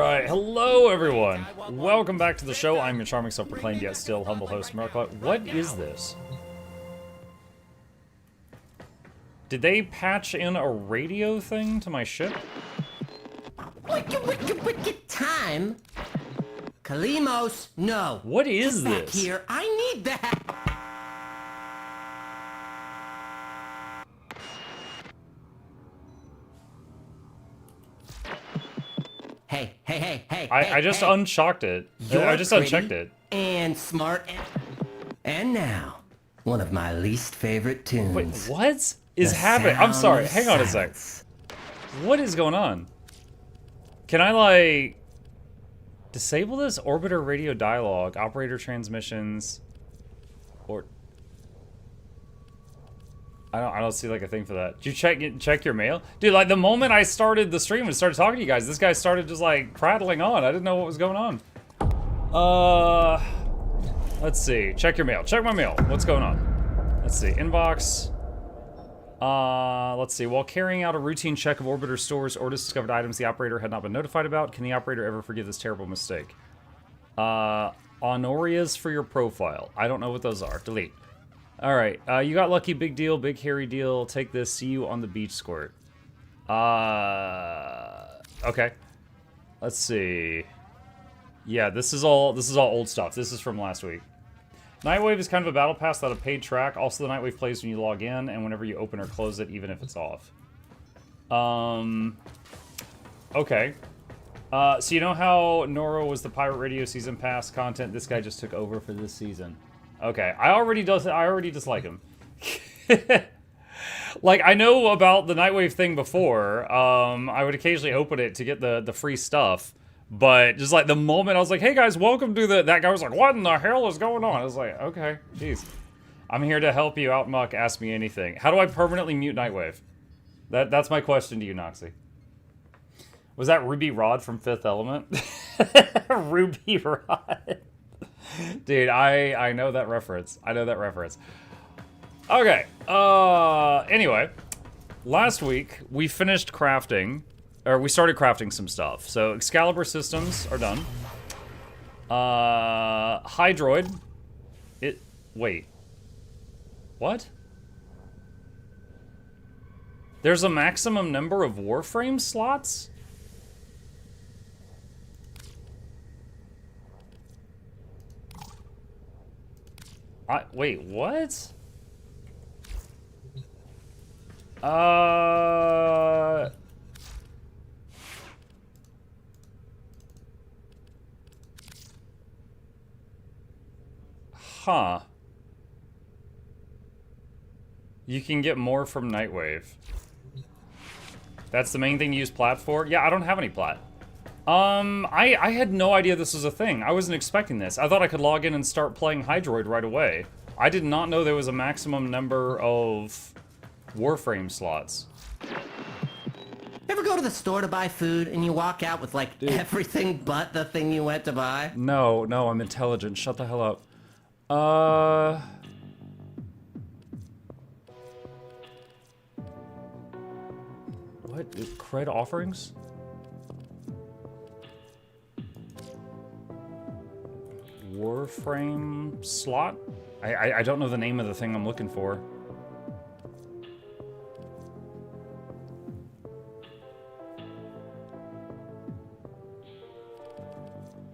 Alright, hello everyone! Welcome back to the show. I'm your charming, self-proclaimed, yet still humble host, Merkle. What is this? Did they patch in a radio thing to my ship? Wicked time! Kalimos, no! What is Get back this? here, I need that! Hey, I just unshocked it. I just unchecked it. And smart and now, one of my least favorite tunes. Wait, what is The happening? I'm Sound sorry, of hang on a sec. Silence. What is going on? Can I, like, disable this? Orbiter radio dialogue, operator transmissions, or... I don't see, like, a thing for that. Did you check your mail? Dude, like, the moment I started the stream and started talking to you guys, this guy started just, like, prattling on. I didn't know what was going on. Let's see. Check your mail. Check my mail. What's going on? Let's see. Inbox. Let's see. While carrying out a routine check of orbiter stores, Ortis discovered items the operator had not been notified about. Can the operator ever forgive this terrible mistake? Honorias for your profile. I don't know what those are. Delete. Alright, you got lucky, big deal, big hairy deal. Take this, see you on the beach squirt. Okay. Let's see. Yeah, this is all old stuff. This is from last week. Nightwave is kind of a battle pass without a paid track. Also, the Nightwave plays when you log in and whenever you open or close it, even if it's off. Okay. So you know how Noro was the Pirate Radio Season Pass content? This guy just took over for this season. Okay, I already dislike him. Like, I know about the Nightwave thing before. I would occasionally open it to get the free stuff. But just like the moment I was like, hey guys, welcome to the... That guy was like, what in the hell is going on? I was like, okay, jeez. I'm here to help you out, Muck. Ask me anything. How do I permanently mute Nightwave? That's my question to you, Noxxi. Was that Ruby Rod from Fifth Element? Ruby Rod. Dude, I know that reference. I know that reference. Okay. Anyway, last week we finished crafting, or we started crafting some stuff. So Excalibur systems are done. Hydroid. Wait. What? There's a maximum number of Warframe slots? Wait, what? Huh. You can get more from Nightwave. That's the main thing you use plat for? Yeah, I don't have any plat. I had no idea this was a thing. I wasn't expecting this. I thought I could log in and start playing Hydroid right away. I did not know there was a maximum number of Warframe slots. Ever go to the store to buy food and you walk out with like everything but the thing you went to buy? No, I'm intelligent. Shut the hell up. What? Cred offerings? Warframe slot? I don't know the name of the thing I'm looking for.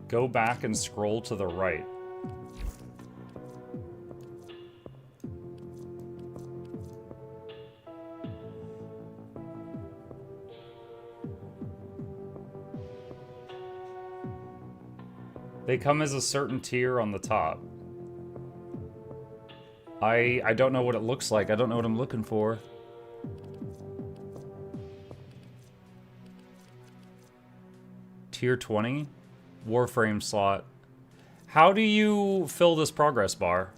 Go back and scroll to the right. They come as a certain tier on the top. I don't know what it looks like. I don't know what I'm looking for. Tier 20? Warframe slot. How do you fill this progress bar?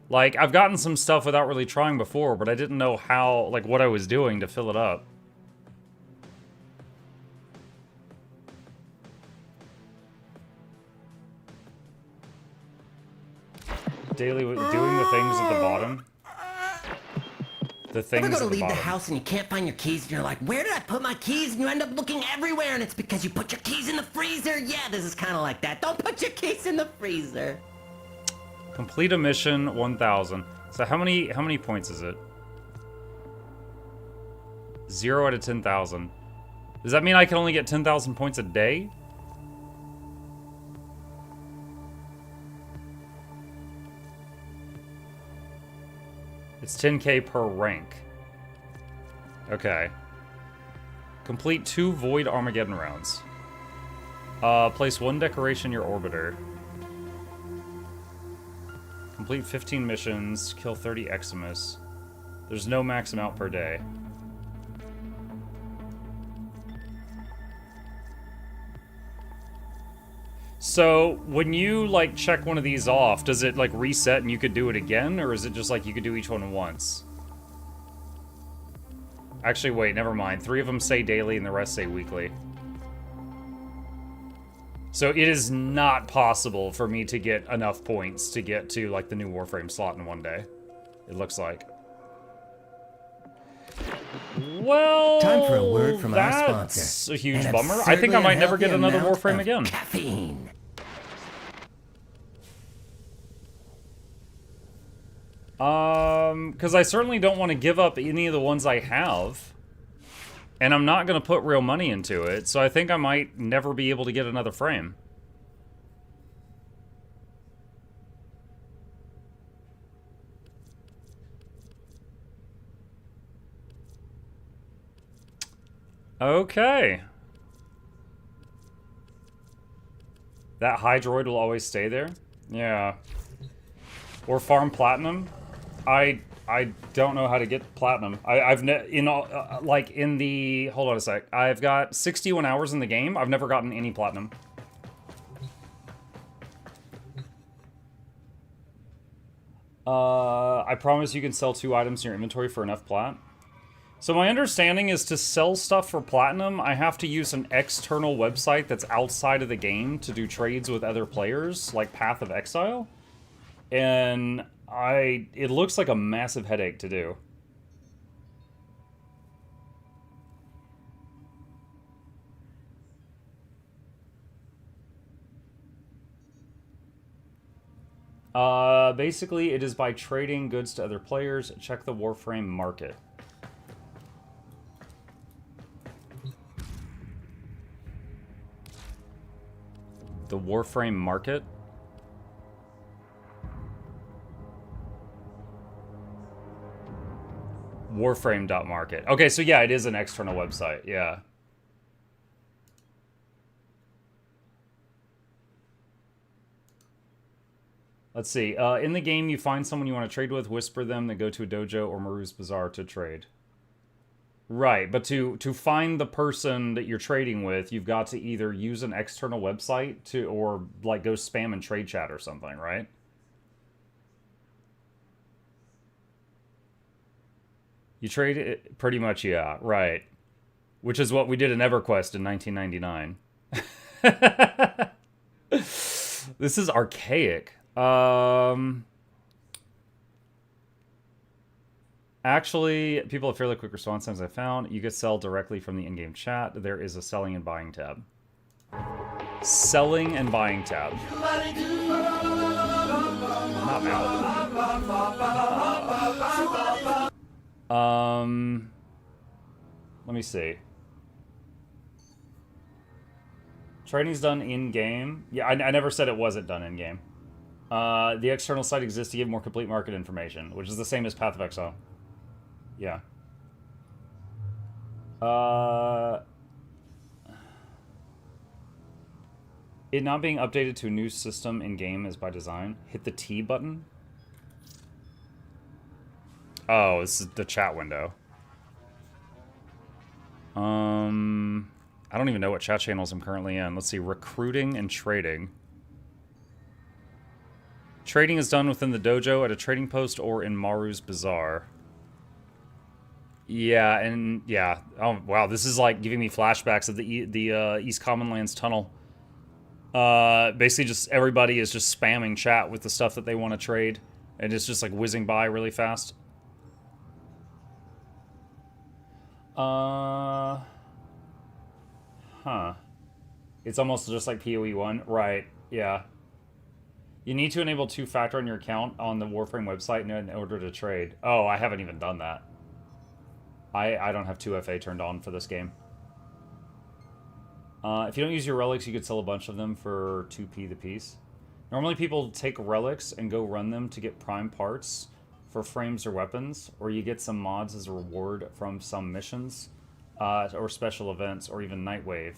Like, I've gotten some stuff without really trying before, but I didn't know how, like, what I was doing to fill it up. Daily, doing the things at the bottom. The Ever things go to at the leave the bottom. house and you can't find your keys and you're like, where did I put my keys? And you end up looking everywhere and it's because you put your keys in the freezer. Yeah, this is kind of like that. Don't put your keys in the freezer. Complete a mission, 1,000. So how many points is it? 0 out of 10,000. Does that mean I can only get 10,000 points a day? It's 10k per rank. Okay. Complete 2 Void Armageddon rounds. Place 1 decoration in your orbiter. Complete 15 missions. Kill 30 Eximus. There's no max amount per day. So, when you, like, check one of these off, does it, like, reset and you could do it again? Or is it just, like, you could do each one once? Actually, wait, never mind. 3 of them say daily and the rest say weekly. So, it is not possible for me to get enough points to get to, like, the new Warframe slot in one day. It looks like. Well, time for a word from our sponsor. That's a huge bummer. I think I might never get another Warframe again. Caffeine. Because I certainly don't want to give up any of the ones I have. And I'm not going to put real money into it, so I think I might never be able to get another frame. Okay. That Hydroid will always stay there? Yeah. Or farm platinum? I don't know how to get platinum. I've like in the, hold on a sec. I've got 61 hours in the game. I've never gotten any platinum. I promise you can sell 2 items in your inventory for enough plat. So my understanding is to sell stuff for platinum, I have to use an external website that's outside of the game to do trades with other players, like Path of Exile. And it looks like a massive headache to do. Basically, it is by trading goods to other players. Check the Warframe market. The Warframe market? Warframe.market. Okay, so yeah, it is an external website, yeah. Let's see. In the game, you find someone you want to trade with, whisper them, then go to a dojo or Maru's Bazaar to trade. Right, but to find the person that you're trading with, you've got to either use an external website to, or like go spam and trade chat or something, right? You trade it, pretty much, yeah, right. Which is what we did in EverQuest in 1999. This is archaic. Actually, people have fairly quick response times I found. You could sell directly from the in-game chat. There is a selling and buying tab. Selling and buying tab. Not out. Let me see. Trading's done in-game. Yeah, I never said it wasn't done in-game. The external site exists to give more complete market information, which is the same as Path of Exile. Yeah. It not being updated to a new system in-game is by design. Hit the T button. Oh, this is the chat window. I don't even know what chat channels I'm currently in. Let's see, recruiting and trading. Trading is done within the dojo at a trading post or in Maru's Bazaar. Yeah, and yeah. Oh, wow, this is like giving me flashbacks of the East Commonlands tunnel. Basically just everybody is just spamming chat with the stuff that they want to trade. And it's just like whizzing by really fast. Huh. It's almost just like PoE 1. Right, yeah. You need to enable two-factor on your account on the Warframe website in order to trade. Oh, I haven't even done that. I don't have 2FA turned on for this game. If you don't use your relics, you could sell a bunch of them for 2p the piece. Normally people take relics and go run them to get prime parts for frames or weapons, or you get some mods as a reward from some missions, or special events, or even Nightwave.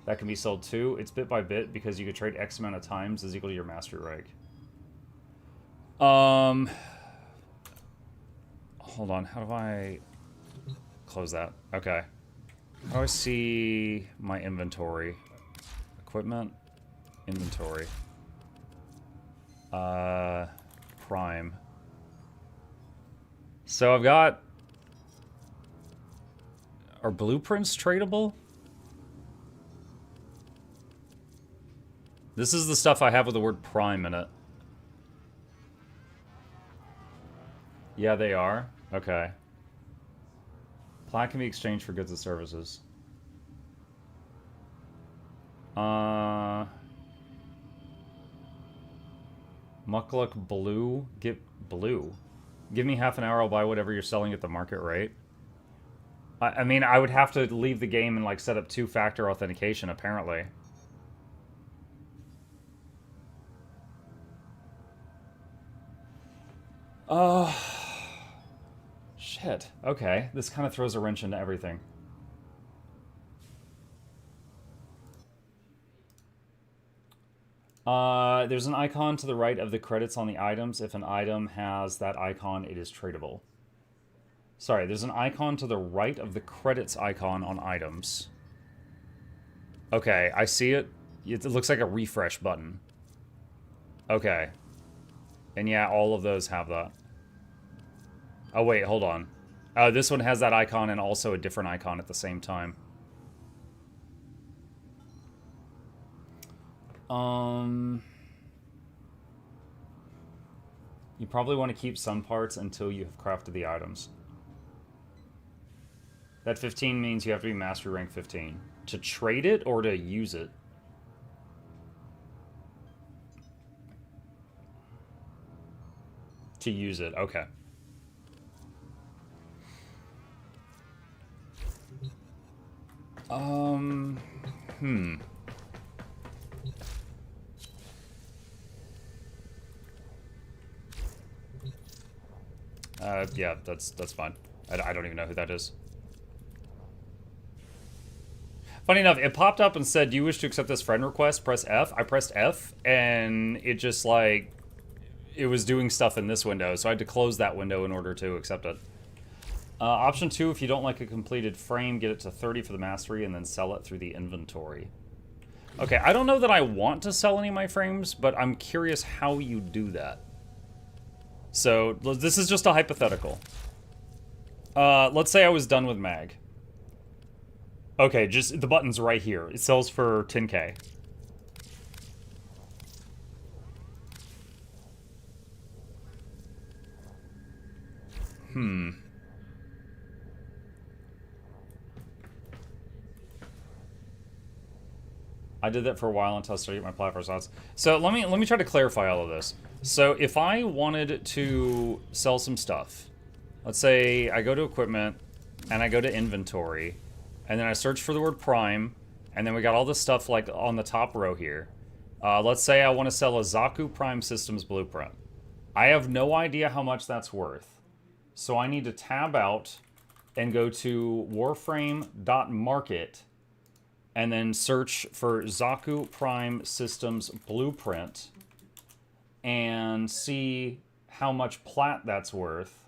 That can be sold too. It's bit by bit because you could trade X amount of times is equal to your mastery rank. Hold on, how do I close that? Okay. How do I see my inventory? Equipment, inventory. Prime. So I've got... Are blueprints tradable? This is the stuff I have with the word prime in it. Yeah, they are. Okay. Plat can be exchanged for goods and services. Mukluk blue. Blue. Give me half an hour, I'll buy whatever you're selling at the market rate. I mean, I would have to leave the game and, like, set up two-factor authentication, apparently. Shit. Okay. This kind of throws a wrench into everything. There's an icon to the right of the credits on the items. If an item has that icon, it is tradable. Sorry, there's an icon to the right of the credits icon on items. Okay, I see it. It looks like a refresh button. Okay. And yeah, all of those have that. Oh, wait, hold on. This one has that icon and also a different icon at the same time. You probably want to keep some parts until you have crafted the items. That 15 means you have to be mastery rank 15. To trade it or to use it? To use it, okay. Yeah, that's fine. I don't even know who that is. Funny enough, it popped up and said, "Do you wish to accept this friend request? Press F." I pressed F, and it just, like, it was doing stuff in this window, so I had to close that window in order to accept it. Option 2, if you don't like a completed frame, get it to 30 for the mastery, and then sell it through the inventory. Okay, I don't know that I want to sell any of my frames, but I'm curious how you do that. So, this is just a hypothetical. Let's say I was done with mag. Okay, just the button's right here. It sells for 10K. I did that for a while until I started my platform slots. So let me try to clarify all of this. So if I wanted to sell some stuff, let's say I go to equipment and I go to inventory, and then I search for the word prime, and then we got all this stuff like on the top row here. Let's say I want to sell a Zaku Prime Systems blueprint. I have no idea how much that's worth. So I need to tab out and go to warframe.market and then search for Zaku Prime Systems blueprint and see how much plat that's worth.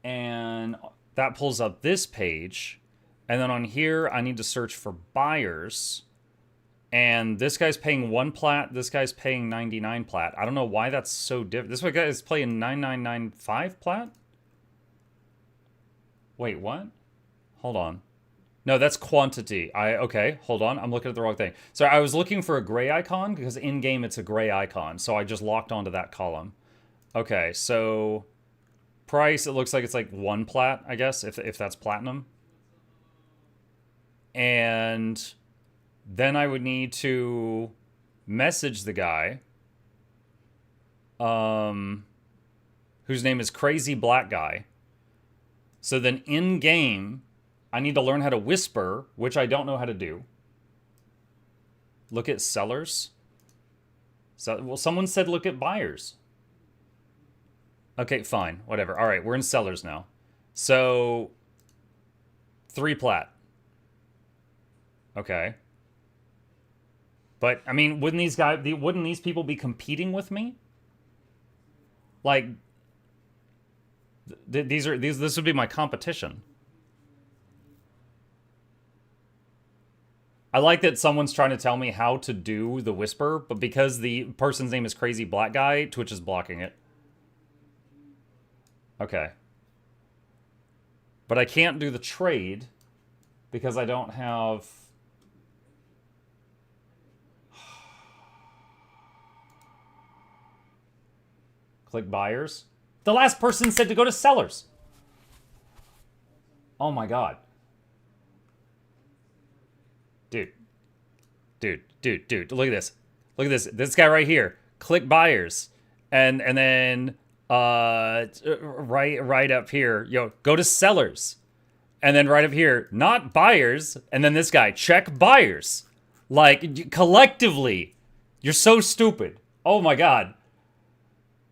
And that pulls up this page. And then on here, I need to search for buyers. And this guy's paying 1 plat. This guy's paying 99 plat. I don't know why that's so different. This guy is playing 9995 plat? Wait, what? Hold on. No, that's quantity. Okay, hold on. I'm looking at the wrong thing. So I was looking for a gray icon because in-game it's a gray icon. So I just locked onto that column. Okay, so price, it looks like it's like 1 plat, I guess, if that's platinum. And then I would need to message the guy, whose name is Crazy Black Guy. So then in game, I need to learn how to whisper, which I don't know how to do. Look at sellers. So, well, someone said look at buyers. Okay, fine, whatever. All right, we're in sellers now. So 3 plat. Okay. But I mean, wouldn't these people be competing with me? Like, this would be my competition. I like that someone's trying to tell me how to do the whisper, but because the person's name is Crazy Black Guy, Twitch is blocking it. Okay. But I can't do the trade because I don't have... Click buyers. The last person said to go to sellers. Oh my god. Dude. Look at this. Look at this. This guy right here. Click buyers. And then right up here, yo, go to sellers. And then right up here, not buyers. And then this guy, check buyers. Like, collectively, you're so stupid. Oh my god.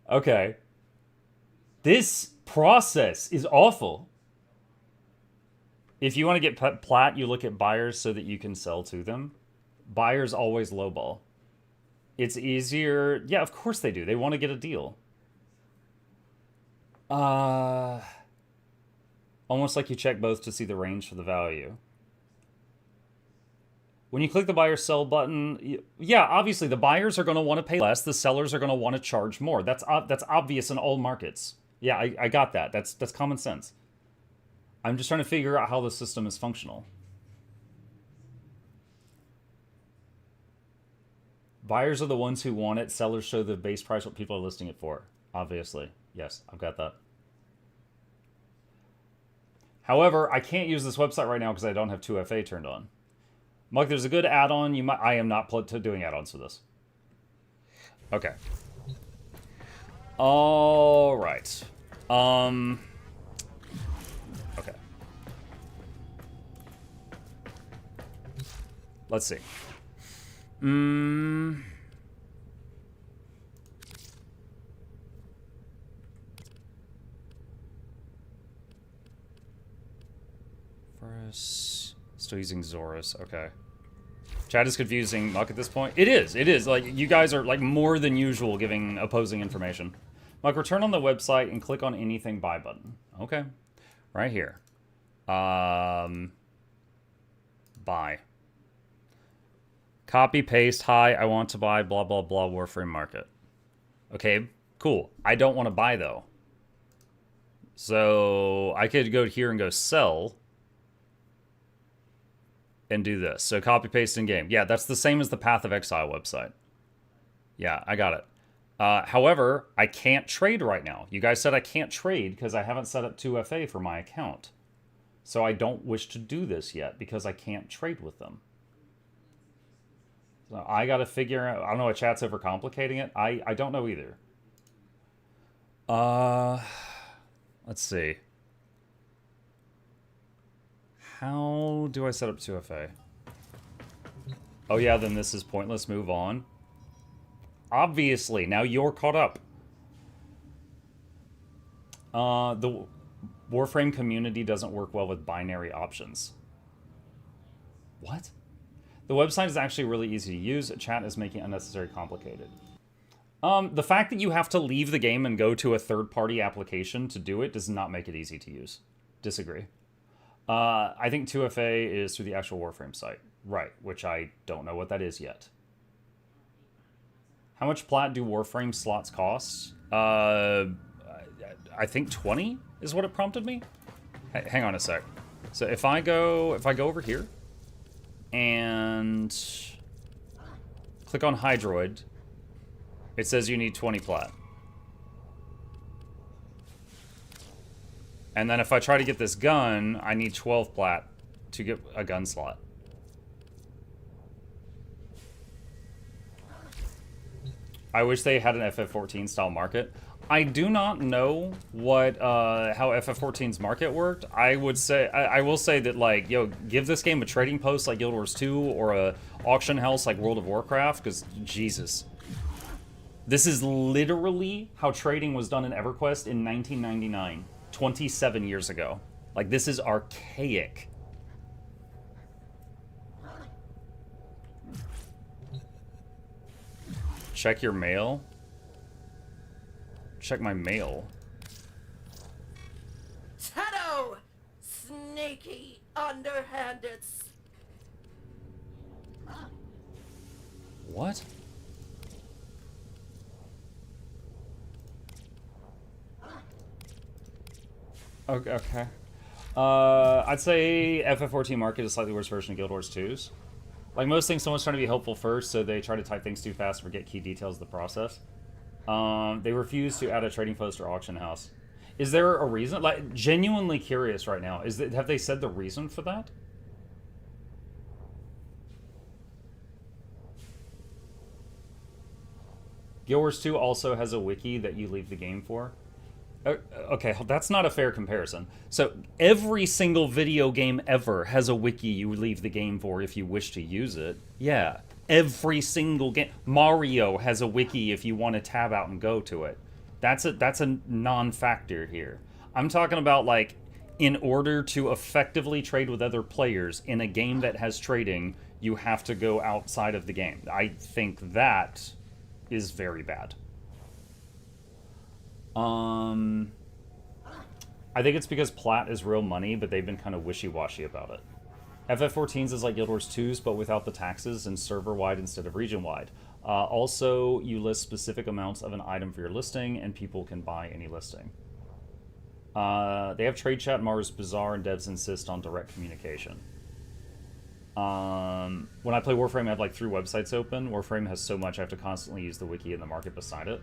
Okay. This process is awful. If you want to get plat, you look at buyers so that you can sell to them. Buyers always lowball. It's easier. Yeah, of course they do. They want to get a deal. Almost like you check both to see the range for the value. When you click the buy or sell button, yeah, obviously the buyers are going to want to pay less. The sellers are going to want to charge more. That's obvious in all markets. Yeah, I got that. That's common sense. I'm just trying to figure out how the system is functional. Buyers are the ones who want it. Sellers show the base price what people are listing it for. Obviously. Yes, I've got that. However, I can't use this website right now because I don't have 2FA turned on. Mike, there's a good add-on. I am not doing add-ons for this. Okay. All right. Okay. Let's see. First, still using Zorus. Okay. Chat is confusing Muck at this point. It is. It is. Like, you guys are, like, more than usual giving opposing information. Muck, return on the website and click on anything buy button. Okay. Right here. Buy. Copy, paste, hi, I want to buy, blah, blah, blah, Warframe Market. Okay, cool. I don't want to buy, though. So, I could go here and go sell. And do this. So, copy, paste in game. Yeah, that's the same as the Path of Exile website. Yeah, I got it. However, I can't trade right now. You guys said I can't trade because I haven't set up 2FA for my account. So, I don't wish to do this yet because I can't trade with them. So I got to figure out... I don't know if chat's overcomplicating it. I don't know either. Let's see. How do I set up 2FA? Oh yeah, then this is pointless. Move on. Obviously, now you're caught up. The Warframe community doesn't work well with binary options. What? The website is actually really easy to use. Chat is making it unnecessarily complicated. The fact that you have to leave the game and go to a third-party application to do it does not make it easy to use. Disagree. I think 2FA is through the actual Warframe site. Right, which I don't know what that is yet. How much plat do Warframe slots cost? I think 20 is what it prompted me. Hang on a sec. So if I go over here and click on Hydroid, it says you need 20 plat. And then if I try to get this gun, I need 12 plat to get a gun slot. I wish they had an FF14 style market. I do not know what how FF14's market worked. I would say I will say that, like, yo, give this game a trading post like Guild Wars 2 or a auction house like World of Warcraft, because Jesus. This is literally how trading was done in EverQuest in 1999, 27 years ago. Like, this is archaic. Check your mail. Check my mail. Shadow! Sneaky, underhanded. What? Okay. I'd say FF14 market is a slightly worse version of Guild Wars 2's. Like most things, someone's trying to be helpful first, so they try to type things too fast and forget key details of the process. They refuse to add a trading post or auction house. Is there a reason? Like, genuinely curious right now. Have they said the reason for that? Guild Wars 2 also has a wiki that you leave the game for. Okay, that's not a fair comparison. So every single video game ever has a wiki you leave the game for if you wish to use it. Yeah, every single game. Mario has a wiki if you want to tab out and go to it. That's a non-factor here. I'm talking about, like, in order to effectively trade with other players in a game that has trading, you have to go outside of the game. I think that is very bad. I think it's because plat is real money, but they've been kind of wishy-washy about it. FF14's is like Guild Wars 2's, but without the taxes and server-wide instead of region-wide. Also, you list specific amounts of an item for your listing, and people can buy any listing. They have trade chat, Mars Bizarre, and devs insist on direct communication. When I play Warframe, I have like 3 websites open. Warframe has so much I have to constantly use the wiki and the market beside it.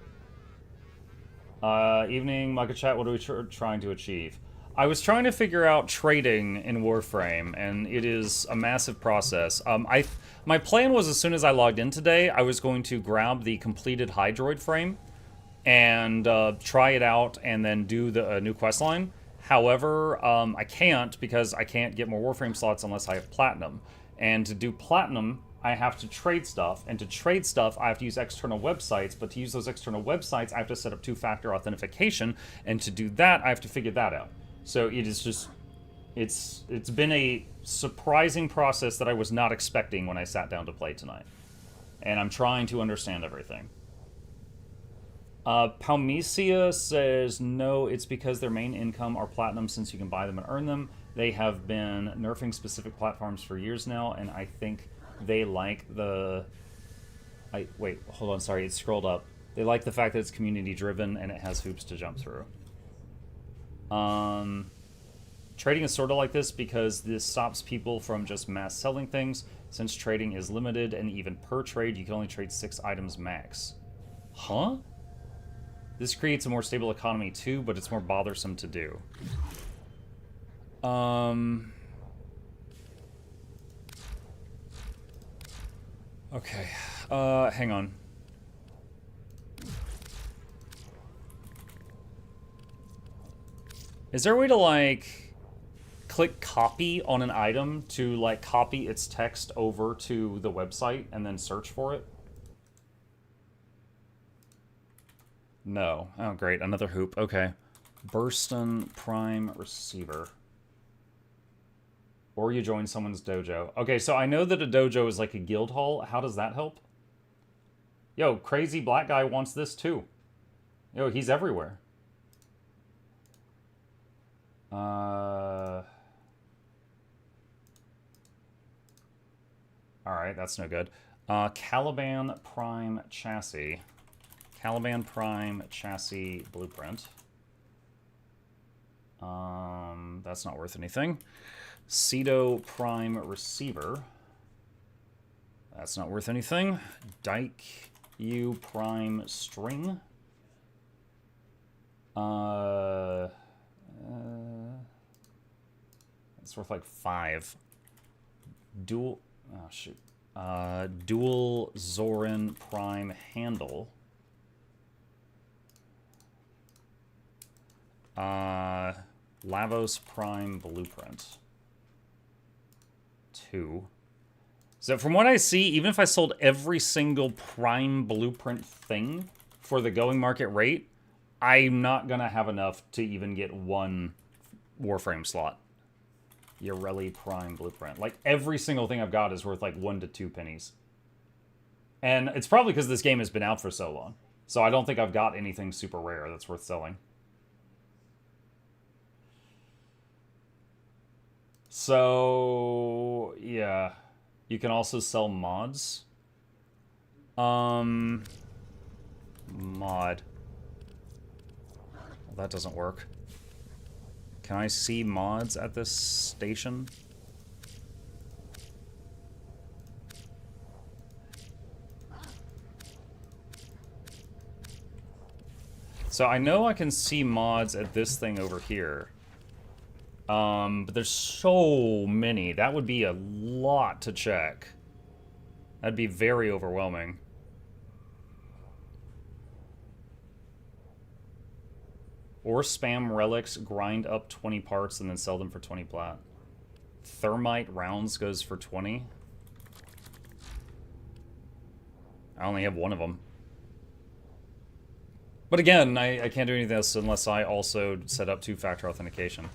Evening, MuklukChat, what are we trying to achieve? I was trying to figure out trading in Warframe, and it is a massive process. My plan was, as soon as I logged in today, I was going to grab the completed Hydroid frame and try it out and then do the new questline. However, I can't, because I can't get more Warframe slots unless I have Platinum. And to do Platinum, I have to trade stuff, and to trade stuff, I have to use external websites, but to use those external websites, I have to set up 2-factor authentication, and to do that, I have to figure that out. So it is just, it's been a surprising process that I was not expecting when I sat down to play tonight. And I'm trying to understand everything. Palmesia says, no, it's because their main income are Platinum, since you can buy them and earn them. They have been nerfing specific platforms for years now, and I think they like the... Wait, hold on, sorry, it scrolled up. They like the fact that it's community-driven and it has hoops to jump through. Trading is sort of like this because this stops people from just mass selling things, since trading is limited, and even per trade, you can only trade 6 items max. Huh? This creates a more stable economy too, but it's more bothersome to do. Okay, hang on. Is there a way to, like, click copy on an item to, like, copy its text over to the website and then search for it? No. Oh, great. Another hoop. Okay. Burston Prime Receiver. Or you join someone's dojo. Okay, so I know that a dojo is like a guild hall. How does that help? Yo, crazy black guy wants this too. Yo, he's everywhere. Alright, that's no good. Caliban Prime Chassis. Caliban Prime Chassis Blueprint. That's not worth anything. Cedo Prime Receiver. That's not worth anything. Dyke U Prime String. It's worth like 5. Dual... Oh, shoot. Dual Zorin Prime Handle. Lavos Prime Blueprint. 2. So from what I see, even if I sold every single Prime Blueprint thing for the going market rate, I'm not going to have enough to even get one Warframe slot. Yareli Prime Blueprint. Like, every single thing I've got is worth, like, 1 to 2 pennies. And it's probably because this game has been out for so long. So I don't think I've got anything super rare that's worth selling. So, yeah. You can also sell mods. Mod. Well, that doesn't work. Can I see mods at this station? So I know I can see mods at this thing over here. But there's so many. That would be a lot to check. That'd be very overwhelming. Or spam relics, grind up 20 parts, and then sell them for 20 plat. Thermite rounds goes for 20. I only have one of them. But again, I can't do any of this unless I also set up 2-factor authentication.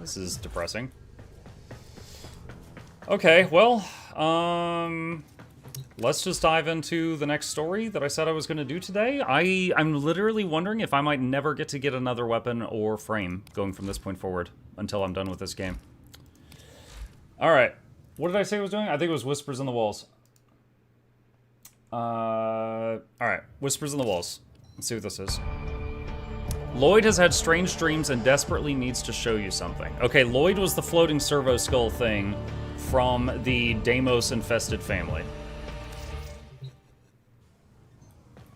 This is depressing. Okay, well, let's just dive into the next story that I said I was going to do today. I'm literally wondering if I might never get to get another weapon or frame going from this point forward until I'm done with this game. Alright, what did I say I was doing? I think it was Whispers in the Walls. Alright, Whispers in the Walls. Let's see what this is. Lloyd has had strange dreams and desperately needs to show you something. Okay, Lloyd was the floating servo skull thing from the Deimos-infested family.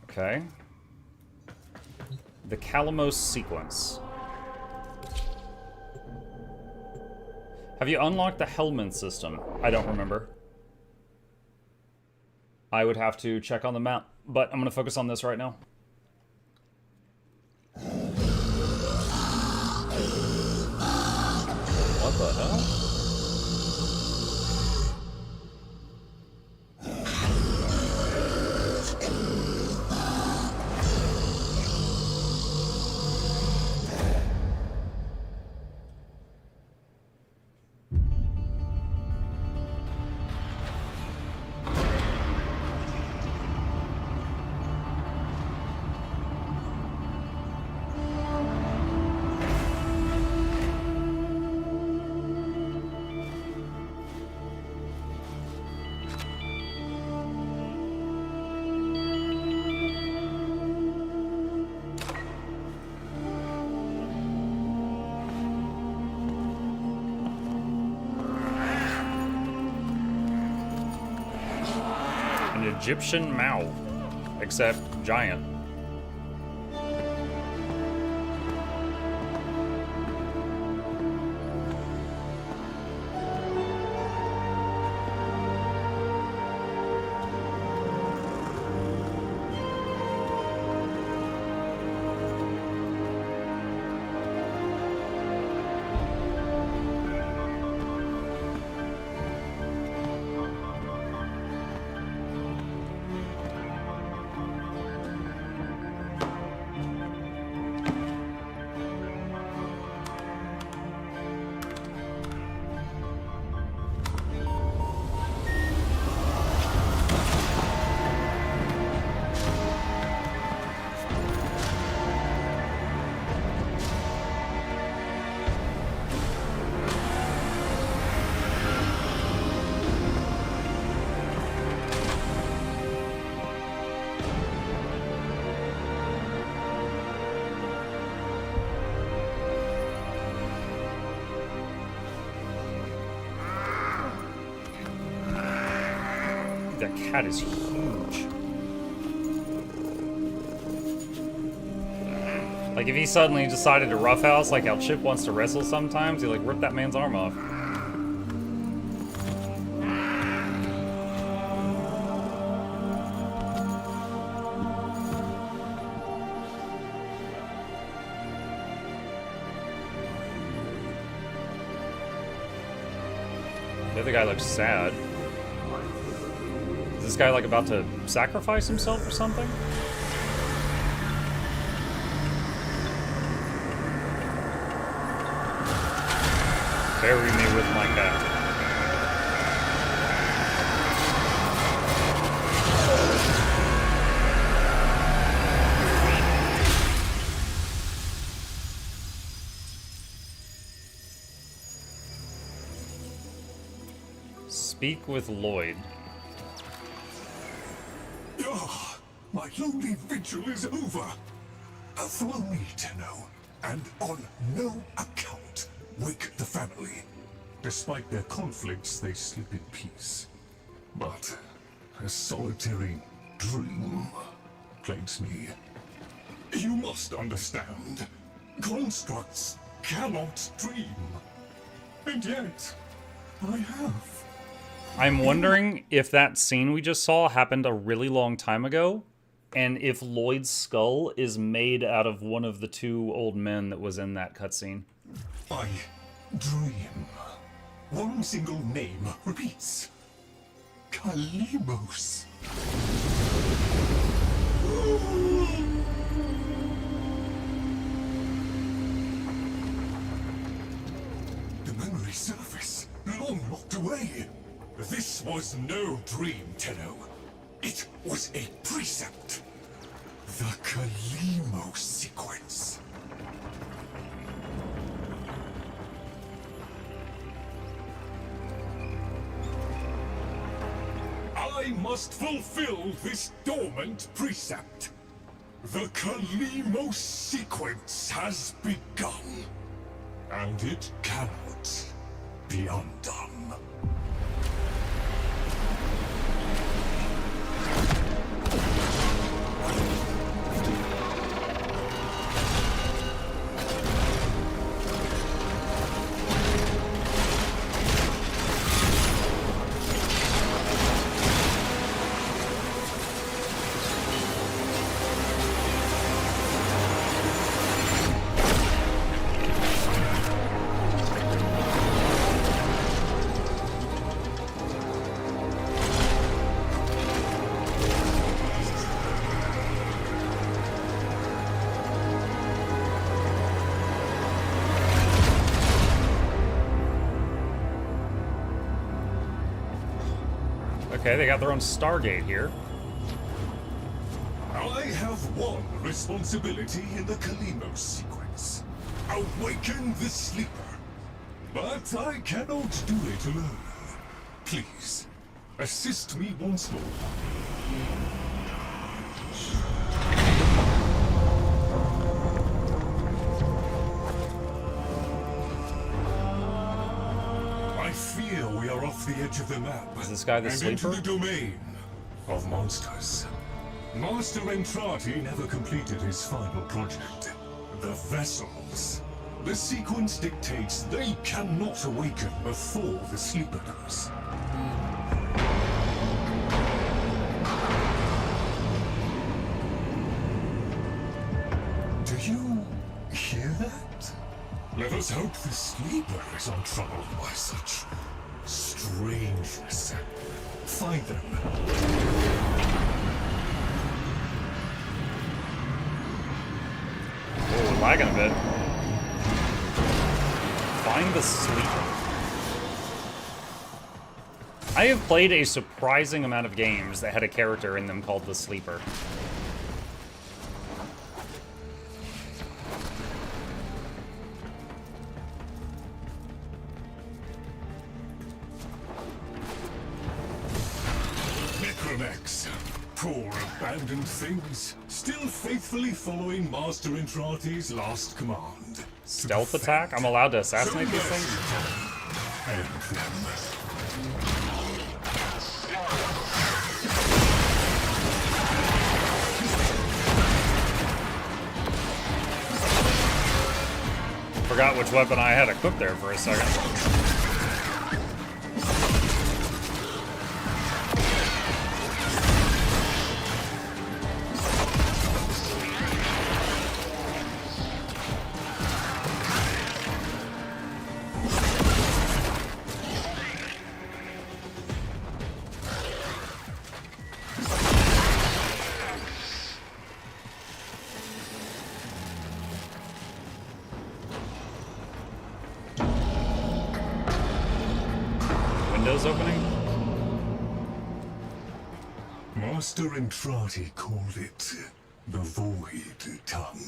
Okay. The Calamos sequence. Have you unlocked the Hellman system? I don't remember. I would have to check on the map, but I'm going to focus on this right now. What the hell? Egyptian Mao, except giant. That cat is huge. Like, if he suddenly decided to roughhouse, like how Chip wants to wrestle sometimes, he like rip that man's arm off. The other guy looks sad. Is this guy like about to sacrifice himself or something? Bury me with my cat. Speak with Lloyd. Ah, my lonely vigil is over. Follow me, Tenno, and on no account wake the family. Despite their conflicts, they sleep in peace. But a solitary dream plagues me. You must understand, constructs cannot dream. And yet, I have. I'm wondering if that scene we just saw happened a really long time ago, and if Lloyd's skull is made out of one of the two old men that was in that cutscene. I dream. One single name repeats. Kalimos. The memory surface, long locked away. This was no dream, Tenno. It was a precept. The Kalimos sequence. I must fulfill this dormant precept. The Kalimos sequence has begun, and it cannot be undone. Okay, they got their own Stargate here. I have one responsibility in the Kalimos sequence. Awaken the sleeper. But I cannot do it alone. Please, assist me once more. I fear we are off the edge of the map. Is this guy the and sleeper? into the domain of monsters. Master Entrati never completed his final project, the vessels. The sequence dictates they cannot awaken before the sleeper does. Do you hear that? Let us hope the sleeper is untroubled by such strangeness. Find them. Oh, we're lagging a bit. Find the sleeper. I have played a surprising amount of games that had a character in them called the Sleeper. Necromex. Poor abandoned things, still faithfully following Master Entrati's last command. Stealth attack? I'm allowed to assassinate these things? And them. Forgot which weapon I had equipped there for a second. windows opening? Master Entrati called it the Void Tongue.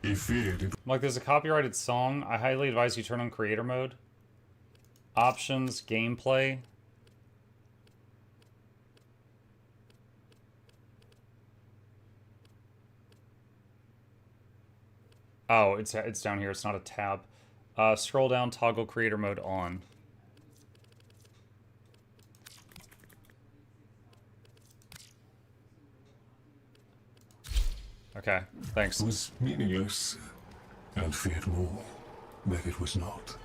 He feared it. Like, there's a copyrighted song. I highly advise you turn on creator mode. Options, gameplay. Oh, it's down here. It's not a tab. Scroll down, toggle creator mode on. Okay, thanks. It was meaningless, and feared more that it was not.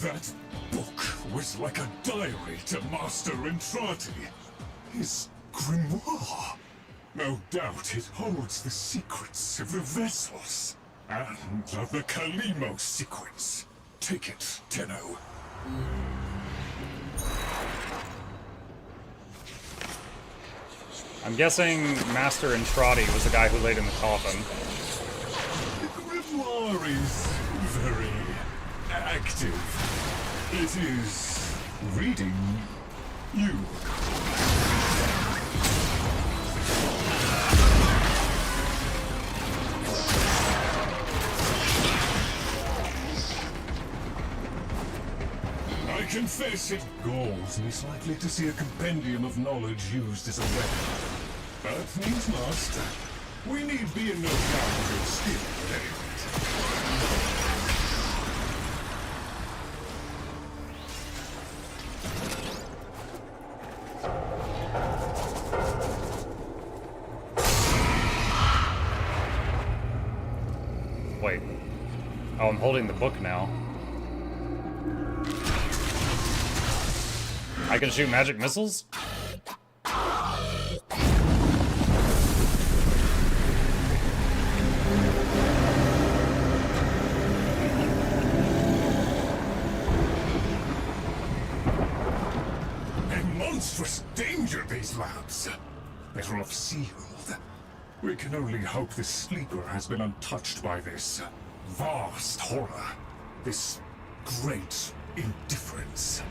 That book was like a diary to Master Entrati. His grimoire. No doubt it holds the secrets of the vessels. And of the Kalimo sequence. Take it, Tenno. I'm guessing Master Entrati was the guy who laid in the coffin. The grimoire is very active. It is reading you. I confess it galls me slightly to see a compendium of knowledge used as a weapon. But needs must. We need be in no doubt of your skill at any rate. Wait. Oh, I'm holding the book now. I can shoot magic missiles? Monstrous danger, these labs. Better off sealed. We can only hope the sleeper has been untouched by this vast horror. This great indifference.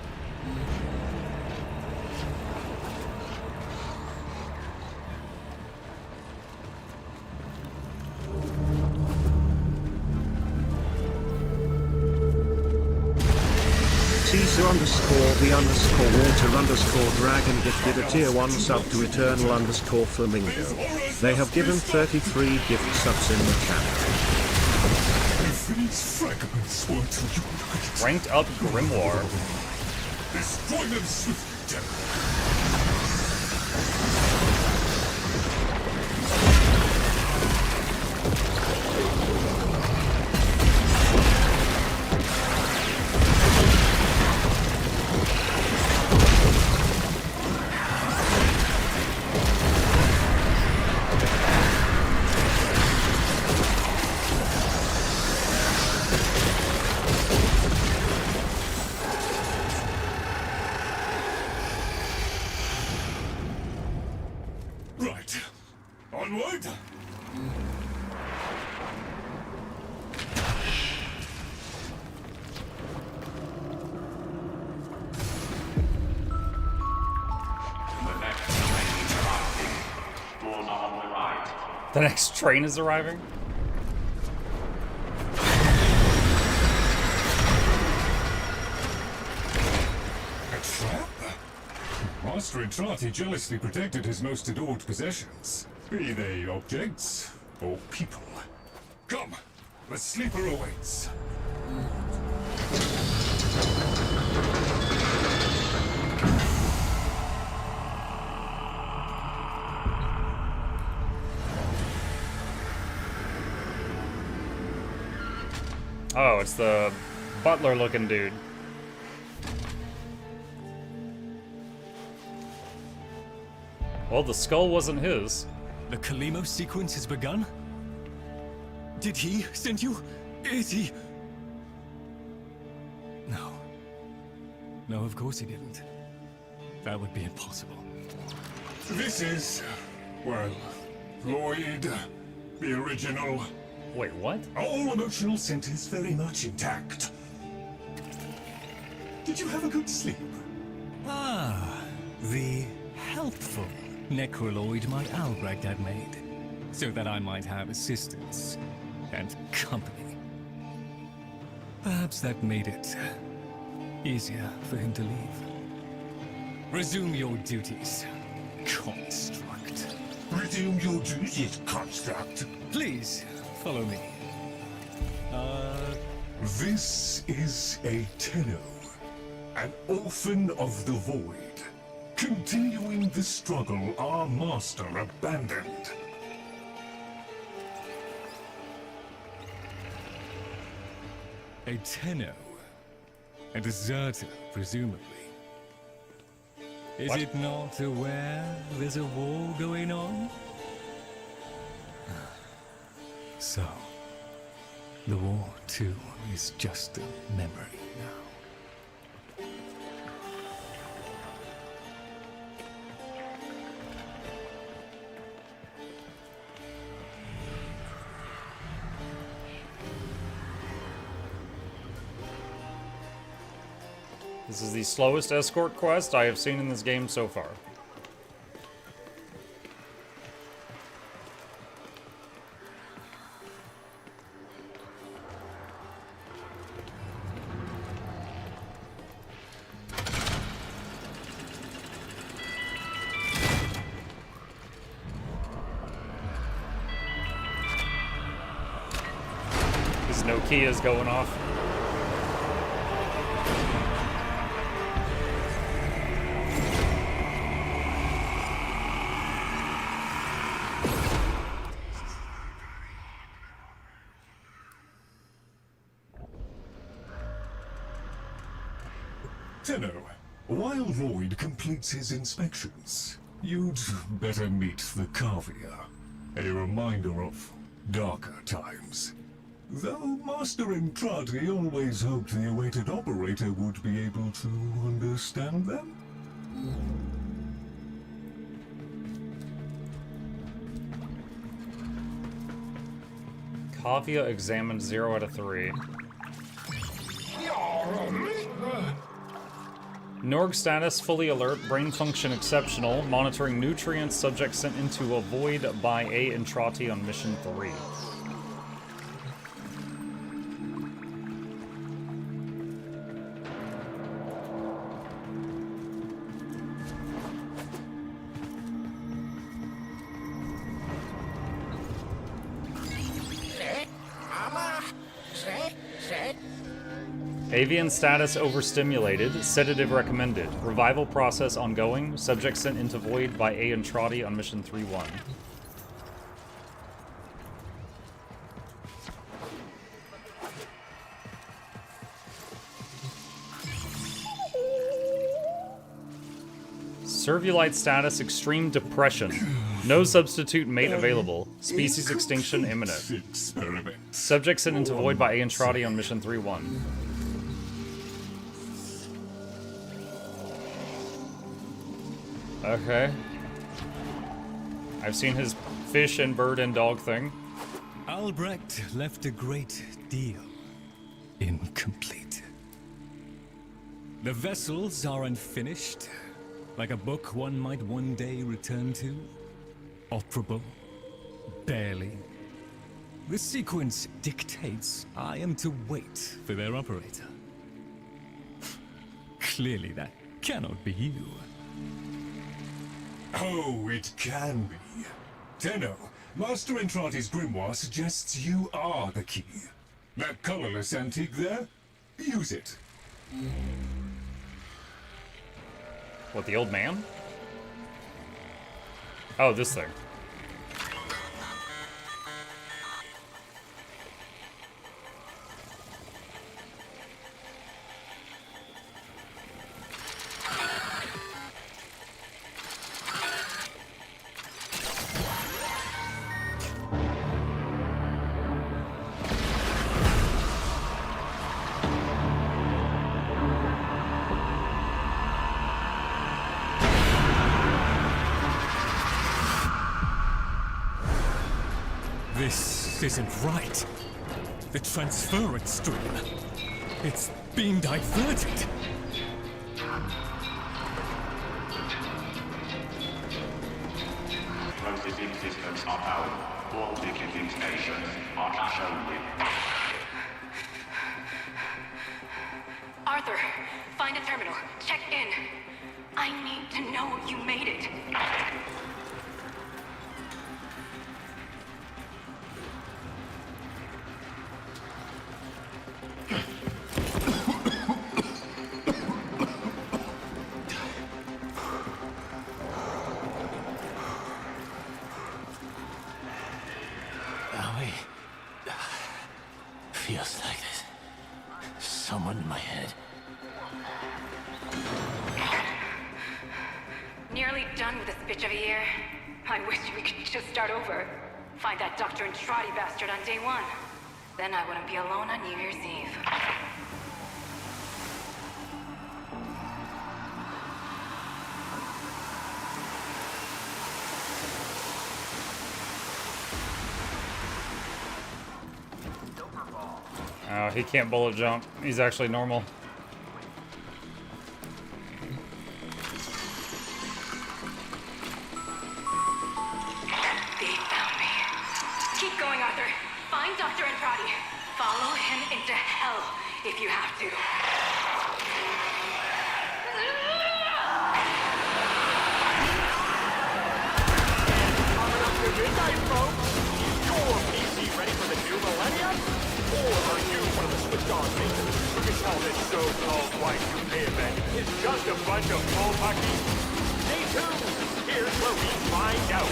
Caesar_the_water_dragon gifted a tier 1 sub to eternal_flamingo. They have given 33 gift subs in the channel. If these fragments were to unite, Ranked up Grimoire. destroy them swiftly, Tenno. Right. Onward. The next train is arriving? A trap? Master Entrati jealously protected his most adored possessions, be they objects or people. Come, the sleeper awaits. Oh, it's the butler-looking dude. Well, the skull wasn't his. The Kalimo sequence has begun? Did he send you? Is he? No. No, of course he didn't. That would be impossible. This is, well, Lloyd, the original. Wait, what? All emotional centers very much intact. Did you have a good sleep? Ah, the helpful necroloid my Albrecht had made, so that I might have assistance and company. Perhaps that made it easier for him to leave. Resume your duties, construct. Resume your duties, construct. Please, follow me. This is a Tenno, an orphan of the void. Continuing the struggle our master abandoned. A Tenno. A deserter, presumably. Is it not aware there's a war going on? So, the war too is just a memory now. This is the slowest escort quest I have seen in this game so far. His Nokia's going off. Tenno, while Lloyd completes his inspections, you'd better meet the Cavia, a reminder of darker times. Though Master Entrati always hoped the awaited operator would be able to understand them. Kavia examined 0 out of 3. Norg status fully alert, brain function exceptional, monitoring nutrients, subject sent into a void by A. Entrati on mission 3. Avian status overstimulated, sedative recommended. Revival process ongoing, subject sent into void by A. Entrati on mission 3-1. Serviolite status extreme depression. No substitute mate available. Species extinction imminent. Experiment. Subject sent into void by A. Entrati on mission 3-1. Okay. I've seen his fish and bird and dog thing. Albrecht left a great deal incomplete. The vessels are unfinished, like a book one might one day return to. Operable, barely. The sequence dictates I am to wait for their operator. Clearly that cannot be you. Oh, it can be. Tenno, Master Entrati's grimoire suggests you are the key. That colorless antique there? Use it. What, the old man? Oh, this thing. This isn't right. The transference stream. It's being diverted. Processing systems are powered. All ticketing stations are cash only. Arthur, find a terminal. Check in. I need to know you made it. Feels like there's someone in my head. Nearly done with this bitch of a year. I wish we could just start over. Find that Dr. and Trotty bastard on day one. Then I wouldn't be alone on New Year's Eve. Oh, he can't bullet jump. He's actually normal. They found me. Keep going, Arthur. Find Dr. and Trotty. Follow him into hell if you have to. Coming up to midnight, folks. Is your PC ready for the new millennium? Or are you one of the switched-on makers who can tell this so-called Y2K event is just a bunch of bullpucky? Stay tuned. Here's where we find out.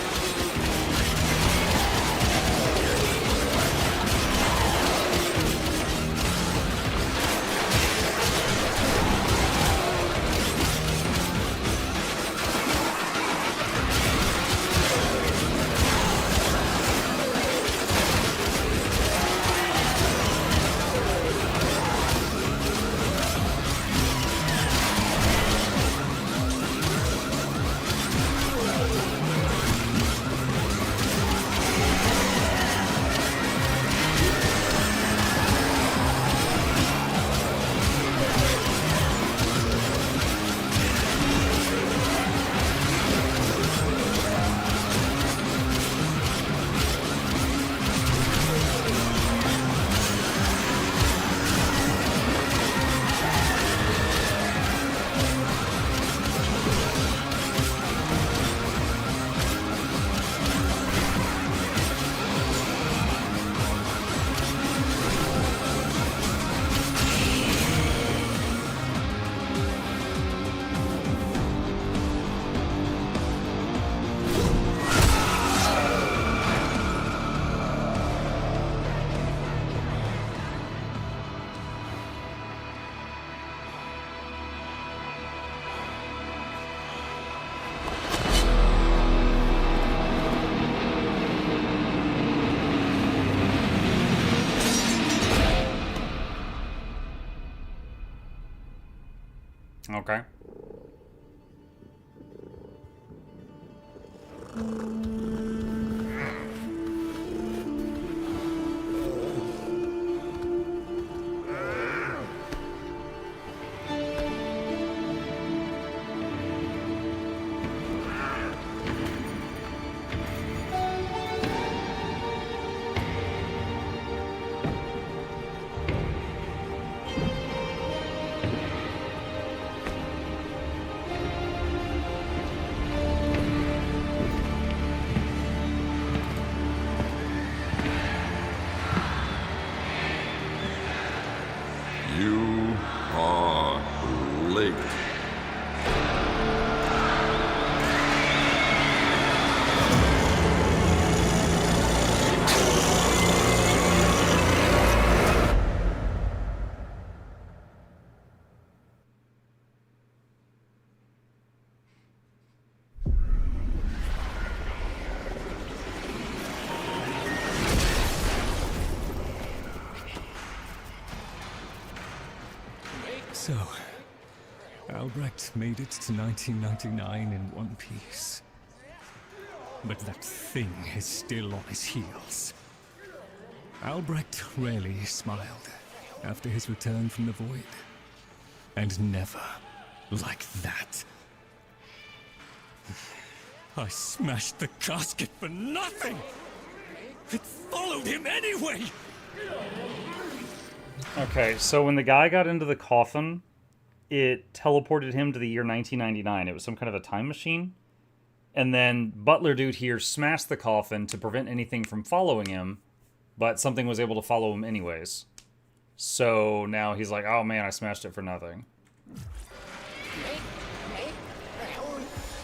Okay. You are late. So, Albrecht made it to 1999 in one piece. But that thing is still on his heels. Albrecht rarely smiled after his return from the void. And never like that. I smashed the casket for nothing! It followed him anyway! Okay, so when the guy got into the coffin, it teleported him to the year 1999. It was some kind of a time machine. And then Butler Dude here smashed the coffin to prevent anything from following him, but something was able to follow him anyways. So now he's like, oh man, I smashed it for nothing.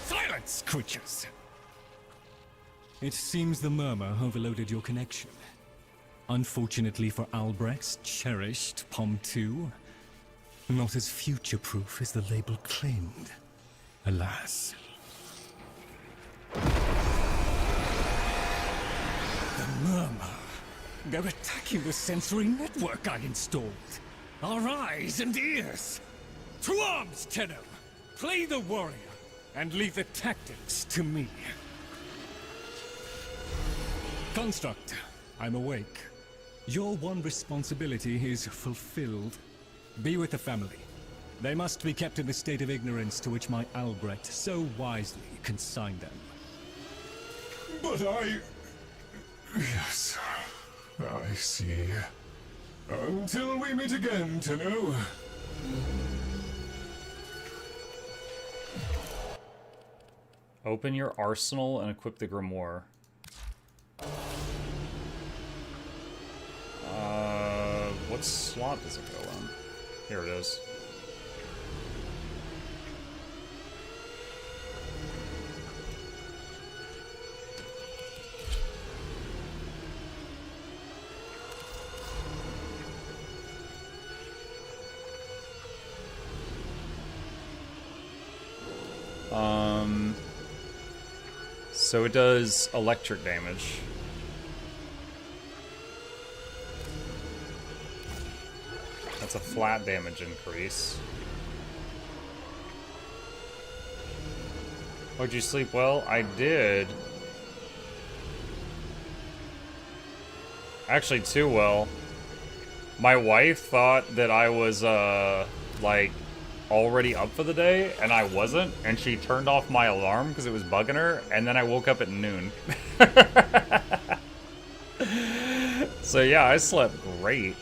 Silence, creatures! It seems the murmur overloaded your connection. Unfortunately for Albrecht's cherished POM 2, not as future-proof as the label claimed. Alas. The murmur. They're attacking the sensory network I installed. Our eyes and ears. To arms, Tenno! Play the warrior, and leave the tactics to me. Construct, I'm awake. Your one responsibility is fulfilled. Be with the family. They must be kept in the state of ignorance to which my Albrecht so wisely consigned them. But I... Yes, I see. Until we meet again, Tenno. Open your arsenal and equip the grimoire. What slot does it go in? Here it is. So it does electric damage. That's a flat damage increase. Oh, did you sleep well? I did. Actually, too well. My wife thought that I was, like, already up for the day, and I wasn't, and she turned off my alarm because it was bugging her, and then I woke up at noon. So yeah, I slept great.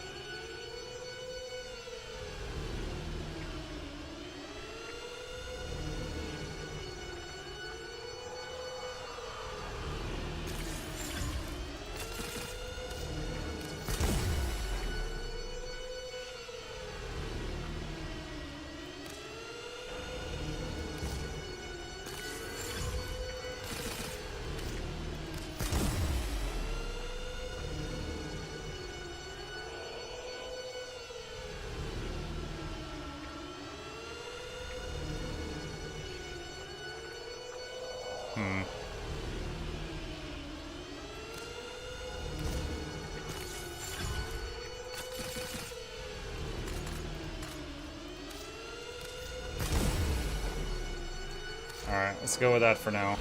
Alright, let's go with that for now.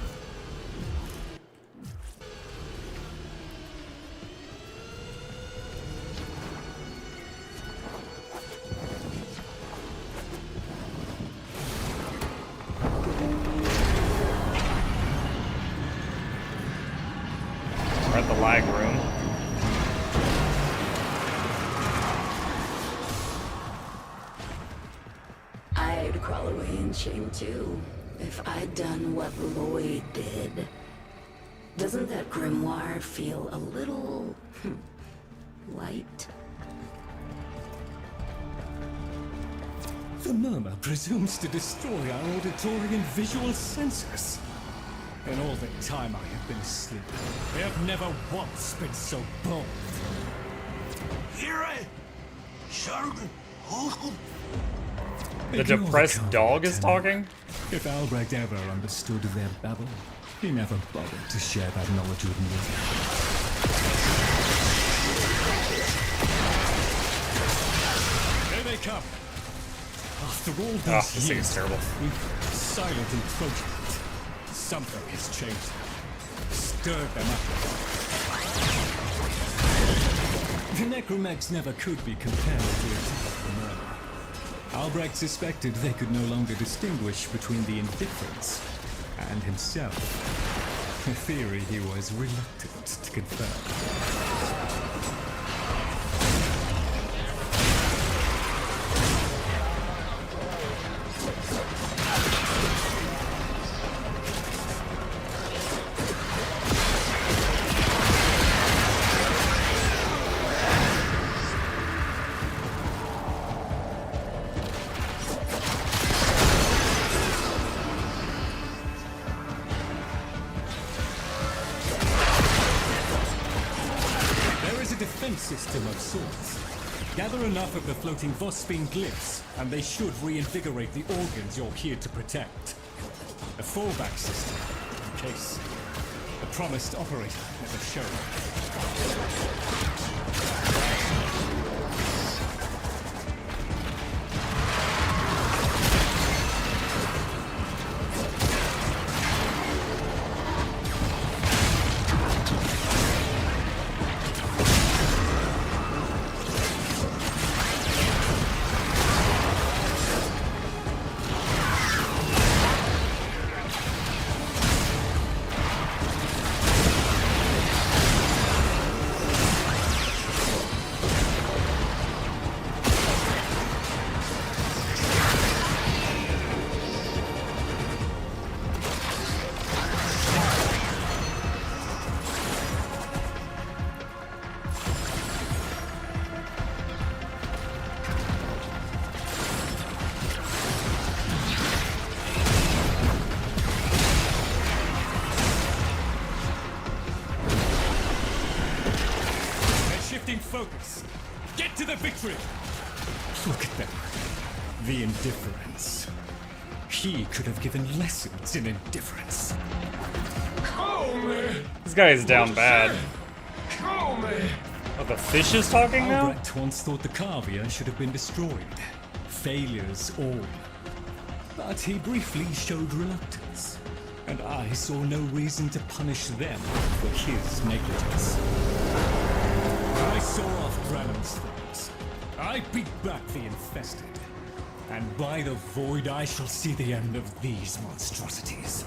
We're at the lag room. I'd crawl away in shame too, if I'd done what Lloyd did. Doesn't that grimoire feel a little... light? The murmur presumes to destroy our auditory and visual senses. In all the time I have been asleep, they have never once been so bold. The depressed dog is talking? If Albrecht ever understood their babble, he never bothered to share that knowledge with me. Here they come. After all these this thing years, is terrible. Silent encroachment. Something has changed them. Stirred them up. necromegs never could be compared to a typical murder. Albrecht suspected they could no longer distinguish between the indifferents and himself. A theory he was reluctant to confirm. System of sorts. Gather enough of the floating Vosspine glyphs, and they should reinvigorate the organs you're here to protect. A fallback system, in case the promised operator never showed. Focus. Get to the victory! Look at them. The indifference. He could have given lessons in indifference. This guy is down bad. me! Oh, the fish is talking now? Albrecht once thought the Cavia should have been destroyed. Failures all. But he briefly showed reluctance. And I saw no reason to punish them for his negligence. I saw off Branham's things. I beat back the infested. And by the void I shall see the end of these monstrosities.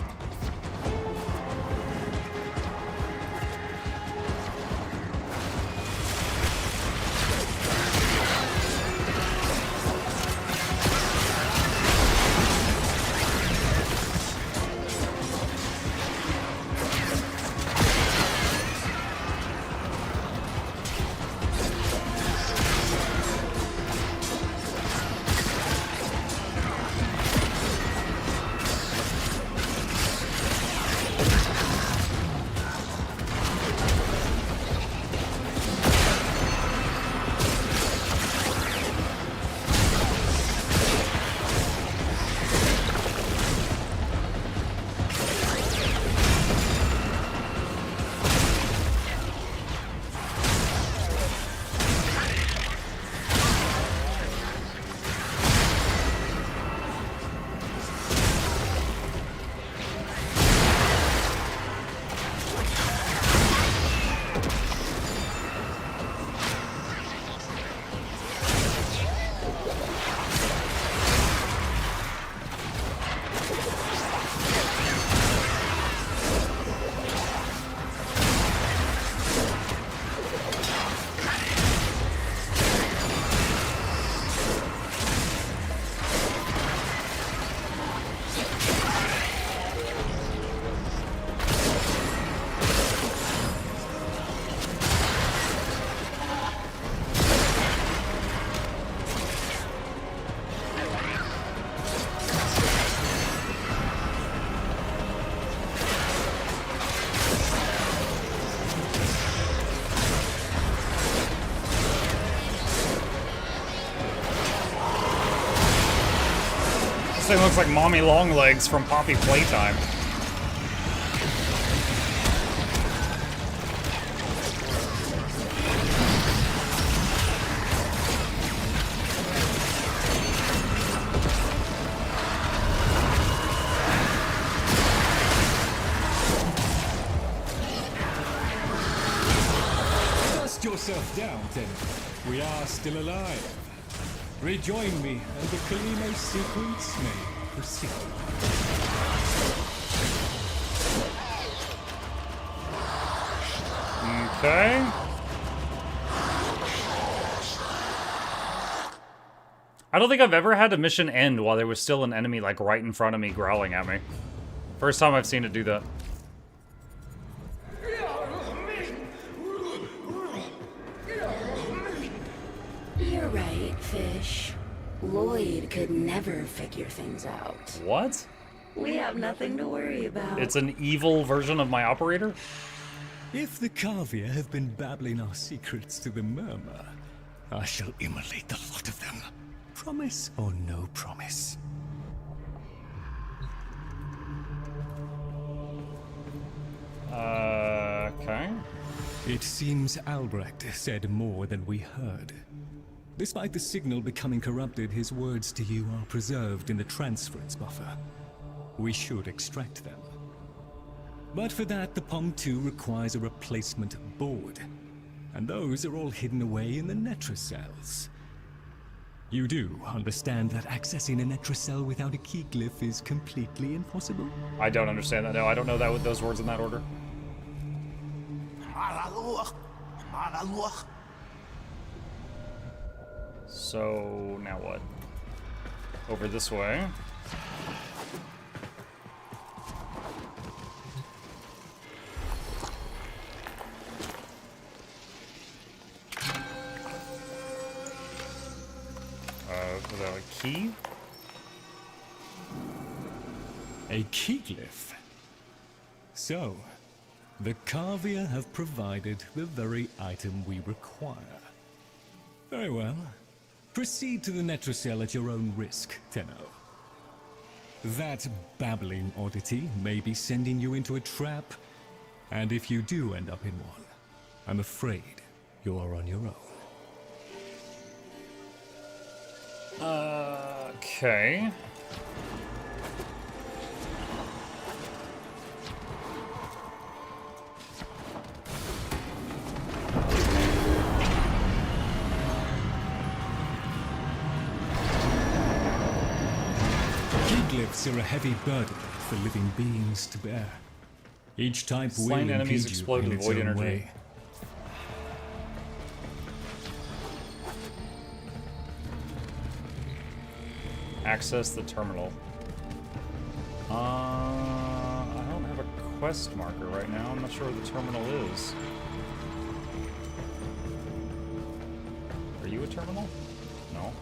This thing looks like Mommy Longlegs from Poppy Playtime. Dust yourself down, Tenno. We are still alive. Rejoin me, and the Kalimo sequence may proceed. Okay. I don't think I've ever had a mission end while there was still an enemy like right in front of me growling at me. First time I've seen it do that. You're right, Fish. Lloyd could never figure things out. What? We have nothing to worry about. It's an evil version of my operator? If the Kavia have been babbling our secrets to the Murmur, I shall immolate the lot of them. Promise or no promise? Okay. It seems Albrecht said more than we heard. Despite the signal becoming corrupted, his words to you are preserved in the transference buffer. We should extract them. But for that, the POM-2 requires a replacement board. And those are all hidden away in the Netracels. You do understand that accessing a Netracell without a key glyph is completely impossible? I don't understand that. No, I don't know that with those words in that order. So, now what? Over this way. Was that a key? A key glyph? So, the Kavia have provided the very item we require. Very well. Proceed to the Netracell at your own risk, Tenno. That babbling oddity may be sending you into a trap, and if you do end up in one, I'm afraid you are on your own. Okay. Glyphs are a heavy burden for living beings to bear. Each type will Slain enemies impede you explode in with its void own energy. way. Access the terminal. I don't have a quest marker right now. I'm not sure where the terminal is. Are you a terminal? No.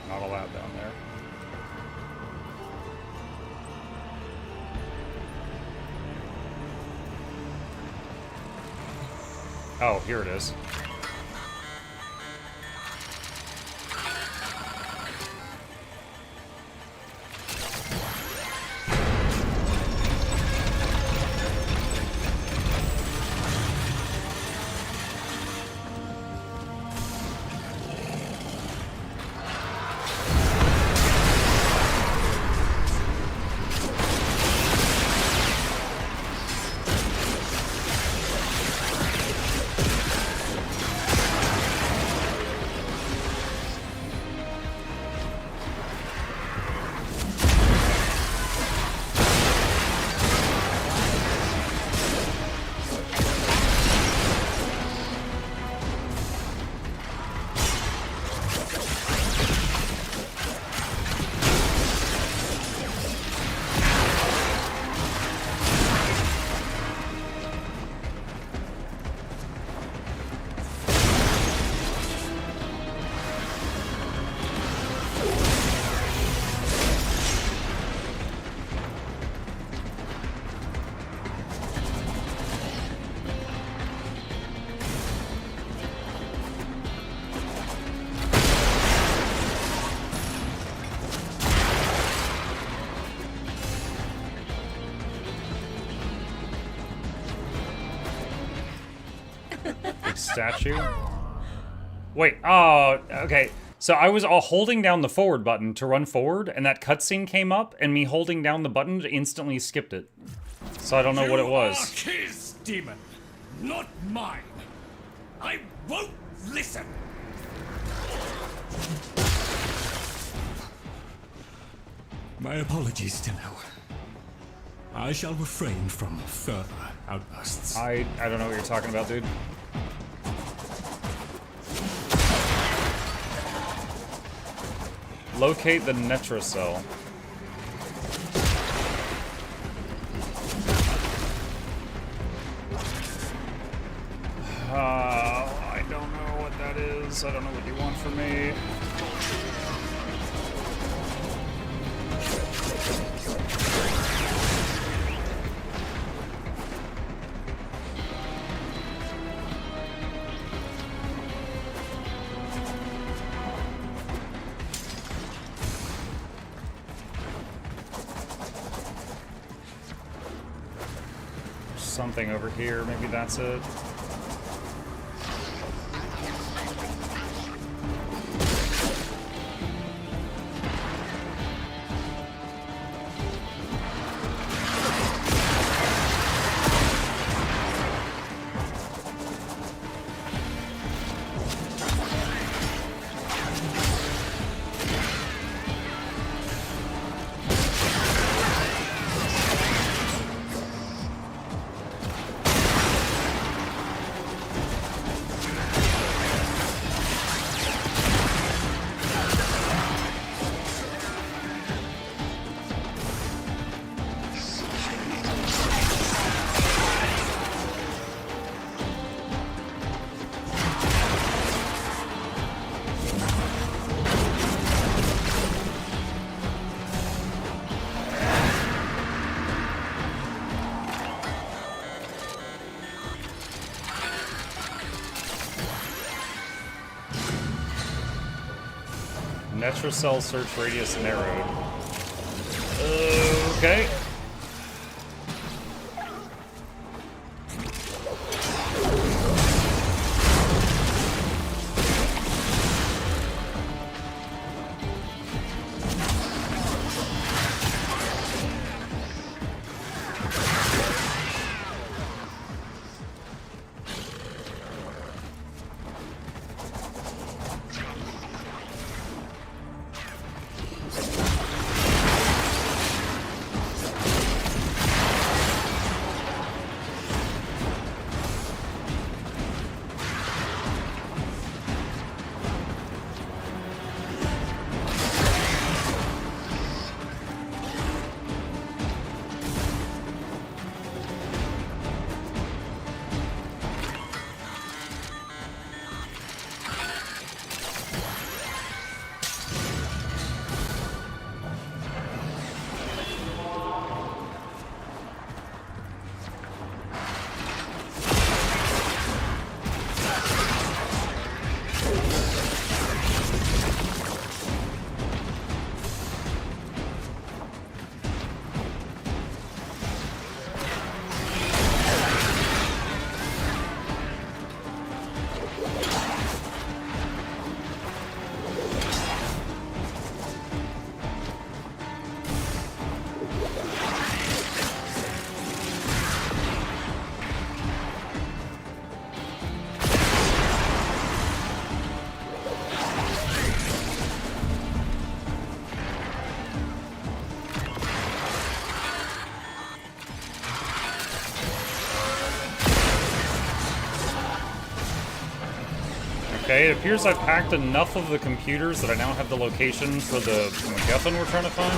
Not allowed down there. Oh, here it is. like statue. Wait, oh, okay. So I was holding down the forward button to run forward, and that cutscene came up, and me holding down the button instantly skipped it. So I don't know what it was. You are his demon, not mine. I won't listen. My apologies, Tenno. I shall refrain from further outbursts. I don't know what you're talking about, dude. Locate the Netrocell. I don't know what that is. I don't know what you want from me. Something over here, maybe that's it. Netrocell search radius narrowed. Okay. Okay, it appears I've hacked enough of the computers that I now have the location for the MacGuffin we're trying to find.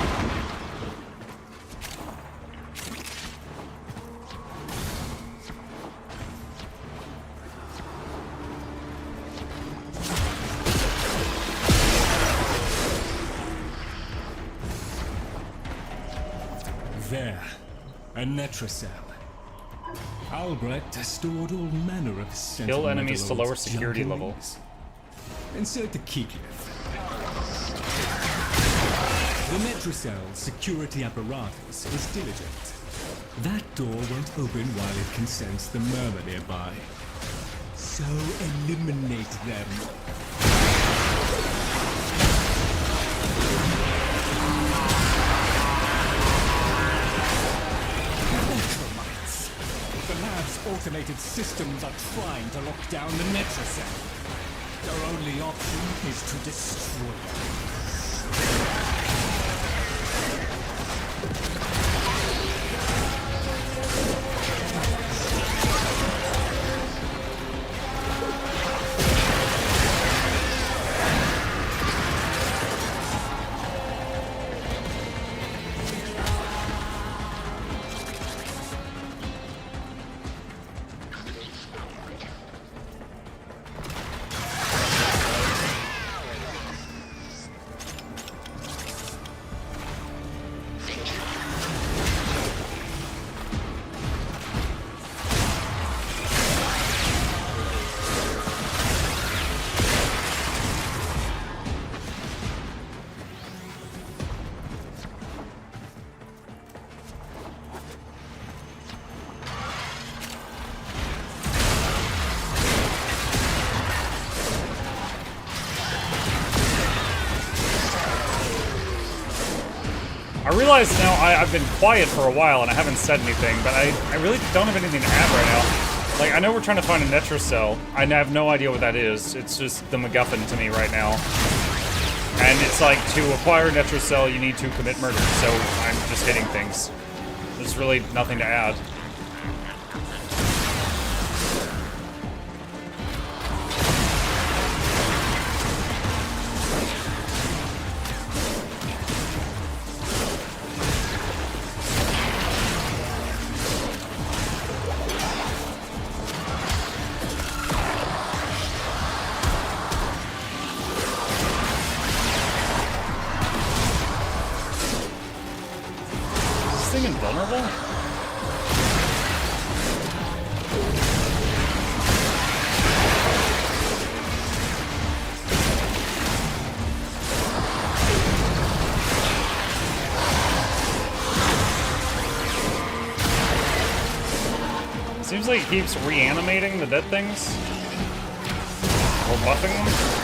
There, a Netrocell. Albrecht stored all manner of kill enemies to lower security level. Insert the key clip. The Netrocell's security apparatus is diligent. That door won't open while it can sense the murmur nearby. So eliminate them. Ultramites. The lab's automated systems are trying to lock down the Netrocell. Their only option is to destroy them. I realize now I've been quiet for a while and I haven't said anything, but I really don't have anything to add right now. Like, I know we're trying to find a Netrocell. I have no idea what that is. It's just the MacGuffin to me right now. And it's like, to acquire Netrocell, you need to commit murder, so I'm just hitting things. There's really nothing to add. Invulnerable? Seems like he keeps reanimating the dead things. Or buffing them.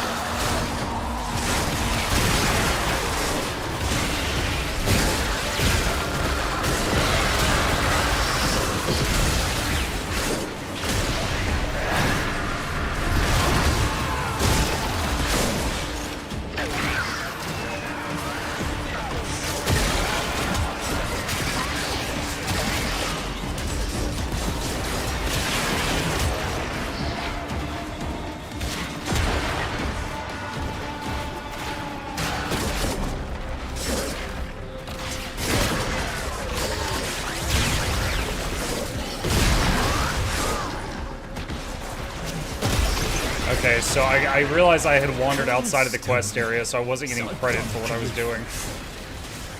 Okay, so I realized I had wandered outside of the quest area, so I wasn't getting credit for what I was doing.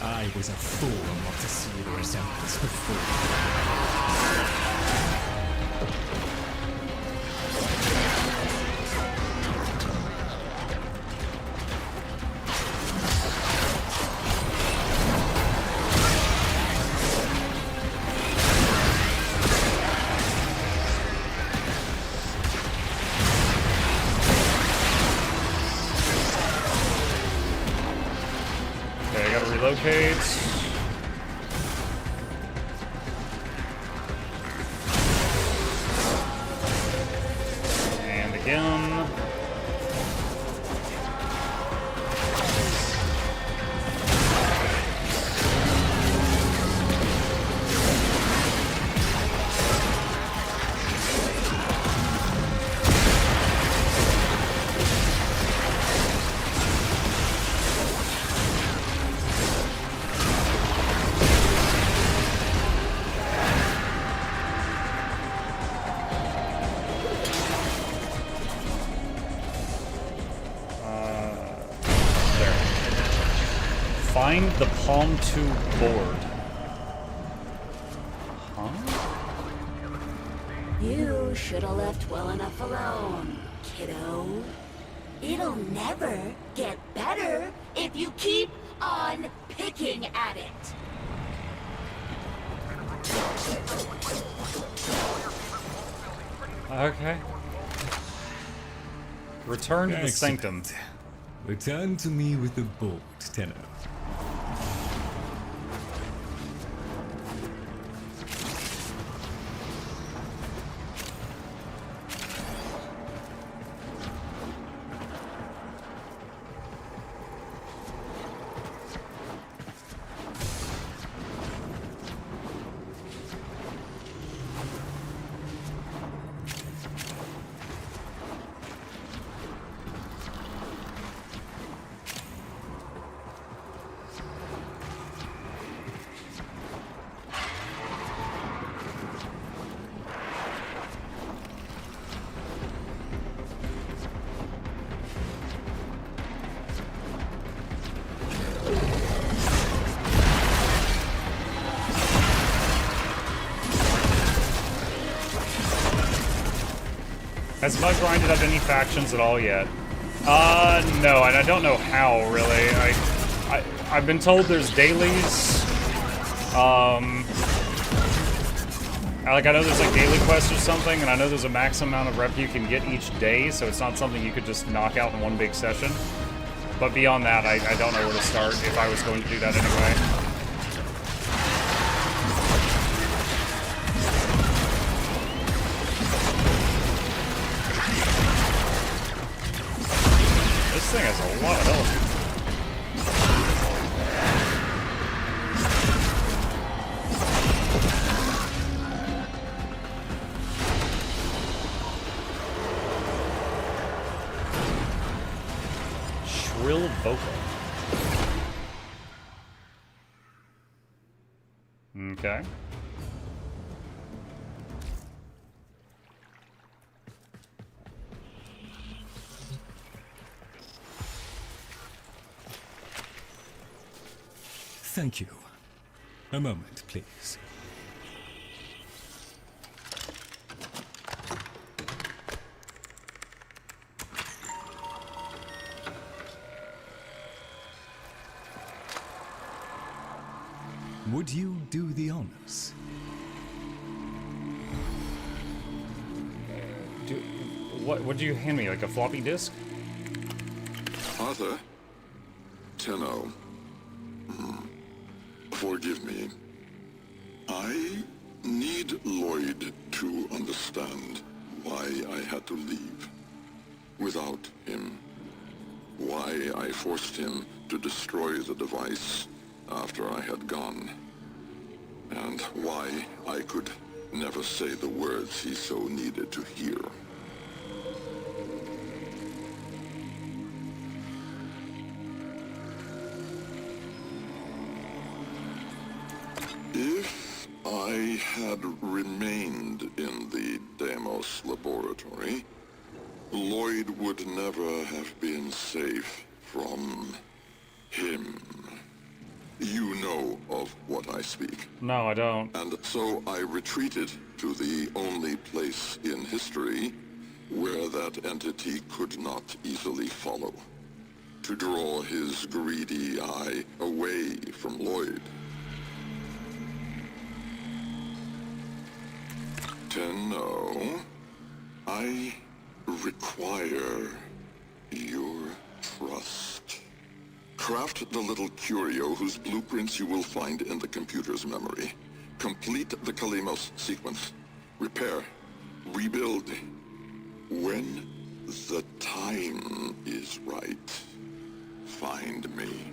I was a fool not to see the resemblance before. Relocate. And again. Find the Palm 2 board. Huh? You should have left well enough alone, kiddo. It'll never get better if you keep on picking at it. Okay. Return to the Excellent. sanctum. Return to me with the bolt, Tenno. Has Mug grinded up any factions at all yet? No, and I don't know how, really. I've been told there's dailies. Like, I know there's, like, daily quests or something, and I know there's a max amount of rep you can get each day, so it's not something you could just knock out in one big session. But beyond that, I don't know where to start if I was going to do that anyway. This thing has a lot of health. Shrill vocal. Okay. Thank you. A moment, please. Would you do the honors? What do you hand me? Like a floppy disk? Arthur? Tenno. Forgive me. I need Lloyd to understand why I had to leave. Without him. Why I forced him to destroy the device after I had gone. And why I could never say the words he so needed to hear. If I had remained in the Deimos laboratory, Lloyd would never have been safe from him. You know of what I speak. No, I don't. And so I retreated to the only place in history where that entity could not easily follow. To draw his greedy eye away from Lloyd. Tenno, I require your trust. Craft the little curio whose blueprints you will find in the computer's memory. Complete the Kalimos sequence. Repair. Rebuild. When the time is right, find me.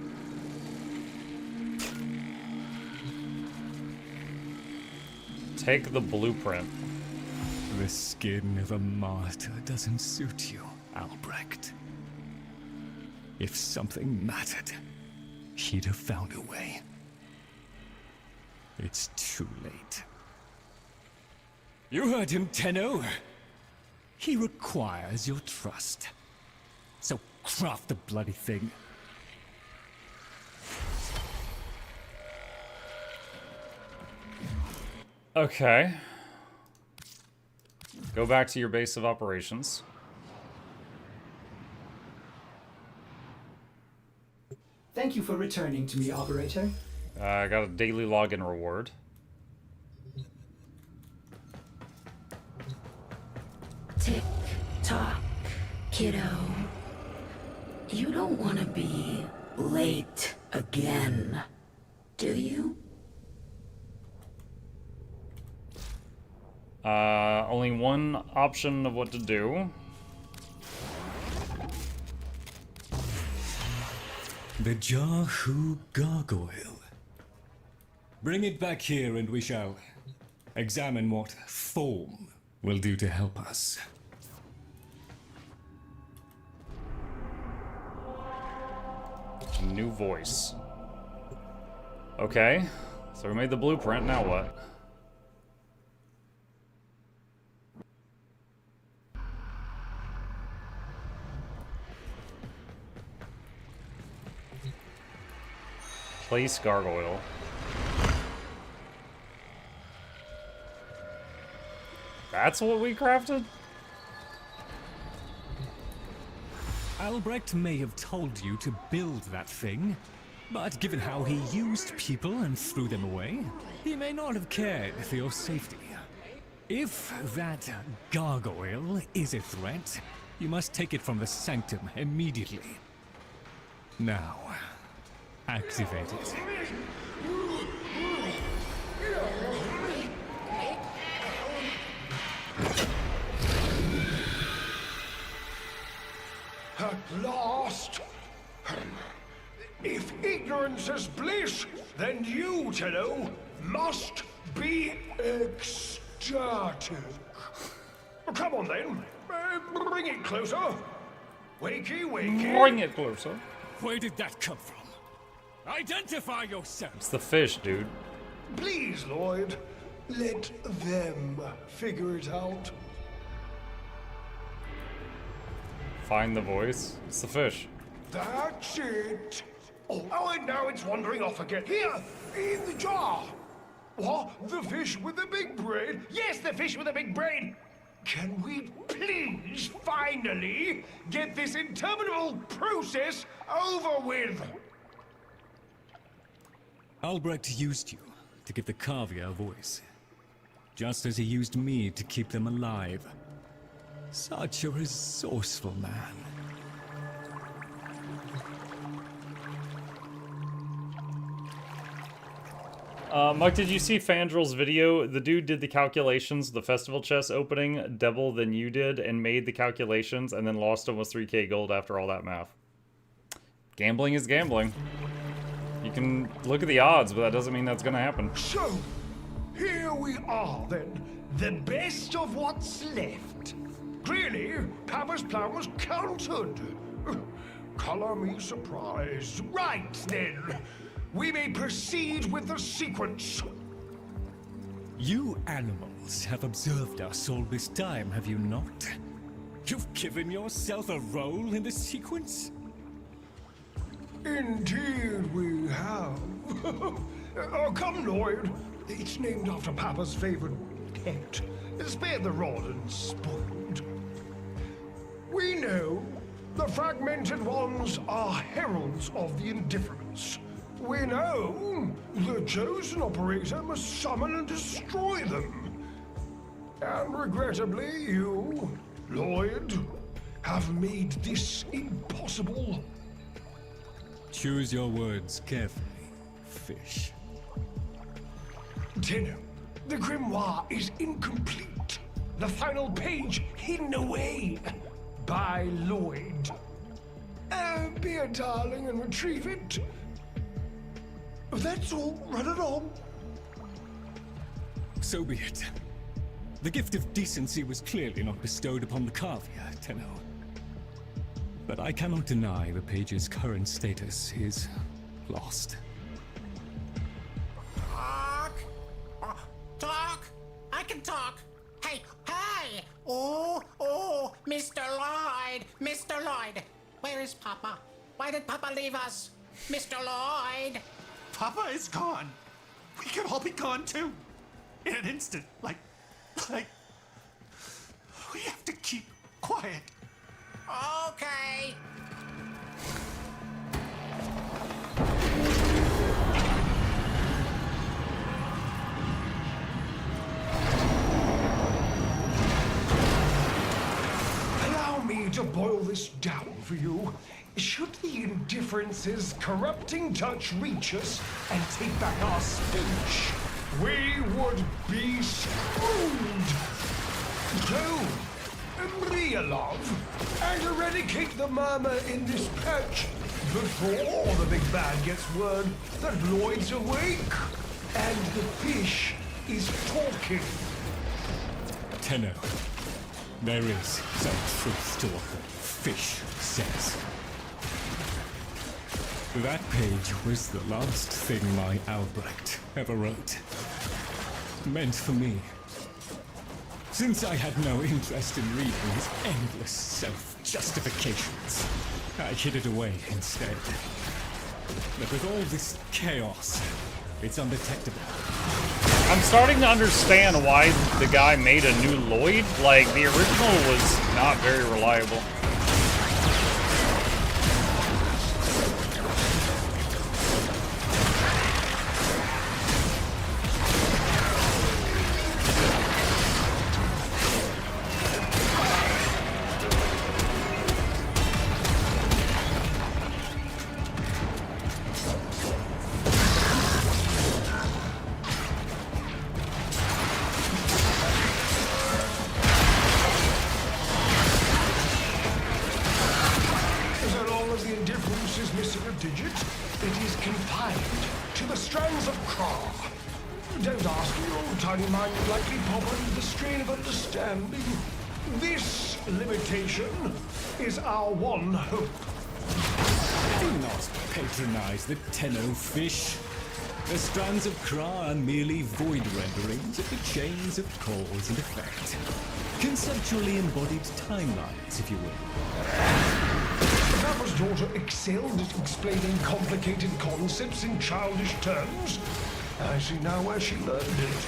Take the blueprint. The skin of a martyr doesn't suit you, Albrecht. If something mattered, he'd have found a way. It's too late. You heard him, Tenno. He requires your trust. So craft the bloody thing. Okay. Go back to your base of operations. Thank you for returning to me, operator. I got a daily login reward. Tick tock, Kiddo, you don't want to be late again, do you? Only one option of what to do. The Jahu Gargoyle. Bring it back here and we shall examine what form will do to help us. New voice. Okay, so we made the blueprint, now what? Place gargoyle. That's what we crafted? Albrecht may have told you to build that thing, but given how he used people and threw them away, he may not have cared for your safety. If that gargoyle is a threat, you must take it from the sanctum immediately. Now, activate it. At last! If ignorance is bliss, then you, Tenno, must be ecstatic. Come on then, bring it closer. Wakey, wakey. Bring it closer. Where did that come from? Identify yourself! It's the fish, dude. Please, Lloyd, let them figure it out. Find the voice. It's the fish. That's it. Oh, and now it's wandering off again. Here, in the jar. What? The fish with the big brain? Yes, the fish with the big brain. Can we please finally get this interminable process over with? Albrecht used you to give the Cavia a voice, just as he used me to keep them alive. Such a resourceful man. Mike, did you see Fandrel's video? The dude did the calculations, the festival chest opening, double than you did, and made the calculations, and then lost almost 3k gold after all that math. Gambling is gambling. You can look at the odds, but that doesn't mean that's gonna happen. So, here we are then. The best of what's left. Clearly, Papa's plan was countered. Color me surprised. Right then. We may proceed with the sequence. You animals have observed us all this time, have you not? You've given yourself a role in the sequence? Indeed we have. Oh, come, Lloyd. It's named after Papa's favorite pet. Spare the rod and spoiled. We know the fragmented ones are heralds of the indifference. We know the chosen operator must summon and destroy them. And regrettably, you, Lloyd, have made this impossible. Choose your words carefully, fish. Tenno, the grimoire is incomplete. The final page hidden away by Lloyd. Be a darling and retrieve it. That's all. Run it on. So be it. The gift of decency was clearly not bestowed upon the Cavia, Tenno. But I cannot deny the page's current status is lost. Talk? Talk? I can talk. Hey, hey! Oh, Mr. Lloyd! Mr. Lloyd! Where is Papa? Why did Papa leave us? Mr. Lloyd! Papa is gone. We could all be gone too. In an instant. Like, we have to keep quiet. Okay. Allow me to boil this down for you, should the indifference's corrupting touch reach us and take back our speech, we would be screwed. So, Maria, love, and eradicate the murmur in this patch before the big bad gets word that Lloyd's awake and the fish is talking. Tenno, there is some truth to what the fish says. That page was the last thing my Albrecht ever wrote. Meant for me. Since I had no interest in reading his endless self-justifications, I hid it away instead. But with all this chaos, it's undetectable. I'm starting to understand why the guy made a new Lloyd. Like, the original was not very reliable. This limitation is our one hope. Do not patronize the Tenno fish. The strands of Kra are merely void renderings of the chains of cause and effect. Conceptually embodied timelines, if you will. Papa's daughter excelled at explaining complicated concepts in childish terms. I see now where she learned it.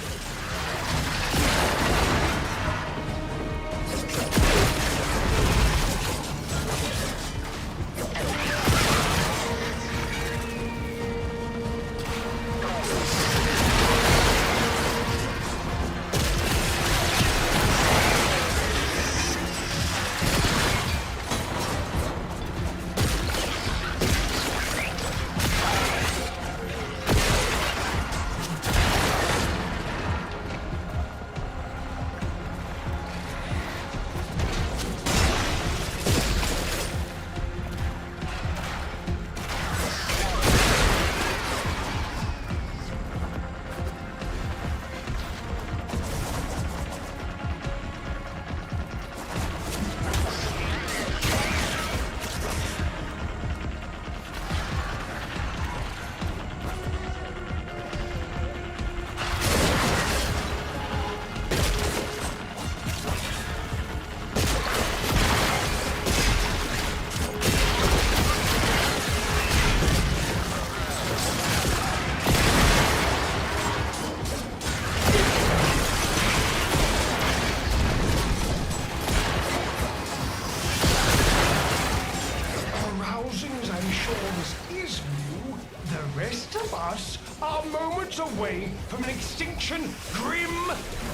Away from an extinction grim,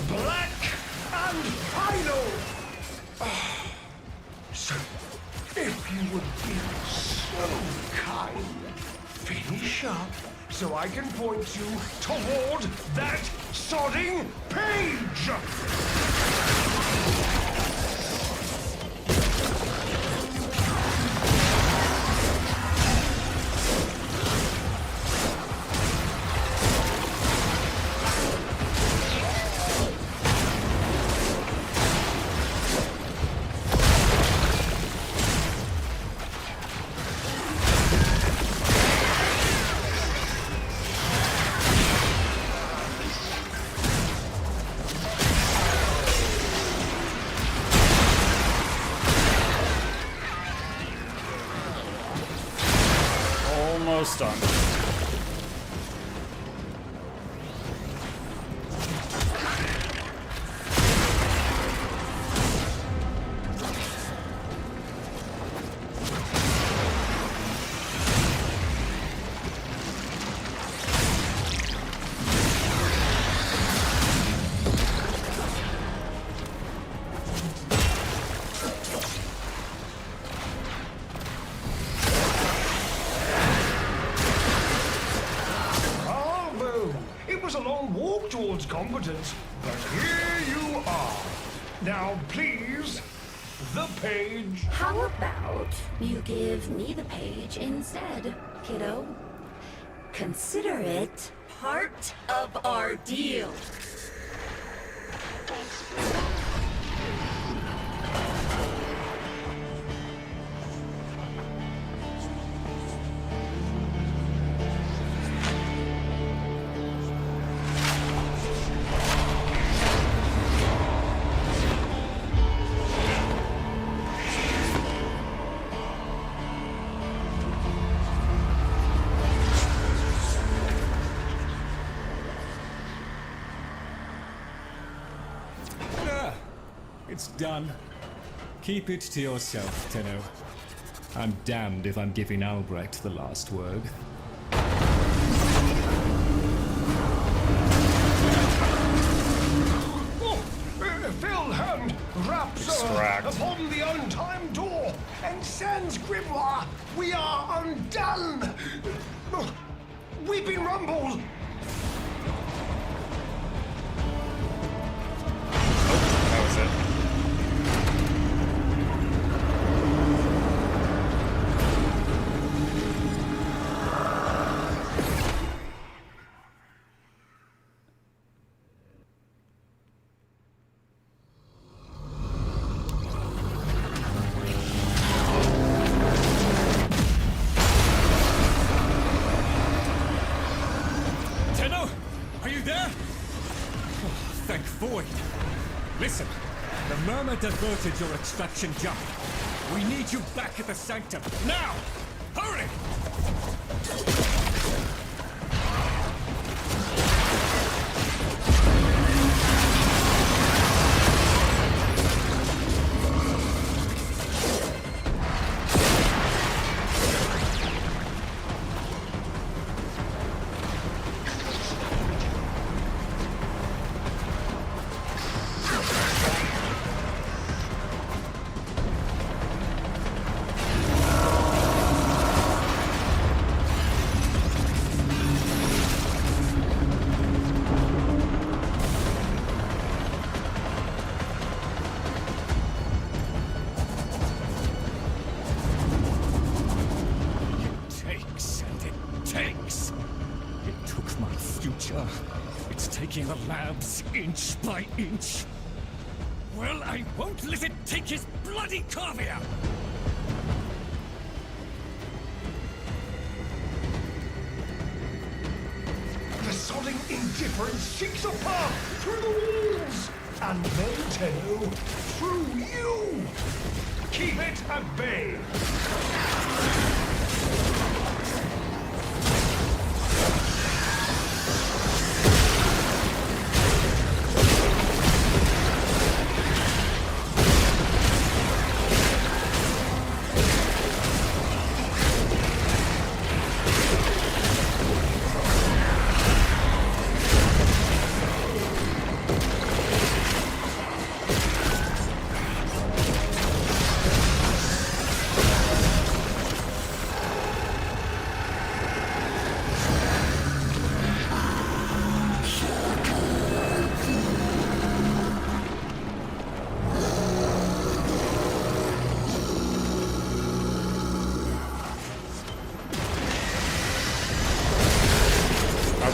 black, and final. So, if you would be so kind, finish up so I can point you toward that sodding page. Almost done. incompetent, but here you are. Now, please, the page. How about you give me the page instead, kiddo? Consider it part of our deal. It's done. Keep it to yourself, Tenno. I'm damned if I'm giving Albrecht the last word. Wilhelm raps upon the untimed door, and sans grimoire, we are undone. We've been rumbled. That was it. Tenno, are you there? Oh, thank Void. Listen, the Murmur diverted your extraction jump. We need you back at the Sanctum, now! Hurry! It's taking the labs inch by inch. Well, I won't let it take his bloody caviar! The sodding indifference seeks a path through the walls, and then, Tenno, through you! Keep it at bay!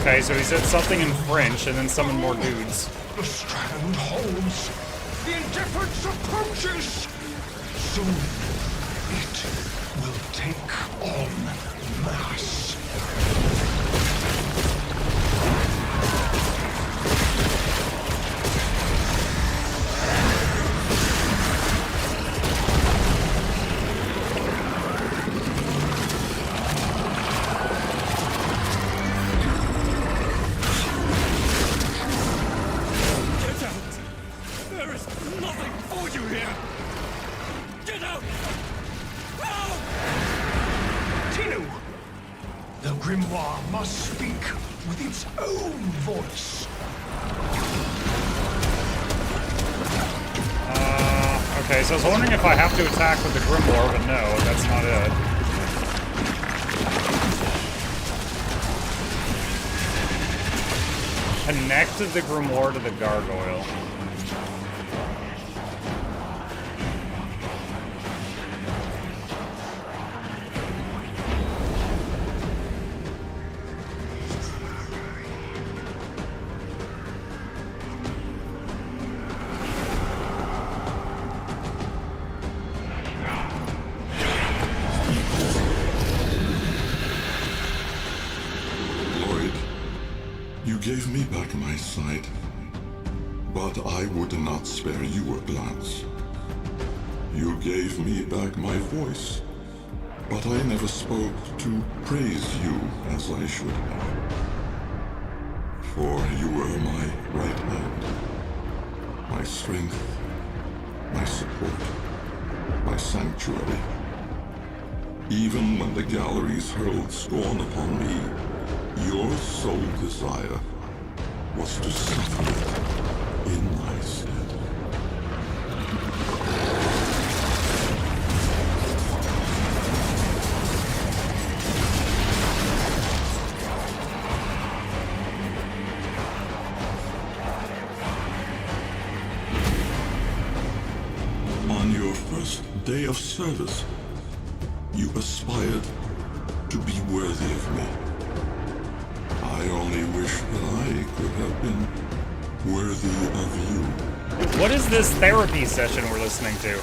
Okay, so he said something in French and then summoned more dudes. The strand holds. The indifference approaches. Soon, it will take on mass. Must speak with its own voice. Okay, so I was wondering if I have to attack with the Grimoire, but no, that's not it. Connect the grimoire to the gargoyle. You gave me back my sight, but I would not spare you a glance. You gave me back my voice, but I never spoke to praise you as I should have. For you were my right hand, my strength, my support, my sanctuary. Even when the galleries hurled scorn upon me, your sole desire was to suffer it in my stead. On your first day of service, you aspired to be worthy of me. I only wish that I could have been worthy of you. What is this therapy session we're listening to?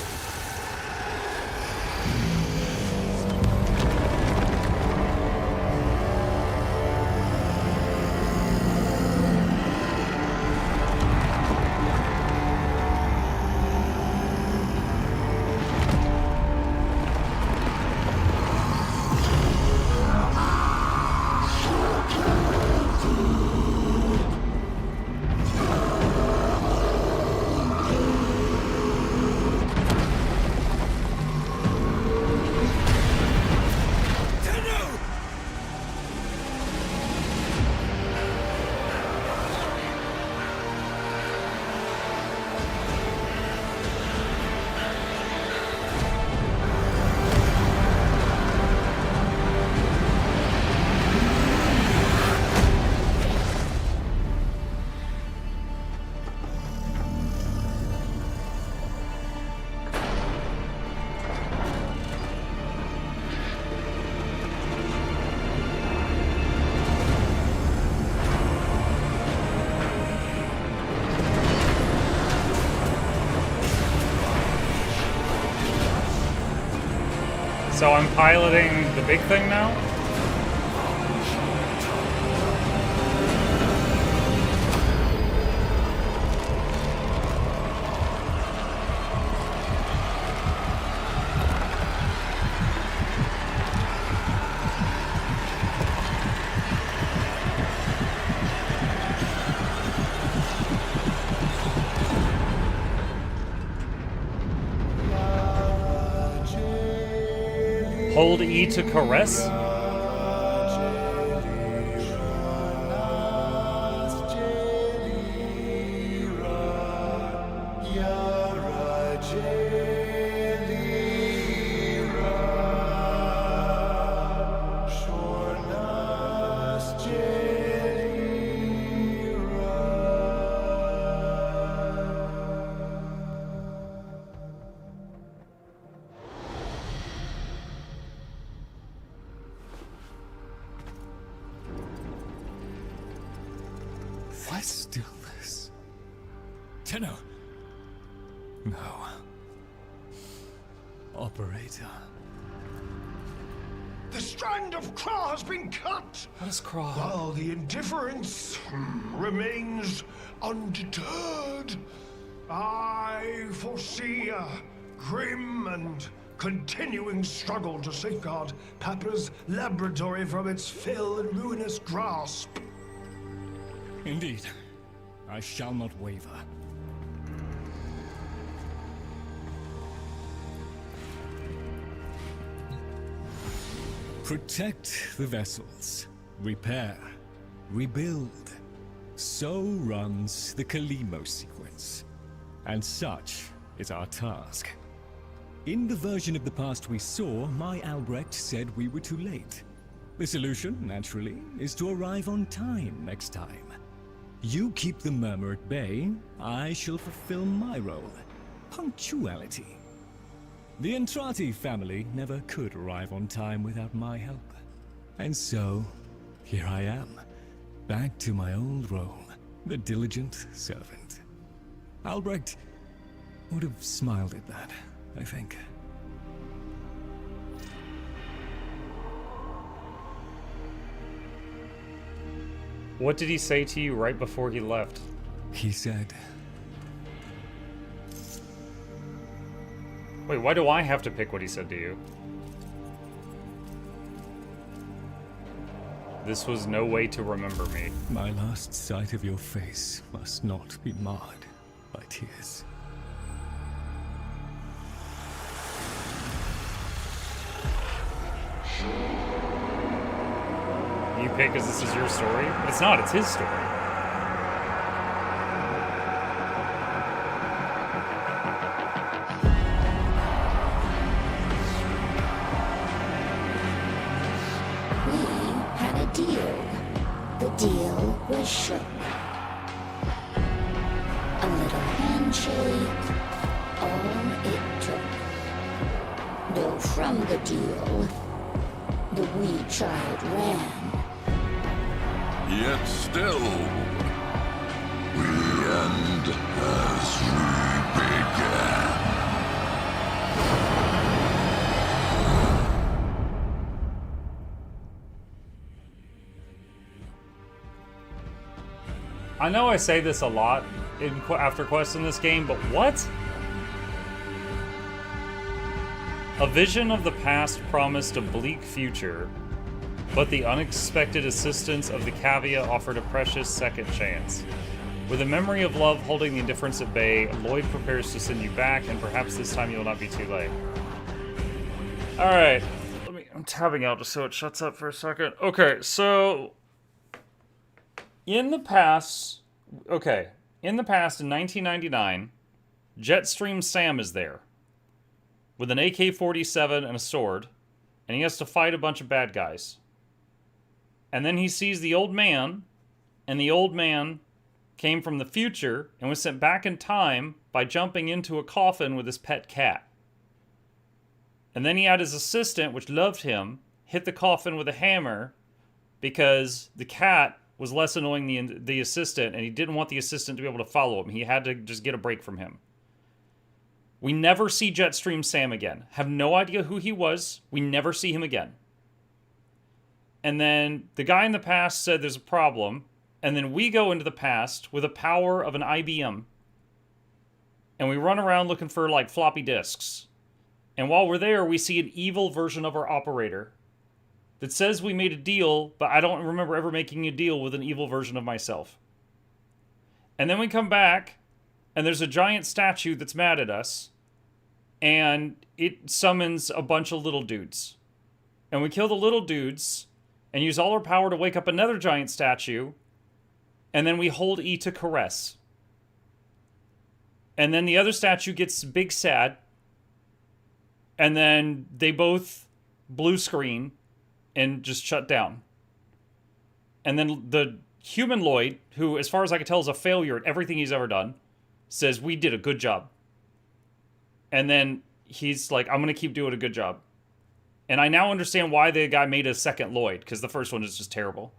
So I'm piloting the big thing now? Hold E to caress? Let's do this. Tenno. No. Operator. The strand of Craw has been cut! What is Craw? While the indifference remains undeterred, I foresee a grim and continuing struggle to safeguard Papa's laboratory from its fell and ruinous grasp. Indeed. I shall not waver. Protect the vessels. Repair. Rebuild. So runs the Kalimo sequence. And such is our task. In the version of the past we saw, my Albrecht said we were too late. The solution, naturally, is to arrive on time next time. You keep the murmur at bay, I shall fulfill my role. Punctuality. The Entrati family never could arrive on time without my help. And so, here I am, back to my old role, the diligent servant. Albrecht would have smiled at that, I think. What did he say to you right before he left? He said... Wait, why do I have to pick what he said to you? This was no way to remember me. My last sight of your face must not be marred by tears. You pick because this is your story? But it's not, it's his story. We had a deal. The deal was shook. A little handshake, all it took. Though from the deal, the wee child ran. Yet still, we end as we began. I know I say this a lot after quests in this game, but what? A vision of the past promised a bleak future, but the unexpected assistance of the Cavia offered a precious second chance. With a memory of love holding the indifference at bay, Lloyd prepares to send you back, and perhaps this time you'll not be too late. Alright, I'm tabbing out just so it shuts up for a second. Okay, so... In the past, in 1999, Jetstream Sam is there. With an AK-47 and a sword, and he has to fight a bunch of bad guys. And then he sees the old man, and the old man came from the future and was sent back in time by jumping into a coffin with his pet cat. And then he had his assistant, which loved him, hit the coffin with a hammer because the cat was less annoying than the assistant, and he didn't want the assistant to be able to follow him. He had to just get a break from him. We never see Jetstream Sam again. Have no idea who he was. We never see him again. And then the guy in the past said there's a problem. And then we go into the past with the power of an IBM. And we run around looking for, like, floppy disks. And while we're there, we see an evil version of our operator that says we made a deal, but I don't remember ever making a deal with an evil version of myself. And then we come back, and there's a giant statue that's mad at us. And it summons a bunch of little dudes. And we kill the little dudes and use all our power to wake up another giant statue, and then we hold E to caress. And then the other statue gets big sad, and then they both blue screen and just shut down. And then the human Lloyd, who as far as I can tell is a failure at everything he's ever done, says, we did a good job. And then he's like, I'm going to keep doing a good job. And I now understand why the guy made a second Lloyd, because the first one is just terrible.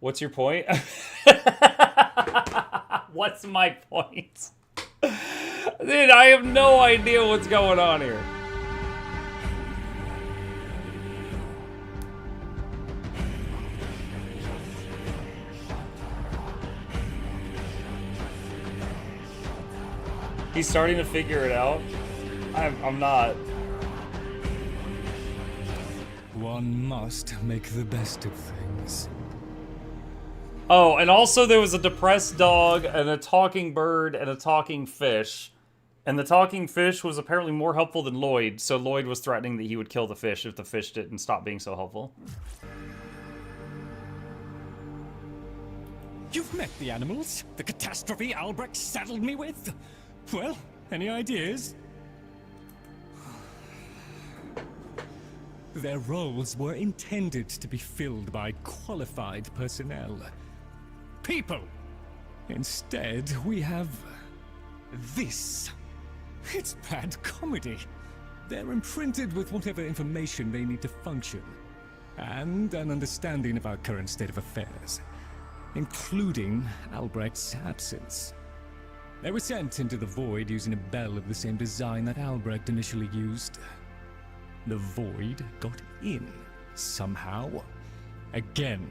What's your point? What's my point? Dude, I have no idea what's going on here. He's starting to figure it out. I'm not. One must make the best of things. Oh, and also there was a depressed dog and a talking bird and a talking fish. And the talking fish was apparently more helpful than Lloyd, so Lloyd was threatening that he would kill the fish if the fish didn't stop being so helpful. You've met the animals? The catastrophe Albrecht saddled me with? Well, any ideas? Their roles were intended to be filled by qualified personnel. People! Instead, we have this. It's bad comedy. They're imprinted with whatever information they need to function, and an understanding of our current state of affairs, including Albrecht's absence. They were sent into the Void using a bell of the same design that Albrecht initially used. The Void got in, somehow. Again.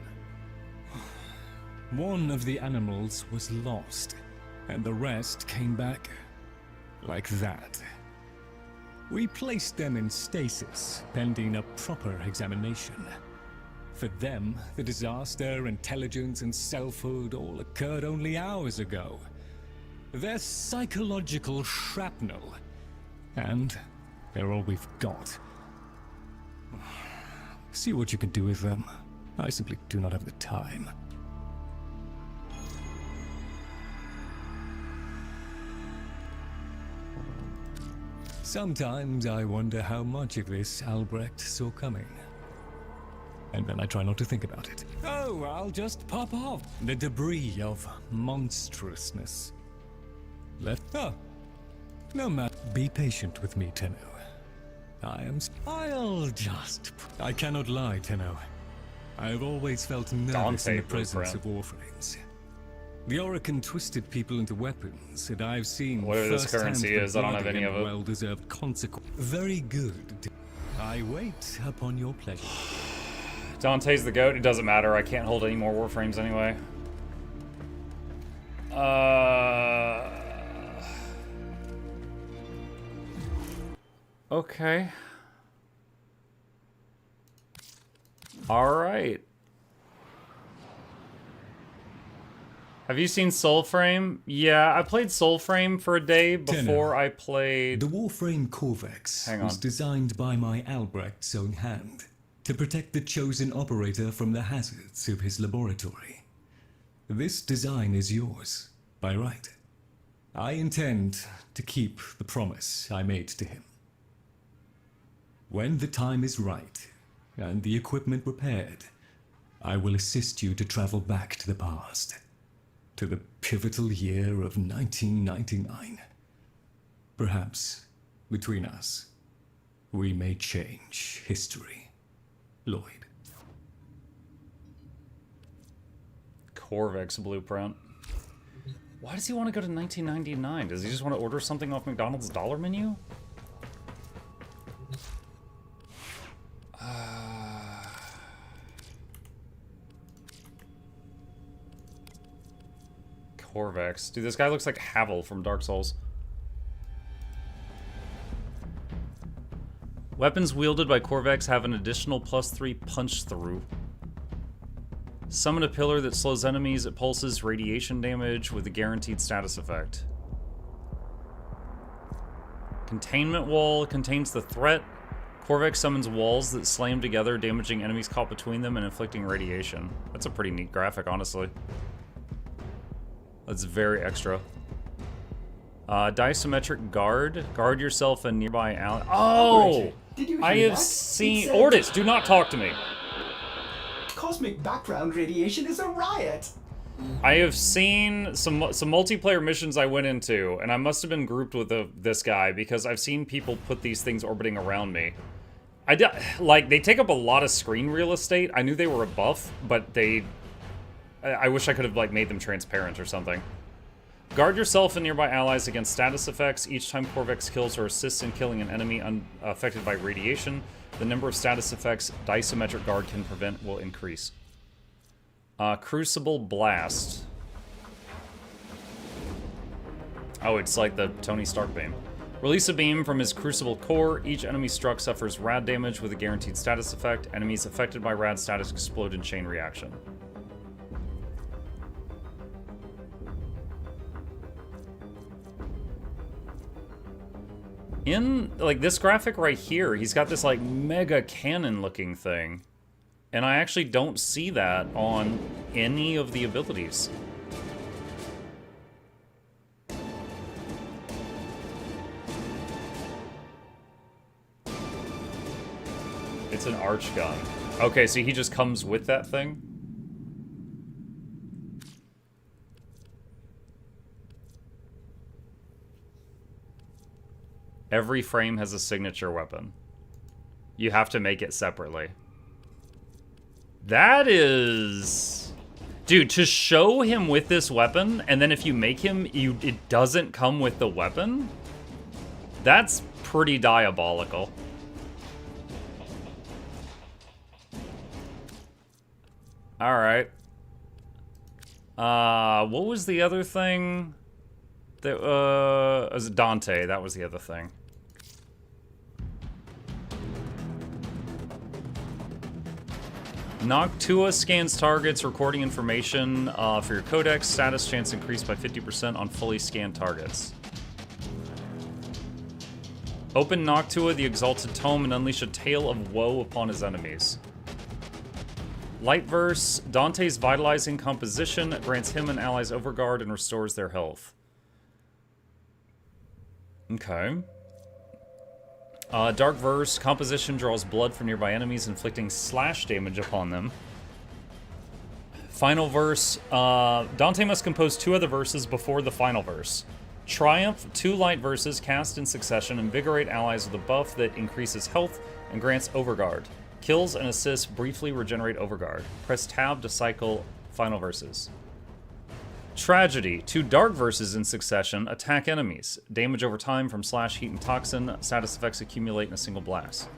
One of the animals was lost, and the rest came back like that. We placed them in stasis, pending a proper examination. For them, the disaster, intelligence, and selfhood all occurred only hours ago. They're psychological shrapnel, and they're all we've got. See what you can do with them. I simply do not have the time. Sometimes I wonder how much of this Albrecht saw coming. And then I try not to think about it. Oh, I'll just pop off. The debris of monstrousness. No matter. Be patient with me, Tenno. I cannot lie, Tenno. I have always felt nervous in the presence of Warframes. The Orokin twisted people into weapons, and I've seen whatever this currency is, I don't have any of it. Well-deserved consequence. Very good. I wait upon your pleasure. Dante's the goat. It doesn't matter. I can't hold any more Warframes anyway. Okay. All right. Have you seen Soulframe? Yeah, I played Soulframe for a day before I played... The Warframe Corvex was designed by my Albrecht's own hand to protect the chosen operator from the hazards of his laboratory. This design is yours, by right. I intend to keep the promise I made to him. When the time is right, and the equipment repaired, I will assist you to travel back to the past. To the pivotal year of 1999. Perhaps, between us, we may change history. Lloyd. Corvex blueprint. Why does he want to go to 1999? Does he just want to order something off McDonald's dollar menu? Corvex. Dude, this guy looks like Havel from Dark Souls. Weapons wielded by Corvex have an additional +3 punch through. Summon a pillar that slows enemies. It pulses radiation damage with a guaranteed status effect. Containment wall contains the threat. Corvex summons walls that slam together, damaging enemies caught between them and inflicting radiation. That's a pretty neat graphic, honestly. That's very extra. Disometric guard. Guard yourself and nearby ally. Oh! I have seen... Ortis, do not talk to me. Cosmic background radiation is a riot. I have seen some multiplayer missions I went into, and I must have been grouped with this guy because I've seen people put these things orbiting around me. Like, they take up a lot of screen real estate. I knew they were a buff, but I wish I could have, like, made them transparent or something. Guard yourself and nearby allies against status effects. Each time Corvex kills or assists in killing an enemy affected by radiation, the number of status effects Disometric Guard can prevent will increase. Crucible Blast. Oh, it's like the Tony Stark beam. Release a beam from his Crucible core. Each enemy struck suffers rad damage with a guaranteed status effect. Enemies affected by rad status explode in chain reaction. In, like, this graphic right here, he's got this, like, mega cannon looking thing. And I actually don't see that on any of the abilities. It's It's an arch gun. Okay, so he just comes with that thing? Every frame has a signature weapon. You have to make it separately. That is... Dude, to show him with this weapon, and then if you make him, it doesn't come with the weapon? That's pretty diabolical. Alright. What was the other thing? That, was it Dante? That was the other thing. Noctua scans targets, recording information for your codex. Status chance increased by 50% on fully scanned targets. Open Noctua, the Exalted Tome, and unleash a tale of woe upon his enemies. Lightverse, Dante's vitalizing composition grants him and allies overguard and restores their health. Okay. Dark Verse, composition draws blood from nearby enemies, inflicting slash damage upon them. Final Verse, Dante must compose 2 other verses before the final verse. Triumph, 2 light verses cast in succession, invigorate allies with a buff that increases health and grants overguard. Kills and assists briefly regenerate overguard. Press tab to cycle final verses. Tragedy, 2 dark verses in succession, attack enemies. Damage over time from slash, heat, and toxin. Status effects accumulate in a single blast.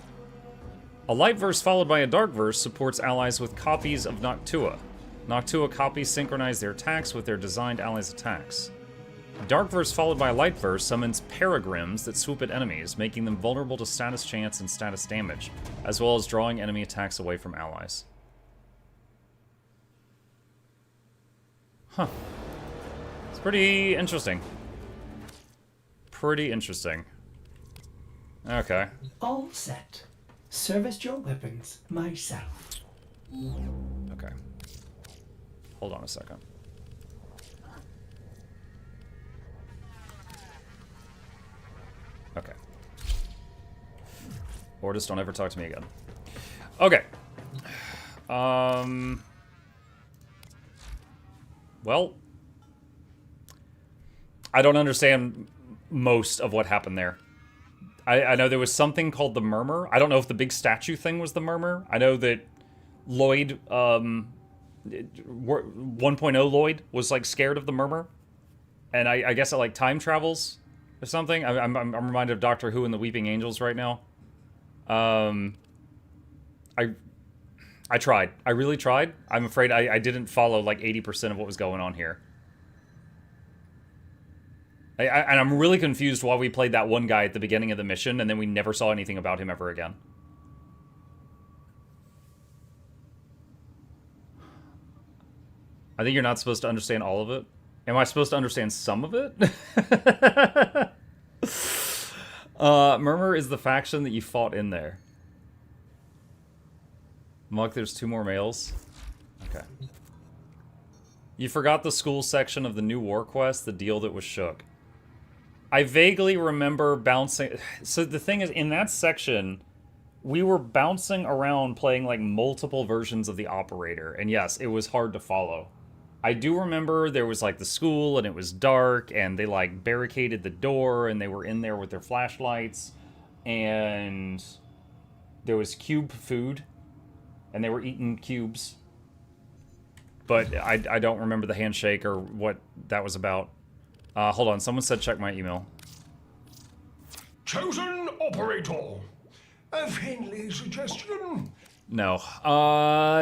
A light verse followed by a dark verse supports allies with copies of Noctua. Noctua copies synchronize their attacks with their designed allies' attacks. Dark verse followed by a light verse summons paragrims that swoop at enemies, making them vulnerable to status chance and status damage, as well as drawing enemy attacks away from allies. Huh. It's pretty interesting. Pretty interesting. Okay. All set. Service your weapons myself. Okay. Hold on a second. Okay. Or just don't ever talk to me again. Okay. Well, I don't understand most of what happened there. I know there was something called the Murmur. I don't know if the big statue thing was the Murmur. I know that Lloyd, 1.0 Lloyd was like scared of the Murmur. And I guess it like time travels or something. I'm reminded of Doctor Who and the Weeping Angels right now. I tried. I really tried. I'm afraid I didn't follow like 80% of what was going on here. And I'm really confused why we played that one guy at the beginning of the mission and then we never saw anything about him ever again. I think you're not supposed to understand all of it. Am I supposed to understand some of it? Murmur is the faction that you fought in there. Mug, there's 2 more males. Okay. You forgot the school section of the new war quest, the deal that was shook. I vaguely remember bouncing... So the thing is, in that section, we were bouncing around playing like multiple versions of the operator. And yes, it was hard to follow. I do remember there was like the school and it was dark and they like barricaded the door and they were in there with their flashlights. And there was cube food and they were eating cubes. But I don't remember the handshake or what that was about. Hold on, someone said check my email. Chosen operator. A friendly suggestion. No.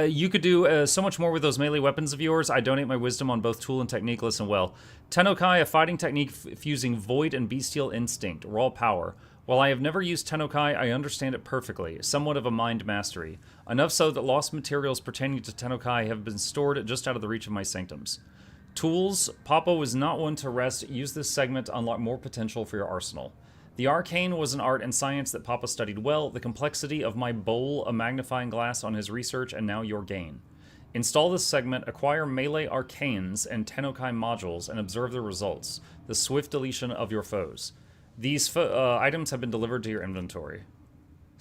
You could do so much more with those melee weapons of yours. I donate my wisdom on both tool and technique. Listen well. Tennokai, a fighting technique fusing void and bestial instinct, raw power. While I have never used Tennokai, I understand it perfectly, somewhat of a mind mastery. Enough so that lost materials pertaining to Tennokai have been stored just out of the reach of my sanctums. Tools, Papa was not one to rest. Use this segment to unlock more potential for your arsenal. The arcane was an art and science that Papa studied well. The complexity of my bowl, a magnifying glass on his research, and now your gain. Install this segment, acquire melee arcanes and Tennokai modules, and observe the results. The swift deletion of your foes. These items have been delivered to your inventory.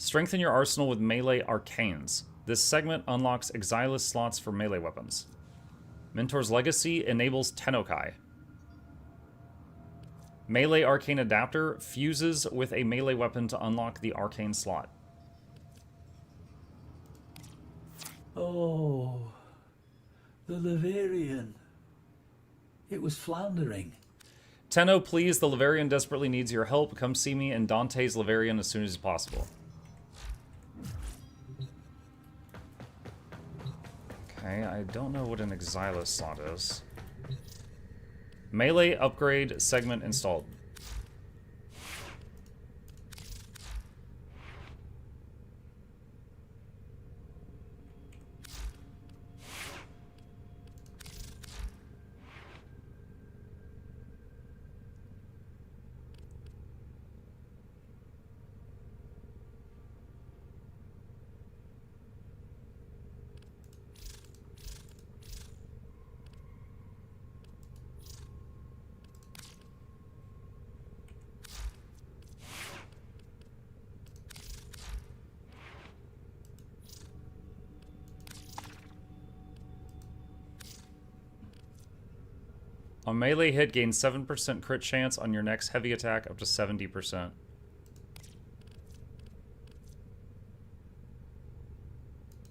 Strengthen your arsenal with melee arcanes. This segment unlocks Exilus slots for melee weapons. Mentor's Legacy enables Tennokai. Melee arcane adapter fuses with a melee weapon to unlock the arcane slot. Oh, the Laverian. It was floundering. Tenno, please, the Laverian desperately needs your help. Come see me in Dante's Laverian as soon as possible. Okay, I don't know what an Exilus slot is. Melee upgrade segment installed. On melee hit, gain 7% crit chance on your next heavy attack up to 70%.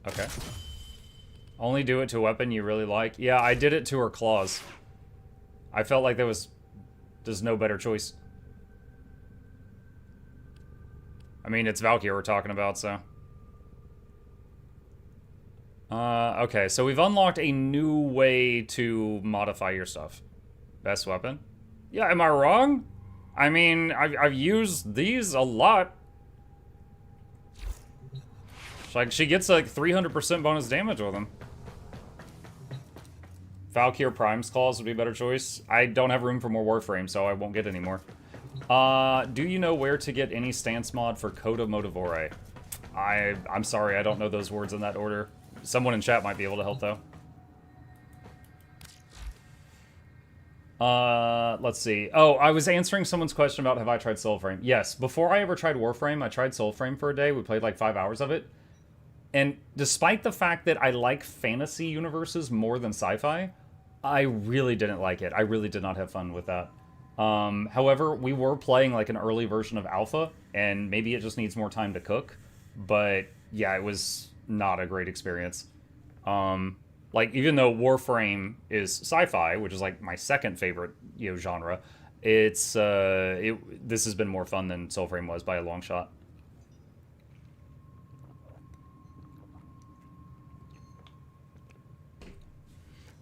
Okay. Only do it to a weapon you really like. Yeah, I did it to her claws. I felt like there's no better choice. I mean, it's Valkyrie we're talking about, so. Okay, so we've unlocked a new way to modify your stuff. Best weapon? Yeah, am I wrong? I mean, I've used these a lot. Like, she gets like 300% bonus damage with them. Valkyrie Prime's Claws would be a better choice. I don't have room for more Warframe, so I won't get any more. Do you know where to get any stance mod for Coda Motivore? I'm sorry, I don't know those words in that order. Someone in chat might be able to help, though. Let's see. Oh, I was answering someone's question about have I tried Soulframe. Yes, before I ever tried Warframe, I tried Soulframe for a day. We played like 5 hours of it. And despite the fact that I like fantasy universes more than sci-fi, I really didn't like it. I really did not have fun with that. However, we were playing like an early version of Alpha, and maybe it just needs more time to cook. But yeah, it was not a great experience. Like, even though Warframe is sci-fi, which is like my second favorite, genre, it's this has been more fun than Soulframe was by a long shot.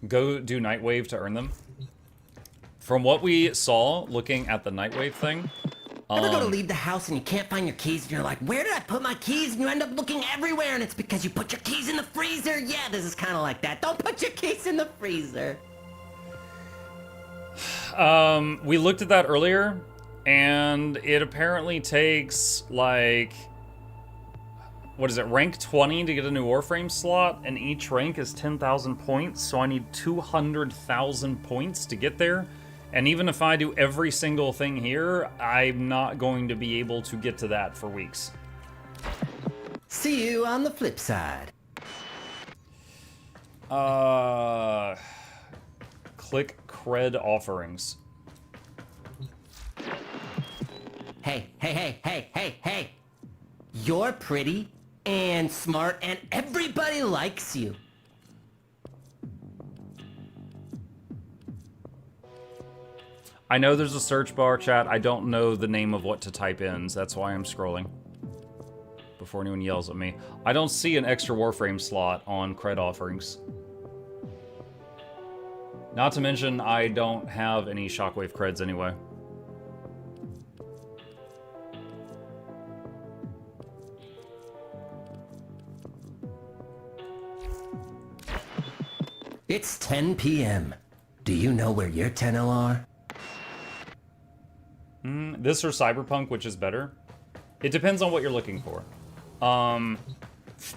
Go do Nightwave to earn them. From what we saw, looking at the Nightwave thing, Ever go to leave the house and you can't find your keys and you're like, where did I put my keys? And you end up looking everywhere and it's because you put your keys in the freezer. Yeah, this is kind of like that. Don't put your keys in the freezer. We looked at that earlier, and it apparently takes, like, what is it, rank 20 to get a new Warframe slot, and each rank is 10,000 points, so I need 200,000 points to get there. And even if I do every single thing here, I'm not going to be able to get to that for weeks. See you on the flip side. Click cred offerings. Hey, hey, hey, hey, hey, hey. You're pretty and smart and everybody likes you. I know there's a search bar, chat. I don't know the name of what to type in, so that's why I'm scrolling. Before anyone yells at me. I don't see an extra Warframe slot on cred offerings. Not to mention, I don't have any Shockwave creds anyway. It's 10 p.m. Do you know where your Tenno are? This or Cyberpunk, which is better? It depends on what you're looking for.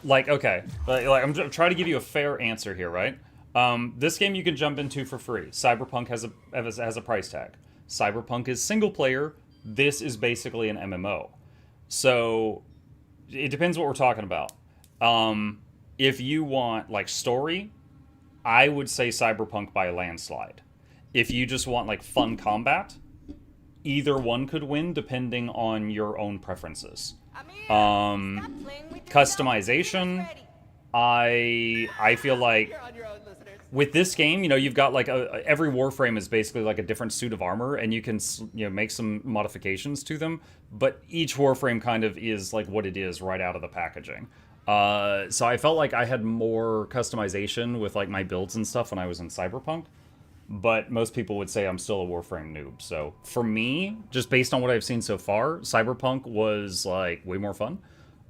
Like, okay. Like, I'm trying to give you a fair answer here, right? This game you can jump into for free. Cyberpunk has a price tag. Cyberpunk is single player. This is basically an MMO. So, it depends what we're talking about. If you want like story, I would say Cyberpunk by a landslide. If you just want like fun combat, either one could win depending on your own preferences. Customization, I feel like with this game, you know, you've got like every Warframe is basically like a different suit of armor, and you can, you know, make some modifications to them, but each Warframe kind of is like what it is right out of the packaging. So I felt like I had more customization with like my builds and stuff when I was in Cyberpunk, but most people would say I'm still a Warframe noob. So for me, just based on what I've seen so far, Cyberpunk was like way more fun.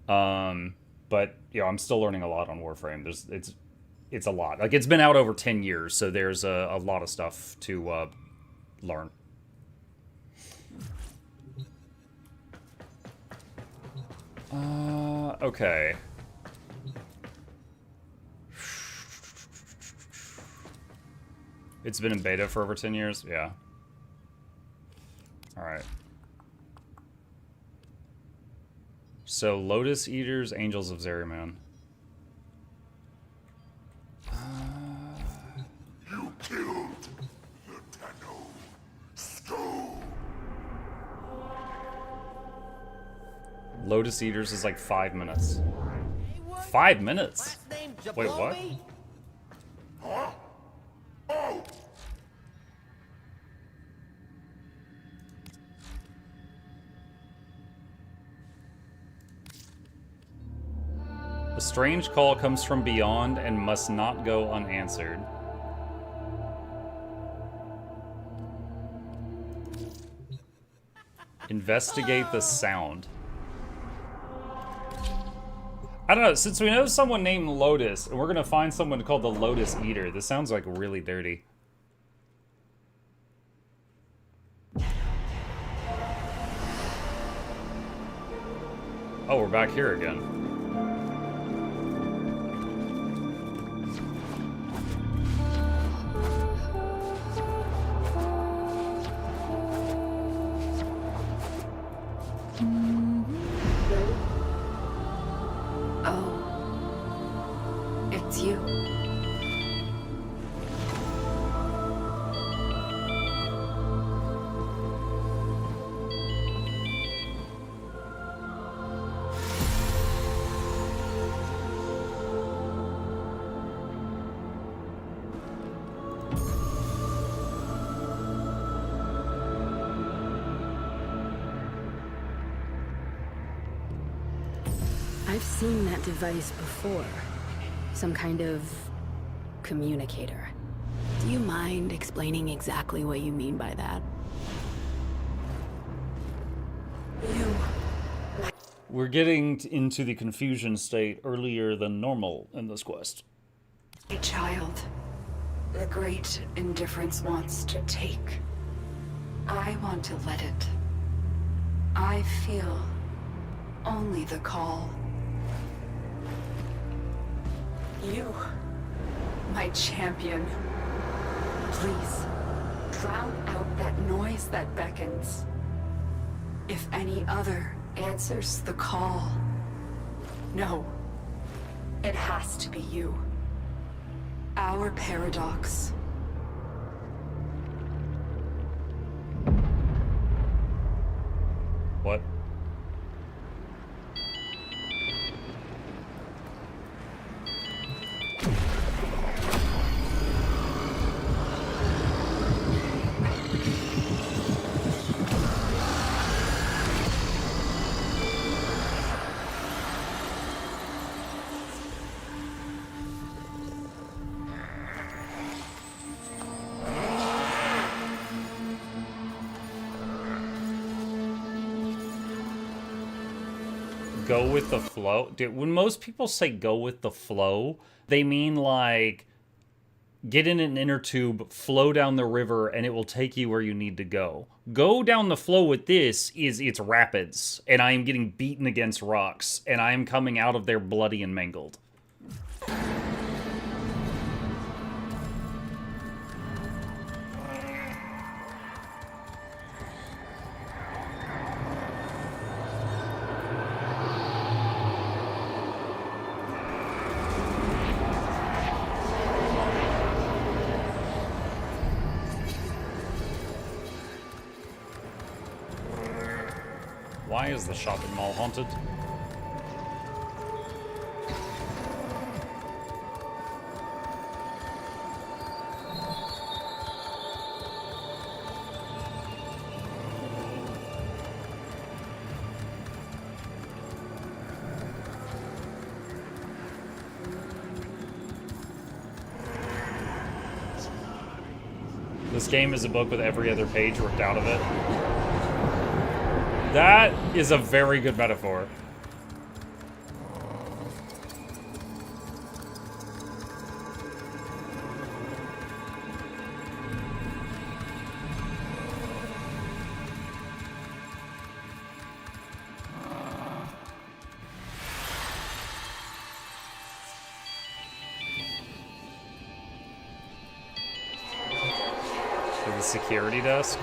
But you know, I'm still learning a lot on Warframe. It's a lot. Like, it's been out over 10 years, so there's a lot of stuff to learn. Okay. It's been in beta for over 10 years? Yeah. Alright. So, Lotus Eaters, Angels of Zeriman. You killed Lieutenant Skull. Lotus Eaters is like 5 minutes. 5 minutes? Wait, what? Huh? Oh! A strange call comes from beyond and must not go unanswered. Investigate the sound. I don't know, since we know someone named Lotus, and we're gonna find someone called the Lotus Eater, this sounds like really dirty. Oh, we're back here again. Oh, it's you. I've seen that device before. Some kind of communicator. Do you mind explaining exactly what you mean by that? We're getting into the confusion state earlier than normal in this quest. A child. The great indifference wants to take. I want to let it. I feel only the call. You, my champion. Please, drown out that noise that beckons. If any other answers the call, no, it has to be you. Our paradox. What? Go with the flow? Dude, when most people say go with the flow, they mean like get in an inner tube, flow down the river, and it will take you where you need to go. Go down the flow with this is it's rapids, and I am getting beaten against rocks, and I am coming out of there bloody and mangled. Why is the shopping mall haunted? This game is a book with every other page ripped out of it. That is a very good metaphor. The security desk.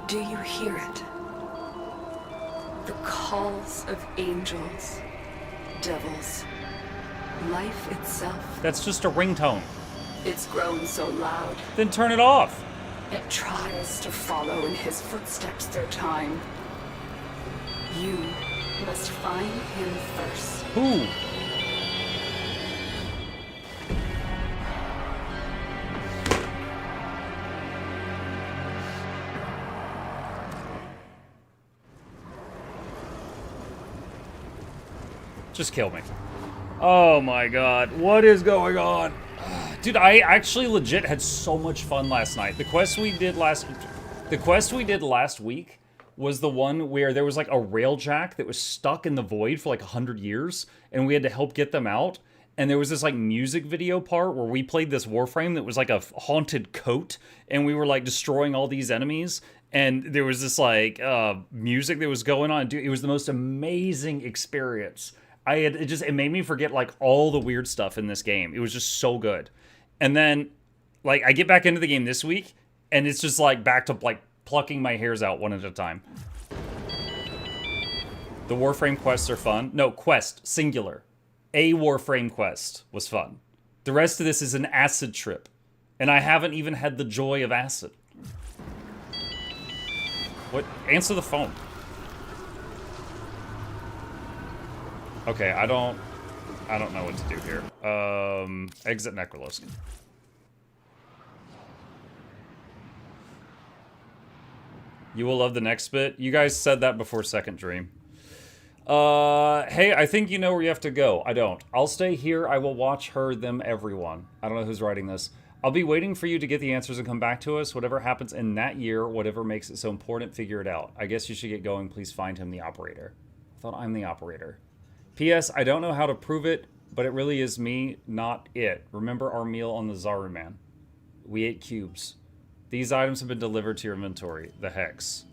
Do you hear it? The calls of angels, devils, life itself. That's just a ringtone. It's grown so loud. Then turn it off. It tries to follow in his footsteps through time. You must find him first. Who? Just kill me. Oh my god, what is going on? Dude, I actually legit had so much fun last night. The quest we did last week was the one where there was like a railjack that was stuck in the void for like 100 years, and we had to help get them out. And there was this like music video part where we played this Warframe that was like a haunted coat, and we were like destroying all these enemies. And there was this like music that was going on. Dude, it was the most amazing experience. It made me forget like all the weird stuff in this game. It was just so good. And then, like, I get back into the game this week, and it's just, like, back to, like, plucking my hairs out one at a time. The Warframe quests are fun. No, quest, singular. A Warframe quest was fun. The rest of this is an acid trip. And I haven't even had the joy of acid. What? Answer the phone. Okay, I don't know what to do here. Exit Necrolisk. You will love the next bit. You guys said that before Second Dream. Hey, I think you know where you have to go. I don't. I'll stay here. I will watch her, them, everyone. I don't know who's writing this. I'll be waiting for you to get the answers and come back to us. Whatever happens in that year, whatever makes it so important, figure it out. I guess you should get going. Please find him, the operator. I thought I'm the operator. P.S. I don't know how to prove it, but it really is me, not it. Remember our meal on the Zaru Man. We ate cubes. These items have been delivered to your inventory. The Hex.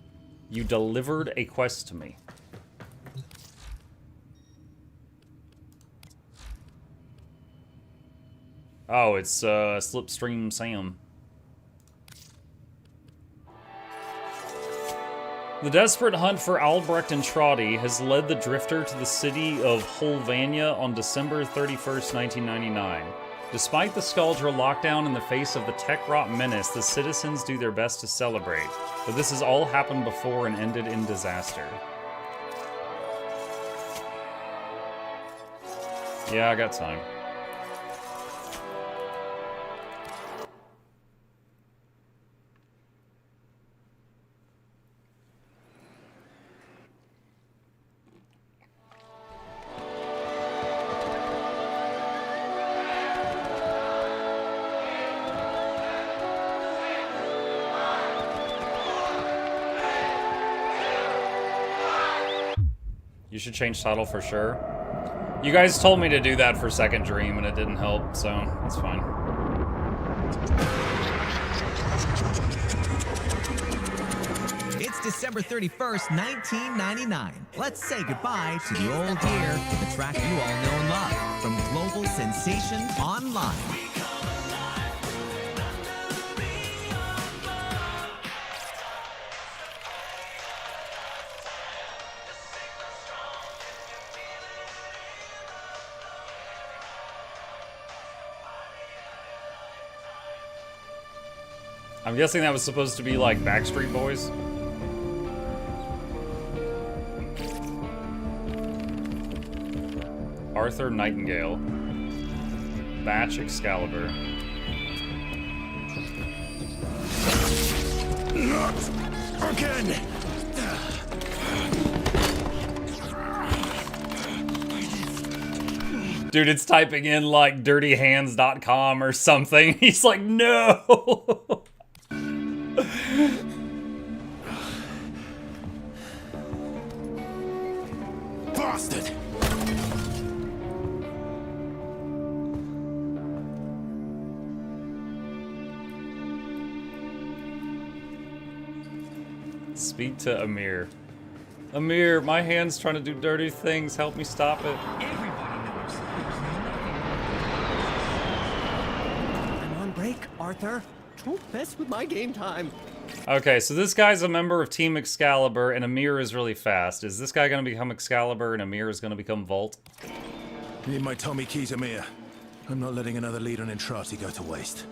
You delivered a quest to me. Oh, it's Slipstream Sam. The desperate hunt for Albrecht and Trotty has led the Drifter to the city of Holvania on December 31st, 1999. Despite the Skuldra lockdown in the face of the tech-rot menace, the citizens do their best to celebrate. But this has all happened before and ended in disaster. Yeah, I got time. You should change title for sure. You guys told me to do that for Second Dream and it didn't help, so that's fine. It's December 31st, 1999. Let's say goodbye to the old year with a track you all know and love from global sensation Online. I'm guessing that was supposed to be like Backstreet Boys. Arthur Nightingale. Batch Excalibur. Not again! Dude, it's typing in like dirtyhands.com or something. He's like, no! Bastard! Speak to Amir. Amir, my hand's trying to do dirty things. Help me stop it. I'm on break, Arthur. Don't mess with my game time. Okay, so this guy's a member of Team Excalibur, and Amir is really fast. Is this guy going to become Excalibur, and Amir is going to become Volt? Need my Tommy keys, Amir. I'm not letting another lead on Entrati go to waste.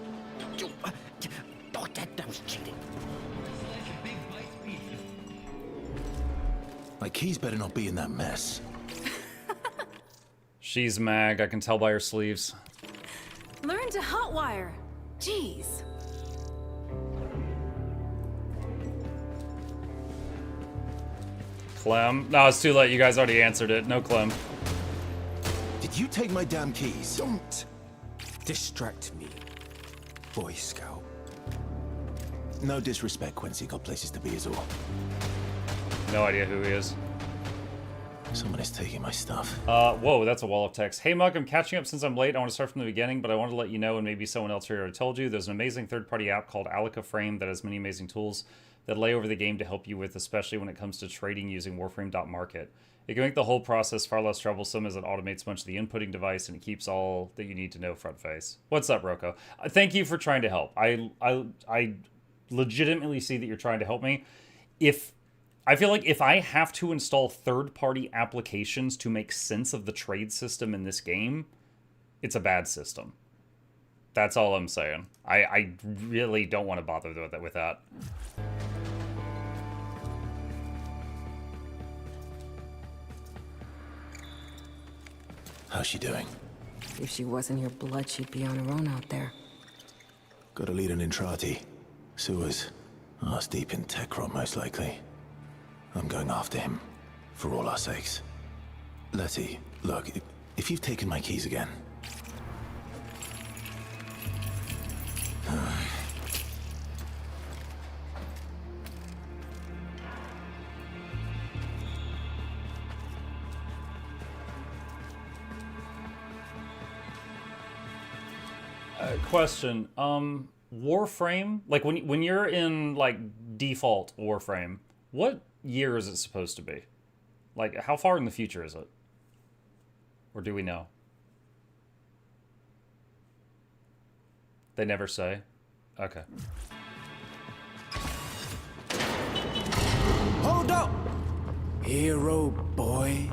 Oh, that was cheating. My keys better not be in that mess. She's mag, I can tell by her sleeves. Learn to hotwire. Jeez. Clem? No, it's too late. You guys already answered it. No Clem. Did you take my damn keys? Don't distract me, Boy Scout. No disrespect, Quincy. Got places to be is all. No idea who he is. Someone is taking my stuff. Whoa, that's a wall of text. Hey, Mug, I'm catching up since I'm late. I want to start from the beginning, but I wanted to let you know, and maybe someone else here already told you, there's an amazing third-party app called Alica Frame that has many amazing tools that lay over the game to help you with, especially when it comes to trading using Warframe.market. It can make the whole process far less troublesome as it automates much of the inputting device, and it keeps all that you need to know front face. What's up, Rocco? Thank you for trying to help. I legitimately see that you're trying to help me. I feel like if I have to install third-party applications to make sense of the trade system in this game, it's a bad system. That's all I'm saying. I really don't want to bother with that. How's she doing? If she wasn't your blood, she'd be on her own out there. Got a lead on Entrati. Sewers. Arse deep in Techron, most likely. I'm going after him. For all our sakes. Letty, look, if you've taken my keys again... Question. Warframe? Like, when you're in, like, default Warframe, what year is it supposed to be? Like, how far in the future is it? Or do we know? They never say? Okay. Hold up! Hero boy.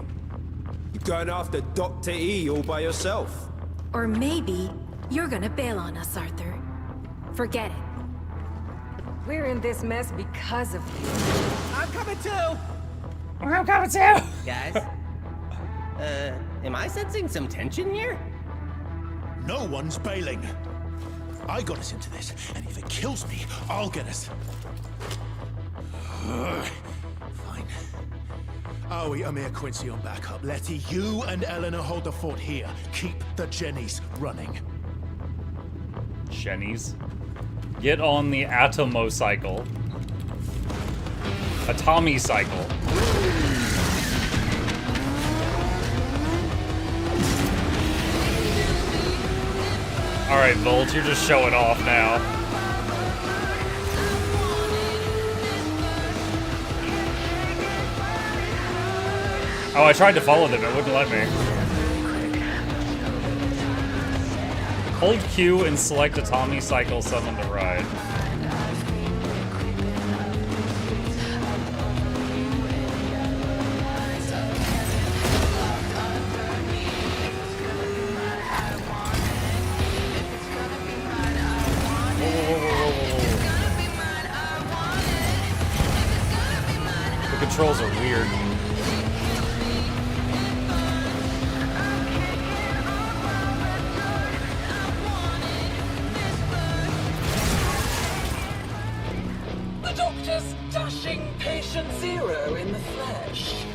You're going after Dr. E all by yourself. Or maybe you're gonna bail on us, Arthur. Forget it. We're in this mess because of you. I'm coming too! I'm coming too! Guys, am I sensing some tension here? No one's bailing. I got us into this, and if it kills me, I'll get us. Fine. Owie, Amir, Quincy on backup. Letty, you and Eleanor hold the fort here. Keep the Jennies running. Jennies? Get on the Atomocycle. Atomy cycle. Alright, Volt, you're just showing off now. Oh, I tried to follow them, it wouldn't let me. Hold Q and select Atomy Cycle Summon to ride. controls are weird. The Doctor's dashing patient zero in the flesh.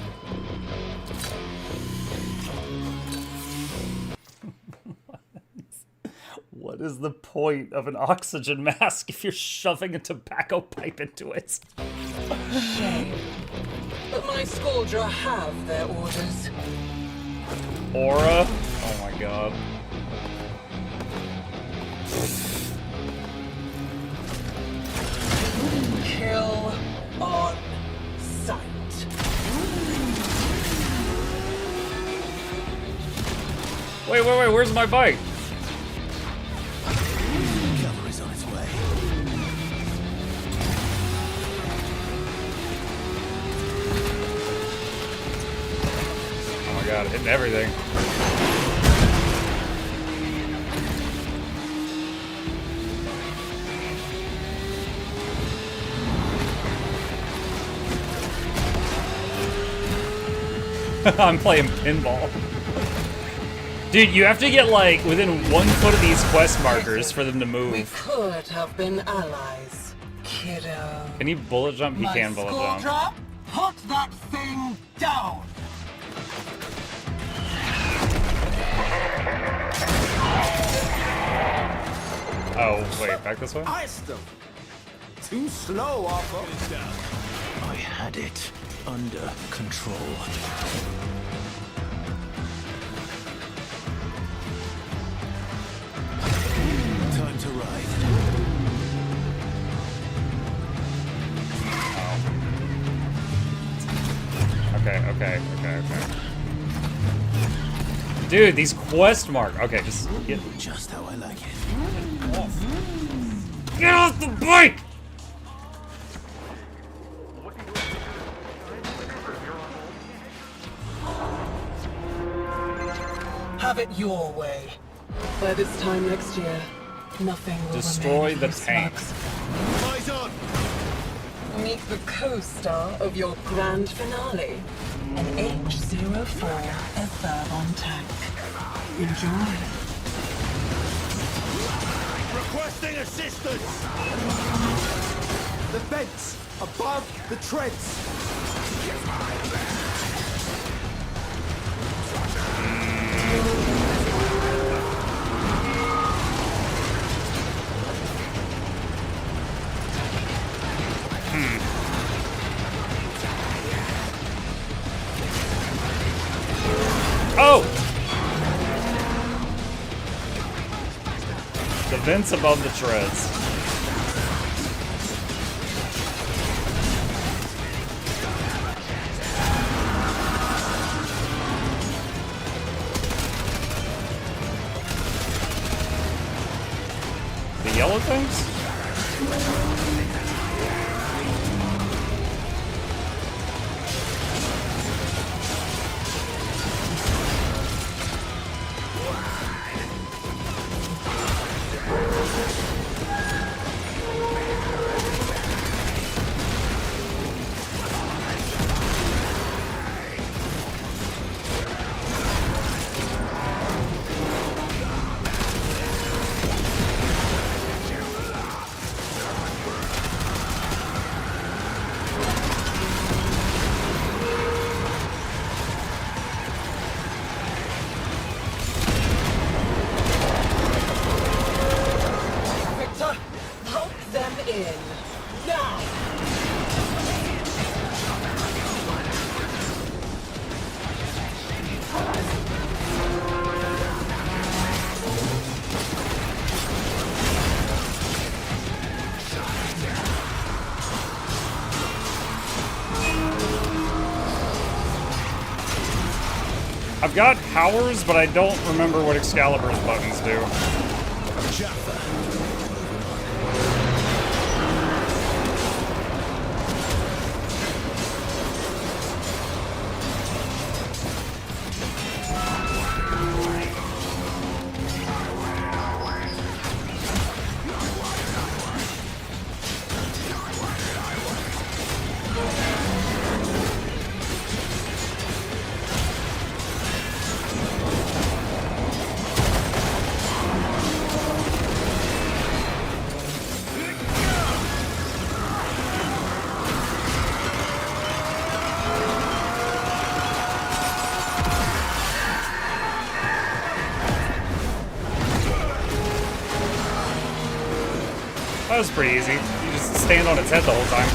What is the point of an oxygen mask if you're shoving a tobacco pipe into it? Shame. But my Scoldra have their orders. Aura? Oh my god. Kill on sight. Wait, where's my bike? Cavalry's on its way. Oh my god, hitting everything. I'm playing pinball. Dude, you have to get like within 1 foot of these quest markers for them to We move. could have been allies, kiddo. Can he bullet jump? He can bullet jump. Scoldra, put that thing down. Oh, wait, back this way? Iced them. Too slow, Arthur. I had it under control. Time to ride. Okay. Dude, these quest mark. Okay, just get how I like it. Get off the bike! Have it your way. By this time next year, nothing will Destroy remain the for tank. Slugs. Eyes on. Meet the co-star of your grand finale, an H-04 Etherbon tank. Enjoy. Requesting assistance. The vents above the treads. Oh! The vents above the treads. The yellow things? Victor, help them in. Now! I've got powers, but I don't remember what Excalibur's buttons do. That was pretty easy. You just stand on its head the whole time.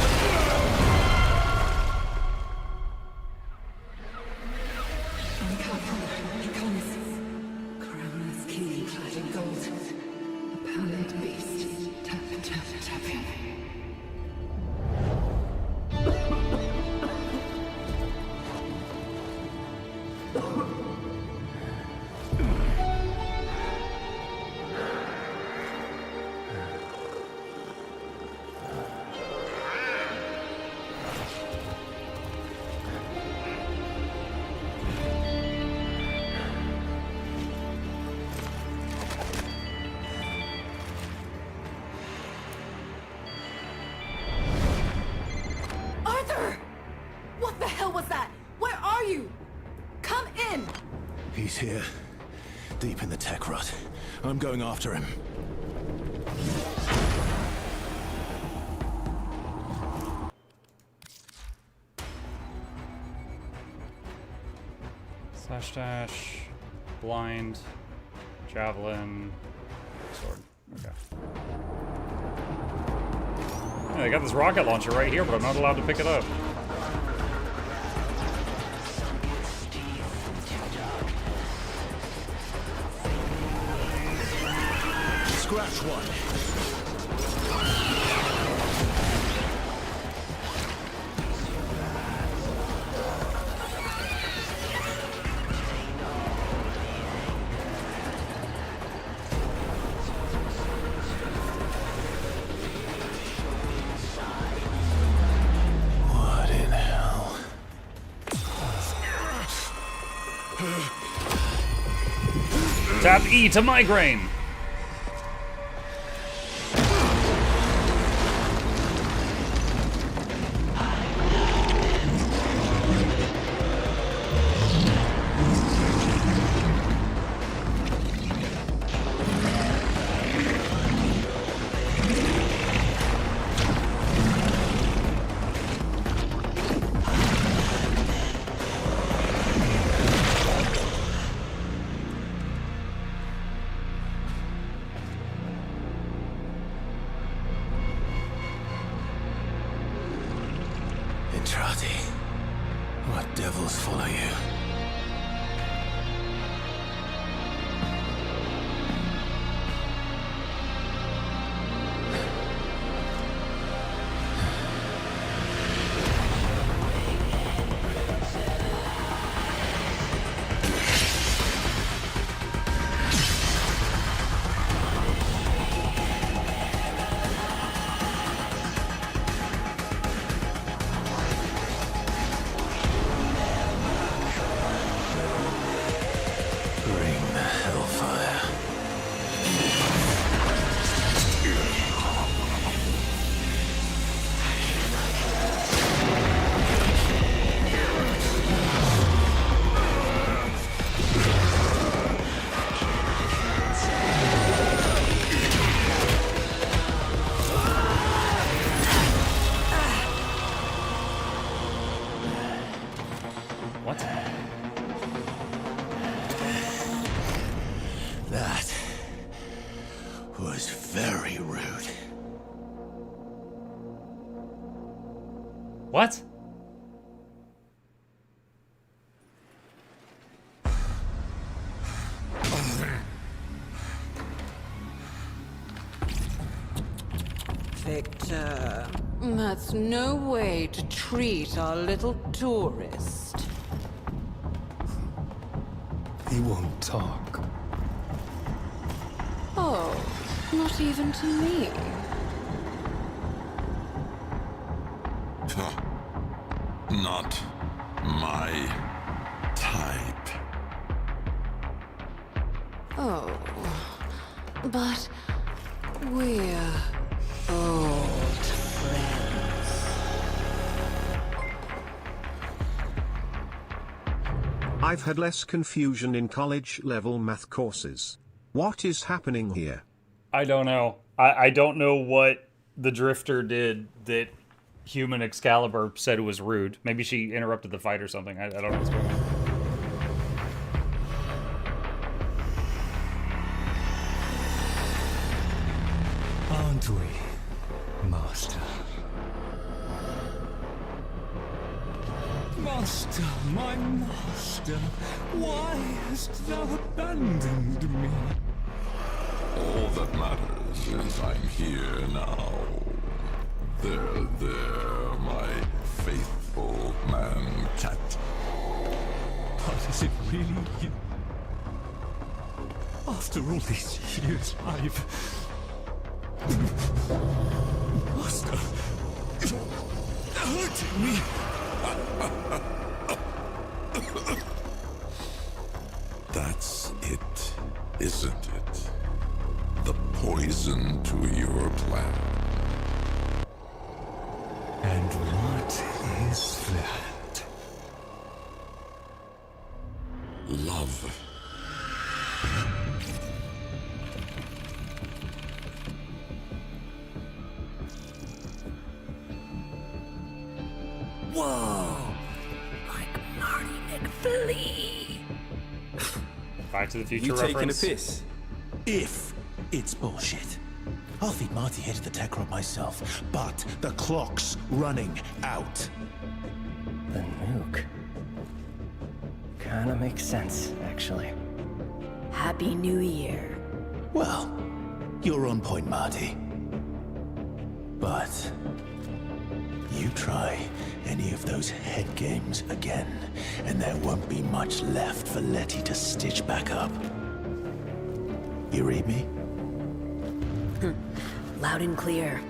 He's here, deep in the tech rut. I'm going after him. Slash dash, blind, javelin, sword. Okay. Yeah, they got this rocket launcher right here, but I'm not allowed to pick it up. Scratch one. What in hell? Tap E to migraine. Entrati, what devils follow you? That was very rude. What? Victor, that's no way to treat our little tourist. He won't talk. Oh, not even to me. Not my type. Oh, but we're old friends. I've had less confusion in college-level math courses. What is happening here? I don't know. I don't know what the Drifter did that Human Excalibur said was rude. Maybe she interrupted the fight or something. I don't know what's going on. Aren't we? Master. Master, my master, why hast thou abandoned me? All that matters is I'm here now. There, my faithful man-cat. But is it really you? After all these years, Master, you're hurting me. That's it, isn't it? The poison to your plan. And what is that? Love. Whoa! Like Marty McFly. Back to the Future You taking a reference. piss? If it's bullshit. I'll feed Marty here to the tech rod myself, but the clock's running out. The nuke. Kinda makes sense, actually. Happy New Year. Well, you're on point, Marty. But you try any of those head games again, and there won't be much left for Letty to stitch back up. You read me? Loud and clear.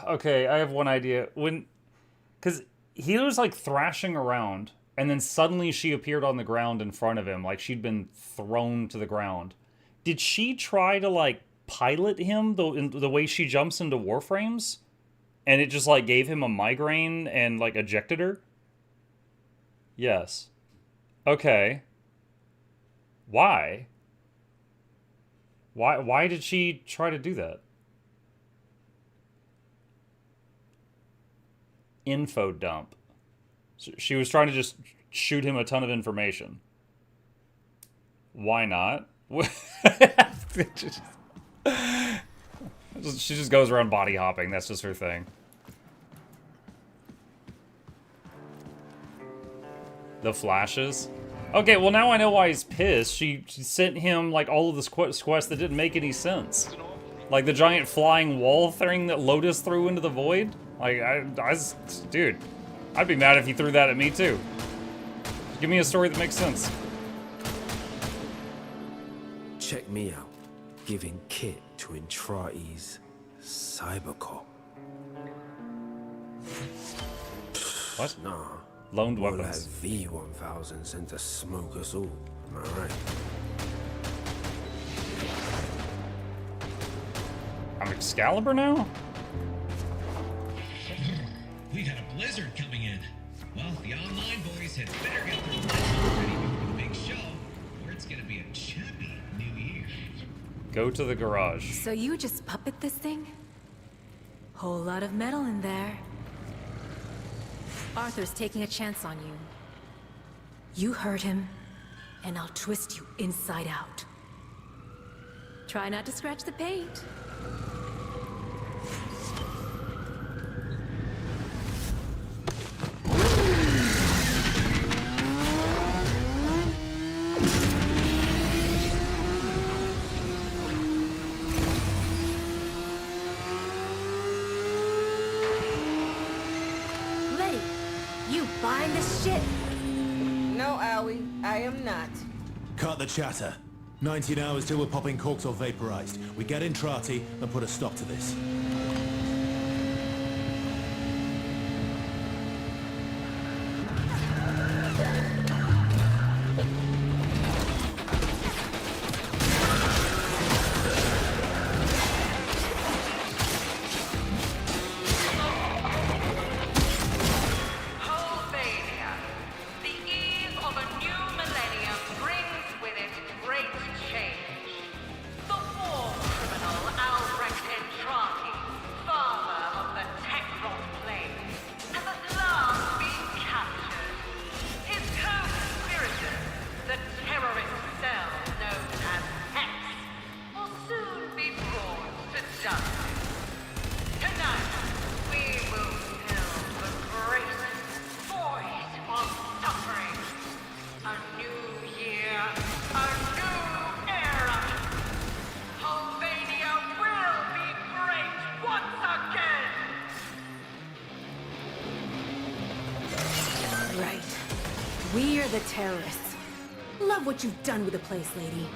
Okay, I have one idea. Because he was like thrashing around, and then suddenly she appeared on the ground in front of him, like she'd been thrown to the ground. Did she try to like pilot him the way she jumps into Warframes? And it just like gave him a migraine and like ejected her? Yes. Okay. Why? Why did she try to do that? Info dump. So she was trying to just shoot him a ton of information. Why not? She just goes around body hopping. That's just her thing. The flashes. Okay, well now I know why he's pissed. She sent him like all of this quest that didn't make any sense. Like the giant flying wall thing that Lotus threw into the void. Like, dude, I'd be mad if he threw that at me too. Give me a story that makes sense. Check me out, giving kit to Entrati's Cybercop. What? Nah. Loaned More weapons. like V1000 sent to smoke us all. Am I right? I'm Excalibur now? We got a blizzard coming in. Well, the online boys had better get their legends ready before the big show, or it's gonna be a choppy new year. Go to the garage. So you just puppet this thing? Whole lot of metal in there. Arthur's taking a chance on you. You hurt him, and I'll twist you inside out. Try not to scratch the paint. Letty, you buying this shit? No, Owie, I am not. Cut the chatter. 19 hours till we're popping corks or vaporized. We get Entrati and put a stop to this. Pennsylvania. The eve of a new millennium brings with it great change. The war criminal Albrecht Entrati, far a new era. Albania will be great once again. Right. We're the terrorists. Love what you've done with the place, lady.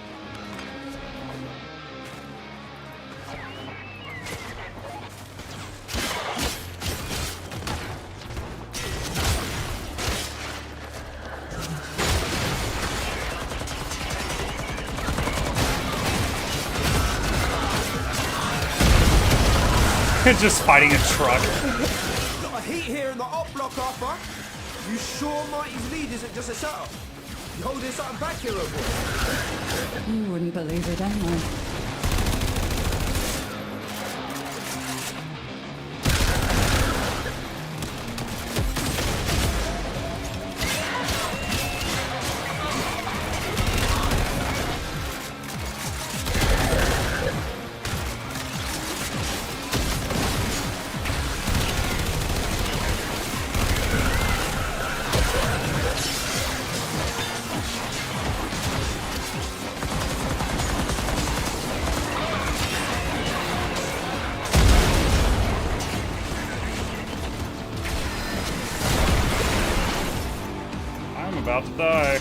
Just fighting a truck. Lot of heat here in the op block, Arthur. You sure Mighty's lead isn't just a setup? You holding something back here, old boy? You wouldn't believe it anyway. About to die.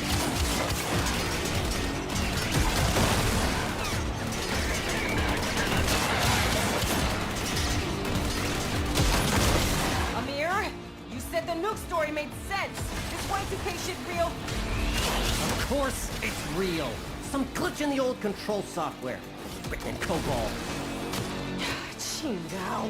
Amir, you said the nuke story made sense. This Y2K shit real? Of course it's real. Some glitch in the old control software. Written in COBOL. Chingao.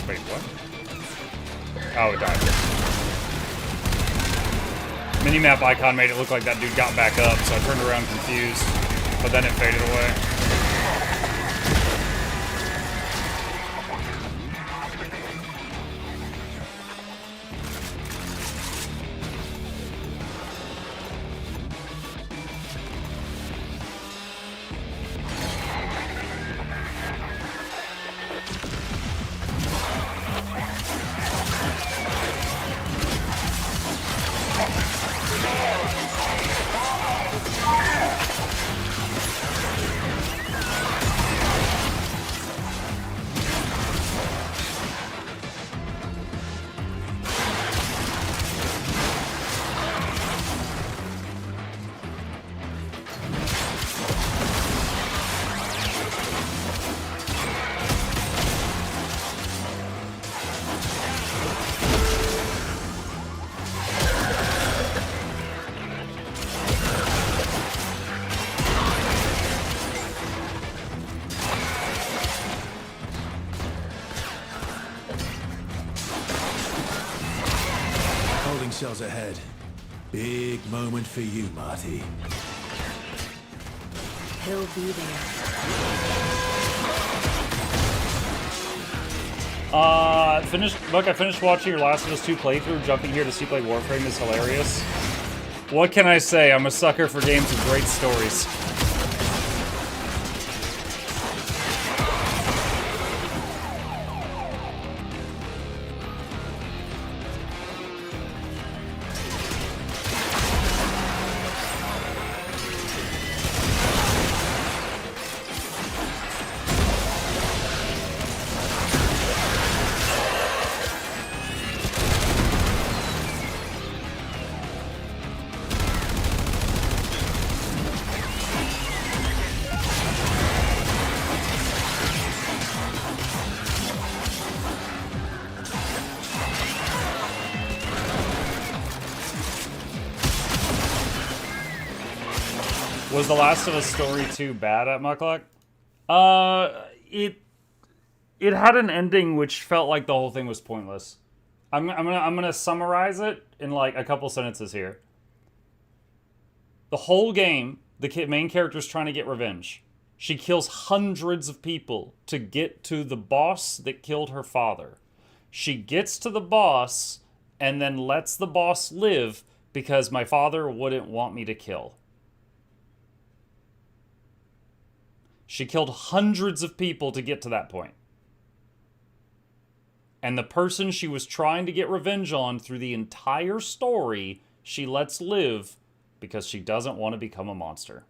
Wait, what? Oh, it died. Minimap icon made it look like that dude got back up, so I turned around confused, but then it faded away. Holding cells ahead. Big moment for you, Marty. He'll be there. I finished watching your Last of Us 2 playthrough. Jumping here to see play Warframe is hilarious. What can I say? I'm a sucker for games with great stories. Was The Last of Us story 2 bad at Mukluk? It had an ending which felt like the whole thing was pointless. I'm gonna summarize it in like a couple sentences here. The whole game, the main character's trying to get revenge. She kills hundreds of people to get to the boss that killed her father. She gets to the boss and then lets the boss live because my father wouldn't want me to kill. She killed hundreds of people to get to that point. And the person she was trying to get revenge on through the entire story, she lets live because she doesn't want to become a monster.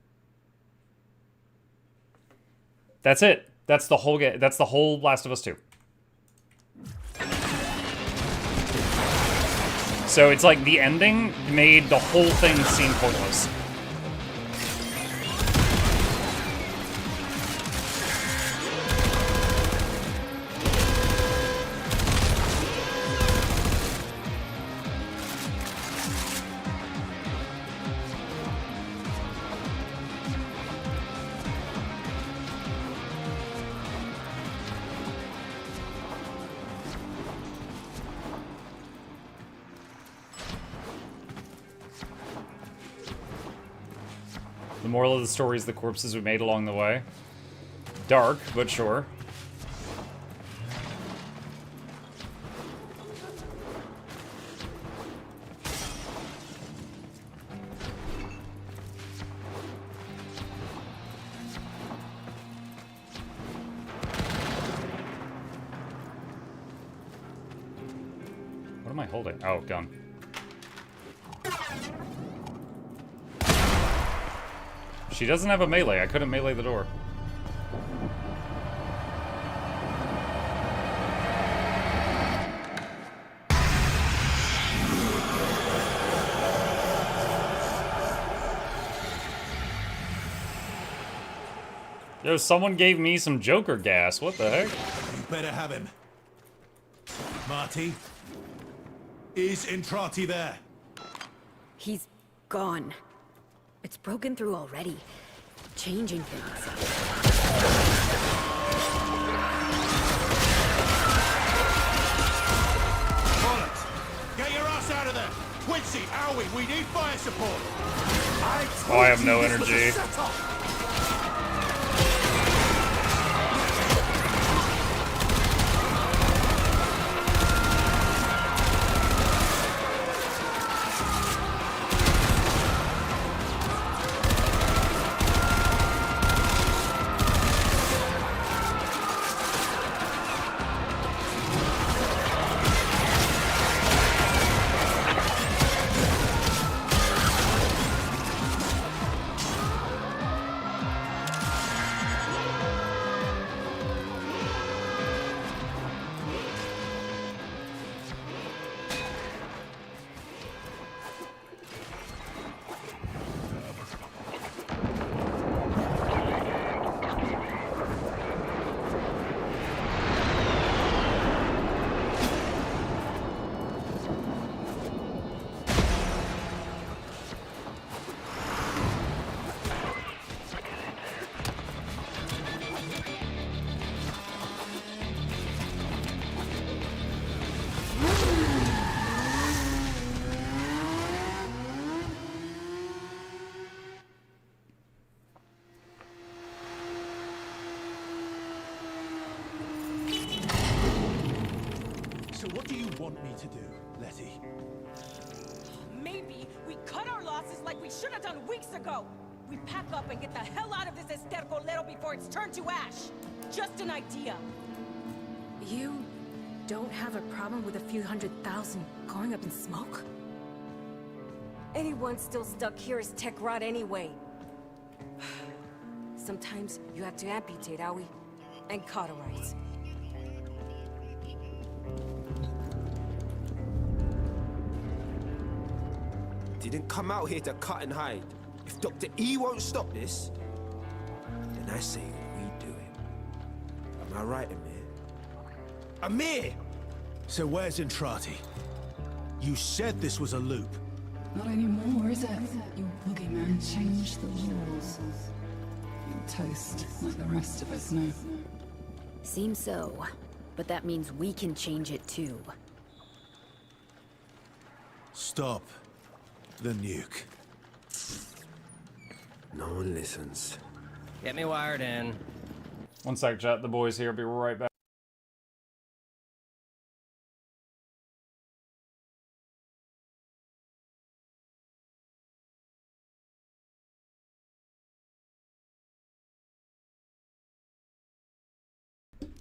That's it. That's the whole game. That's the whole Last of Us 2. So it's like the ending made the whole thing seem pointless. The moral of the story is the corpses we made along the way. Dark, but sure. What am I holding? Oh, gun. She doesn't have a melee. I couldn't melee the door. Yo, someone gave me some Joker gas. What the heck? You better have him. Marty? Is Entrati there? He's gone. It's broken through already, changing things. Bollocks! Get your ass out of there! Quincy, Alwyn, we need fire support! I have no energy. So what do you want me to do, Letty? Maybe we cut our losses like we should have done weeks ago. We pack up and get the hell out of this estercolero before it's turned to ash. Just an idea. You don't have a problem with a few 100,000 going up in smoke? Anyone still stuck here is tech rot anyway. Sometimes you have to amputate, Aoi, and cauterize. Didn't come out here to cut and hide. If Dr. E won't stop this, then I say we do it. Am I right, Amir? Amir! So where's Entrati? You said this was a loop. Not anymore, is it? Your boogeyman changed the rules. You're toast, like the rest of us now. Seems so. But that means we can change it too. Stop the nuke. No one listens. Get me wired in. One sec, chat. The boys here. Be right back.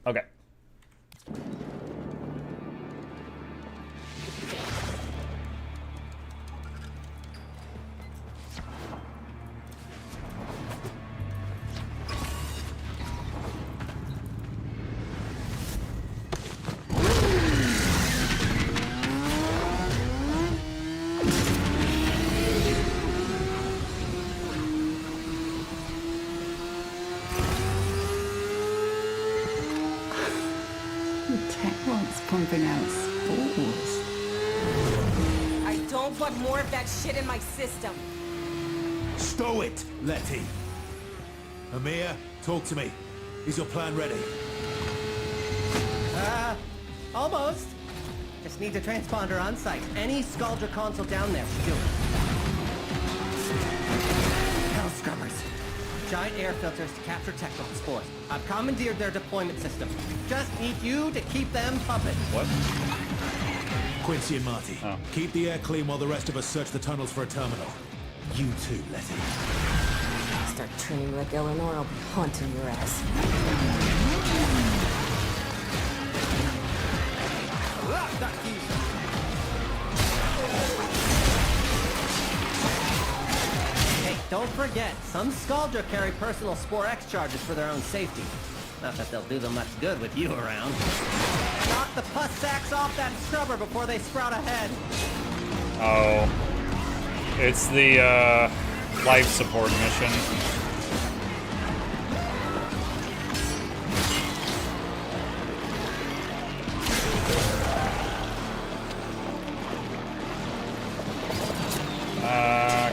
Okay. Techron's pumping out spores. I don't want more of that shit in my system. Stow it, Letty. Amir, talk to me. Is your plan ready? Almost. Just need a transponder on site. Any Scaldra console down there should do it. Hell scrubbers. Giant air filters to capture Techron spores. I've commandeered their deployment system. Just need you to keep them pumping. What? Quincy and Marty, keep the air clean while the rest of us search the tunnels for a terminal. You too, Letty. Start treating like Eleanor, I'll be haunting your ass. Hey, don't forget, some Scaldra carry personal Spore X charges for their own safety. Not that they'll do them much good with you around. Knock the pus sacks off that scrubber before they sprout ahead. Oh. It's the, life support mission.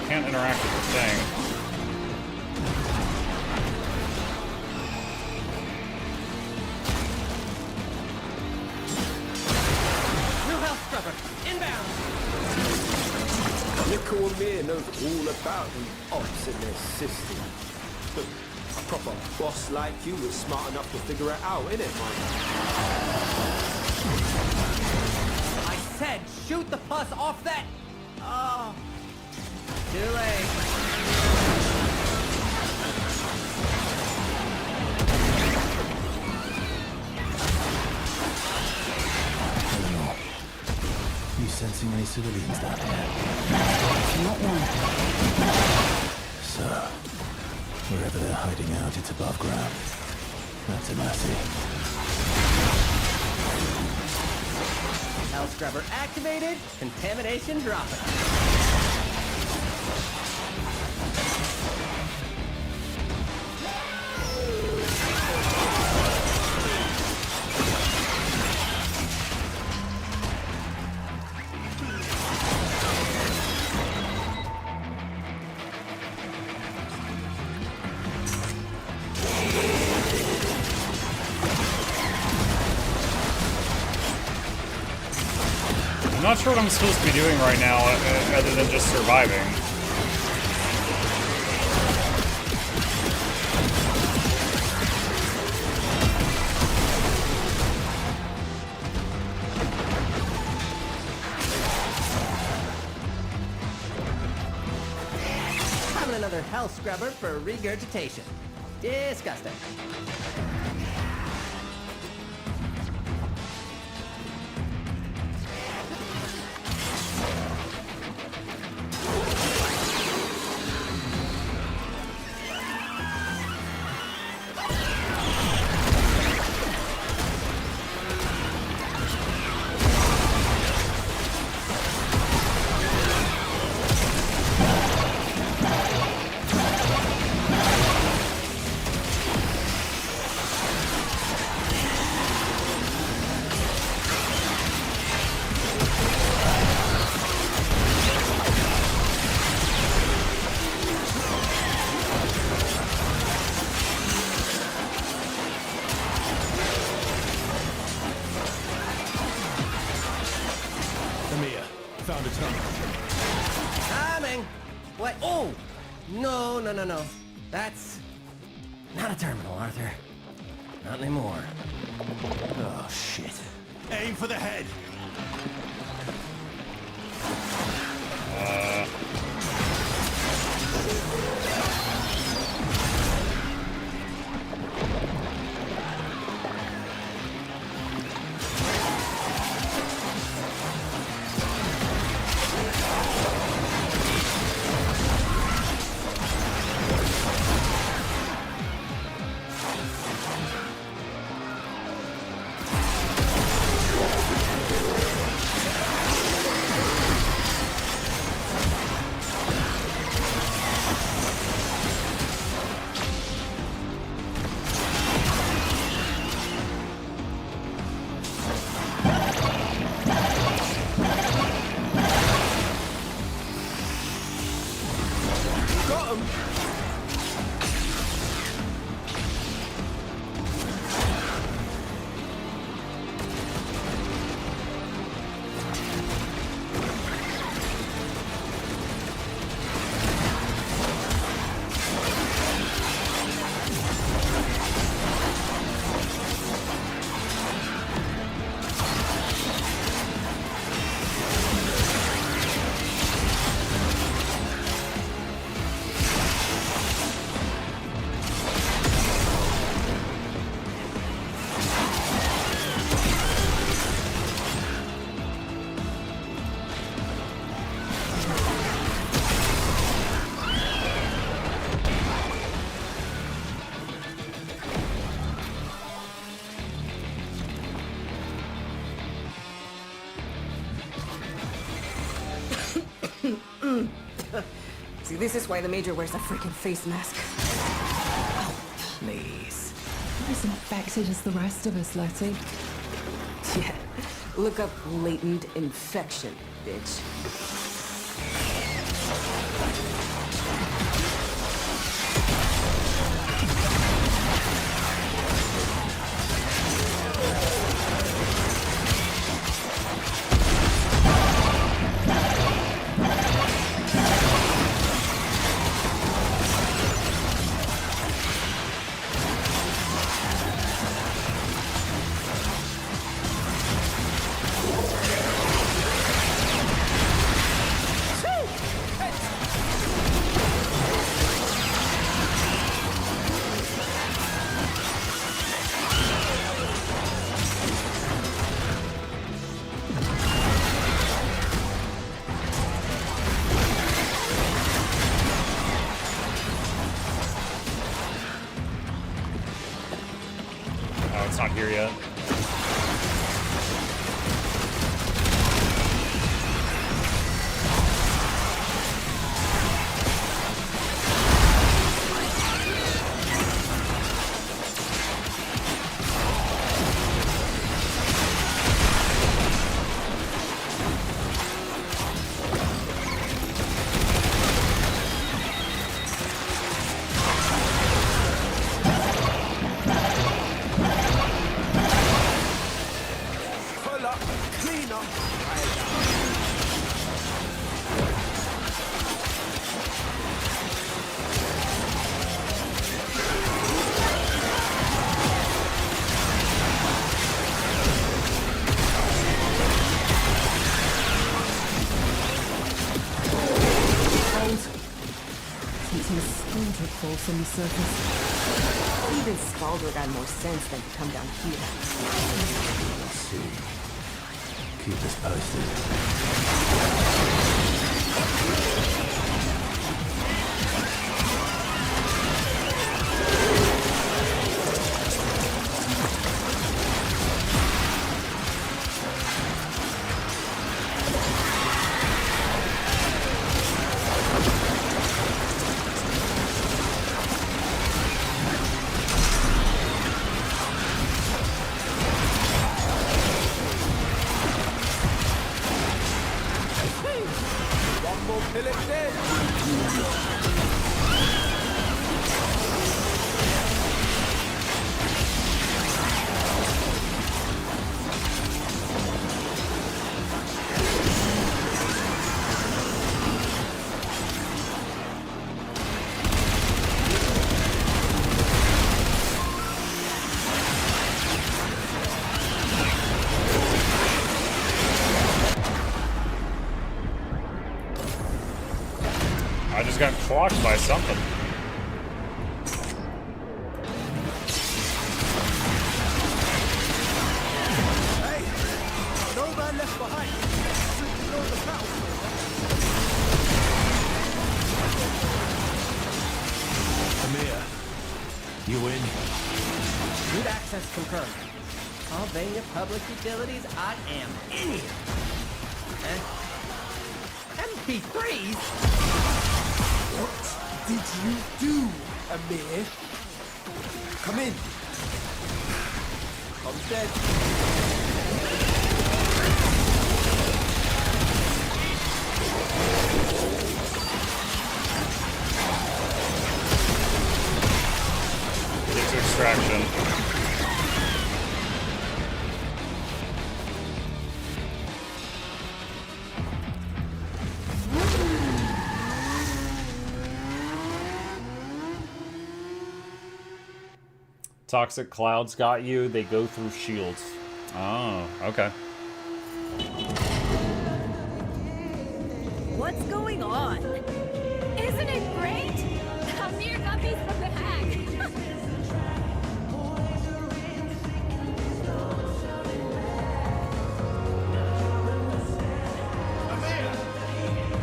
Can't interact with the thing. New health scrubber, inbound! Nickel Amir knows all about the ops in their system. A proper boss like you was smart enough to figure it out, innit, man? I said shoot the pus off that... Oh. Too late. Eleanor, you sensing any civilians down here? Not one. So, wherever they're hiding out, it's above ground. That's a mercy. Health scrubber activated, contamination dropping. I'm not sure what I'm supposed to be doing right now, other than just surviving. Having another health scrubber for regurgitation. Disgusting. Amir, found a tunnel. Coming! What? Oh! No. That's Not a terminal, Arthur. Not anymore. Oh, shit. Aim for the head! See, this is why the Major wears a freaking face mask. Oh, please. Not as infected as the rest of us, Letty. Yeah, look up latent infection, bitch. It's not here yet. Falls on the surface. Even Scaldor got more sense than to come down here. Let's see. Keep us posted. just got clocked by something. Hey, no man left behind. You know the battlefield. Amir, you in? Route access confirmed. Albania Public Utilities, I am in here. MP3s? What did you do, Amir? Come in. I'm dead. Get to extraction. Toxic clouds got you. They go through shields. Oh, okay. What's going on? Isn't it great? Amir got these from the hack.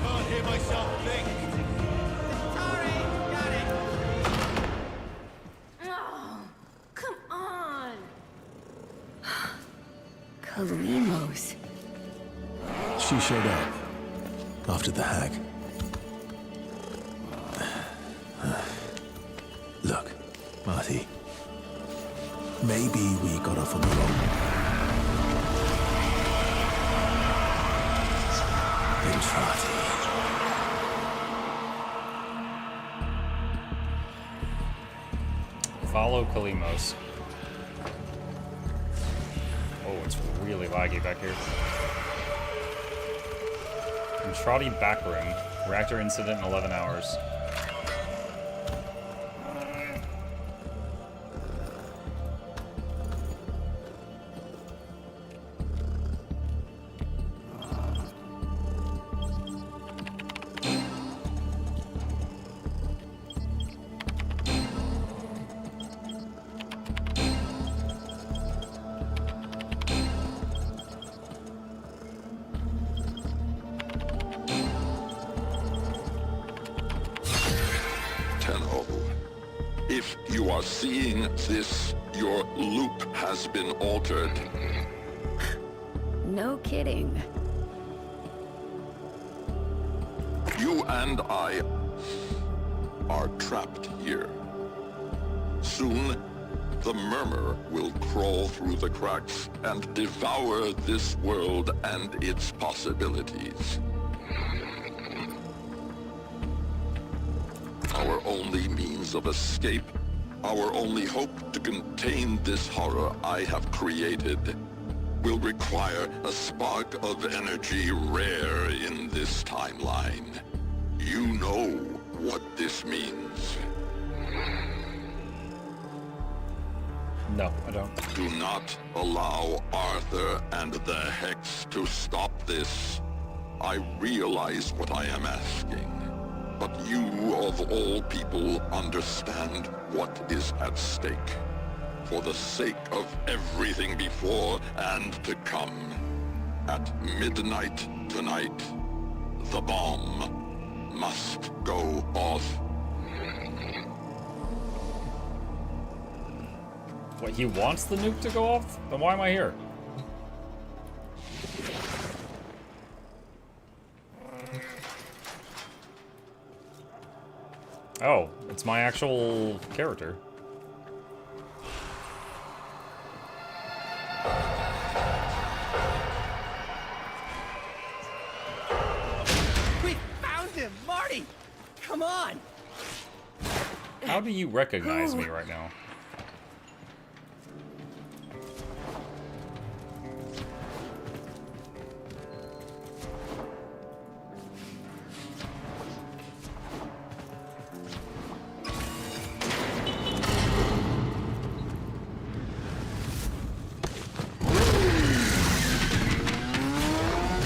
Can't hear myself think. Oh, come on. Kalimos. She showed up after the hack. Look, Marty. Maybe we got off on the wrong. Entrati. Follow Kalimos. Oh, it's really laggy back here. Entrati back room. Reactor incident in 11 hours. If you are seeing this, your loop has been altered. No kidding. You and I are trapped here. Soon, the murmur will crawl through the cracks and devour this world and its possibilities. Our only means of escape, our only hope to contain this horror I have created, will require a spark of energy rare in this timeline. You know what this means. No, I don't. Do not allow Arthur and the Hex to stop this. I realize what I am asking. But you, of all people, understand what is at stake. For the sake of everything before and to come. At midnight tonight, the bomb must go off. What, he wants the nuke to go off? Then why am I here? Oh, it's my actual character. We found him! Marty! Come on! How do you recognize me right now?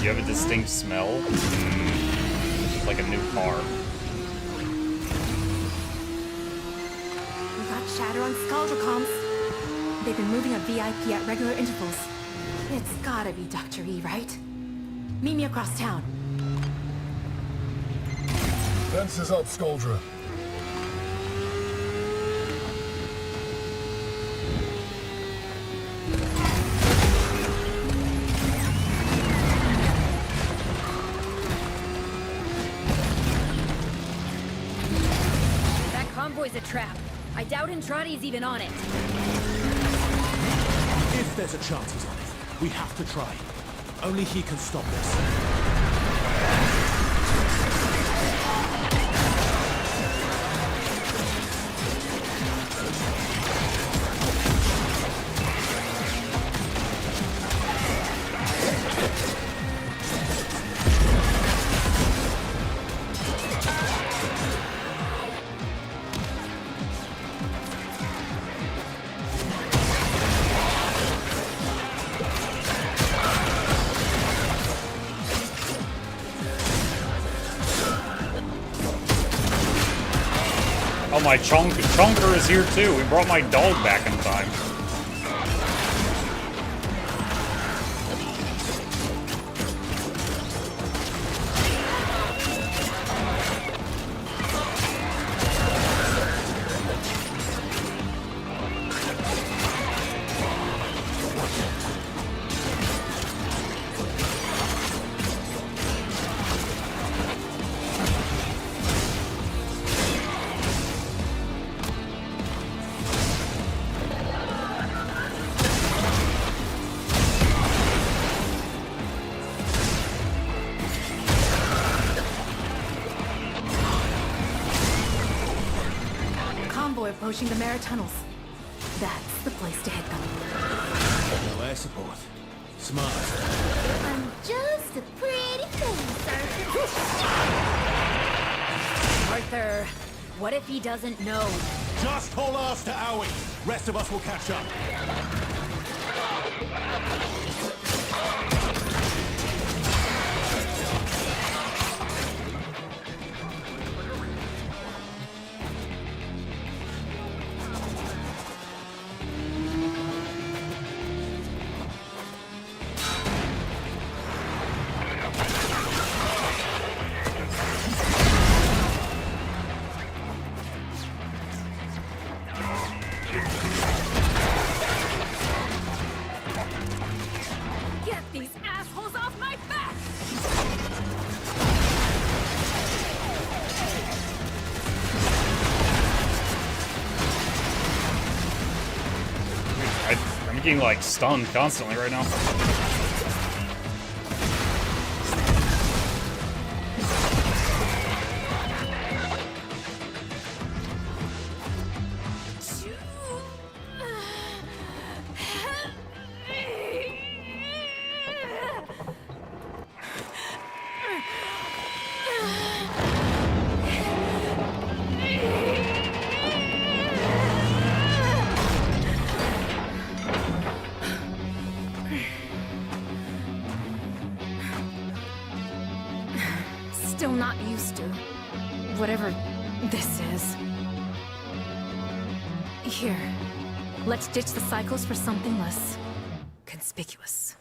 You have a distinct smell. It's like a new car. chatter on Scaldra comms. They've been moving a VIP at regular intervals. It's gotta be Dr. E, right? Meet me across town. Fences up, Scaldra. That convoy's a trap. I doubt Andrade's even on it. If there's a chance he's on it, we have to try. Only he can stop this. Oh, my Chonker is here too. We brought my dog back in time. Approaching the Mara tunnels. That's the place to hit them. No air support. Smart. I'm just a pretty face, Arthur, what if he doesn't know? Just haul ass to Owie. Rest of us will catch up. I'm getting like stunned constantly right now. Still not used to whatever this is. Here, let's ditch the cycles for something less conspicuous.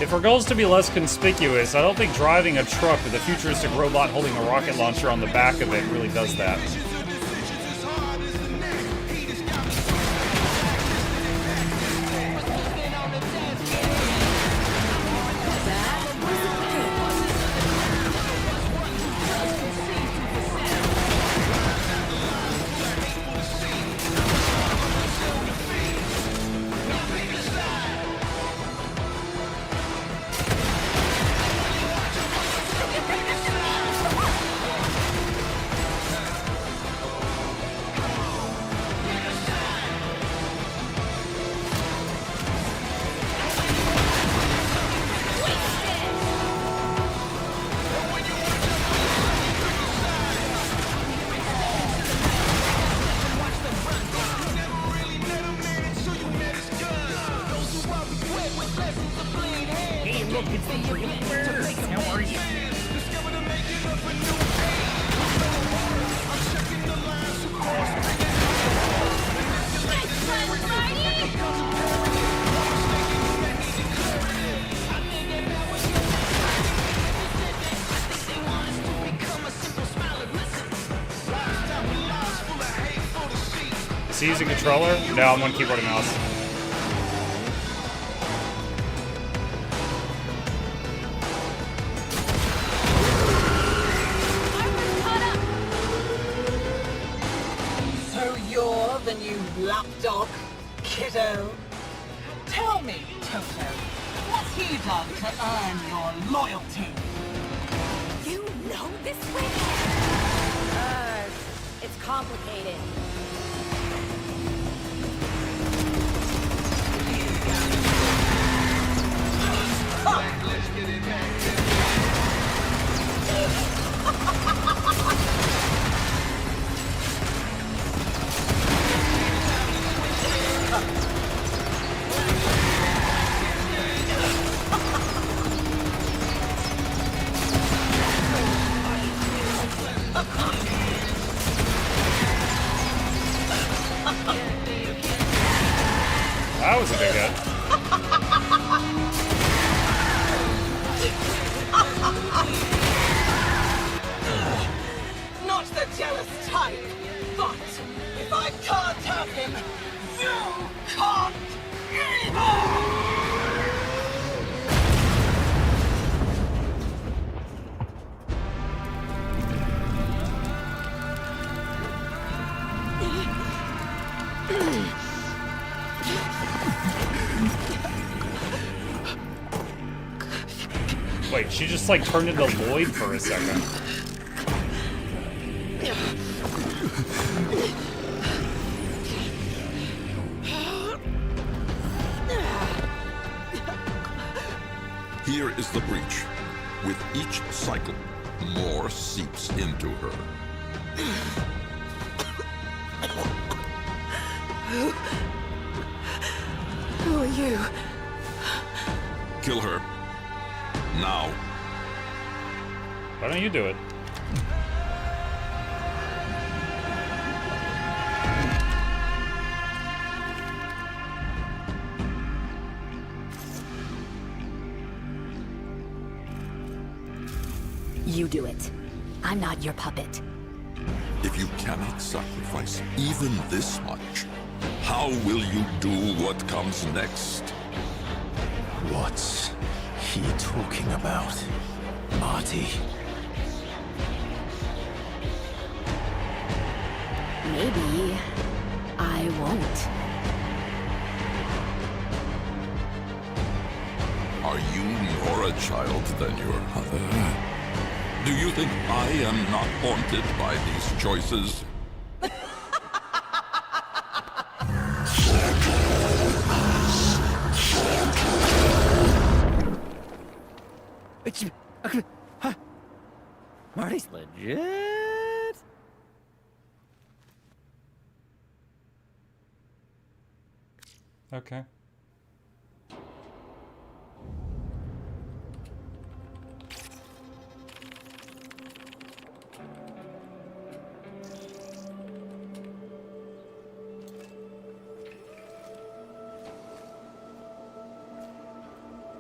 If our goal is to be less conspicuous, I don't think driving a truck with a futuristic robot holding a rocket launcher on the back of it really does that. it's the believers. Don't worry. Is he using controller? No, I'm on keyboard and mouse. So you're the new lapdog, kiddo? Tell me, Toto, what's he done to earn your loyalty? You know this way? It's complicated. Let's get it back. That was a big hit. Not the jealous type, but if I can't have him, you can't either! Wait, she just like turned into Lloyd for a second. Here is the breach. With each cycle, more seeps into her. Who are you? Kill her. Now. Why don't you do it? You do it. I'm not your puppet. If you cannot sacrifice even this much, how will you do what comes next? What's he talking about, Marty? Maybe I won't. Are you more a child than your mother? Do you think I am not haunted by these choices? Marty's legit? Okay.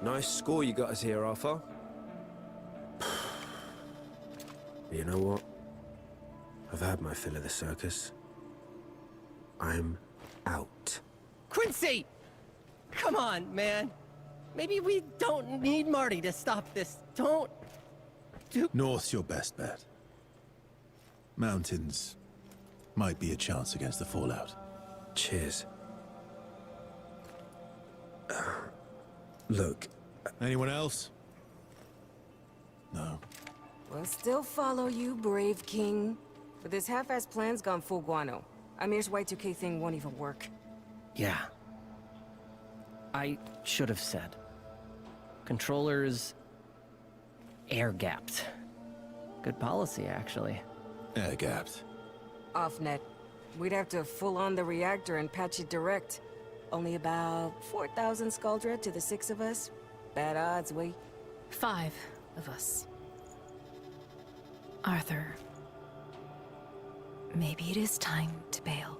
Nice score you got us here, Arthur. You know what? I've had my fill of the circus. I'm out. Quincy! Come on, man. Maybe we don't need Marty to stop this. Don't... North's your best bet. Mountains might be a chance against the fallout. Cheers. Look. Anyone else? No. We'll still follow you, brave king. But this half-assed plan's gone full guano. Amir's Y2K thing won't even work. Yeah. I should have said. Controllers... air-gapped. Good policy, actually. Air-gapped. Off-net. We'd have to full-on the reactor and patch it direct. Only about 4,000 Skuldra to the 6 of us. Bad odds, we. 5 of us. Arthur, maybe it is time to bail.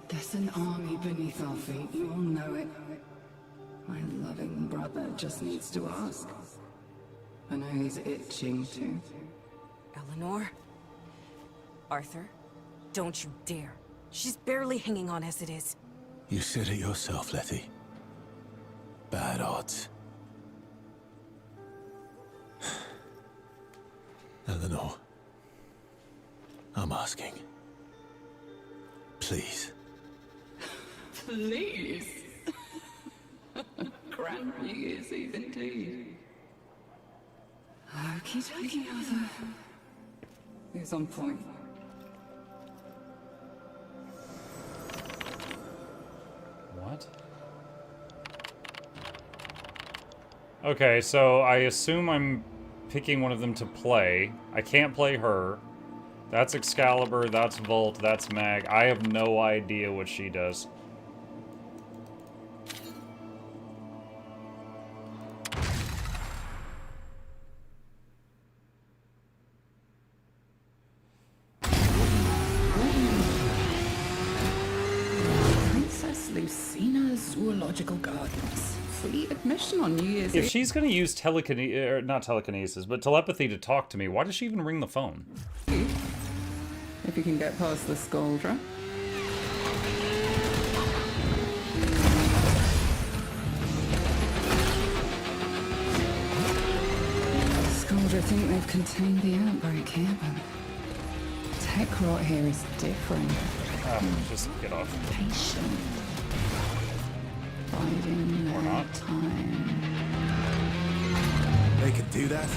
There's an army beneath our feet, you all know it. My loving brother just needs to ask. I know he's itching to. Eleanor? Arthur? Don't you dare. She's barely hanging on as it is. You said it yourself, Letty. Bad odds. Eleanor, I'm asking. Please. Please. Grand New Year's Eve indeed. Okie dokie, Arthur. Who's on point? What? Okay, so I assume I'm picking one of them to play. I can't play her. That's Excalibur, that's Volt, that's Mag. I have no idea what she does. Princess Lucina Zoological Gardens. Free admission on New Year's Eve. If she's gonna use not telekinesis, but telepathy to talk to me, why does she even ring the phone? If you can get past the Skuldra. Skuldra think they've contained the outbreak here, but tech rot here is different. Just get off. Patient. Biding their time. They can do that?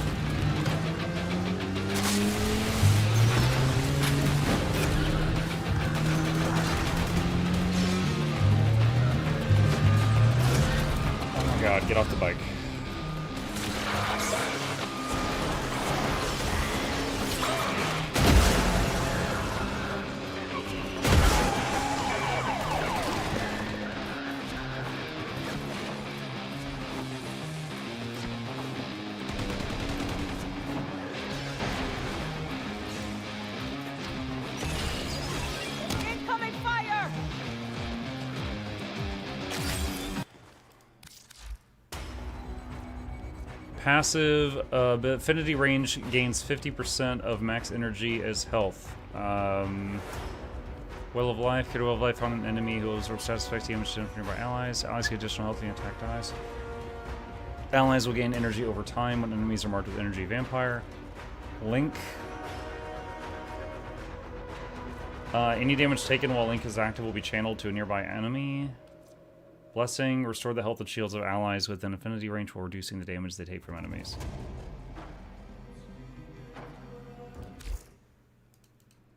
Oh my god, get off the bike. Incoming fire! Passive, affinity range gains 50% of max energy as health. Well of Life, get a Well of Life on an enemy who absorbs satisfactory damage from nearby allies. Allies get additional health when the attack dies. Allies will gain energy over time when enemies are marked with Energy Vampire. Link. Any damage taken while Link is active will be channeled to a nearby enemy. Blessing, restore the health and shields of allies within affinity range while reducing the damage they take from enemies.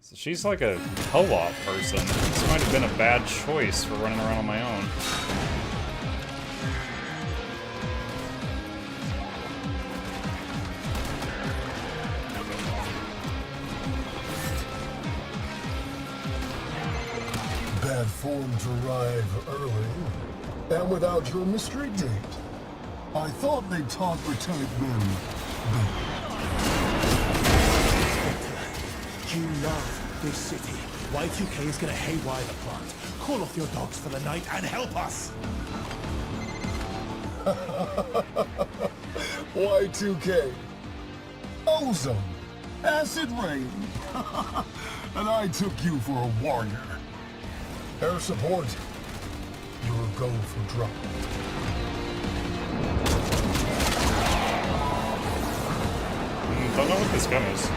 So she's like a co-op person. This might have been a bad choice for running around on my own. Bad form to arrive early. And without your mystery date. I thought they taught Britannic men You love this city. Y2K is gonna haywire the plant. Call off your dogs for the night and help us! Y2K. Ozone. Acid rain. And I took you for a warrior. Air support. You're a go for drop. Don't know what this gun is.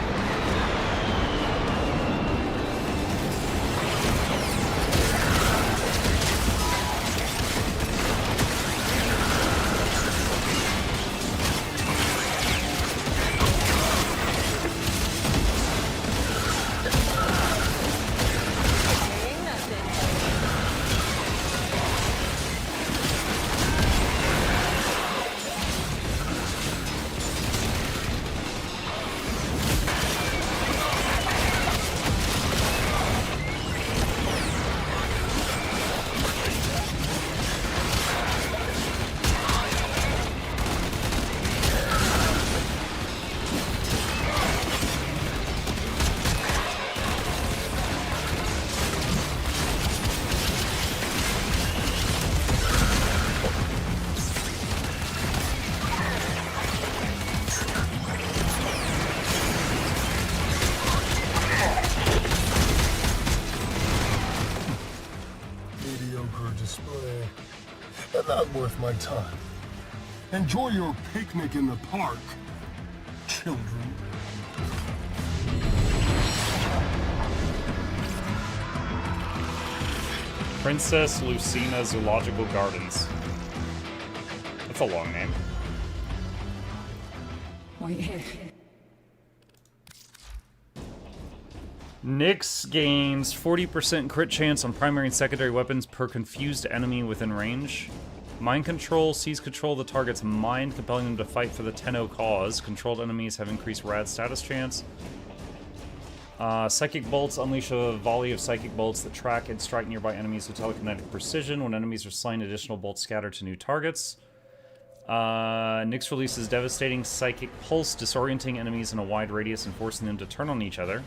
and not worth my time. Enjoy your picnic in the park, children. Princess Lucina Zoological Gardens. That's a long name. Wait here. Nyx gains 40% crit chance on primary and secondary weapons per confused enemy within range. Mind control sees control of the target's mind, compelling them to fight for the Tenno cause. Controlled enemies have increased rad status chance. Psychic bolts unleash a volley of psychic bolts that track and strike nearby enemies with telekinetic precision. When enemies are slain, additional bolts scatter to new targets. Nyx releases devastating psychic pulse, disorienting enemies in a wide radius and forcing them to turn on each other.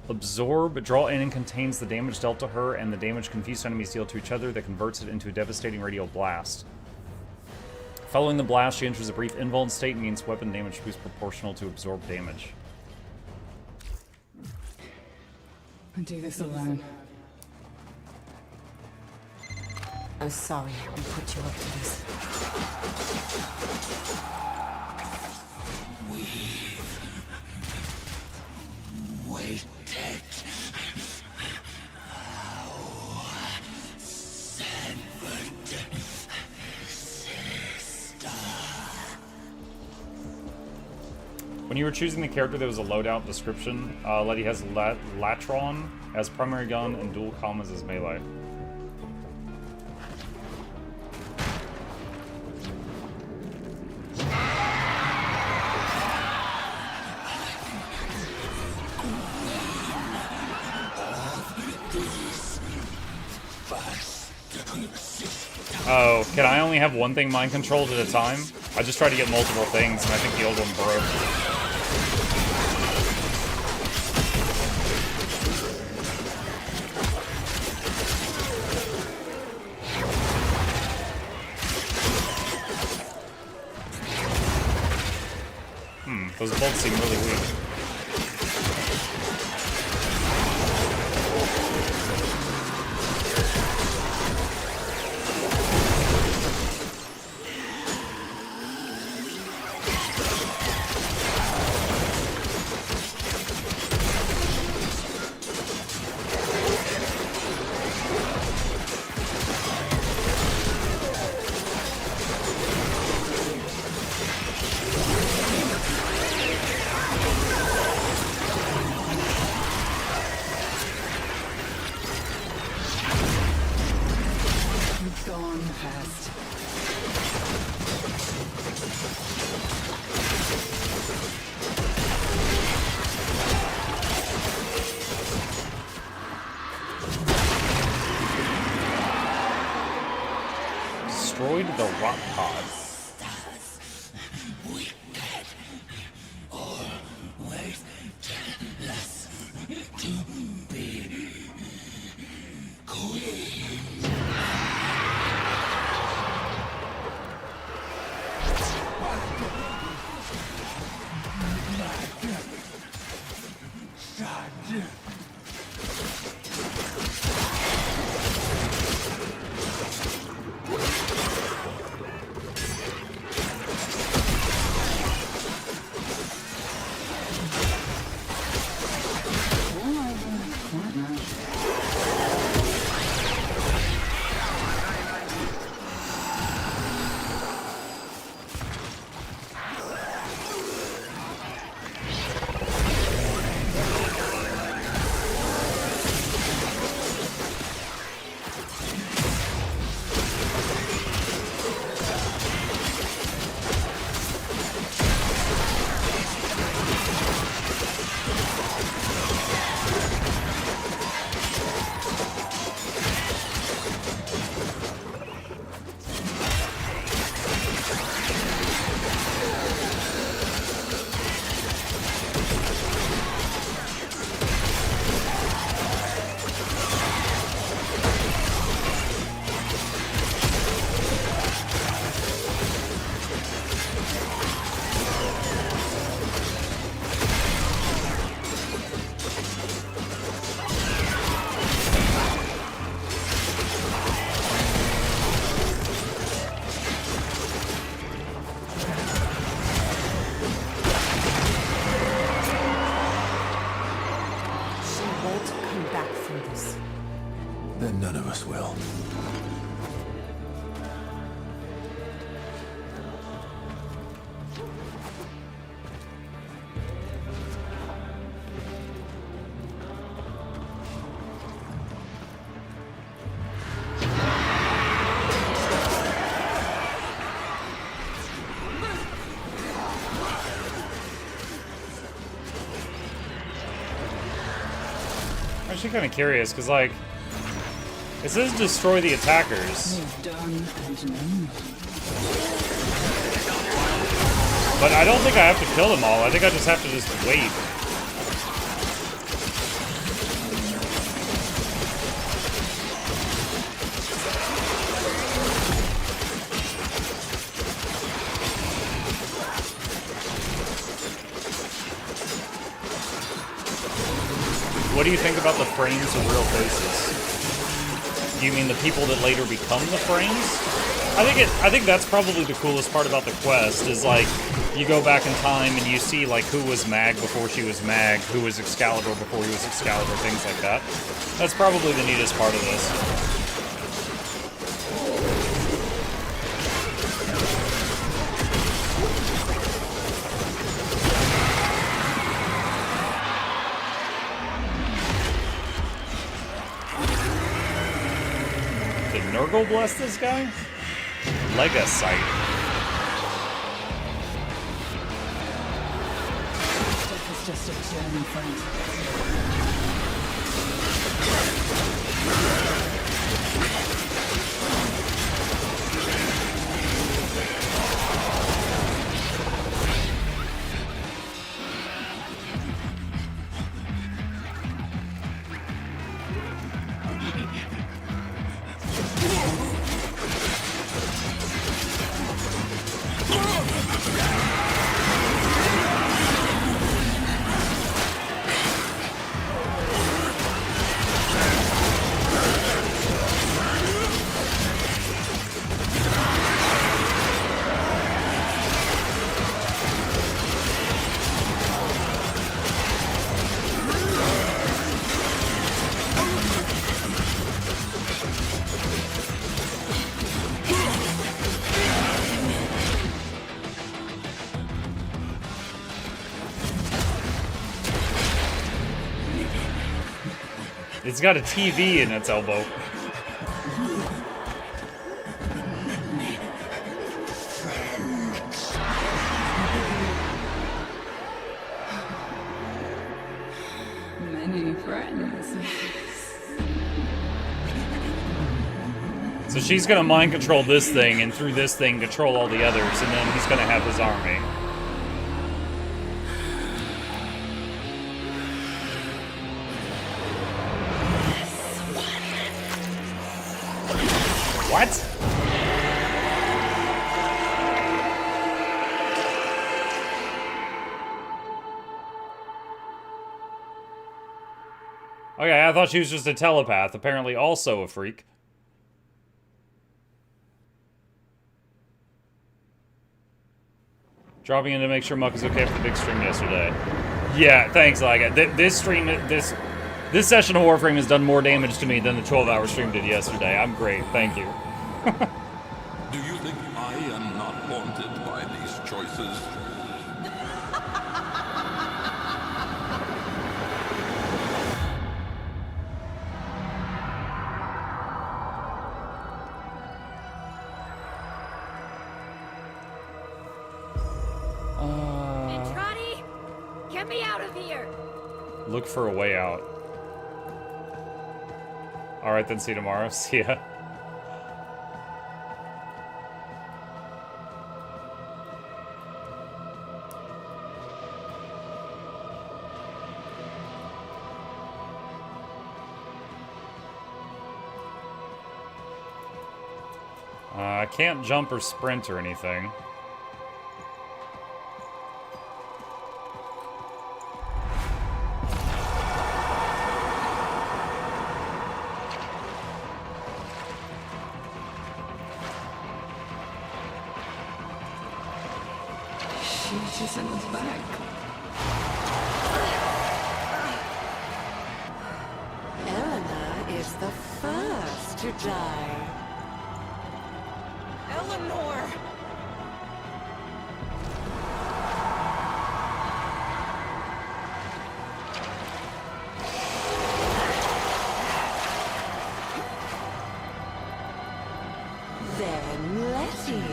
Absorb, draw in and contains the damage dealt to her and the damage confused enemies deal to each other that converts it into a devastating radial blast. Following the blast, she enters a brief invuln state and gains weapon damage boost proportional to absorbed damage. I do this alone. I'm sorry we put you up to this. Waited. When you were choosing the character, there was a loadout description. Letty has Latron as primary gun and dual commas as melee. Oh, can I only have one thing mind controlled at a time? I just tried to get multiple things, and I think the old one broke. Those bolts seem really weak. Gone past. Destroyed the rock pod. through this. Then none of us will. I'm actually kind of curious, because, like, it says destroy the attackers. But I don't think I have to kill them all. I think I just have to just wait. What do you think about the frames of real faces? Do you mean the people that later become the frames? I think that's probably the coolest part about the quest, is like, you go back in time and you see like who was Mag before she was Mag, who was Excalibur before he was Excalibur, things like that. That's probably the neatest part of this. Nurgle bless this guy? Legasite. Death is just a journey, friend. It's got a TV in its elbow. Many friends. So she's gonna mind control this thing, and through this thing control all the others, and then he's gonna have his army. What? Okay, I thought she was just a telepath, apparently also a freak. Dropping in to make sure Muck is okay for the big stream yesterday. Yeah, thanks, like this stream, this session of Warframe has done more damage to me than the 12-hour stream did yesterday. I'm great, thank you. Do you think I am not haunted by these choices? Entrati, get me out of here! Look for a way out. Alright, then see you tomorrow. See ya. I can't jump or sprint or anything. Shoot us in the back. the first to die. Eleanor! Then Letty.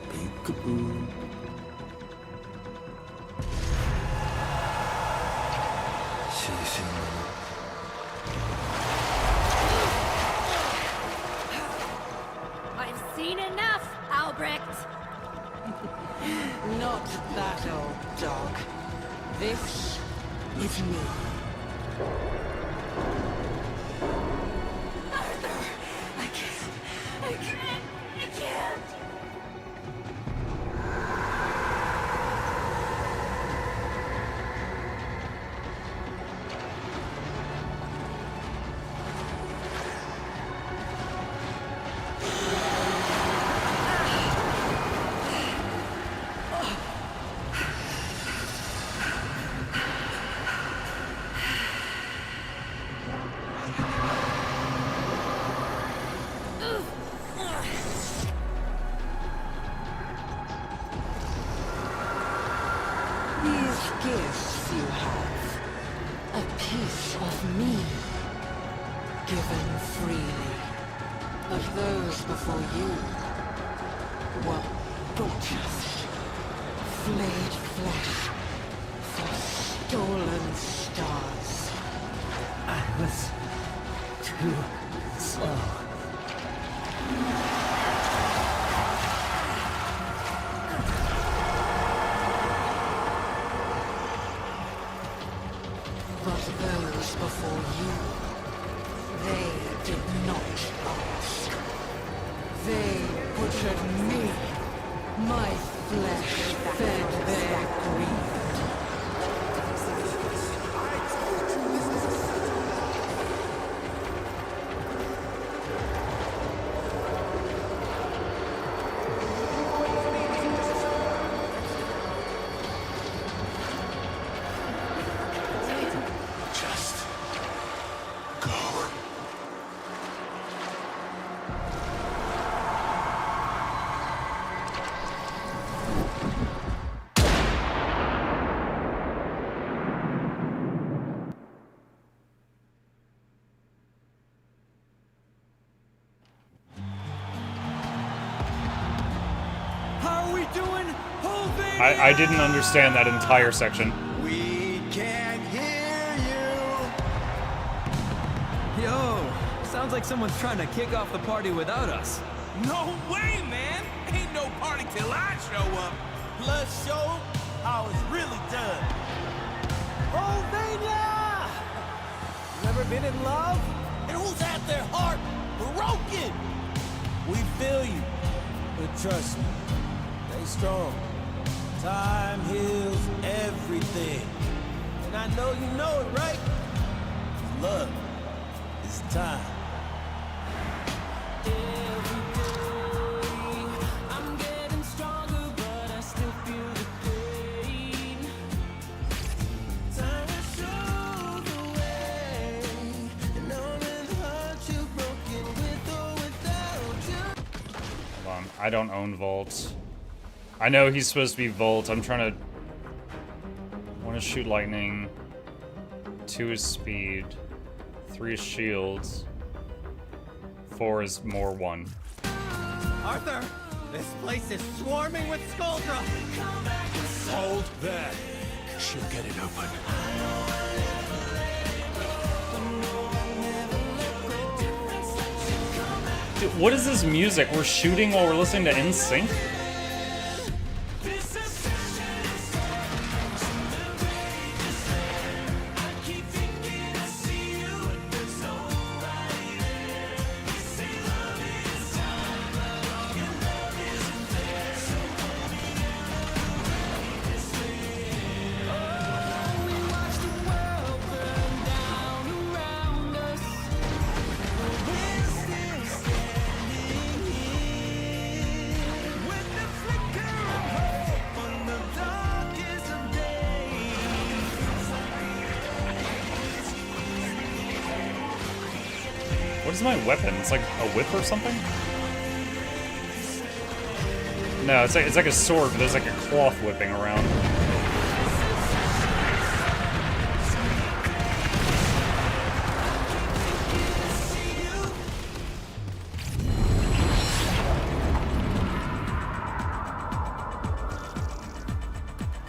Peekaboo. I've seen enough, Albrecht. Not that old dog. This is me. Arthur! I can't. These gifts you have, a piece of me, given freely. But those before you were butchers, flayed flesh for stolen stars. I was too slow. But those before you, they did not ask. They butchered me. My flesh fed their greed. I didn't understand that entire section. We can't hear you. Yo, sounds like someone's trying to kick off the party without us. No way, man! Ain't no party till I show up. Plus show how it's really done. Pennsylvania! Never been in love? And who's at their heart broken? We feel you, but trust me, stay strong. Time heals everything. And I know you know it, right? Love is time. I'm getting stronger, but I still feel the pain. Time will show the way. And I'm in the heart you've broken with or without you. Hold on, I don't own Volt. I know he's supposed to be Volt. I'm trying to... I want to shoot lightning. 2 is speed. 3 is shields. 4 is more 1. Arthur, this place is swarming with Skuldra. Hold that. She'll get it open. Dude, what is this music? We're shooting while we're listening to NSYNC? With What is my weapon? It's like a whip or something? No, it's like a sword, but there's like a cloth whipping around.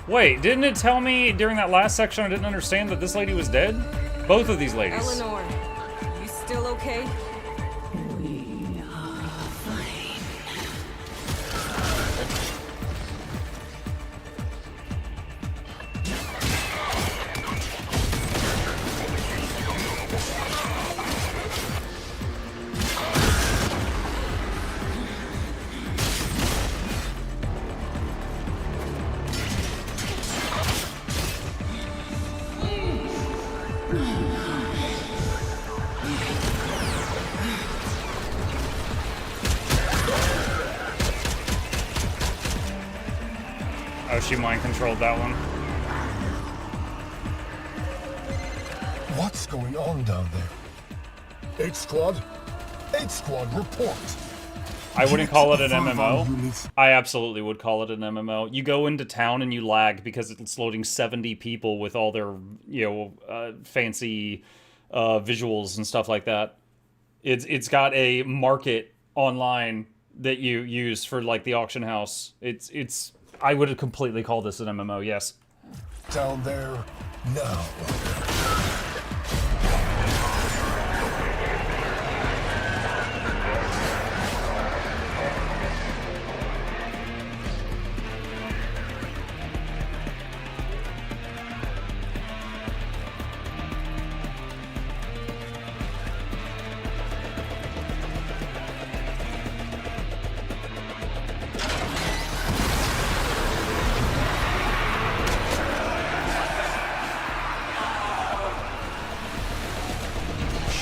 Wait, didn't it tell me during that last section I didn't understand that this lady was dead? Both of these ladies. Eleanor, you still okay? We are fine. Oh, she mind controlled that one. What's going on down there? 8 Squad? 8 Squad, report! I wouldn't call it an MMO. I absolutely would call it an MMO. You go into town and you lag because it's loading 70 people with all their, fancy visuals and stuff like that. It's got a market online that you use for like the auction house. It's I would have completely called this an MMO, yes. Down there, now.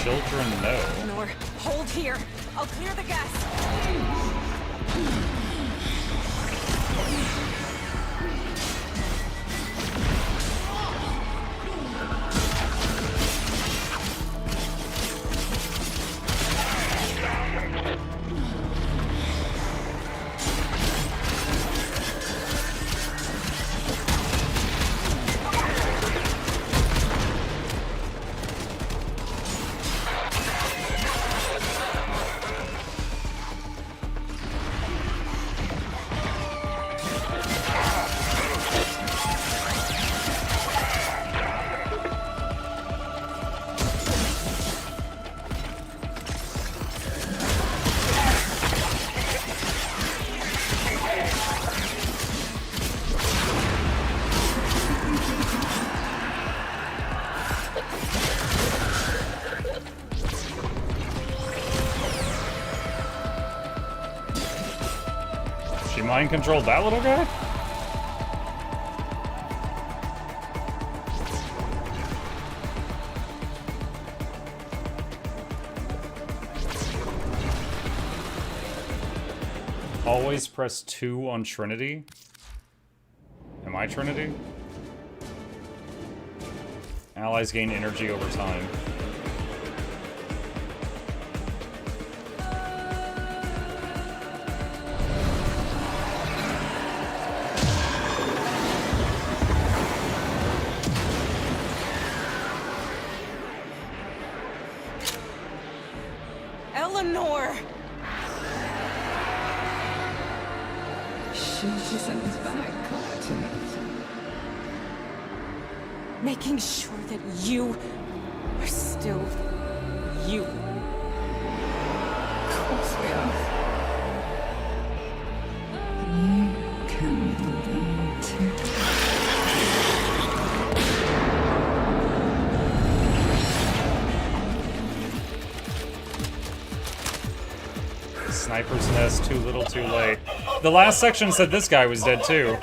Children, no. Eleanor, hold here. I'll clear the gas. She mind controlled that little guy? Always press 2 on Trinity. Am I Trinity? Allies gain energy over time. Eleanor! She sent us back, collecting it. Making sure that you are still you. Of course we are. You can learn too. Sniper's nest, too little, too late. The last section said this guy was dead too.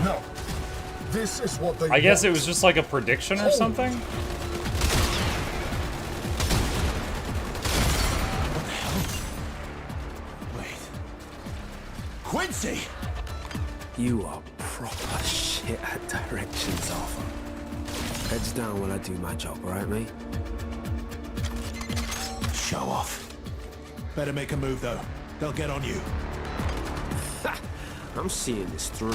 No. This is what they I guess it was just like a prediction or something? Quincy! You are proper shit at directions, Arthur. Heads down while I do my job, alright, mate? show off. Better make a move, though. They'll get on you. I'm seeing this through.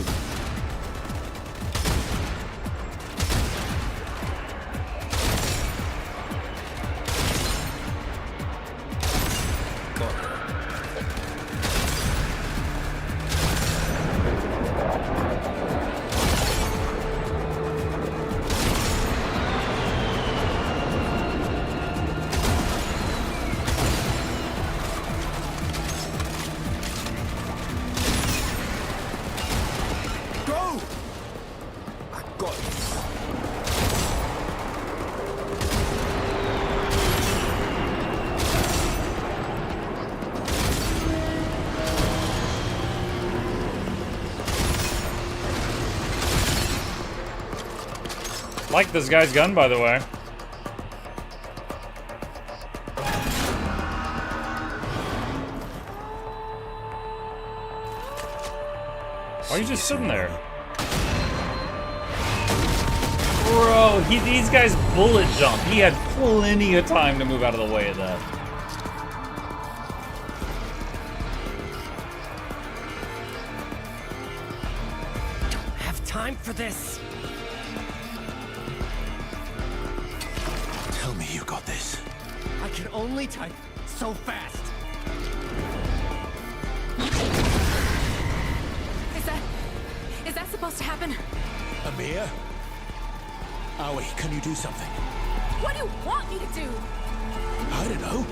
Like this guy's gun, by the way. Why are you just sitting there? Bro, these guys bullet jump. He had plenty of time to move out of the way of that. Don't have time for this. Tell me you got this. I can only type so fast. Is that supposed to happen? Amir? Aoi, can you do something? What do you want me to do? I don't know.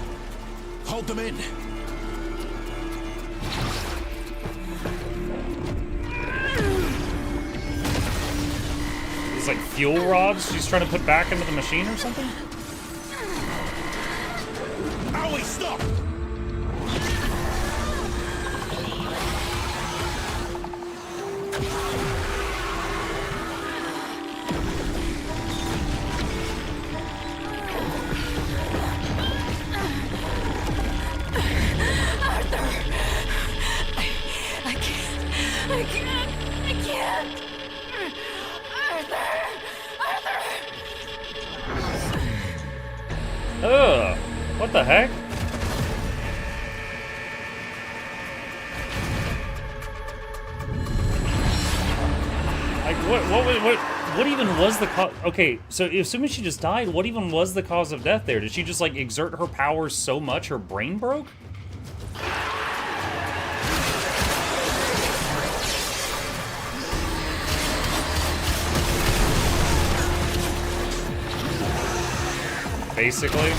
Hold them in. These like fuel rods she's trying to put back into the machine or something? Aoi, stop! Ugh, what the heck? Like, what even was the cause? Okay, so assuming she just died, what even was the cause of death there? Did she just, like, exert her powers so much her brain broke? Basically.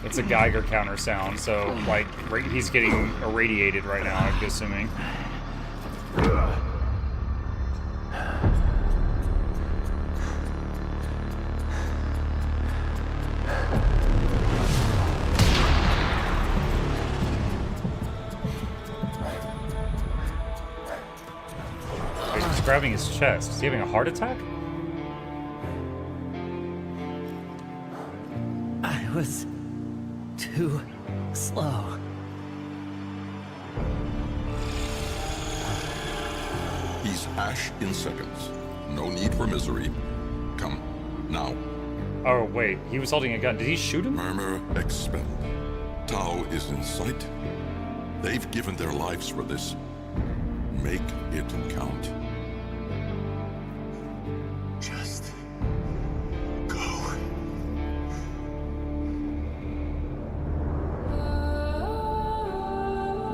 It's a Geiger counter sound, so, like, he's getting irradiated right now, I'm assuming. He's grabbing his chest. Is he having a heart attack? was too slow. He's Ash in seconds. No need for misery. Come, now. Oh, wait. He was holding a gun. Did he shoot him? Murmur, expel. Tau is in sight. They've given their lives for this. Make it count. Just go.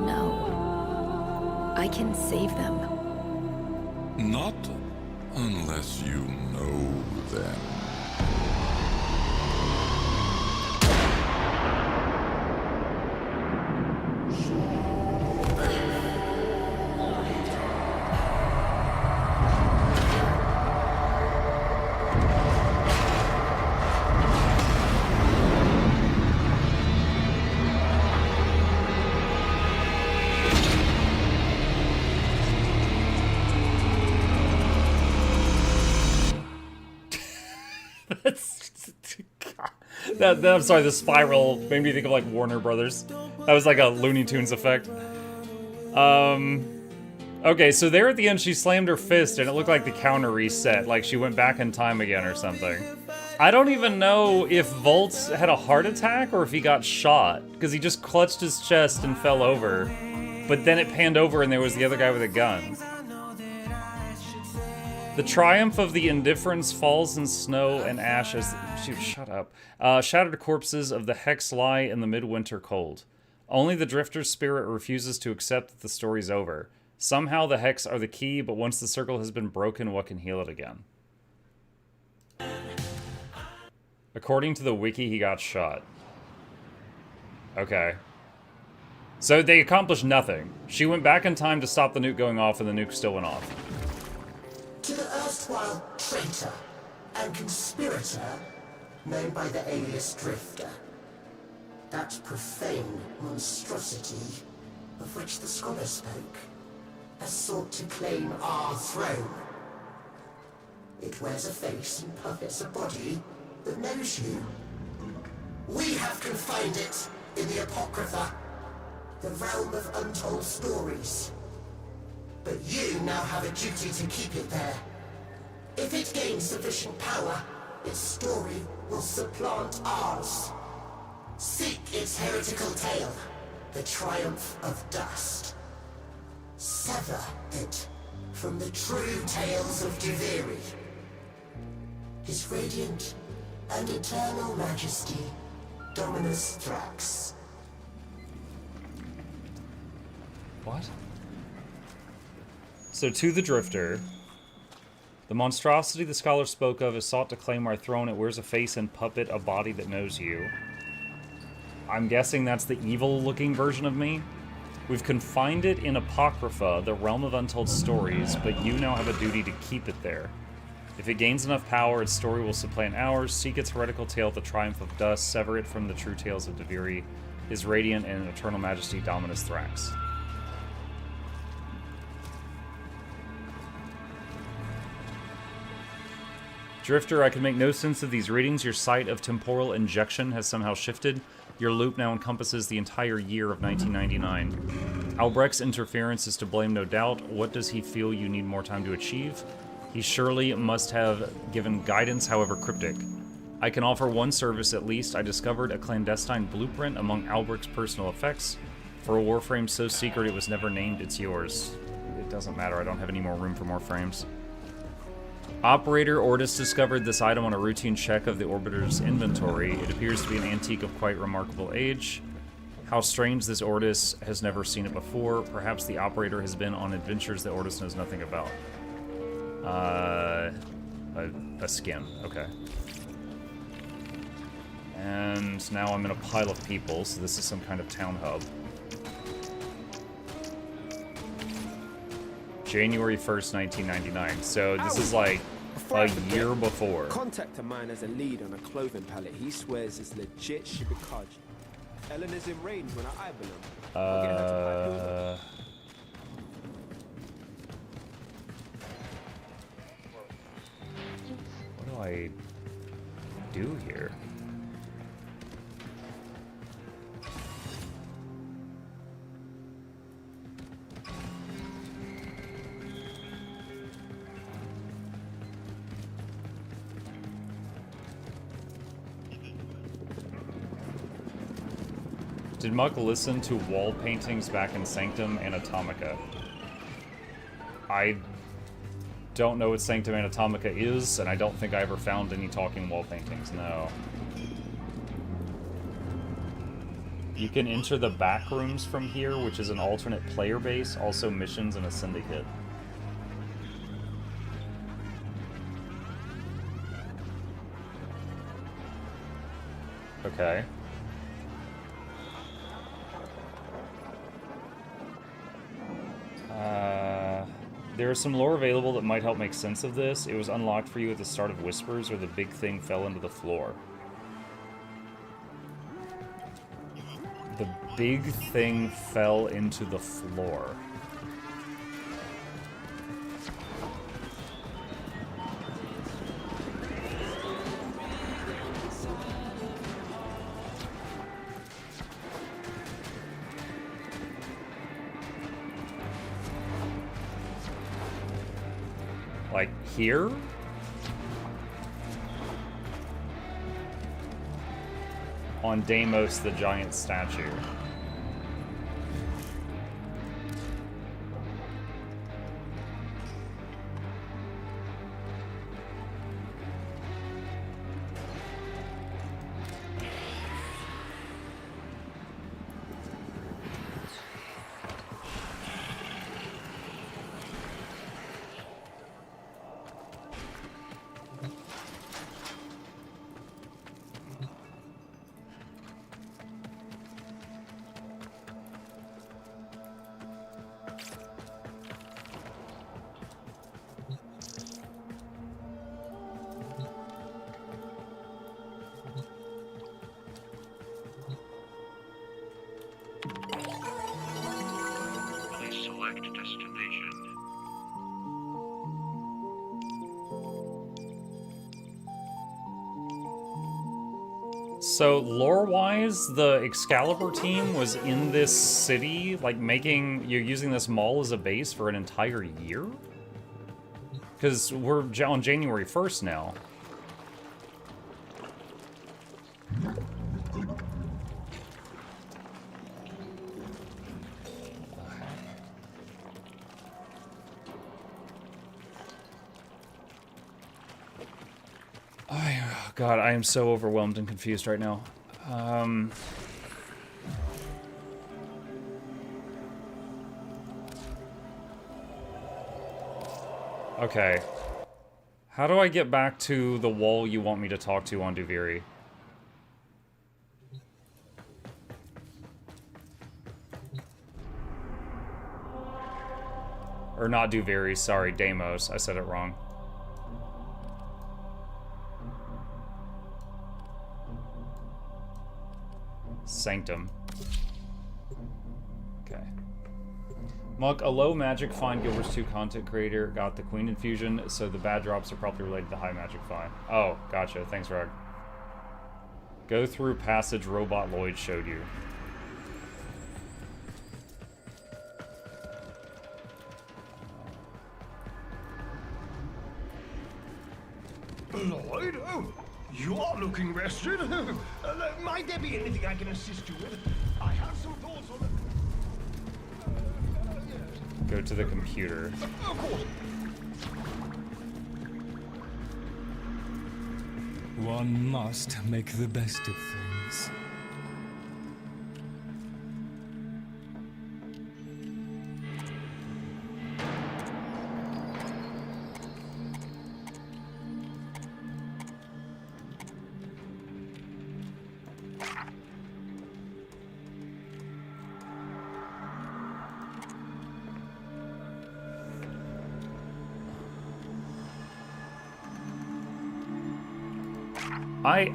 No. I can save them. Not unless you know them. I'm sorry, the spiral made me think of like Warner Brothers. That was like a Looney Tunes effect. Okay, so there at the end she slammed her fist and it looked like the counter reset, like she went back in time again or something. I don't even know if Volts had a heart attack or if he got shot, because he just clutched his chest and fell over. But then it panned over and there was the other guy with a gun. The triumph of the indifference falls in snow and ash as... Shoot, shut up. Shattered corpses of the Hex lie in the midwinter cold. Only the Drifter's spirit refuses to accept that the story's over. Somehow the Hex are the key, but once the circle has been broken, what can heal it again? According to the wiki, he got shot. Okay. So they accomplished nothing. She went back in time to stop the nuke going off, and the nuke still went off. To the erstwhile traitor and conspirator known by the alias Drifter. That profane monstrosity of which the scholar spoke has sought to claim our throne. It wears a face and puppets a body that knows you. We have confined it in the Apocrypha, the realm of untold stories. But you now have a duty to keep it there. If it gains sufficient power, its story will supplant ours. Seek its heretical tale, the triumph of dust. Sever it from the true tales of Duviri. His radiant and eternal majesty, Dominus Thrax. What? So to the Drifter, the monstrosity the scholar spoke of is sought to claim our throne. It wears a face and puppet, a body that knows you. I'm guessing that's the evil-looking version of me. We've confined it in Apocrypha, the realm of untold stories, but you now have a duty to keep it there. If it gains enough power, its story will supplant ours. Seek its heretical tale, the triumph of dust. Sever it from the true tales of Duviri, his radiant and eternal majesty, Dominus Thrax. Drifter, I can make no sense of these readings. Your sight of temporal injection has somehow shifted. Your loop now encompasses the entire year of 1999. Albrecht's interference is to blame, no doubt. What does he feel you need more time to achieve? He surely must have given guidance, however cryptic. I can offer one service at least. I discovered a clandestine blueprint among Albrecht's personal effects. For a warframe so secret it was never named, it's yours. It doesn't matter, I don't have any more room for more frames. Operator Ortis discovered this item on a routine check of the Orbiter's inventory. It appears to be an antique of quite remarkable age. How strange this Ortis has never seen it before. Perhaps the Operator has been on adventures that Ortis knows nothing about. A skin, okay. And now I'm in a pile of people, so this is some kind of town hub. January 1st, 1999. So this is like a year before. Contact of mine as a lead on a clothing palette. He swears it's legit shibikaji. Ellen is in range when I eyeball him. What do I do here? Did Muck listen to wall paintings back in Sanctum Anatomica? I don't know what Sanctum Anatomica is, and I don't think I ever found any talking wall paintings, no. You can enter the back rooms from here, which is an alternate player base, also missions and a syndicate. Okay. There is some lore available that might help make sense of this. It was unlocked for you at the start of Whispers, where the big thing fell into the floor. The big thing fell into the floor. Like here? On Deimos, the giant statue. Please select destination. So, lore-wise, the Excalibur team was in this city, like, you're using this mall as a base for an entire year? Because we're on January 1st now. God, I am so overwhelmed and confused right now. Okay. How do I get back to the wall you want me to talk to on Duviri? Or not Duviri, sorry, Deimos. I said it wrong. Sanctum. Okay. Muck, a low magic fine Gilbert's 2 content creator got the Queen infusion, so the bad drops are probably related to high magic fine. Oh, gotcha. Thanks, Rog. Go through passage Robot Lloyd showed you. Lloyd? Oh, you are looking rested. Might there be anything I can assist you with? I have some thoughts on it. Go to the computer. Of course. One must make the best of things.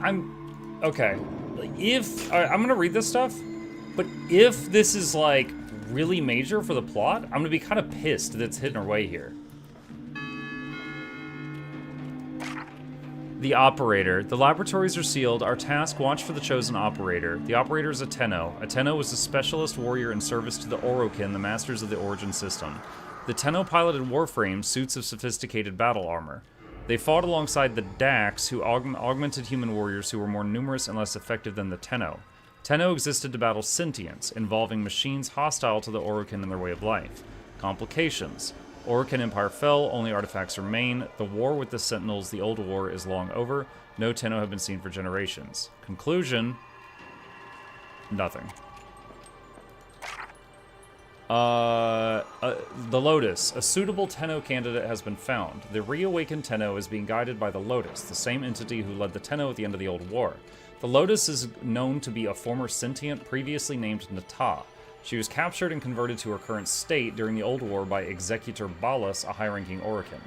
I'm okay. If I'm gonna read this stuff, but if this is like really major for the plot, I'm gonna be kind of pissed that it's hidden our way here. The operator. The laboratories are sealed. Our task: watch for the chosen operator. The operator is a Tenno. A Tenno was a specialist warrior in service to the Orokin, the masters of the Origin system. The Tenno piloted warframes, suits of sophisticated battle armor. They fought alongside the Dax, who augmented human warriors who were more numerous and less effective than the Tenno. Tenno existed to battle sentience, involving machines hostile to the Orokin and their way of life. Complications. Orokin Empire fell, only artifacts remain. The war with the Sentinels, the old war, is long over. No Tenno have been seen for generations. Conclusion. Nothing. The Lotus. A suitable Tenno candidate has been found. The reawakened Tenno is being guided by the Lotus, the same entity who led the Tenno at the end of the Old War. The Lotus is known to be a former sentient previously named Nata. She was captured and converted to her current state during the Old War by Executor Ballas, a high-ranking Orokin.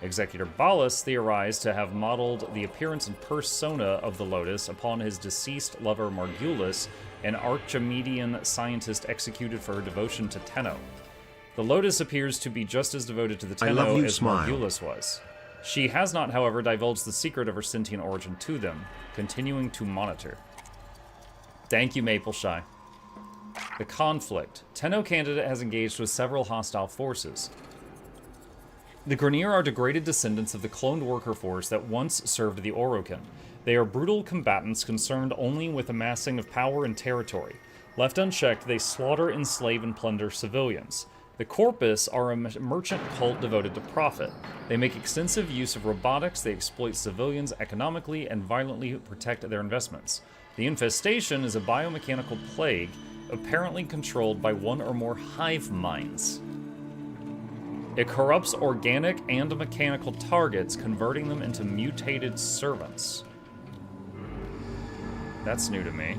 Executor Ballas theorized to have modeled the appearance and persona of the Lotus upon his deceased lover Margulis, an Archimedean scientist executed for her devotion to Tenno. The Lotus appears to be just as devoted to the Tenno as Margulis was. She has not, however, divulged the secret of her sentient origin to them, continuing to monitor. Thank you, Mapleshy. The conflict. Tenno candidate has engaged with several hostile forces. The Grineer are degraded descendants of the cloned worker force that once served the Orokin. They are brutal combatants concerned only with amassing of power and territory. Left unchecked, they slaughter, enslave, and plunder civilians. The Corpus are a merchant cult devoted to profit. They make extensive use of robotics, they exploit civilians economically, and violently protect their investments. The Infestation is a biomechanical plague, apparently controlled by one or more hive minds. It corrupts organic and mechanical targets, converting them into mutated servants. That's new to me.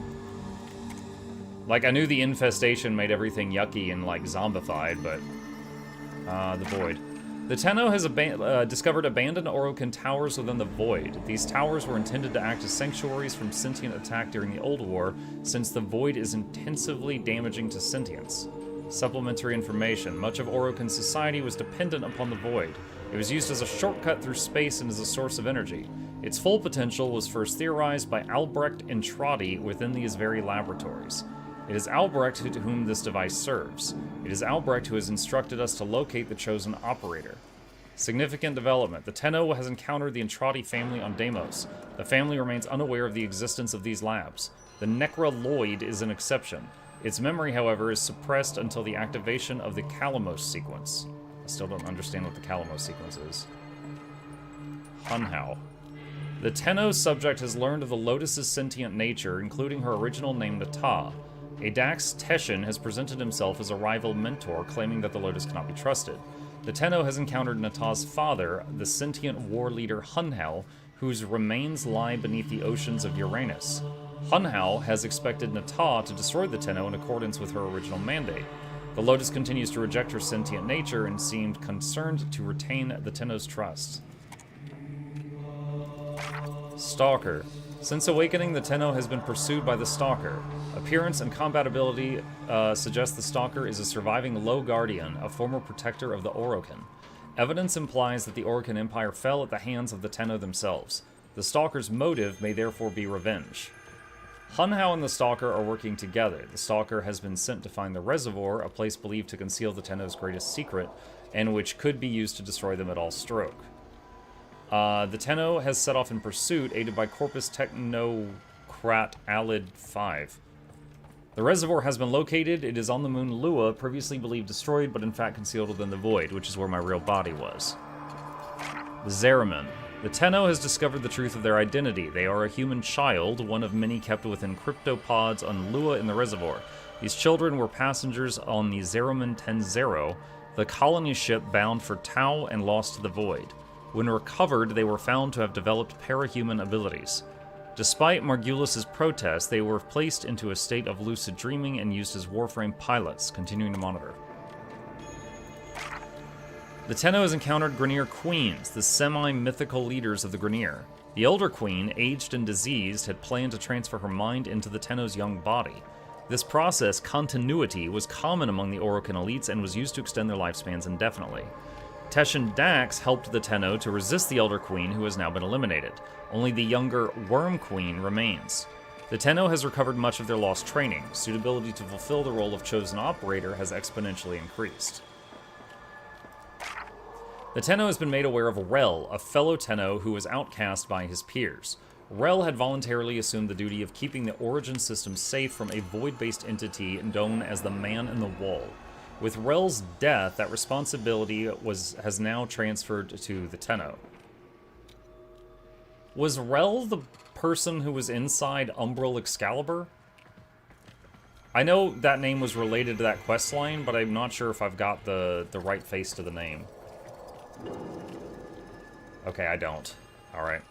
Like, I knew the Infestation made everything yucky and, like, zombified, but... the Void. The Tenno has discovered abandoned Orokin towers within the Void. These towers were intended to act as sanctuaries from sentient attack during the Old War, since the Void is intensively damaging to sentience. Supplementary information. Much of Orokin society was dependent upon the Void. It was used as a shortcut through space and as a source of energy. Its full potential was first theorized by Albrecht and Trotty within these very laboratories. It is Albrecht to whom this device serves. It is Albrecht who has instructed us to locate the chosen operator. Significant development. The Tenno has encountered the Entrati family on Deimos. The family remains unaware of the existence of these labs. The Necroloid is an exception. Its memory, however, is suppressed until the activation of the Kalamos sequence. I still don't understand what the Kalamos sequence is. Hunhao. The Tenno subject has learned of the Lotus's sentient nature, including her original name Nata. Adax Teshin has presented himself as a rival mentor, claiming that the Lotus cannot be trusted. The Tenno has encountered Nata's father, the sentient war leader Hunhao, whose remains lie beneath the oceans of Uranus. Hunhao has expected Nata to destroy the Tenno in accordance with her original mandate. The Lotus continues to reject her sentient nature and seemed concerned to retain the Tenno's trust. Stalker. Since awakening, the Tenno has been pursued by the Stalker. Appearance and compatibility suggest the Stalker is a surviving Low Guardian, a former protector of the Orokin. Evidence implies that the Orokin Empire fell at the hands of the Tenno themselves. The Stalker's motive may therefore be revenge. Hunhao and the Stalker are working together. The Stalker has been sent to find the Reservoir, a place believed to conceal the Tenno's greatest secret, and which could be used to destroy them at all stroke. The Tenno has set off in pursuit, aided by Corpus Technocrat Alid 5. The reservoir has been located. It is on the moon Lua, previously believed destroyed, but in fact concealed within the Void, which is where my real body was. The Zeraman. The Tenno has discovered the truth of their identity. They are a human child, one of many kept within cryptopods on Lua in the reservoir. These children were passengers on the Zeraman 10-0, the colony ship bound for Tau and lost to the Void. When recovered, they were found to have developed parahuman abilities. Despite Margulis's protest, they were placed into a state of lucid dreaming and used as warframe pilots, continuing to monitor. The Tenno has encountered Grineer Queens, the semi-mythical leaders of the Grineer. The elder queen, aged and diseased, had planned to transfer her mind into the Tenno's young body. This process, continuity, was common among the Orokin elites and was used to extend their lifespans indefinitely. Teshin Dax helped the Tenno to resist the Elder Queen, who has now been eliminated. Only the younger Worm Queen remains. The Tenno has recovered much of their lost training. Suitability to fulfill the role of chosen operator has exponentially increased. The Tenno has been made aware of Rel, a fellow Tenno who was outcast by his peers. Rel had voluntarily assumed the duty of keeping the Origin system safe from a void-based entity known as the Man in the Wall. With Rel's death, that responsibility has now transferred to the Tenno. Was Rel the person who was inside Umbral Excalibur? I know that name was related to that quest line, but I'm not sure if I've got the right face to the name. Okay, I don't. Alright.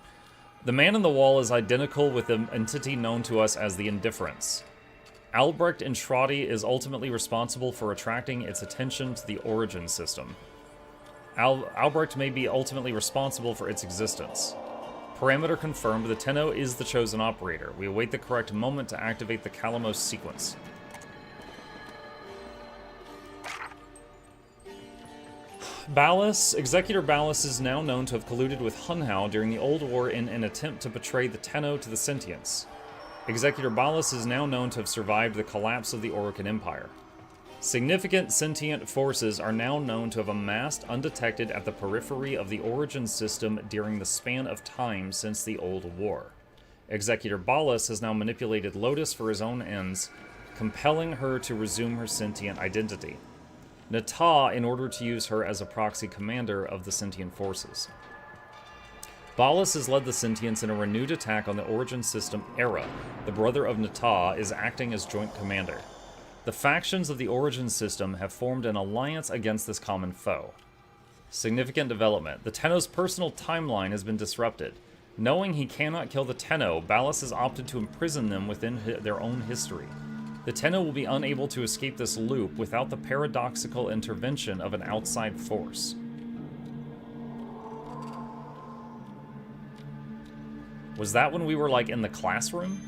The Man in the Wall is identical with the entity known to us as the Indifference. Albrecht Intrati is ultimately responsible for attracting its attention to the Origin system. Albrecht may be ultimately responsible for its existence. Parameter confirmed, the Tenno is the chosen operator. We await the correct moment to activate the Kalamos sequence. Ballas, Executor Ballas is now known to have colluded with Hunhao during the Old War in an attempt to betray the Tenno to the Sentients. Executor Ballas is now known to have survived the collapse of the Orokin Empire. Significant sentient forces are now known to have amassed undetected at the periphery of the Origin system during the span of time since the Old War. Executor Ballas has now manipulated Lotus for his own ends, compelling her to resume her sentient identity. Nata in order to use her as a proxy commander of the sentient forces. Ballas has led the Sentients in a renewed attack on the Origin system. Era, the brother of Nata, is acting as joint commander. The factions of the Origin system have formed an alliance against this common foe. Significant development. The Tenno's personal timeline has been disrupted. Knowing he cannot kill the Tenno, Ballas has opted to imprison them within their own history. The Tenno will be unable to escape this loop without the paradoxical intervention of an outside force. Was that when we were, like, in the classroom?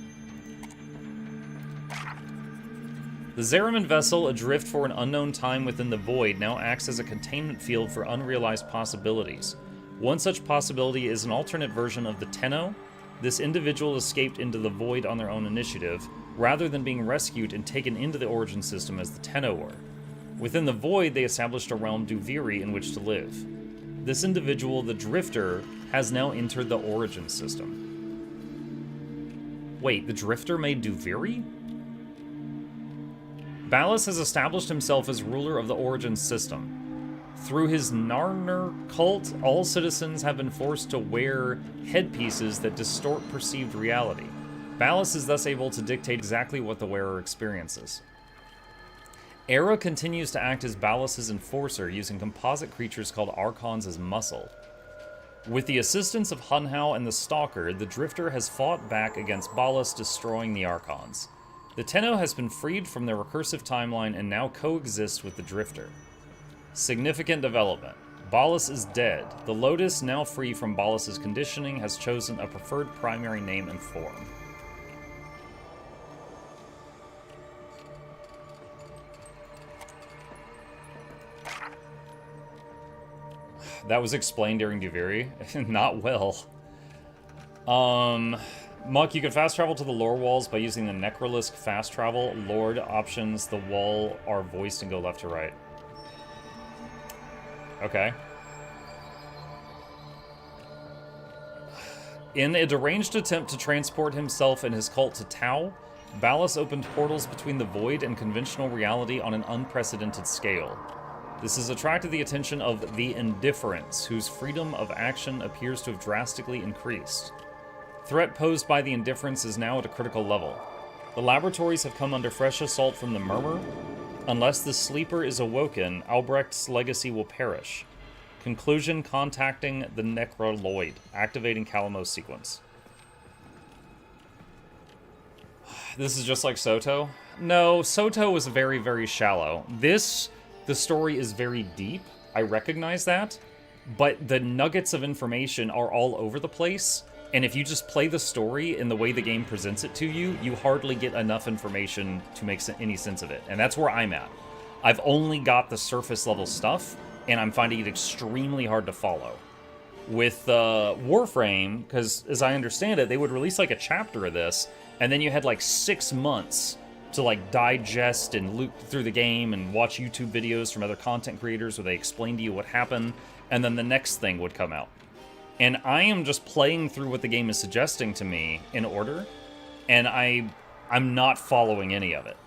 The Zariman vessel, adrift for an unknown time within the void, now acts as a containment field for unrealized possibilities. One such possibility is an alternate version of the Tenno. This individual escaped into the void on their own initiative, rather than being rescued and taken into the Origin system as the Tenno were. Within the void, they established a realm Duviri in which to live. This individual, the Drifter, has now entered the Origin system. Wait, the Drifter made Duviri? Ballas has established himself as ruler of the Origin system. Through his Narner cult, all citizens have been forced to wear headpieces that distort perceived reality. Ballas is thus able to dictate exactly what the wearer experiences. Era continues to act as Ballas' enforcer, using composite creatures called Archons as muscle. With the assistance of Hunhao and the Stalker, the Drifter has fought back against Ballas, destroying the Archons. The Tenno has been freed from their recursive timeline and now coexists with the Drifter. Significant development. Ballas is dead. The Lotus, now free from Ballas' conditioning, has chosen a preferred primary name and form. That was explained during Duviri. Not well. Muck, you can fast travel to the lore walls by using the Necrolisk fast travel. Lord options, the wall are voiced and go left to right. Okay. In a deranged attempt to transport himself and his cult to Tau, Ballas opened portals between the void and conventional reality on an unprecedented scale. This has attracted the attention of the Indifference, whose freedom of action appears to have drastically increased. Threat posed by the Indifference is now at a critical level. The laboratories have come under fresh assault from the Murmur. Unless the Sleeper is awoken, Albrecht's legacy will perish. Conclusion: contacting the Necroloid, activating Kalamos sequence. This is just like Soto? No, Soto was very, very shallow. The story is very deep, I recognize that, but the nuggets of information are all over the place, and if you just play the story in the way the game presents it to you, you hardly get enough information to make any sense of it, and that's where I'm at. I've only got the surface level stuff, and I'm finding it extremely hard to follow. With Warframe, because as I understand it, they would release like a chapter of this, and then you had like 6 months to like digest and loop through the game and watch YouTube videos from other content creators where they explain to you what happened, and then the next thing would come out. And I am just playing through what the game is suggesting to me in order, and I'm not following any of it.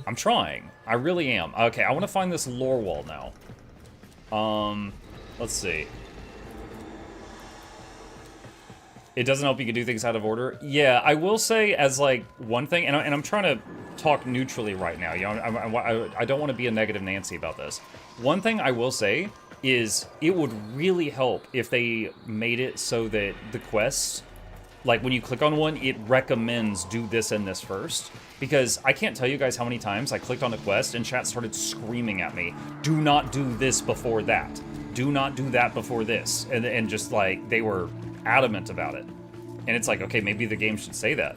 I'm trying. I really am. Okay, I want to find this lore wall now. Let's see. It doesn't help you can do things out of order. Yeah, I will say as like one thing, and I'm trying to talk neutrally right now. You know, I don't want to be a negative Nancy about this. One thing I will say is it would really help if they made it so that the quests, like when you click on one, it recommends do this and this first. Because I can't tell you guys how many times I clicked on a quest and chat started screaming at me, do not do this before that. Do not do that before this. And just like, they were adamant about it. And it's like, okay, maybe the game should say that.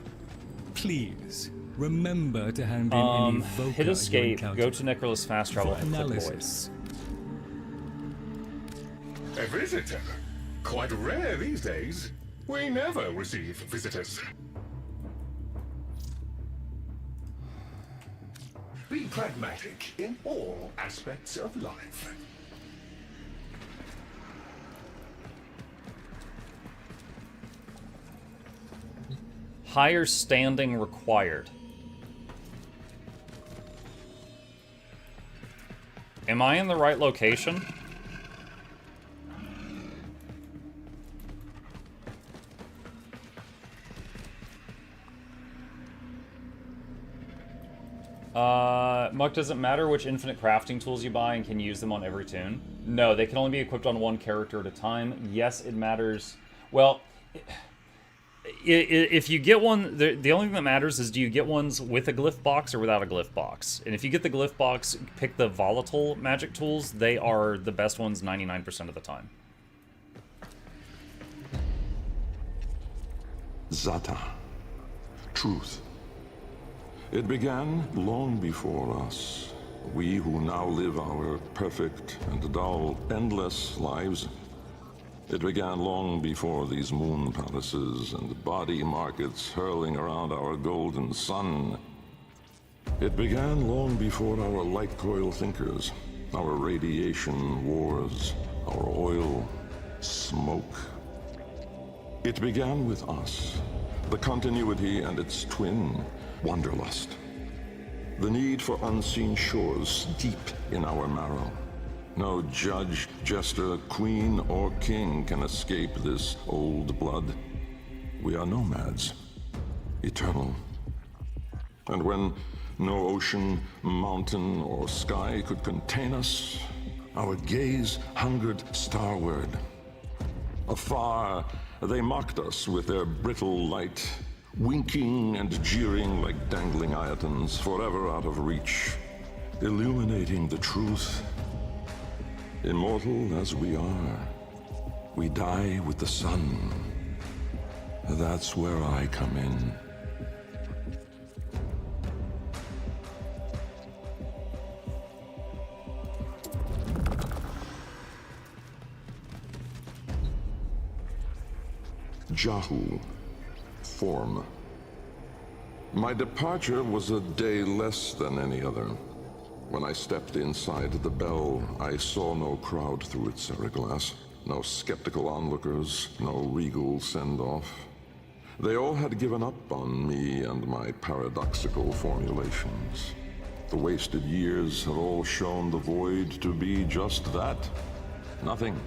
Please, remember to hand in any voca hit escape, you go to Necrolis fast travel, and click analysis. A visitor? Quite rare these days. We never receive visitors. Be pragmatic in all aspects of life. Higher standing required. Am I in the right location? Muck, does it matter which infinite crafting tools you buy and can use them on every tune? No, they can only be equipped on one character at a time. Yes, it matters. Well, if you get one, the only thing that matters is do you get ones with a glyph box or without a glyph box. And if you get the glyph box, pick the volatile magic tools. They are the best ones 99% of the time. Zata. Truth. It began long before us. We who now live our perfect and dull, endless lives. It began long before these moon palaces and body markets hurling around our golden sun. It began long before our light coil thinkers, our radiation wars, our oil, smoke. It began with us, the continuity and its twin, wanderlust. The need for unseen shores deep in our marrow. No judge, jester, queen, or king can escape this old blood. We are nomads, eternal. And when no ocean, mountain, or sky could contain us, our gaze hungered starward. Afar, they mocked us with their brittle light, winking and jeering like dangling iotons, forever out of reach, illuminating the truth. Immortal as we are, we die with the sun. That's where I come in. Jahu. Form. My departure was a day less than any other. When I stepped inside the bell, I saw no crowd through its seriglass, no skeptical onlookers, no regal send-off. They all had given up on me and my paradoxical formulations. The wasted years have all shown the void to be just that. Nothing.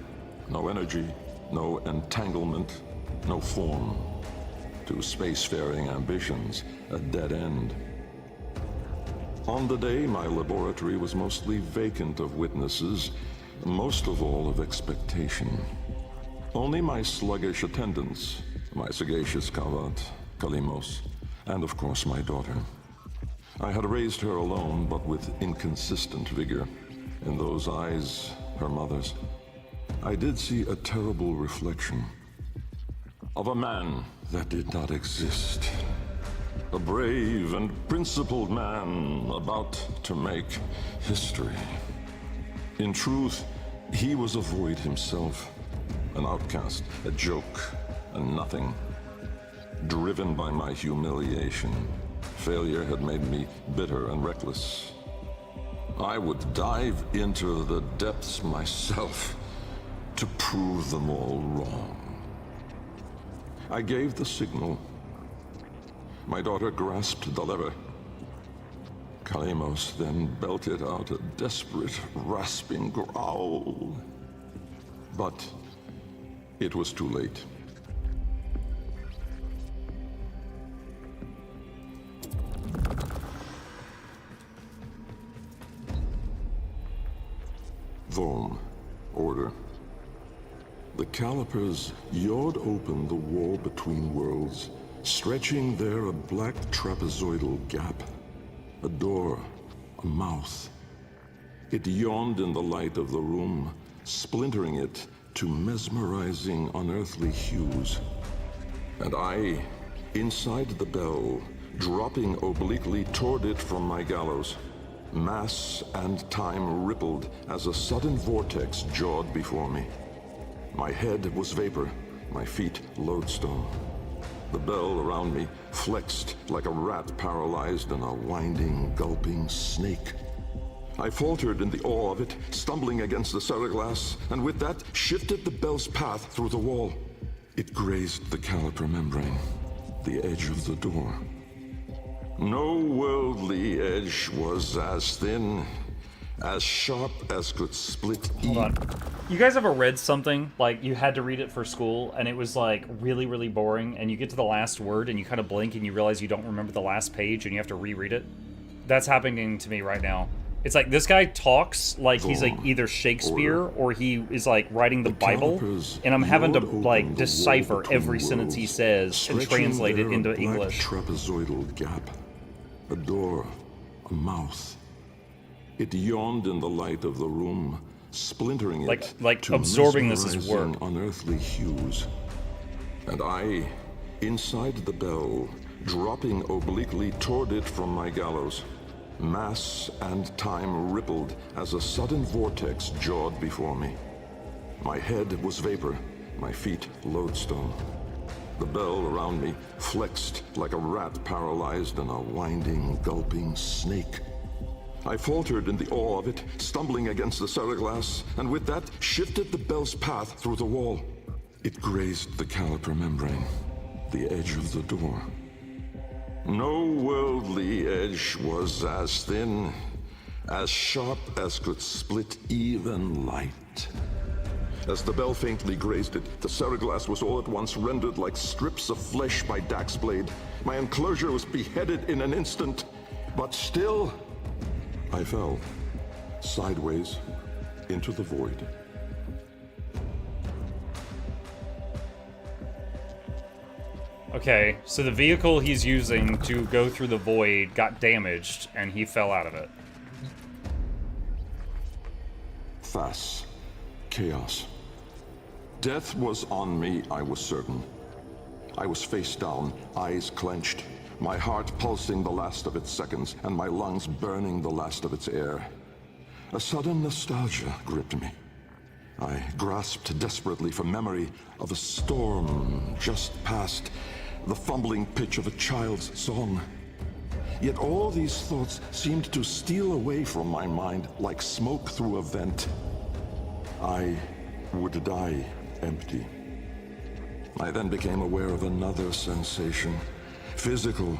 No energy, no entanglement, no form. To spacefaring ambitions, a dead end. On the day, my laboratory was mostly vacant of witnesses, most of all of expectation. Only my sluggish attendants, my sagacious Kavat, Kalimos, and of course my daughter. I had raised her alone, but with inconsistent vigor. In those eyes, her mother's, I did see a terrible reflection of a man that did not exist. A brave and principled man about to make history. In truth, he was a void himself, an outcast, a joke, a nothing. Driven by my humiliation, failure had made me bitter and reckless. I would dive into the depths myself to prove them all wrong. I gave the signal. My daughter grasped the lever. Kalemos then belted out a desperate, rasping growl. But it was too late. Vom. Order. The calipers yawed open the wall between worlds, stretching there a black trapezoidal gap. A door, a mouth. It yawned in the light of the room, splintering it to mesmerizing, unearthly hues. And I, inside the bell, dropping obliquely toward it from my gallows. Mass and time rippled as a sudden vortex jawed before me. My head was vapor, my feet lodestone. The bell around me flexed like a rat paralyzed in a winding, gulping snake. I faltered in the awe of it, stumbling against the ceraglass, and with that shifted the bell's path through the wall. It grazed the caliper membrane, the edge of the door. No worldly edge was as thin, as sharp as could split. Hold on. You guys ever read something, like you had to read it for school, and it was like really, really boring, and you get to the last word, and you kind of blink, and you realize you don't remember the last page, and you have to reread it? That's happening to me right now. It's like this guy talks like he's like either Shakespeare or he is like writing the Bible, and I'm having to like decipher every sentence he says and translate it into English. Trapezoidal gap. A door, a mouth. It yawned in the light of the room, splintering it like to absorbing this as work. Unearthly hues. And I, inside the bell, dropping obliquely toward it from my gallows. Mass and time rippled as a sudden vortex jawed before me. My head was vapor, my feet lodestone. The bell around me flexed like a rat paralyzed in a winding, gulping snake. I faltered in the awe of it, stumbling against the ceraglass, and with that shifted the bell's path through the wall. It grazed the caliper membrane, the edge of the door. No worldly edge was as thin, as sharp as could split even light. As the bell faintly grazed it, the ceraglass was all at once rendered like strips of flesh by Dax's blade. My enclosure was beheaded in an instant, but still, I fell, sideways, into the void. Okay, so the vehicle he's using to go through the void got damaged, and he fell out of it. Thas. Chaos. Death was on me, I was certain. I was face down, eyes clenched, my heart pulsing the last of its seconds, and my lungs burning the last of its air. A sudden nostalgia gripped me. I grasped desperately for memory of a storm just past, the fumbling pitch of a child's song. Yet all these thoughts seemed to steal away from my mind like smoke through a vent. I would die empty. I then became aware of another sensation, physical,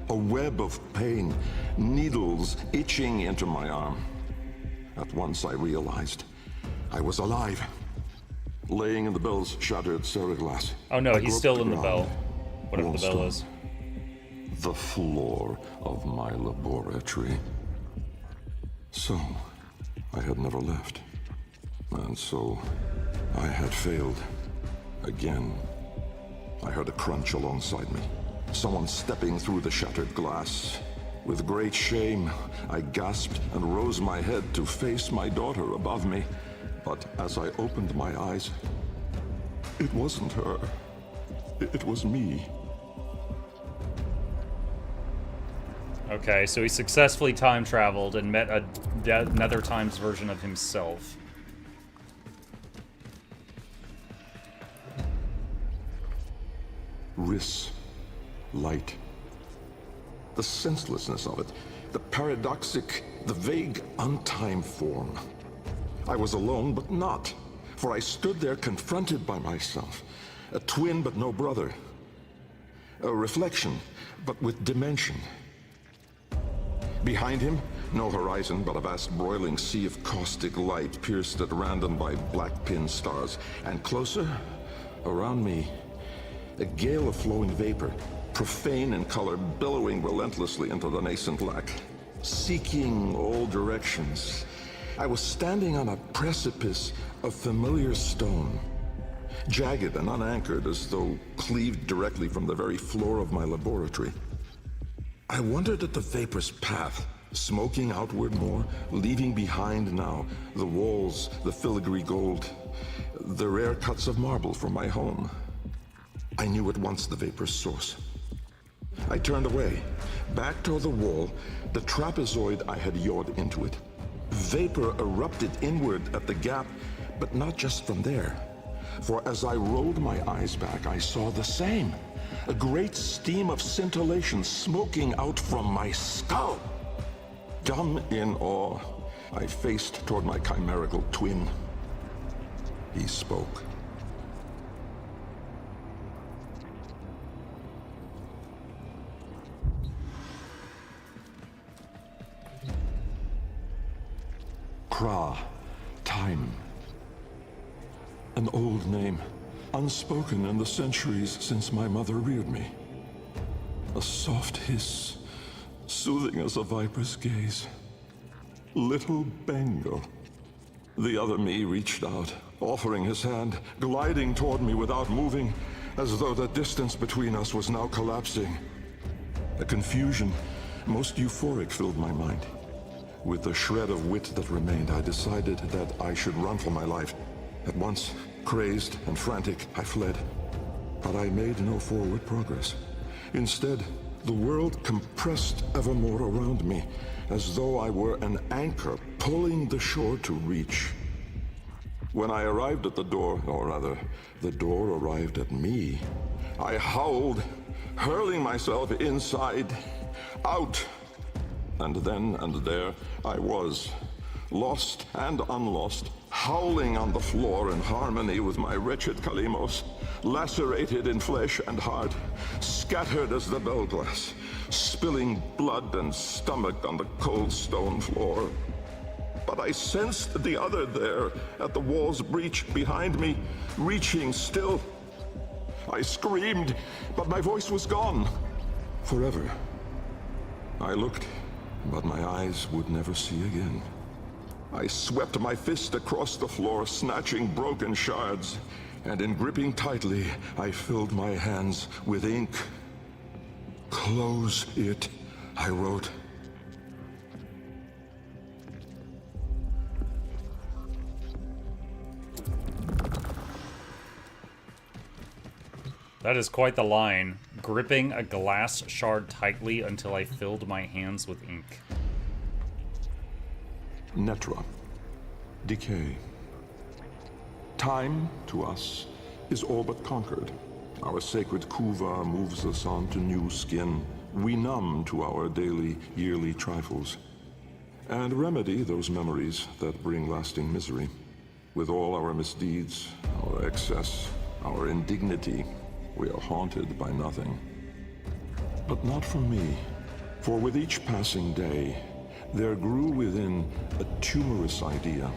a web of pain, needles itching into my arm. At once I realized I was alive, laying in the bell's shattered ceraglass. Oh no, he's still in the bell. Whatever the bell is. The floor of my laboratory. So, I had never left. And so, I had failed. Again. I heard a crunch alongside me. Someone stepping through the shattered glass. With great shame, I gasped and rose my head to face my daughter above me. But as I opened my eyes, it wasn't her. It was me. Okay, so he successfully time traveled and met another time's version of himself. Riss. Light. The senselessness of it. The paradoxic, the vague, untimed form. I was alone, but not. For I stood there confronted by myself, a twin but no brother, a reflection but with dimension. Behind him, no horizon but a vast broiling sea of caustic light pierced at random by black pin stars. And closer, around me, a gale of flowing vapor, profane in color, billowing relentlessly into the nascent lack, seeking all directions. I was standing on a precipice of familiar stone, jagged and unanchored as though cleaved directly from the very floor of my laboratory. I wondered at the vapor's path, smoking outward more, leaving behind now the walls, the filigree gold, the rare cuts of marble from my home. I knew at once the vapor's source. I turned away, back toward the wall, the trapezoid I had yawed into it. Vapor erupted inward at the gap, but not just from there. For as I rolled my eyes back, I saw the same. A great steam of scintillation smoking out from my skull. Dumb in awe, I faced toward my chimerical twin. He spoke. Kra, time. An old name, unspoken in the centuries since my mother reared me. A soft hiss, soothing as a viper's gaze. Little Bengal. The other me reached out, offering his hand, gliding toward me without moving, as though the distance between us was now collapsing. A confusion, most euphoric, filled my mind. With the shred of wit that remained, I decided that I should run for my life. At once, crazed and frantic, I fled. But I made no forward progress. Instead, the world compressed ever more around me, as though I were an anchor pulling the shore to reach. When I arrived at the door, or rather, the door arrived at me, I howled, hurling myself inside, out. And then and there I was, lost and unlost, howling on the floor in harmony with my wretched Kalimos, lacerated in flesh and heart, scattered as the bell glass, spilling blood and stomach on the cold stone floor. But I sensed the other there, at the wall's breach behind me, reaching still. I screamed, but my voice was gone. Forever. I looked, but my eyes would never see again. I swept my fist across the floor, snatching broken shards, and in gripping tightly, I filled my hands with ink. Close it, I wrote. That is quite the line. Gripping a glass shard tightly until I filled my hands with ink. Netra. Decay. Time, to us, is all but conquered. Our sacred kuva moves us on to new skin. We numb to our daily, yearly trifles, and remedy those memories that bring lasting misery. With all our misdeeds, our excess, our indignity, we are haunted by nothing. But not for me, for with each passing day, there grew within a tumorous idea.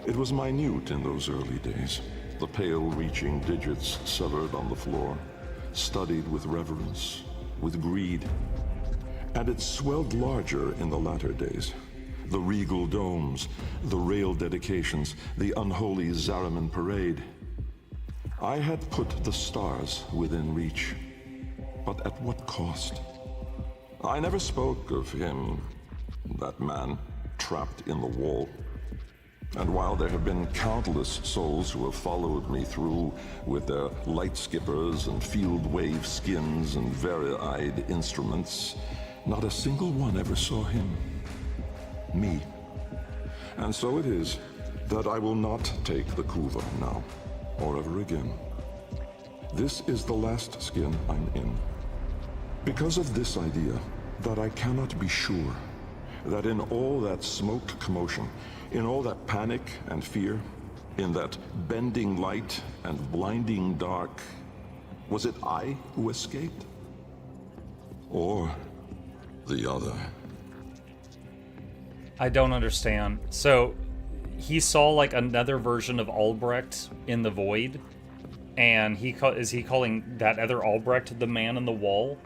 It was minute in those early days, the pale-reaching digits severed on the floor, studied with reverence, with greed. And it swelled larger in the latter days. The regal domes, the rail dedications, the unholy Zariman parade. I had put the stars within reach, but at what cost? I never spoke of him, that man, trapped in the wall. And while there have been countless souls who have followed me through with their light skippers and field wave skins and very-eyed instruments, not a single one ever saw him. Me. And so it is that I will not take the kuva now, or ever again. This is the last skin I'm in. Because of this idea, that I cannot be sure that in all that smoked commotion, in all that panic and fear, In that bending light and blinding dark, was it I who escaped? Or the other? I don't understand. So, he saw like another version of Albrecht in the void, and is he calling that other Albrecht the man in the wall?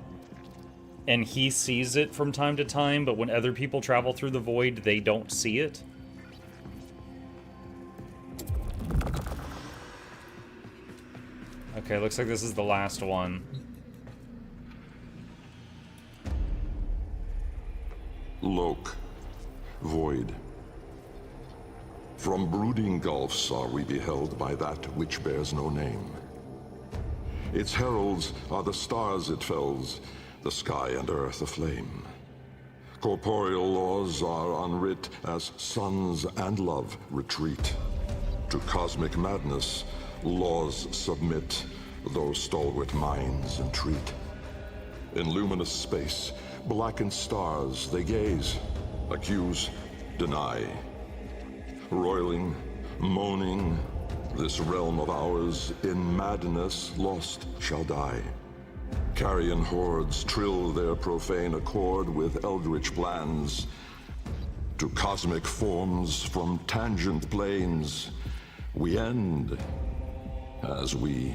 And he sees it from time to time, but when other people travel through the void, they don't see it? Okay, looks like this is the last one. Loke, void. From brooding gulfs are we beheld by that which bears no name. Its heralds are the stars it fells, the sky and earth aflame. Corporeal laws are unwrit as suns and love retreat. To cosmic madness, laws submit, though stalwart minds entreat. In luminous space, blackened stars they gaze, accuse, deny. Roiling, moaning, this realm of ours in madness lost shall die. Carrion hordes trill their profane accord with eldritch plans. To cosmic forms from tangent planes, we end as we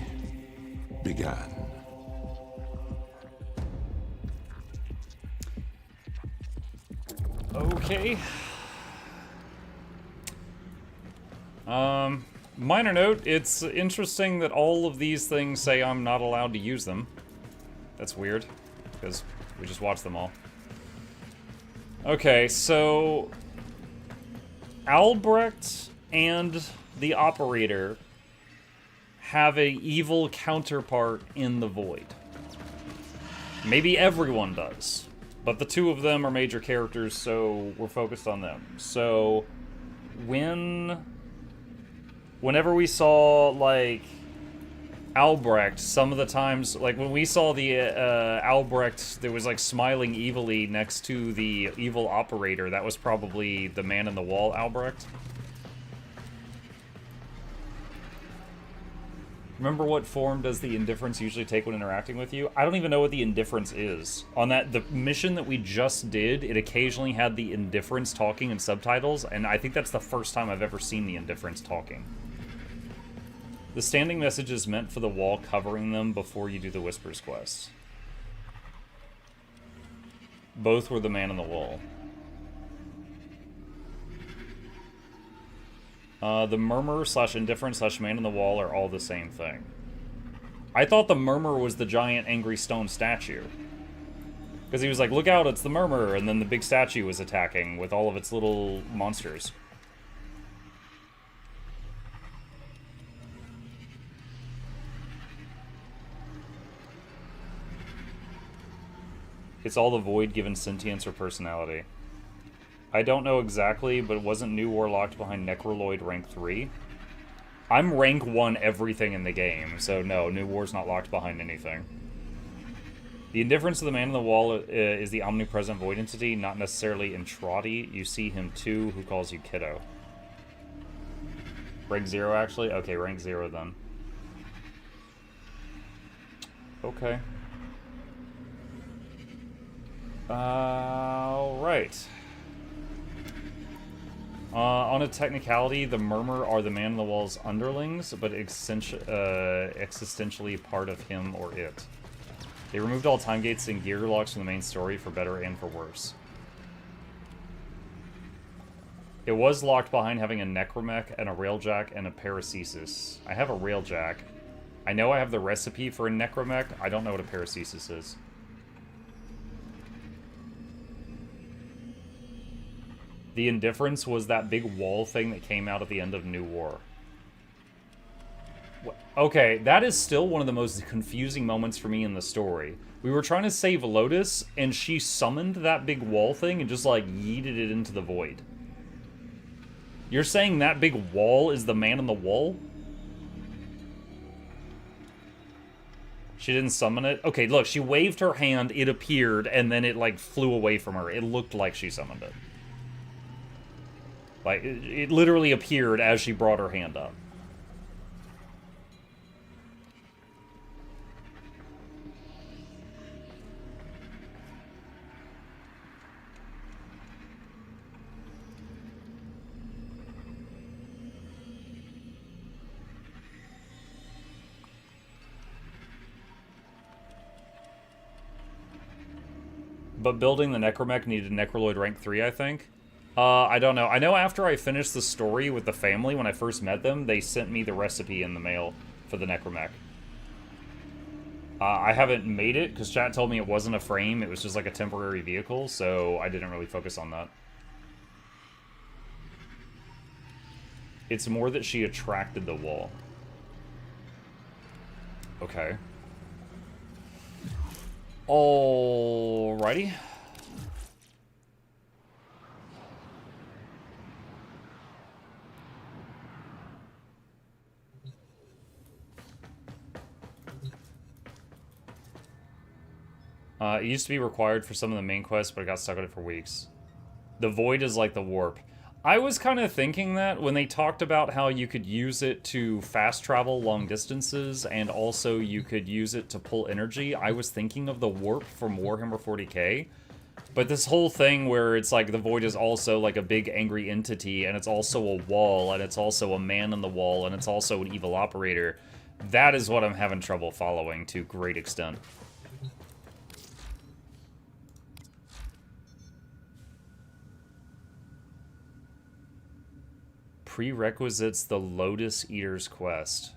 began. Okay. Minor note, it's interesting that all of these things say I'm not allowed to use them. That's weird, because we just watched them all. Okay, so Albrecht and the Operator have a evil counterpart in the Void. Maybe everyone does, but the two of them are major characters, so we're focused on them. So whenever we saw, like, Albrecht, some of the times, like, when we saw the Albrecht that was, like, smiling evilly next to the evil Operator, that was probably the man in the wall Albrecht. Remember what form does the indifference usually take when interacting with you? I don't even know what the indifference is. On the mission that we just did, it occasionally had the indifference talking in subtitles, and I think that's the first time I've ever seen the indifference talking. The standing message is meant for the wall covering them before you do the Whispers quest. Both were the man in the wall. The murmur / indifference / man in the wall are all the same thing. I thought the murmur was the giant angry stone statue. Because he was like, look out, it's the murmur, and then the big statue was attacking with all of its little monsters. It's all the Void given sentience or personality. I don't know exactly, but wasn't New War locked behind Necroloid rank 3? I'm rank 1 everything in the game, so no, New War's not locked behind anything. The indifference of the man in the wall is the omnipresent Void entity, not necessarily Entrati. You see him too, who calls you kiddo. Rank 0, actually? Okay, rank 0 then. Okay. Alright. On a technicality, the Murmur are the man in the wall's underlings, but existentially part of him or it. They removed all time gates and gear locks from the main story for better and for worse. It was locked behind having a Necromech and a Railjack and a Paracesis. I have a Railjack. I know I have the recipe for a Necromech. I don't know what a Paracesis is. The indifference was that big wall thing that came out at the end of New War. Okay, that is still one of the most confusing moments for me in the story. We were trying to save Lotus, and she summoned that big wall thing and just, like, yeeted it into the void. You're saying that big wall is the man in the wall? She didn't summon it? Okay, look, she waved her hand, it appeared, and then it, like, flew away from her. It looked like she summoned it. Like, it literally appeared as she brought her hand up. but building the Necromech needed Necroloid rank 3, I think. I don't know. I know after I finished the story with the family, when I first met them, they sent me the recipe in the mail for the Necromech. I haven't made it, because chat told me it wasn't a frame, it was just like a temporary vehicle, so I didn't really focus on that. It's more that she attracted the wall. Okay. Alrighty. It used to be required for some of the main quests, but I got stuck on it for weeks. The Void is like the Warp. I was kind of thinking that when they talked about how you could use it to fast travel long distances, and also you could use it to pull energy, I was thinking of the Warp from Warhammer 40k. But this whole thing where it's like the Void is also like a big angry entity, and it's also a wall, and it's also a man in the wall, and it's also an evil operator, that is what I'm having trouble following to great extent. Prerequisites the Lotus Eater's quest.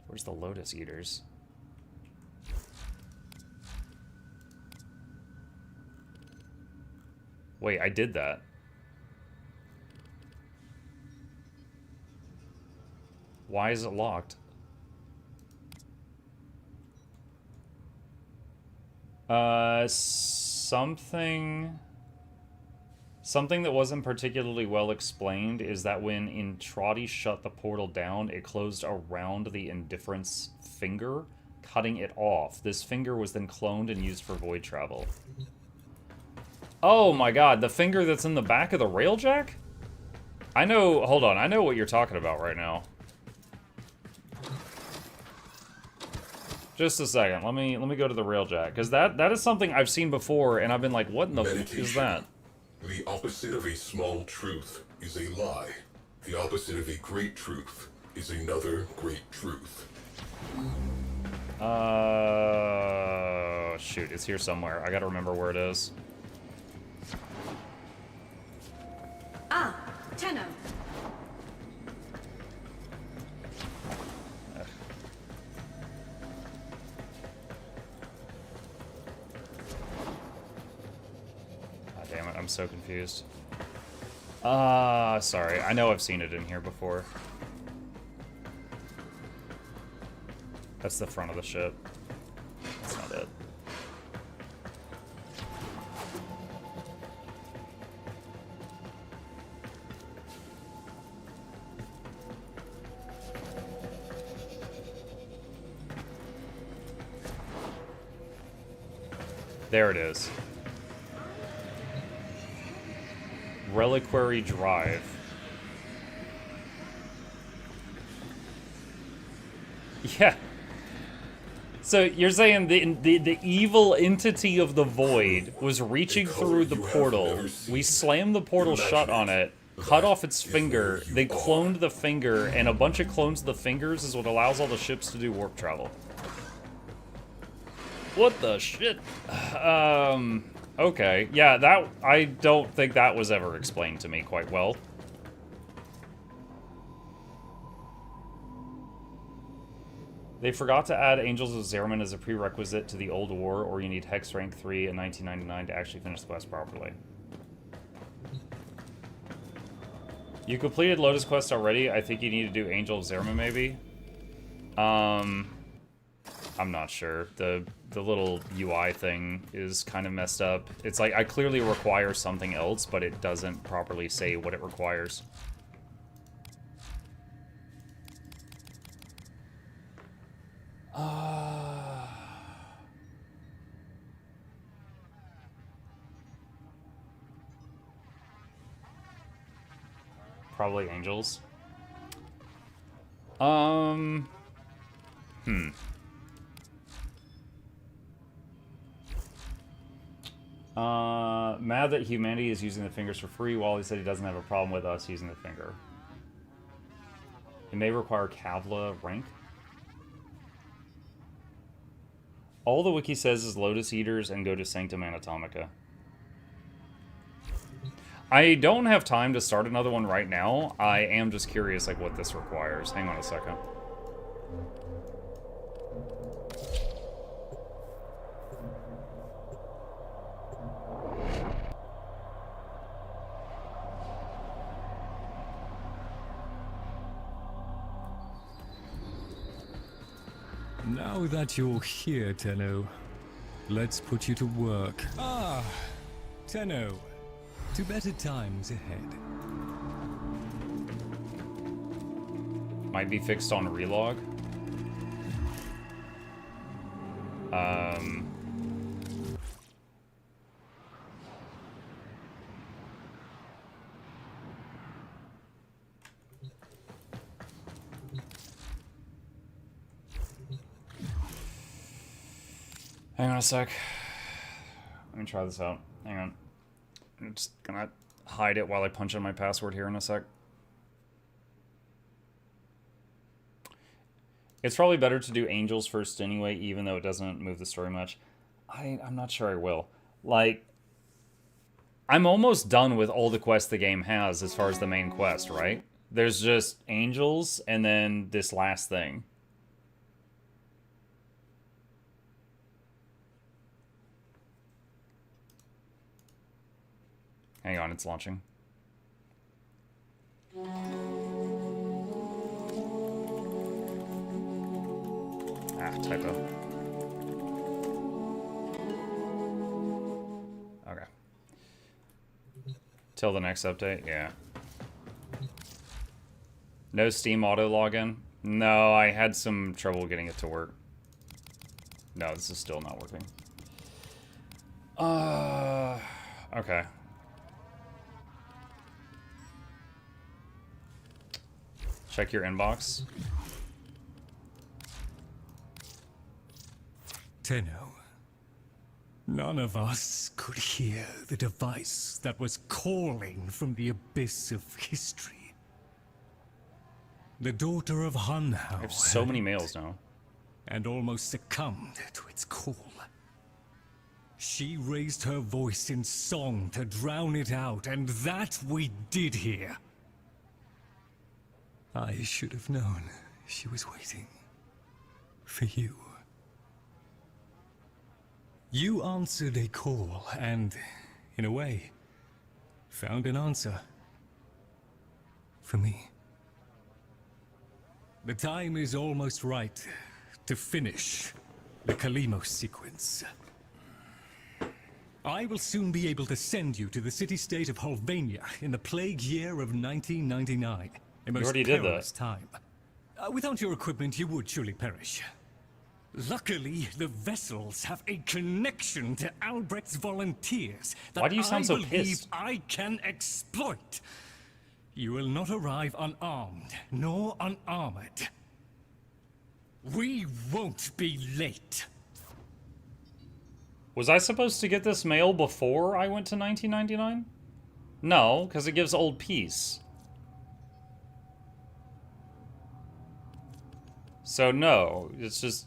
Where's the Lotus Eaters? Wait, I did that. Why is it locked? Something that wasn't particularly well explained is that when Intrati shut the portal down, it closed around the Indifference finger, cutting it off. This finger was then cloned and used for void travel. Oh my god, the finger that's in the back of the railjack? I know, hold on, I know what you're talking about right now. Just a second, let me go to the railjack, because that is something I've seen before, and I've been like, what in the fuck is that? The opposite of a small truth is a lie. The opposite of a great truth is another great truth. Shoot, it's here somewhere. I gotta remember where it is. Ah, Tenno. Damn it, I'm so confused. Sorry. I know I've seen it in here before. That's the front of the ship. That's not it. There it is. Reliquary Drive. Yeah. So you're saying the evil entity of the Void was reaching through the portal. We slammed the portal shut on it, cut off its finger, they cloned the finger, and a bunch of clones of the fingers is what allows all the ships to do warp travel. What the shit? Okay, yeah, that, I don't think that was ever explained to me quite well. They forgot to add Angels of Zerman as a prerequisite to the Old War, or you need Hex Rank 3 in 1999 to actually finish the quest properly. You completed Lotus Quest already? I think you need to do Angel of Zerman, maybe? I'm not sure. The little UI thing is kind of messed up. It's like, I clearly require something else, but it doesn't properly say what it requires. Probably Angels. Mad that humanity is using the fingers for free, while he said he doesn't have a problem with us using the finger. It may require Kavla rank. All the wiki says is Lotus Eaters and go to Sanctum Anatomica. I don't have time to start another one right now. I am just curious, like, what this requires. Hang on a second. Now that you're here, Tenno, let's put you to work. Ah, Tenno, to better times ahead. Might be fixed on relog. Hang on a sec. Let me try this out. Hang on. I'm just gonna hide it while I punch in my password here in a sec. It's probably better to do Angels first anyway, even though it doesn't move the story much. I'm not sure I will. Like, I'm almost done with all the quests the game has as far as the main quest, right? There's just Angels and then this last thing. Hang on, it's launching. Ah, typo. Okay. Till the next update, yeah. No Steam auto login? No, I had some trouble getting it to work. No, this is still not working. Okay. Check your inbox. Tenno, none of us could hear the device that was calling from the abyss of history. The daughter of Hunhow. I have so many mails now. And almost succumbed to its call. She raised her voice in song to drown it out, and that we did hear. I should have known she was waiting for you. You answered a call and, in a way, found an answer for me. The time is almost right to finish the Kalimos sequence. I will soon be able to send you to the city-state of Hulvania in the plague year of 1999. A most perilous time. Without your equipment, you would surely perish. Luckily, the vessels have a connection to Albrecht's volunteers that Why do you sound so believe pissed? I can exploit. You will not arrive unarmed, nor unarmored. We won't be late. Was I supposed to get this mail before I went to 1999? No, because it gives old peace. So no, it's just...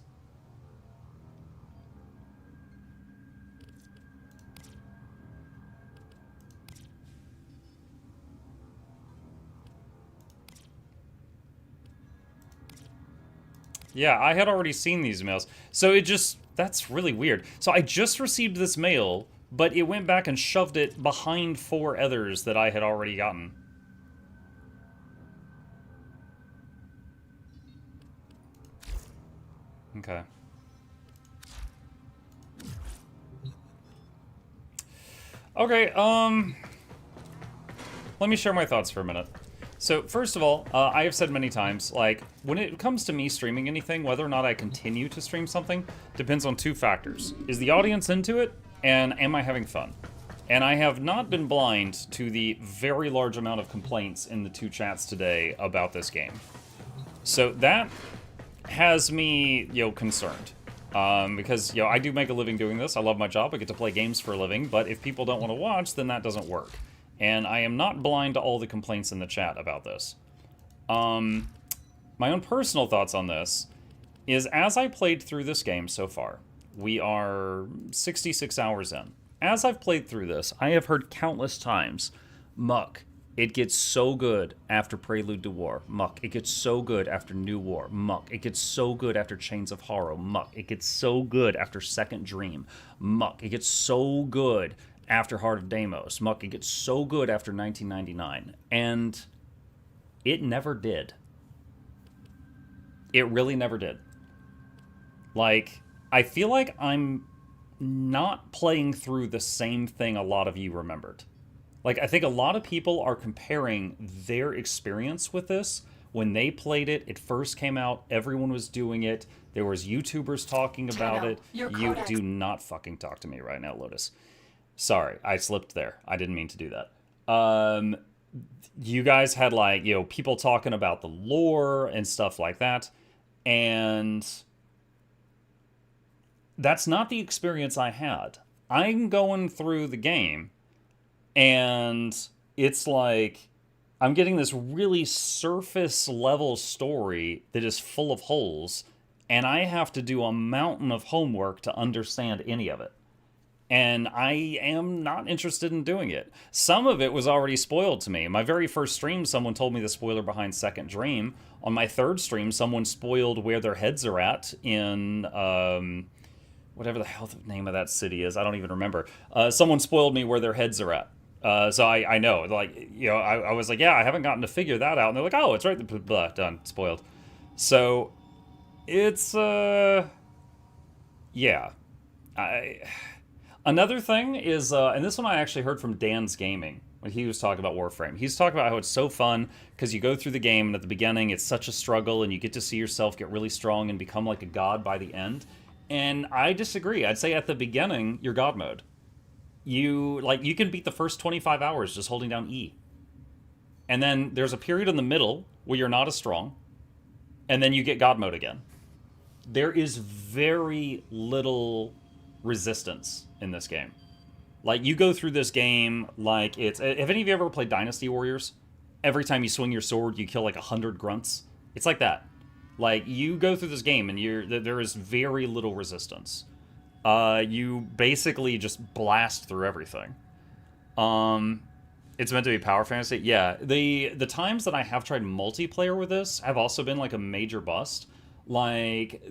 Yeah, I had already seen these mails. So it just... That's really weird. So I just received this mail, but it went back and shoved it behind 4 others that I had already gotten. Okay. Okay, let me share my thoughts for a minute. So, first of all, I have said many times, like, when it comes to me streaming anything, whether or not I continue to stream something depends on 2 factors. Is the audience into it, and am I having fun? And I have not been blind to the very large amount of complaints in the 2 chats today about this game. So that has me, concerned. Because, I do make a living doing this. I love my job. I get to play games for a living. But if people don't want to watch, then that doesn't work. And I am not blind to all the complaints in the chat about this. My own personal thoughts on this is, as I played through this game so far, We are 66 hours in. As I've played through this, I have heard countless times, Muck, it gets so good after Prelude to War. Muck, it gets so good after New War. Muck, it gets so good after Chains of Horror. Muck, it gets so good after Second Dream. Muck, it gets so good after Heart of Deimos. Muck, it gets so good after 1999. And it never did. It really never did. Like, I feel like I'm not playing through the same thing a lot of you remembered. Like, I think a lot of people are comparing their experience with this. When they played it, it first came out, everyone was doing it, there was YouTubers talking about it. You do not fucking talk to me right now, Lotus. Sorry, I slipped there. I didn't mean to do that. You guys had, like, you know, people talking about the lore and stuff like that, and that's not the experience I had. I'm going through the game, and it's like I'm getting this really surface level story that is full of holes, and I have to do a mountain of homework to understand any of it. And I am not interested in doing it. Some of it was already spoiled to me. My very first stream, someone told me the spoiler behind Second Dream. On my third stream, someone spoiled where their heads are at in whatever the hell the name of that city is. I don't even remember. Someone spoiled me where their heads are at. So I know. Like, you know, I was like, yeah, I haven't gotten to figure that out. And they're like, oh, it's right. Blah, blah, done. Spoiled. So it's, yeah. Another thing is, and this one I actually heard from Dan's Gaming when he was talking about Warframe. He's talking about how it's so fun because you go through the game and at the beginning it's such a struggle and you get to see yourself get really strong and become like a god by the end. And I disagree. I'd say at the beginning, you're god mode. You can beat the first 25 hours just holding down E. And then there's a period in the middle where you're not as strong. And then you get god mode again. There is very little resistance in this game. Like, you go through this game like it's... Have any of you ever played Dynasty Warriors? Every time you swing your sword, you kill like 100 grunts. It's like that. Like, you go through this game and there is very little resistance. You basically just blast through everything. It's meant to be power fantasy. Yeah, the times that I have tried multiplayer with this have also been like a major bust. Like,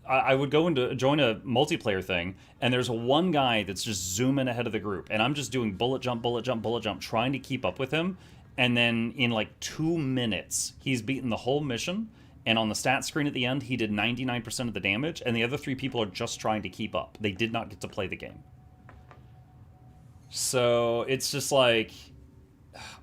I would go into join a multiplayer thing, and there's one guy that's just zooming ahead of the group, and I'm just doing bullet jump, bullet jump, bullet jump, trying to keep up with him. And then in like 2 minutes, he's beaten the whole mission. And on the stat screen at the end, he did 99% of the damage, and the other 3 people are just trying to keep up. They did not get to play the game. So it's just like,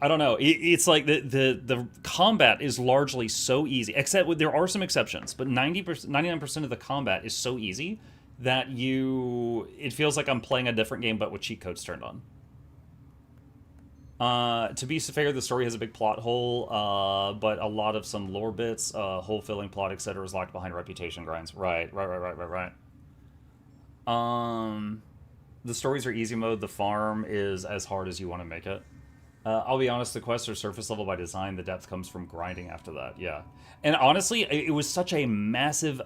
I don't know. It's like the combat is largely so easy, except there are some exceptions, but 99% of the combat is so easy that it feels like I'm playing a different game, but with cheat codes turned on. To be fair, the story has a big plot hole, but a lot of some lore bits, hole-filling plot, etc. is locked behind reputation grinds. Right. The stories are easy mode. The farm is as hard as you want to make it. I'll be honest, the quests are surface level by design. The depth comes from grinding after that, yeah. And honestly, it was such a massive,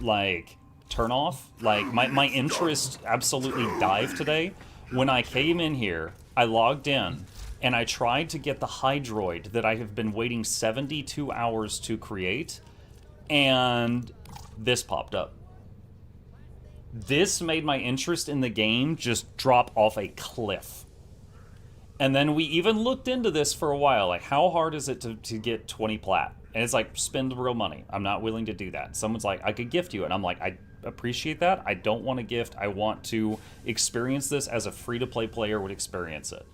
like, turnoff. Like, my interest absolutely dived today. When I came in here, I logged in, and I tried to get the Hydroid that I have been waiting 72 hours to create, and this popped up. This made my interest in the game just drop off a cliff. And then we even looked into this for a while, like, how hard is it to get 20 plat? And it's like, spend real money. I'm not willing to do that. Someone's like, I could gift you. And I'm like, I appreciate that. I don't want to gift. I want to experience this as a free-to-play player would experience it.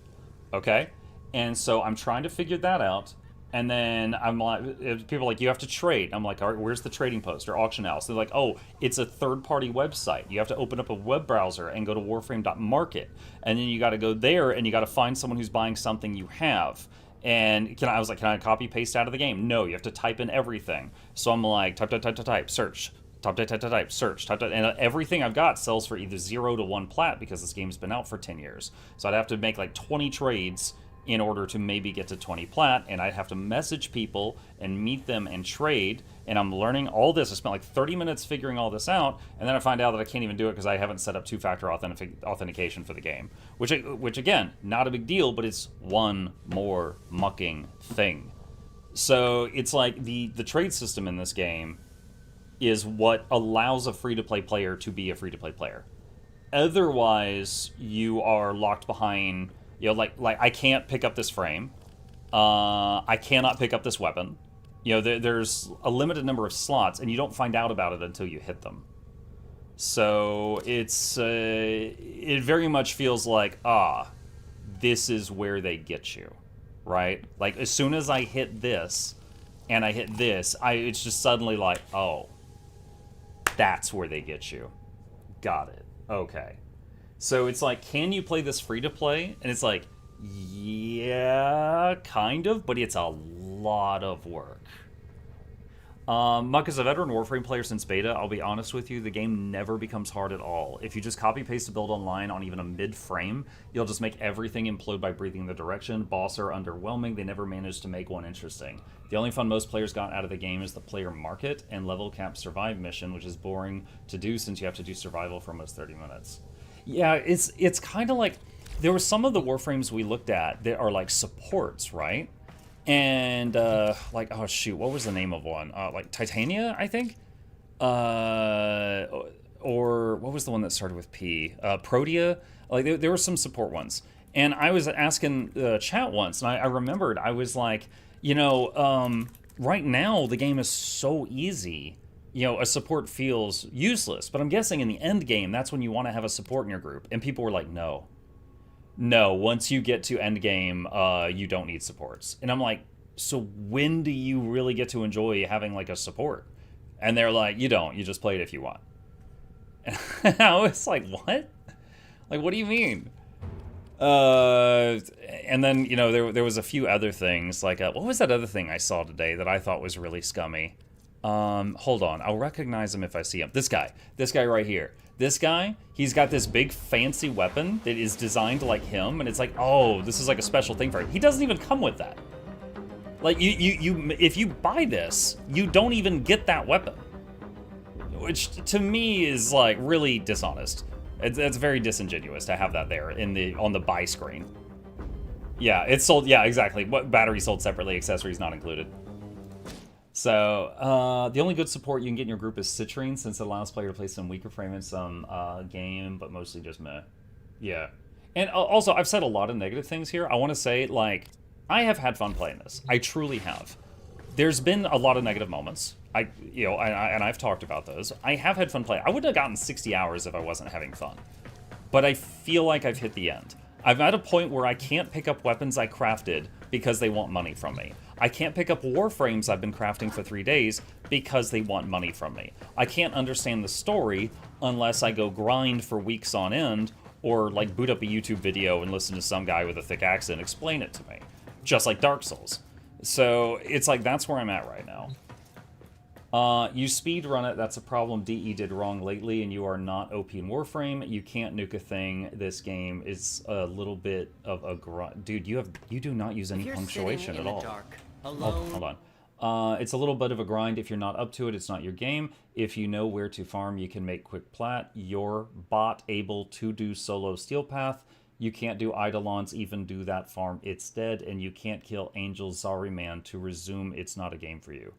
Okay? And so I'm trying to figure that out. And then I'm like, people are like, you have to trade. I'm like, all right, where's the trading post or auction house? They're like, oh, it's a third-party website. You have to open up a web browser and go to warframe.market. And then you got to go there and you got to find someone who's buying something you have. And I was like, can I copy paste out of the game? No, you have to type in everything. So I'm like, type, search. Type, search. And everything I've got sells for either 0 to 1 plat because this game's been out for 10 years. So I'd have to make like 20 trades in order to maybe get to 20 plat, and I'd have to message people and meet them and trade, and I'm learning all this. I spent like 30 minutes figuring all this out, and then I find out that I can't even do it because I haven't set up two-factor authentication for the game, which again, not a big deal, but it's one more mucking thing. So it's like the trade system in this game is what allows a free-to-play player to be a free-to-play player. Otherwise, you are locked behind, you know, like I can't pick up this frame. I cannot pick up this weapon. You know, there's a limited number of slots, and you don't find out about it until you hit them. So it's it very much feels like, this is where they get you, right? Like, as soon as I hit this, and I hit this, it's just suddenly like, oh, that's where they get you. Got it. Okay. So it's like, can you play this free to play? And it's like, yeah, kind of, but it's a lot of work. Muck is a veteran Warframe player since beta. I'll be honest with you, the game never becomes hard at all. If you just copy-paste a build online on even a mid-frame, you'll just make everything implode by breathing the direction. Boss are underwhelming. They never managed to make one interesting. The only fun most players got out of the game is the player market and level cap survive mission, which is boring to do since you have to do survival for almost 30 minutes. Yeah, it's kind of like, there were some of the Warframes we looked at that are like supports, right? And, like, oh shoot, what was the name of one? Like, Titania, I think? Or what was the one that started with P? Protea? Like, there were some support ones. And I was asking the chat once, and I remembered, I was like, you know, right now, the game is so easy. You know, a support feels useless. But I'm guessing in the end game, that's when you want to have a support in your group. And people were like, no. No, once you get to endgame, you don't need supports. And I'm like, so when do you really get to enjoy having, like, a support? And they're like, you don't. You just play it if you want. And I was like, what? Like, what do you mean? And then, you know, there was a few other things. Like, what was that other thing I saw today that I thought was really scummy? Hold on. I'll recognize him if I see him. This guy right here. This guy, he's got this big fancy weapon that is designed like him, and it's like, oh, this is like a special thing for him. He doesn't even come with that. Like, you if you buy this, you don't even get that weapon. Which, to me, is, like, really dishonest. It's very disingenuous to have that there on the buy screen. Yeah, it's sold, yeah, exactly. What battery sold separately, accessories not included. So, the only good support you can get in your group is Citrine, since it allows player to play some weaker frame in some game, but mostly just meh. Yeah. And also, I've said a lot of negative things here. I want to say, like, I have had fun playing this. I truly have. There's been a lot of negative moments. And I've talked about those. I have had fun playing. I wouldn't have gotten 60 hours if I wasn't having fun. But I feel like I've hit the end. I'm at a point where I can't pick up weapons I crafted because they want money from me. I can't pick up warframes I've been crafting for 3 days because they want money from me. I can't understand the story unless I go grind for weeks on end, or like boot up a YouTube video and listen to some guy with a thick accent explain it to me. Just like Dark Souls. So it's like, that's where I'm at right now. You speedrun it, that's a problem DE did wrong lately, and you are not OP in Warframe. You can't nuke a thing. This game is a little bit of a grunt. Dude, you do not use any punctuation at all. Hold on. It's a little bit of a grind. If you're not up to it, it's not your game. If you know where to farm, you can make quick plat. Your bot able to do solo steel path. You can't do Eidolons, even do that farm. It's dead, and you can't kill Angel Zariman to resume it's not a game for you.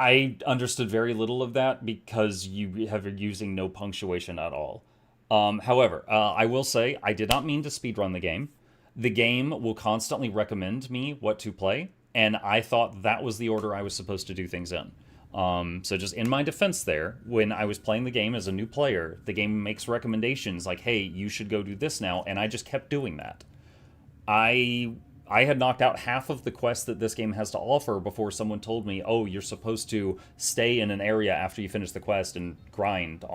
I understood very little of that because you have using no punctuation at all. However, I will say I did not mean to speedrun the game. The game will constantly recommend me what to play, and I thought that was the order I was supposed to do things in. So just in my defense there, when I was playing the game as a new player, the game makes recommendations like, hey, you should go do this now, and I just kept doing that. I had knocked out half of the quests that this game has to offer before someone told me, oh, you're supposed to stay in an area after you finish the quest and grind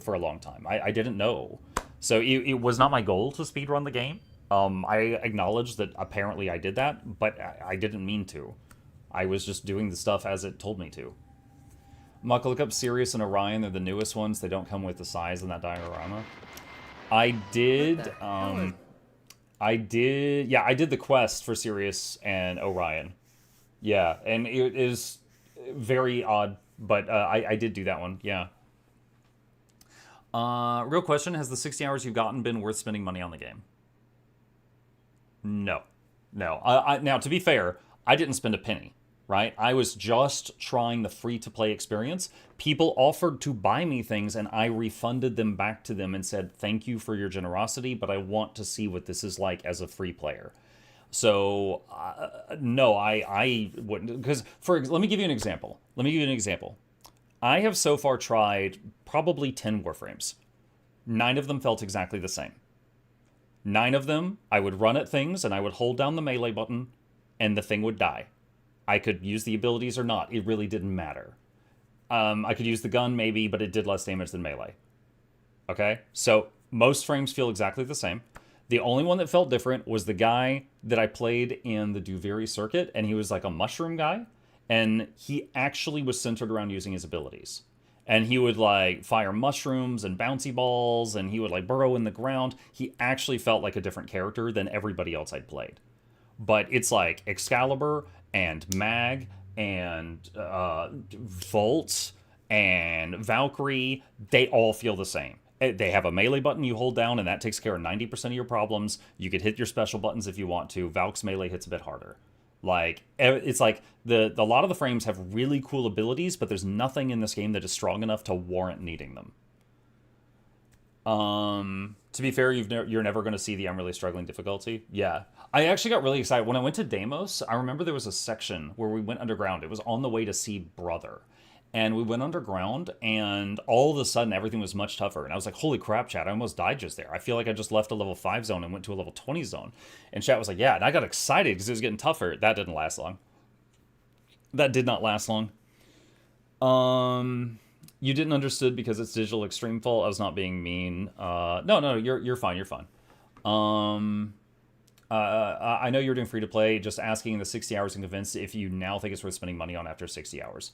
for a long time. I didn't know. So it was not my goal to speedrun the game. I acknowledge that apparently I did that, but I didn't mean to. I was just doing the stuff as it told me to. Muck, look up Sirius and Orion. They're the newest ones. They don't come with the size in that diorama. I did... I did. Yeah, I did the quest for Sirius and Orion. Yeah, and it is very odd, but I did do that one. Yeah. Real question: has the 60 hours you've gotten been worth spending money on the game? No, no. Now, to be fair, I didn't spend a penny. Right? I was just trying the free-to-play experience. People offered to buy me things, and I refunded them back to them and said, thank you for your generosity, but I want to see what this is like as a free player. So, no, I wouldn't. Because, let me give you an example. I have so far tried probably 10 Warframes. 9 of them felt exactly the same. 9 of them, I would run at things, and I would hold down the melee button, and the thing would die. I could use the abilities or not. It really didn't matter. I could use the gun maybe, but it did less damage than melee. Okay? So most frames feel exactly the same. The only one that felt different was the guy that I played in the Duviri circuit, and he was like a mushroom guy, and he actually was centered around using his abilities. And he would like fire mushrooms and bouncy balls, and he would like burrow in the ground. He actually felt like a different character than everybody else I'd played. But it's like Excalibur and Mag and Volt and Valkyrie, they all feel the same. They have a melee button you hold down, and that takes care of 90% of your problems. You could hit your special buttons if you want to. Valk's melee hits a bit harder. Like, it's like a lot of the frames have really cool abilities, but there's nothing in this game that is strong enough to warrant needing them. To be fair, you're never going to see the I'm really struggling difficulty. Yeah. I actually got really excited. When I went to Deimos, I remember there was a section where we went underground. It was on the way to see Brother. And we went underground, and all of a sudden, everything was much tougher. And I was like, holy crap, chat, I almost died just there. I feel like I just left a level 5 zone and went to a level 20 zone. And chat was like, yeah. And I got excited because it was getting tougher. That didn't last long. That did not last long. You didn't understood because it's digital extreme fault. I was not being mean. No, you're fine. You're fine. I know you're doing free to play. Just asking the 60 hours and convinced if you now think it's worth spending money on after 60 hours.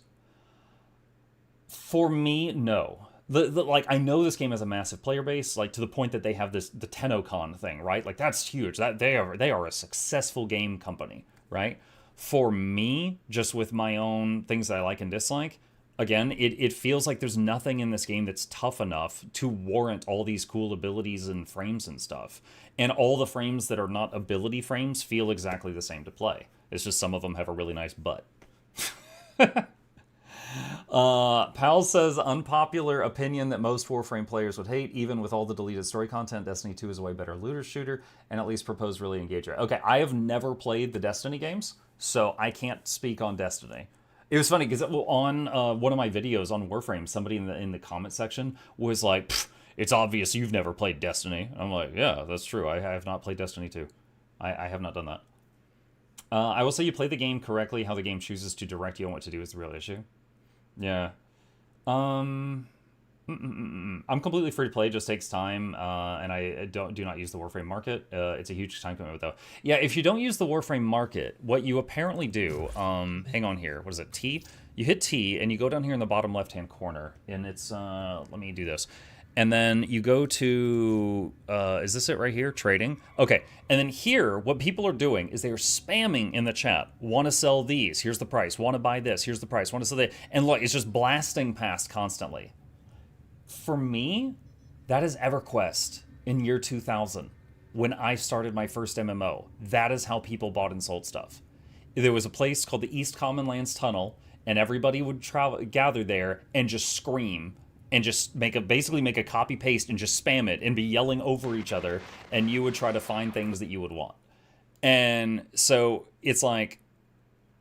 For me, no. Like, I know this game has a massive player base, like to the point that they have the TennoCon thing, right? Like, that's huge. That they are a successful game company, right? For me, just with my own things that I like and dislike, again, it feels like there's nothing in this game that's tough enough to warrant all these cool abilities and frames and stuff. And all the frames that are not ability frames feel exactly the same to play. It's just some of them have a really nice butt. Pal says, unpopular opinion that most Warframe players would hate, even with all the deleted story content, Destiny 2 is a way better looter shooter, and at least propose really engaging. Okay, I have never played the Destiny games, so I can't speak on Destiny. It was funny, because on one of my videos on Warframe, somebody in the comment section was like, it's obvious you've never played Destiny. I'm like, yeah, that's true. I have not played Destiny 2. I have not done that. I will say you play the game correctly. How the game chooses to direct you on what to do is the real issue. Yeah. I'm completely free to play. It just takes time, and I do not use the Warframe market. It's a huge time commitment, though. Yeah, if you don't use the Warframe market, what you apparently do, hang on here. What is it, T? You hit T, and you go down here in the bottom left-hand corner, and it's, let me do this. And then you go to, is this it right here? Trading. Okay. And then here, what people are doing is they are spamming in the chat. Want to sell these? Here's the price. Want to buy this? Here's the price. Want to sell that? And look, it's just blasting past constantly. For me, that is EverQuest in year 2000 when I started my first MMO. That is how people bought and sold stuff. There was a place called the East Common Lands Tunnel, and everybody would gather there and just scream and just basically make a copy paste and just spam it and be yelling over each other, and you would try to find things that you would want. And so it's like,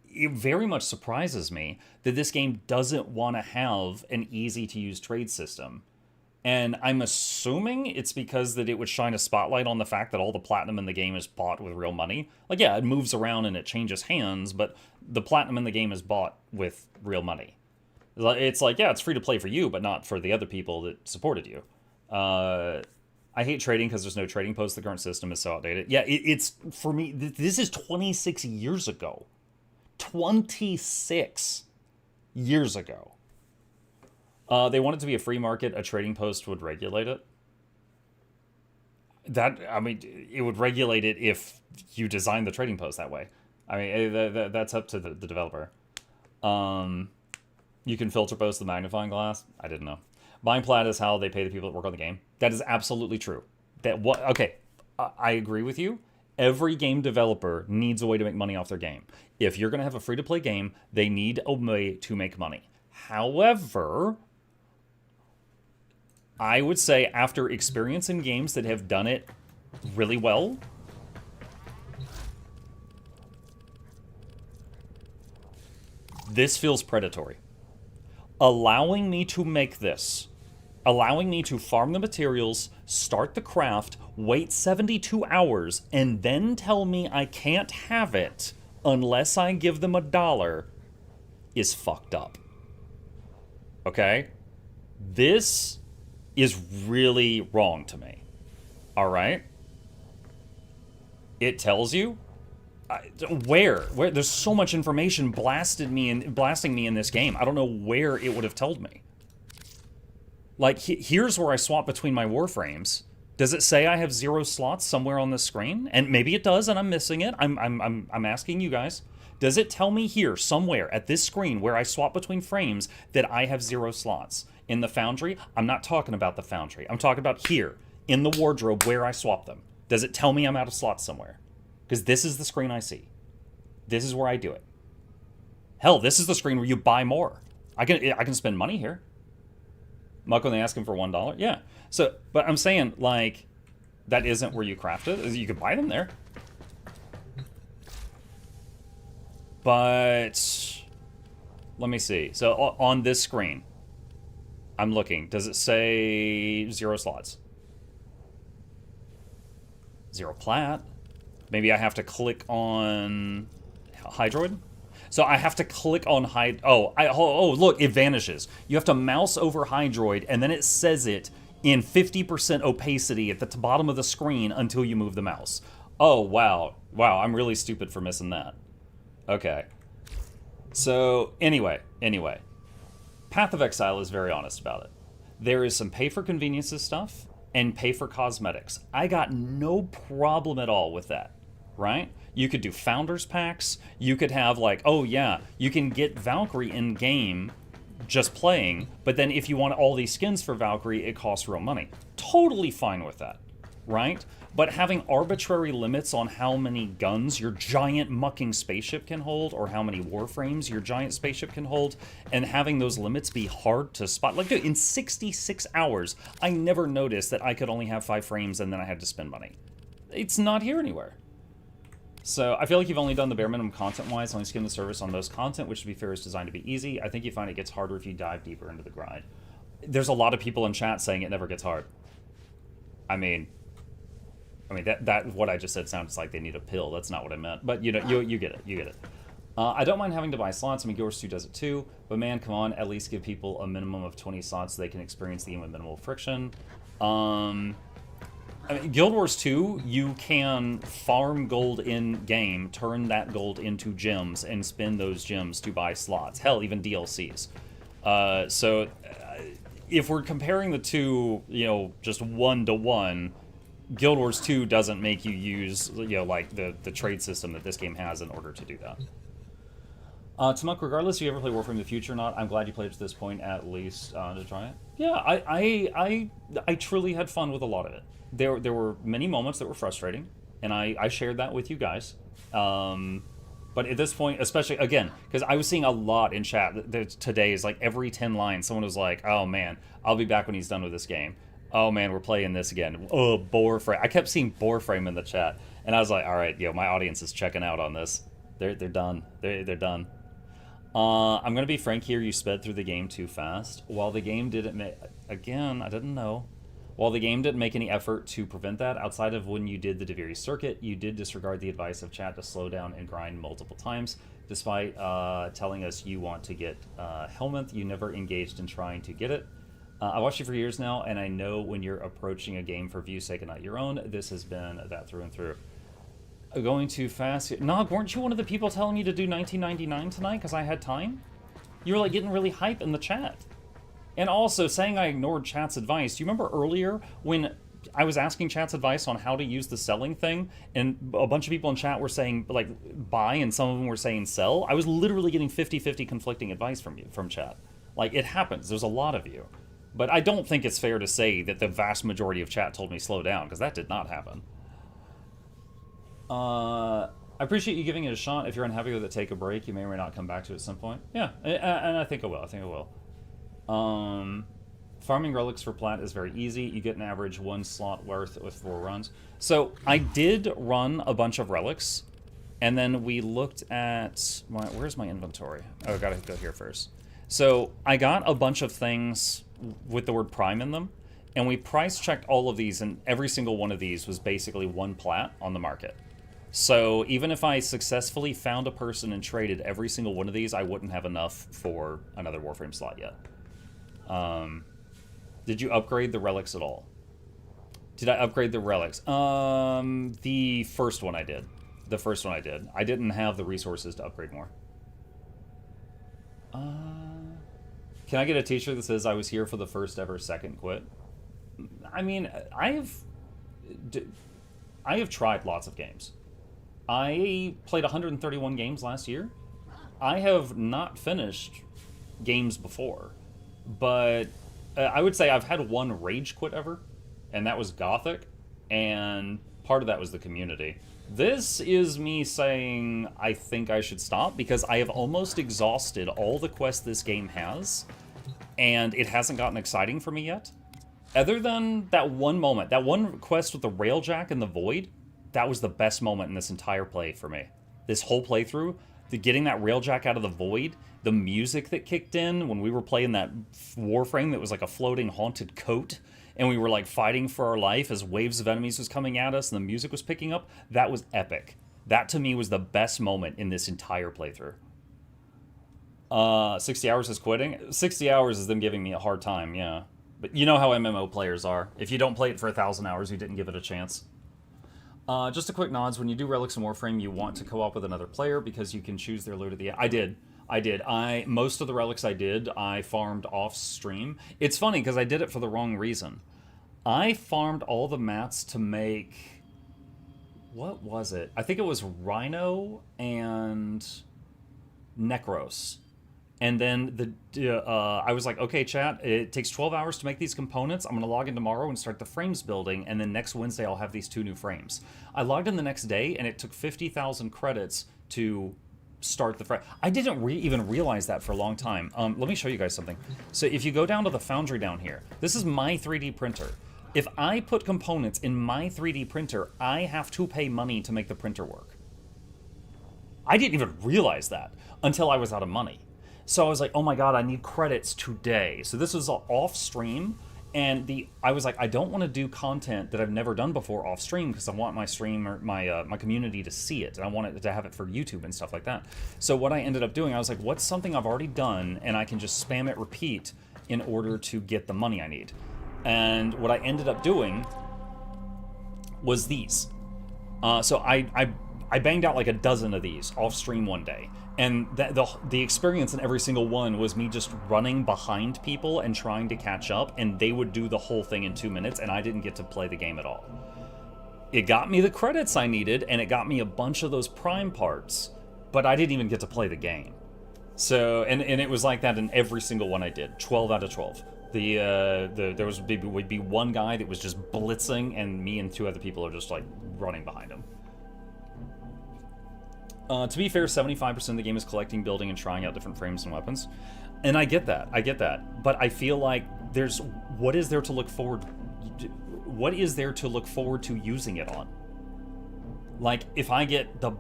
it very much surprises me that this game doesn't want to have an easy to use trade system. And I'm assuming it's because that it would shine a spotlight on the fact that all the platinum in the game is bought with real money. Like, yeah, it moves around and it changes hands, but the platinum in the game is bought with real money. It's like, yeah, it's free to play for you, but not for the other people that supported you. I hate trading because there's no trading post. The current system is so outdated. Yeah, it's, for me, this is 26 years ago. 26 years ago. They want it to be a free market. A trading post would regulate it. I mean, it would regulate it if you design the trading post that way. I mean, that's up to the developer. You can filter post the magnifying glass. I didn't know. Buying plat is how they pay the people that work on the game. That is absolutely true. Okay, I agree with you. Every game developer needs a way to make money off their game. If you're going to have a free-to-play game, they need a way to make money. However, I would say after experience in games that have done it really well, this feels predatory. Allowing me to make this, allowing me to farm the materials, start the craft, wait 72 hours, and then tell me I can't have it unless I give them $1 is fucked up. Okay? This is really wrong to me. Alright? It tells you where there's so much information blasting me in this game. I don't know where it would have told me. Like, here's where I swap between my warframes. Does it say I have 0 slots somewhere on the screen? And maybe it does, and I'm missing it. I'm asking you guys. Does it tell me here somewhere at this screen where I swap between frames that I have 0 slots? In the Foundry, I'm not talking about the Foundry. I'm talking about here in the wardrobe where I swap them. Does it tell me I'm out of slots somewhere? Because this is the screen I see. This is where I do it. Hell, this is the screen where you buy more. I can spend money here. Muck when they ask him for $1? Yeah. So, but I'm saying, like, that isn't where you craft it. You could buy them there. But let me see. So on this screen, I'm looking. Does it say 0 slots? 0 plat. Maybe I have to click on Hydroid. So I have to click on oh, look, it vanishes. You have to mouse over Hydroid, and then it says it in 50% opacity at the bottom of the screen until you move the mouse. Oh, wow. Wow, I'm really stupid for missing that. Okay. So, anyway. Path of Exile is very honest about it. There is some pay for conveniences stuff and pay for cosmetics. I got no problem at all with that, right? You could do Founders Packs. You could have, like, oh yeah, you can get Valkyrie in-game just playing, but then if you want all these skins for Valkyrie, it costs real money. Totally fine with that, right? But having arbitrary limits on how many guns your giant mucking spaceship can hold, or how many warframes your giant spaceship can hold, and having those limits be hard to spot. Like, dude, in 66 hours, I never noticed that I could only have 5 frames and then I had to spend money. It's not here anywhere. So I feel like you've only done the bare minimum content-wise, only skimmed the surface on most content, which to be fair is designed to be easy. I think you find it gets harder if you dive deeper into the grind. There's a lot of people in chat saying it never gets hard. I mean, that what I just said sounds like they need a pill. That's not what I meant. But you know, you get it. You get it. I don't mind having to buy slots. I mean, Guild Wars 2 does it too. But man, come on, at least give people a minimum of 20 slots so they can experience the game with minimal friction. I mean, Guild Wars 2, you can farm gold in-game, turn that gold into gems, and spend those gems to buy slots. Hell, even DLCs. So if we're comparing the two, you know, just 1-to-1, Guild Wars 2 doesn't make you use, you know, like the trade system that this game has in order to do that. Tamuk, regardless if you ever play Warframe in the future or not, I'm glad you played to this point at least to try it. Yeah, I truly had fun with a lot of it. There were many moments that were frustrating, and I shared that with you guys. But at this point, especially, again, because I was seeing a lot in chat today, is like every 10 lines, someone was like, oh man, I'll be back when he's done with this game. Oh man, we're playing this again. Oh, Boarframe. I kept seeing Boarframe in the chat, and I was like, all right, yo, my audience is checking out on this. They're done. They're done. I'm going to be frank here, you sped through the game too fast. While the game didn't make... Again, I didn't know. While the game didn't make any effort to prevent that, outside of when you did the Deviri circuit, you did disregard the advice of chat to slow down and grind multiple times. Despite telling us you want to get Helminth, you never engaged in trying to get it. I watched you for years now, and I know when you're approaching a game for view's sake and not your own, this has been that through and through. Going too fast. Nog, weren't you one of the people telling me to do 1999 tonight because I had time? You were like getting really hype in the chat. And also saying I ignored chat's advice. Do you remember earlier when I was asking chat's advice on how to use the selling thing, and a bunch of people in chat were saying, like, buy, and some of them were saying sell. I was literally getting 50-50 conflicting advice from chat. Like, it happens. There's a lot of you. But I don't think it's fair to say that the vast majority of chat told me slow down, because that did not happen. I appreciate you giving it a shot. If you're unhappy with it, take a break. You may or may not come back to it at some point. Yeah, and I think I will. I think I will. Farming relics for plat is very easy. You get an average 1 slot worth with 4 runs. So I did run a bunch of relics, and then we looked at where's my inventory? Oh, I gotta go here first. So I got a bunch of things with the word prime in them, and we price checked all of these, and every single one of these was basically 1 plat on the market. So even if I successfully found a person and traded every single one of these, I wouldn't have enough for another Warframe slot yet. Did you upgrade the relics at all? Did I upgrade the relics? The first one I did. The first one I did. I didn't have the resources to upgrade more. Can I get a t-shirt that says I was here for the first ever second quit? I mean, I have tried lots of games. I played 131 games last year. I have not finished games before, but I would say I've had 1 rage quit ever, and that was Gothic, and part of that was the community. This is me saying I think I should stop, because I have almost exhausted all the quests this game has, and it hasn't gotten exciting for me yet. Other than that one moment, that one quest with the railjack in the void, that was the best moment in this entire play for me. This whole playthrough, getting that railjack out of the void, the music that kicked in when we were playing that Warframe that was like a floating haunted coat, and we were like fighting for our life as waves of enemies was coming at us and the music was picking up, that was epic. That to me was the best moment in this entire playthrough. 60 hours is quitting? 60 hours is them giving me a hard time, yeah. But you know how MMO players are. If you don't play it for 1,000 hours, you didn't give it a chance. Just a quick nods, when you do Relics in Warframe, you want to co-op with another player because you can choose their loot at the end. I did. Most of the relics I farmed off stream. It's funny because I did it for the wrong reason. I farmed all the mats to make, what was it? I think it was Rhino and Necros. And then I was like, okay, chat, it takes 12 hours to make these components. I'm going to log in tomorrow and start the frames building, and then next Wednesday I'll have these 2 new frames. I logged in the next day, and it took 50,000 credits to start the frame. I didn't even realize that for a long time. Let me show you guys something. So if you go down to the foundry down here, this is my 3D printer. If I put components in my 3D printer, I have to pay money to make the printer work. I didn't even realize that until I was out of money. So I was like, oh my god, I need credits today. So this was off stream, and I was like, I don't want to do content that I've never done before off stream because I want my stream or my community to see it, and I want it to have it for YouTube and stuff like that. So what I ended up doing, I was like, what's something I've already done and I can just spam it repeat in order to get the money I need? And what I ended up doing was these. So I banged out like a dozen of these off stream one day. And the experience in every single one was me just running behind people and trying to catch up, and they would do the whole thing in 2 minutes, and I didn't get to play the game at all. It got me the credits I needed, and it got me a bunch of those prime parts, but I didn't even get to play the game. So, and it was like that in every single one I did, 12 out of 12. There would be one guy that was just blitzing, and me and 2 other people are just like running behind him. To be fair, 75% of the game is collecting, building, and trying out different frames and weapons. And I get that. But I feel like what is there to look forward to using it on? Like, if I get the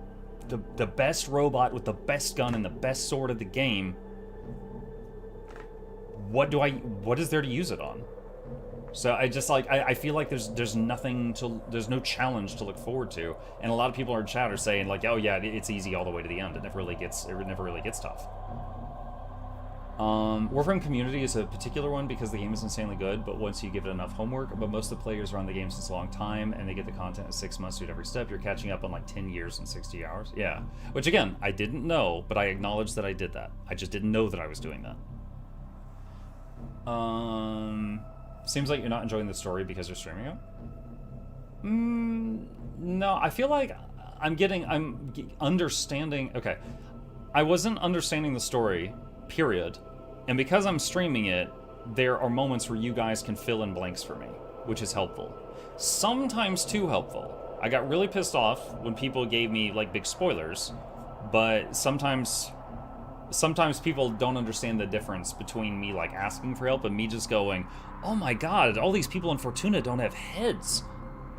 best robot with the best gun and the best sword of the game, what is there to use it on? So I just like, I feel like there's no challenge to look forward to, and a lot of people in chat are saying like, oh yeah, it's easy all the way to the end. It never really gets tough. Warframe community is a particular one because the game is insanely good, but once you give it enough homework, but most of the players are on the game since a long time, and they get the content in 6 months at every step. You're catching up on like 10 years and 60 hours. Yeah, which again, I didn't know, but I acknowledged that I did that. I just didn't know that I was doing that. Seems like you're not enjoying the story because you're streaming it. No, I feel like I'm understanding. Okay, I wasn't understanding the story, period. And because I'm streaming it, there are moments where you guys can fill in blanks for me, which is helpful. Sometimes too helpful. I got really pissed off when people gave me like big spoilers, but sometimes people don't understand the difference between me like asking for help and me just going, oh my god, all these people in Fortuna don't have heads.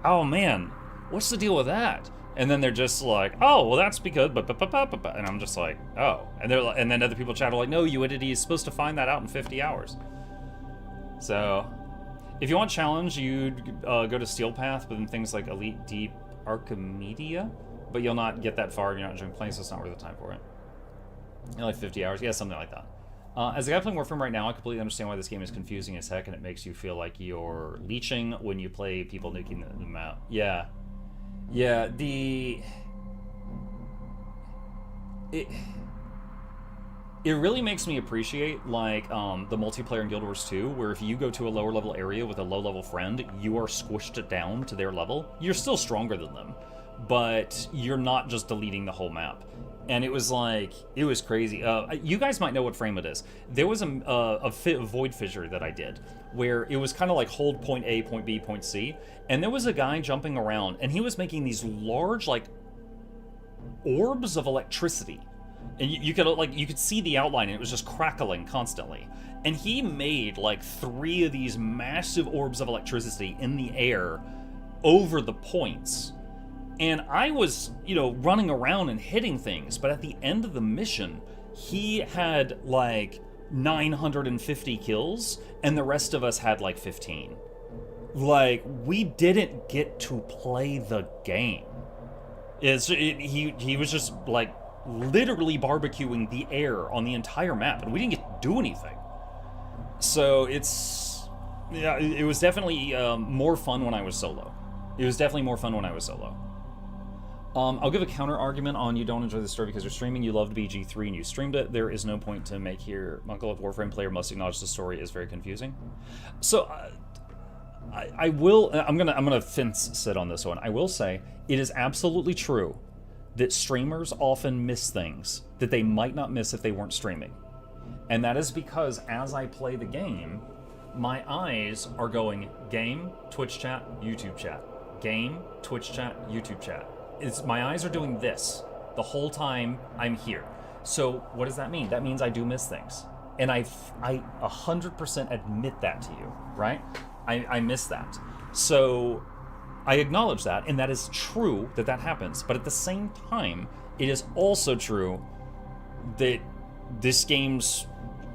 Oh man, what's the deal with that? And then they're just like, oh, well that's because, and I'm just like, oh. And then other people chat are like, no, you idiot, is supposed to find that out in 50 hours. So, if you want challenge, you'd go to Steel Path, but then things like Elite Deep Archimedia, but you'll not get that far if you're not enjoying playing, so it's not worth the time for it. Like 50 hours, yeah, something like that. As a guy playing Warframe right now, I completely understand why this game is confusing as heck, and it makes you feel like you're leeching when you play people nuking the map. Yeah. Yeah, it really makes me appreciate, like, the multiplayer in Guild Wars 2, where if you go to a lower level area with a low level friend, you are squished down to their level. You're still stronger than them, but you're not just deleting the whole map. And it was like, it was crazy. You guys might know what frame it is. There was a void fissure that I did, where it was kind of like hold point A, point B, point C, and there was a guy jumping around, and he was making these large, like, orbs of electricity. And you could see the outline, and it was just crackling constantly. And he made like 3 of these massive orbs of electricity in the air over the points. And I was, you know, running around and hitting things, but at the end of the mission, he had like 950 kills, and the rest of us had like 15. Like, we didn't get to play the game. He was just like literally barbecuing the air on the entire map, and we didn't get to do anything. So it's, yeah, it was definitely more fun when I was solo. It was definitely more fun when I was solo. I'll give a counter argument on you don't enjoy the story because you're streaming. You loved BG3 and you streamed it. There is no point to make here. Monklok Warframe player must acknowledge the story is very confusing. So I will. I'm gonna fence sit on this one. I will say it is absolutely true that streamers often miss things that they might not miss if they weren't streaming, and that is because as I play the game, my eyes are going game, Twitch chat, YouTube chat, game, Twitch chat, YouTube chat. My eyes are doing this the whole time I'm here. So what does that mean? That means I do miss things. And I 100% admit that to you, right? I miss that. So I acknowledge that, and that is true that happens. But at the same time, it is also true that this game's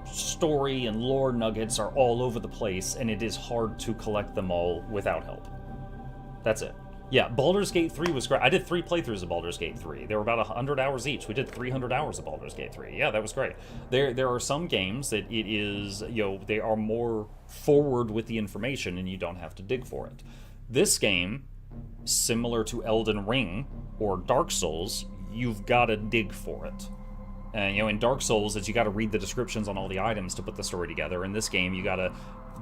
story and lore nuggets are all over the place, and it is hard to collect them all without help. That's it. Yeah, Baldur's Gate 3 was great. I did 3 playthroughs of Baldur's Gate 3. They were about 100 hours each. We did 300 hours of Baldur's Gate 3. Yeah, that was great. There are some games that it is, you know, they are more forward with the information and you don't have to dig for it. This game, similar to Elden Ring or Dark Souls, you've got to dig for it. And, you know, in Dark Souls, you got to read the descriptions on all the items to put the story together. In this game, you got to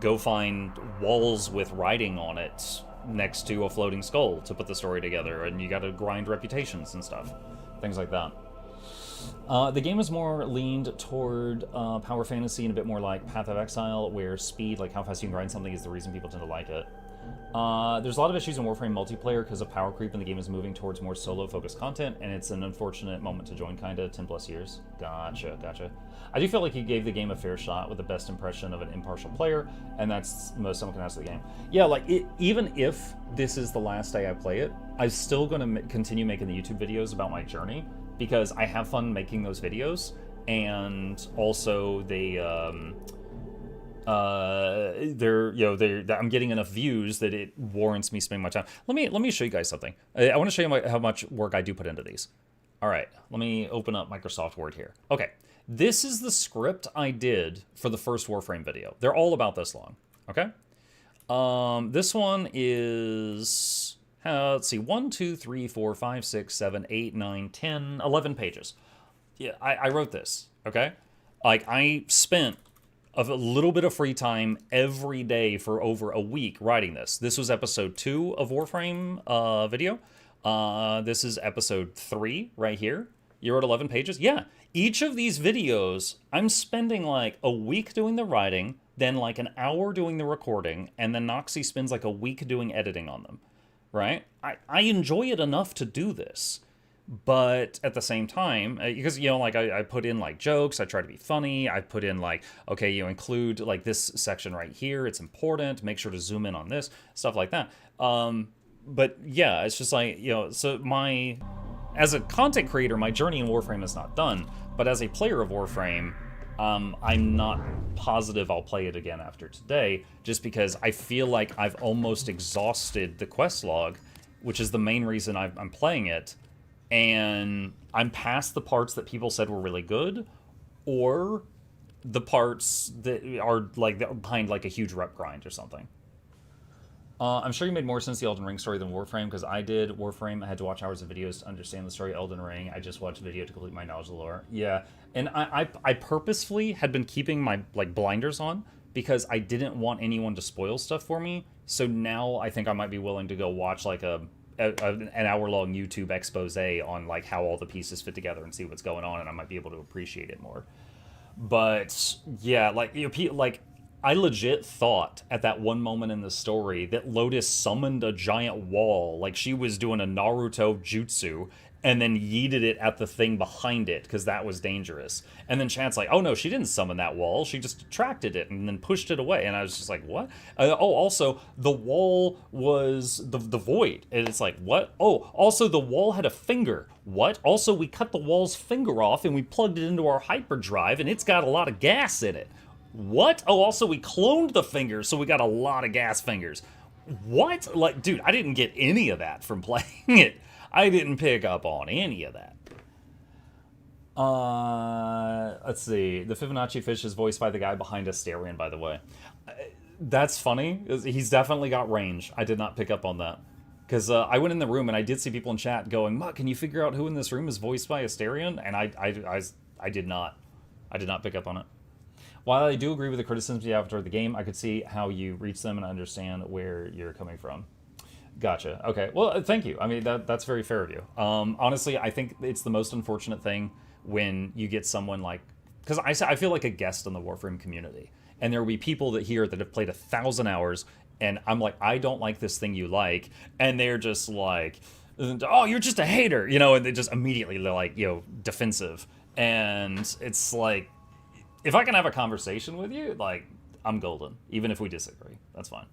go find walls with writing on it next to a floating skull to put the story together, and you gotta grind reputations and stuff. Things like that. The game is more leaned toward power fantasy and a bit more like Path of Exile, where speed, like how fast you can grind something, is the reason people tend to like it. There's a lot of issues in Warframe multiplayer because of power creep, and the game is moving towards more solo-focused content, and it's an unfortunate moment to join, kinda. 10+ years. Gotcha. I do feel like you gave the game a fair shot with the best impression of an impartial player, and that's the most someone can ask of the game. Yeah, like, even if this is the last day I play it, I'm still going to continue making the YouTube videos about my journey, because I have fun making those videos, and also I'm getting enough views that it warrants me spending my time. Let me show you guys something. I want to show you how much work I do put into these. All right, let me open up Microsoft Word here. Okay, this is the script I did for the first Warframe video. They're all about this long, okay? This one is, let's see, 1, 2, 3, 4, 5, 6, 7, 8, 9, 10, 11 pages. Yeah, I wrote this, okay? Like, I spent of a little bit of free time every day for over a week writing this. This was episode 2 of Warframe video. This is episode 3 right here. You wrote 11 pages? Yeah. Each of these videos, I'm spending like a week doing the writing, then like an hour doing the recording, and then Noxxi spends like a week doing editing on them, right? I enjoy it enough to do this. But at the same time, because, you know, like I put in like jokes, I try to be funny, I put in like, okay, you include like this section right here, it's important, make sure to zoom in on this, stuff like that. But yeah, it's just like, you know, so as a content creator, my journey in Warframe is not done, but as a player of Warframe, I'm not positive I'll play it again after today, just because I feel like I've almost exhausted the quest log, which is the main reason I'm playing it. And I'm past the parts that people said were really good, or the parts that are like behind like a huge rep grind or something. I'm sure you made more sense the Elden Ring story than Warframe, because I did Warframe. I had to watch hours of videos to understand the story of Elden Ring. I just watched a video to complete my knowledge of the lore. Yeah, and I purposefully had been keeping my like blinders on because I didn't want anyone to spoil stuff for me. So now I think I might be willing to go watch like an hour-long YouTube expose on like how all the pieces fit together and see what's going on, and I might be able to appreciate it more. But yeah, like, you know, like I legit thought at that one moment in the story that Lotus summoned a giant wall, like she was doing a Naruto jutsu, and then yeeted it at the thing behind it because that was dangerous. And then Chad's like, oh no, she didn't summon that wall. She just attracted it and then pushed it away. And I was just like, what? Also, the wall was the void. And it's like, what? Oh, also the wall had a finger. What? Also, we cut the wall's finger off and we plugged it into our hyperdrive and it's got a lot of gas in it. What? Oh, also we cloned the fingers, so we got a lot of gas fingers. What? Like, dude, I didn't get any of that from playing it. I didn't pick up on any of that. Let's see. The Fibonacci fish is voiced by the guy behind Asterion, by the way. That's funny. He's definitely got range. I did not pick up on that. Because I went in the room and I did see people in chat going, Muck, can you figure out who in this room is voiced by Asterion? And I did not. I did not pick up on it. While I do agree with the criticisms you have toward the game, I could see how you reach them and understand where you're coming from. Gotcha. Okay. Well, thank you. I mean, that's very fair of you. Honestly, I think it's the most unfortunate thing when you get someone like... Because I feel like a guest in the Warframe community. And there will be people that have played 1,000 hours, and I'm like, I don't like this thing you like. And they're just like, oh, you're just a hater, you know, and they just immediately, they're like, you know, defensive. And it's like, if I can have a conversation with you, like, I'm golden, even if we disagree. That's fine.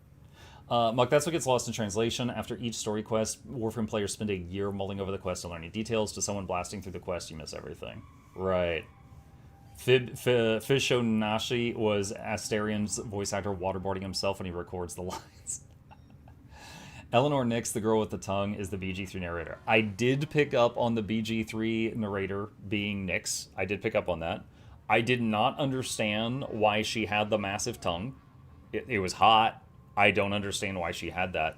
Muck, that's what gets lost in translation. After each story quest, Warframe players spend a year mulling over the quest and learning details. To someone blasting through the quest, you miss everything. Right. Fishonashi was Asterion's voice actor waterboarding himself when he records the lines. Eleanor Nix, the girl with the tongue, is the BG3 narrator. I did pick up on the BG3 narrator being Nix. I did pick up on that. I did not understand why she had the massive tongue. It was hot. I don't understand why she had that.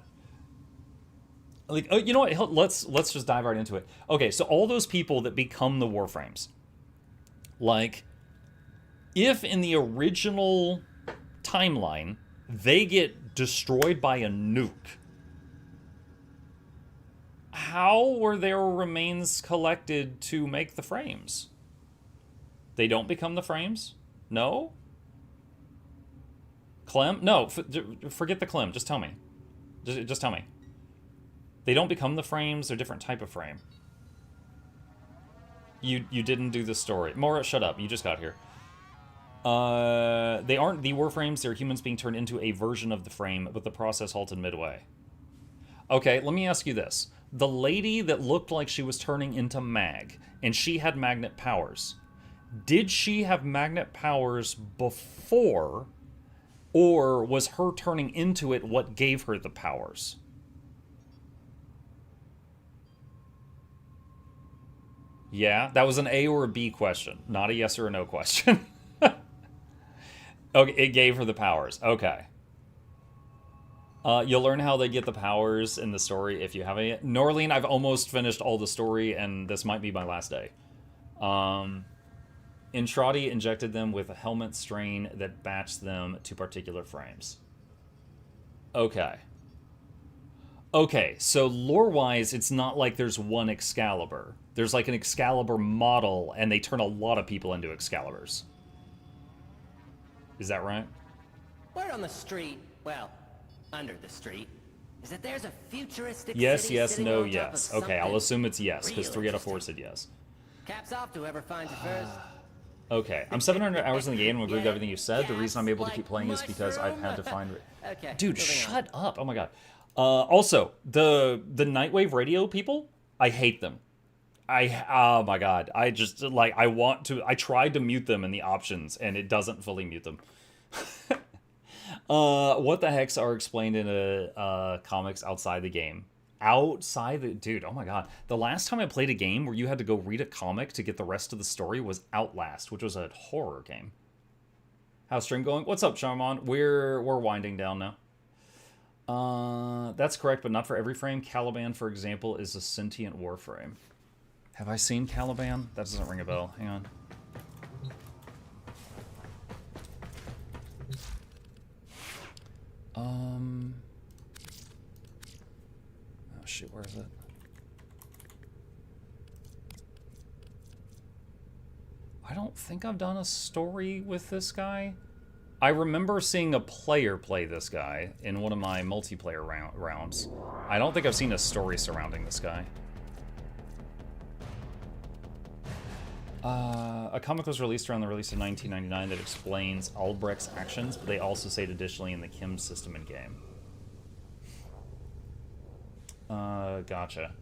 Like, oh, you know what? Let's just dive right into it. Okay, so all those people that become the Warframes, like, if in the original timeline they get destroyed by a nuke, how were their remains collected to make the frames? They don't become the frames? No? Clem? No, forget the Clem. Just tell me. Just tell me. They don't become the frames. They're a different type of frame. You didn't do the story. Mora, shut up. You just got here. They aren't the Warframes. They're humans being turned into a version of the frame, but the process halted midway. Okay, let me ask you this. The lady that looked like she was turning into Mag, and she had magnet powers. Did she have magnet powers before... or was her turning into it what gave her the powers? Yeah, that was an A or a B question, not a yes or a no question. Okay, it gave her the powers. Okay. You'll learn how they get the powers in the story if you haven't yet. Norleen, I've almost finished all the story, and this might be my last day. Entrati injected them with a helmet strain that batched them to particular frames. Okay. Okay, so lore-wise, it's not like there's one Excalibur. There's like an Excalibur model, and they turn a lot of people into Excaliburs. Is that right? Word on the street, well, under the street, is that there's a futuristic Yes, city yes, sitting no, on top yes. of Okay, I'll something assume it's yes, because real 3 out of 4 said yes. Caps off to whoever finds it first. Okay, I'm 700 hours in the game and agree with everything you said. The reason I'm able to keep playing is because I've had to find... Okay, Dude, moving shut up. Oh my god. Also, the Nightwave radio people, I hate them. Oh my god. I just, like, I tried to mute them in the options, and it doesn't fully mute them. What the hex are explained in comics outside the game? Dude, oh my god. The last time I played a game where you had to go read a comic to get the rest of the story was Outlast, which was a horror game. How's stream going? What's up, Charmon? We're winding down now. That's correct, but not for every frame. Caliban, for example, is a sentient warframe. Have I seen Caliban? That doesn't ring a bell. Hang on. Oh shoot, where is it? I don't think I've done a story with this guy. I remember seeing a player play this guy in one of my multiplayer rounds. I don't think I've seen a story surrounding this guy. A comic was released around the release of 1999 that explains Albrecht's actions, but they also say it additionally in the Kim system in game. Gotcha.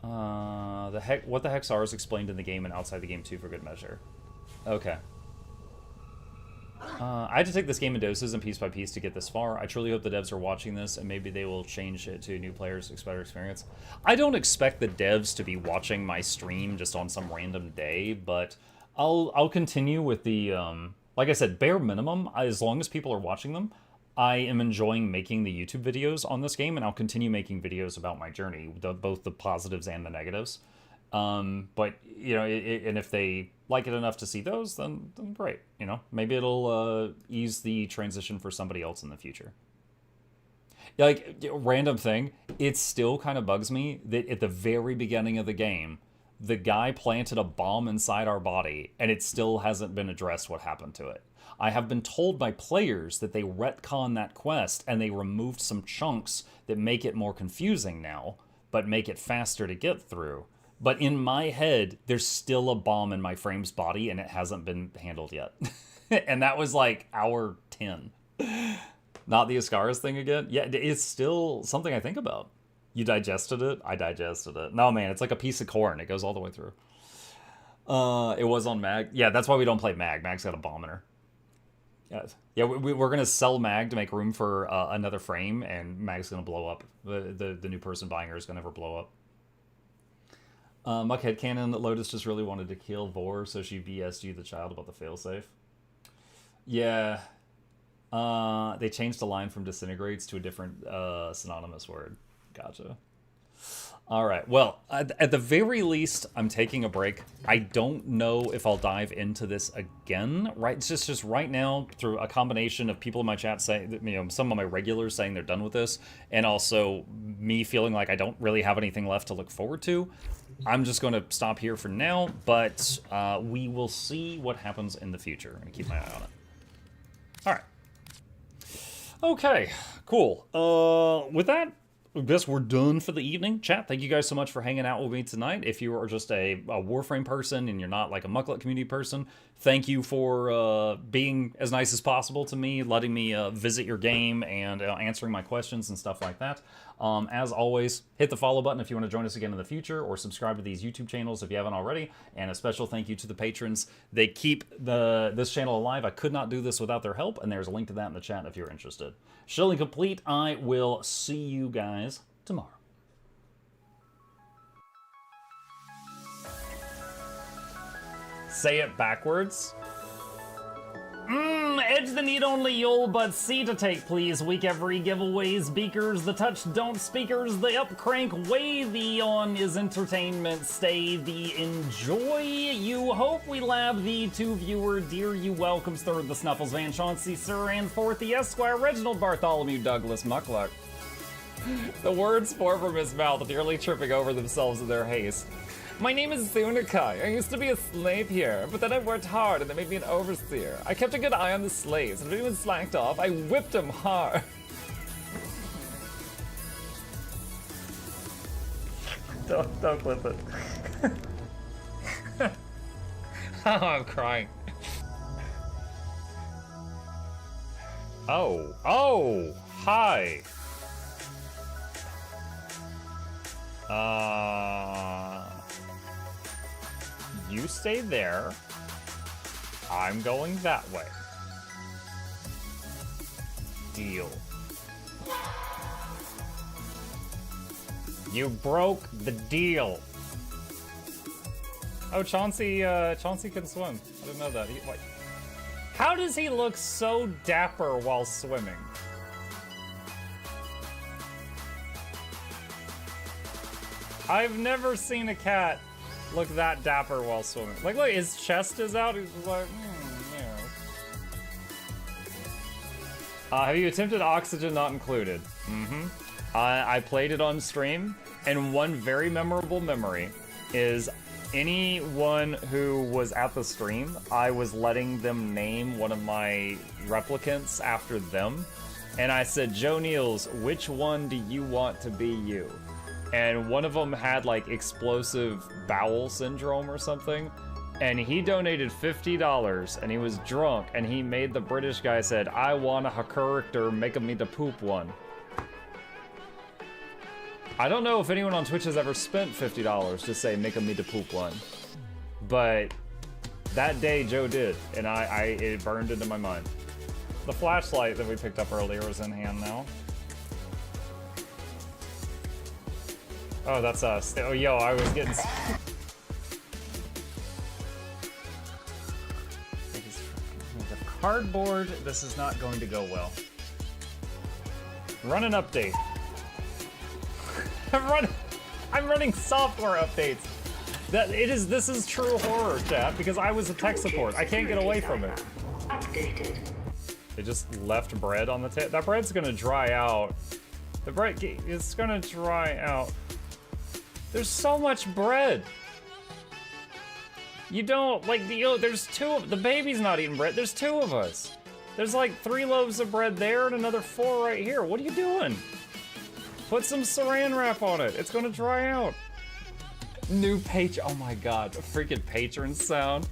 What the hex are is explained in the game and outside the game too, for good measure. Okay. I had to take this game in doses and piece by piece to get this far. I truly hope the devs are watching this and maybe they will change it to new players' better experience. I don't expect the devs to be watching my stream just on some random day, but I'll continue with the, like I said, bare minimum. As long as people are watching them, I am enjoying making the YouTube videos on this game, and I'll continue making videos about my journey, both the positives and the negatives. But, you know, and if they like it enough to see those, then great. You know, maybe it'll ease the transition for somebody else in the future. Like, random thing, it still kind of bugs me that at the very beginning of the game, the guy planted a bomb inside our body, and it still hasn't been addressed what happened to it. I have been told by players that they retcon that quest, and they removed some chunks that make it more confusing now, but make it faster to get through. But in my head, there's still a bomb in my frame's body, and it hasn't been handled yet. And that was like hour 10. Not the Ascaris thing again? Yeah, it's still something I think about. You digested it? I digested it. No, man, it's like a piece of corn. It goes all the way through. It was on Mag. Yeah, that's why we don't play Mag. Mag's got a bomb in her. Yeah, we're going to sell Mag to make room for another frame, and Mag's going to blow up. The new person buying her is going to never blow up. Muckhead Cannon, Lotus just really wanted to kill Vor, so she BS'd you the child about the failsafe. Yeah. They changed the line from disintegrates to a different synonymous word. Gotcha. All right. Well, at the very least, I'm taking a break. I don't know if I'll dive into this again. Right? It's just right now, through a combination of people in my chat saying, you know, some of my regulars saying they're done with this, and also me feeling like I don't really have anything left to look forward to. I'm just going to stop here for now, but we will see what happens in the future and keep my eye on it. All right. Okay, cool. With that, I guess we're done for the evening. Chat, thank you guys so much for hanging out with me tonight. If you are just a Warframe person and you're not like a Mukluk community person, thank you for being as nice as possible to me, letting me visit your game and answering my questions and stuff like that. As always, hit the follow button if you want to join us again in the future, or subscribe to these YouTube channels if you haven't already. And a special thank you to the patrons. They keep this channel alive. I could not do this without their help, and there's a link to that in the chat if you're interested. Shilling complete. I will see you guys tomorrow. Say it backwards. Edge the need only you'll but see to take, please. Week every giveaways, beakers, the touch don't speakers, the up crank, way the on is entertainment, stay the enjoy. You hope we lab the two viewer, dear you welcomes, third the Snuffles, Van Chauncey, Sir, and fourth the Esquire, Reginald Bartholomew, Douglas, Mukluk. The words pour from his mouth, nearly tripping over themselves in their haste. My name is Zunikai. I used to be a slave here, but then I worked hard and they made me an overseer. I kept a good eye on the slaves, and if anyone slacked off, I whipped them hard. Don't clip it. Oh, I'm crying. Oh, hi. You stay there. I'm going that way. Deal. You broke the deal. Oh, Chauncey can swim. I didn't know that. How does he look so dapper while swimming? I've never seen a cat look that dapper while swimming. Like, look, his chest is out. He's just like, yeah. Have you attempted Oxygen Not Included? I played it on stream, and one very memorable memory is anyone who was at the stream, I was letting them name one of my replicants after them, and I said, Joe Niels, which one do you want to be you? And one of them had like explosive bowel syndrome or something, and he donated $50 and he was drunk and he made the British guy said, I want a character, make me the poop one. I don't know if anyone on Twitch has ever spent $50 to say make me the poop one, but that day Joe did, and it burned into my mind. The flashlight that we picked up earlier is in hand now. Oh, that's us. Oh, yo, I was getting... The cardboard, this is not going to go well. Run an update. I'm running software updates. This is true horror, chat, because I was a tech support. I can't get away from it. Updated. They just left bread on the table. That bread's gonna dry out. The bread is gonna dry out. There's so much bread. You don't, like, there's the baby's not eating bread. There's 2 of us. There's like 3 loaves of bread there and another 4 right here. What are you doing? Put some saran wrap on it. It's gonna dry out. New oh my god, a freaking patron sound.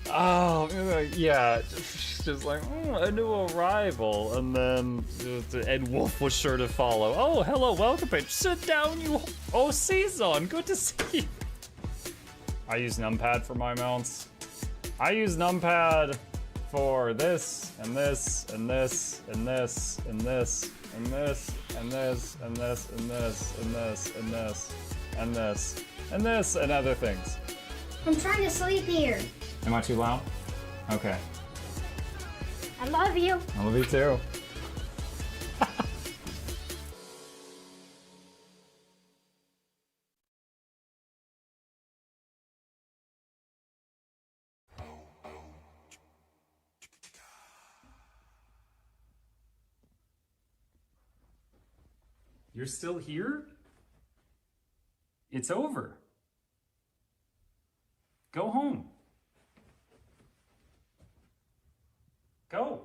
Oh, yeah, just like, a new arrival, and then Ed Wolf was sure to follow. Oh, hello, welcome, page. Sit down, you. Oh, Season, good to see you. I use numpad for my mounts. I use numpad for this, and this, and this, and this, and this, and this, and this, and this, and this, and this, and this, and this, and this, and other things. I'm trying to sleep here. Am I too loud? Okay. I love you. I love you too. You're still here? It's over. Go home. Go.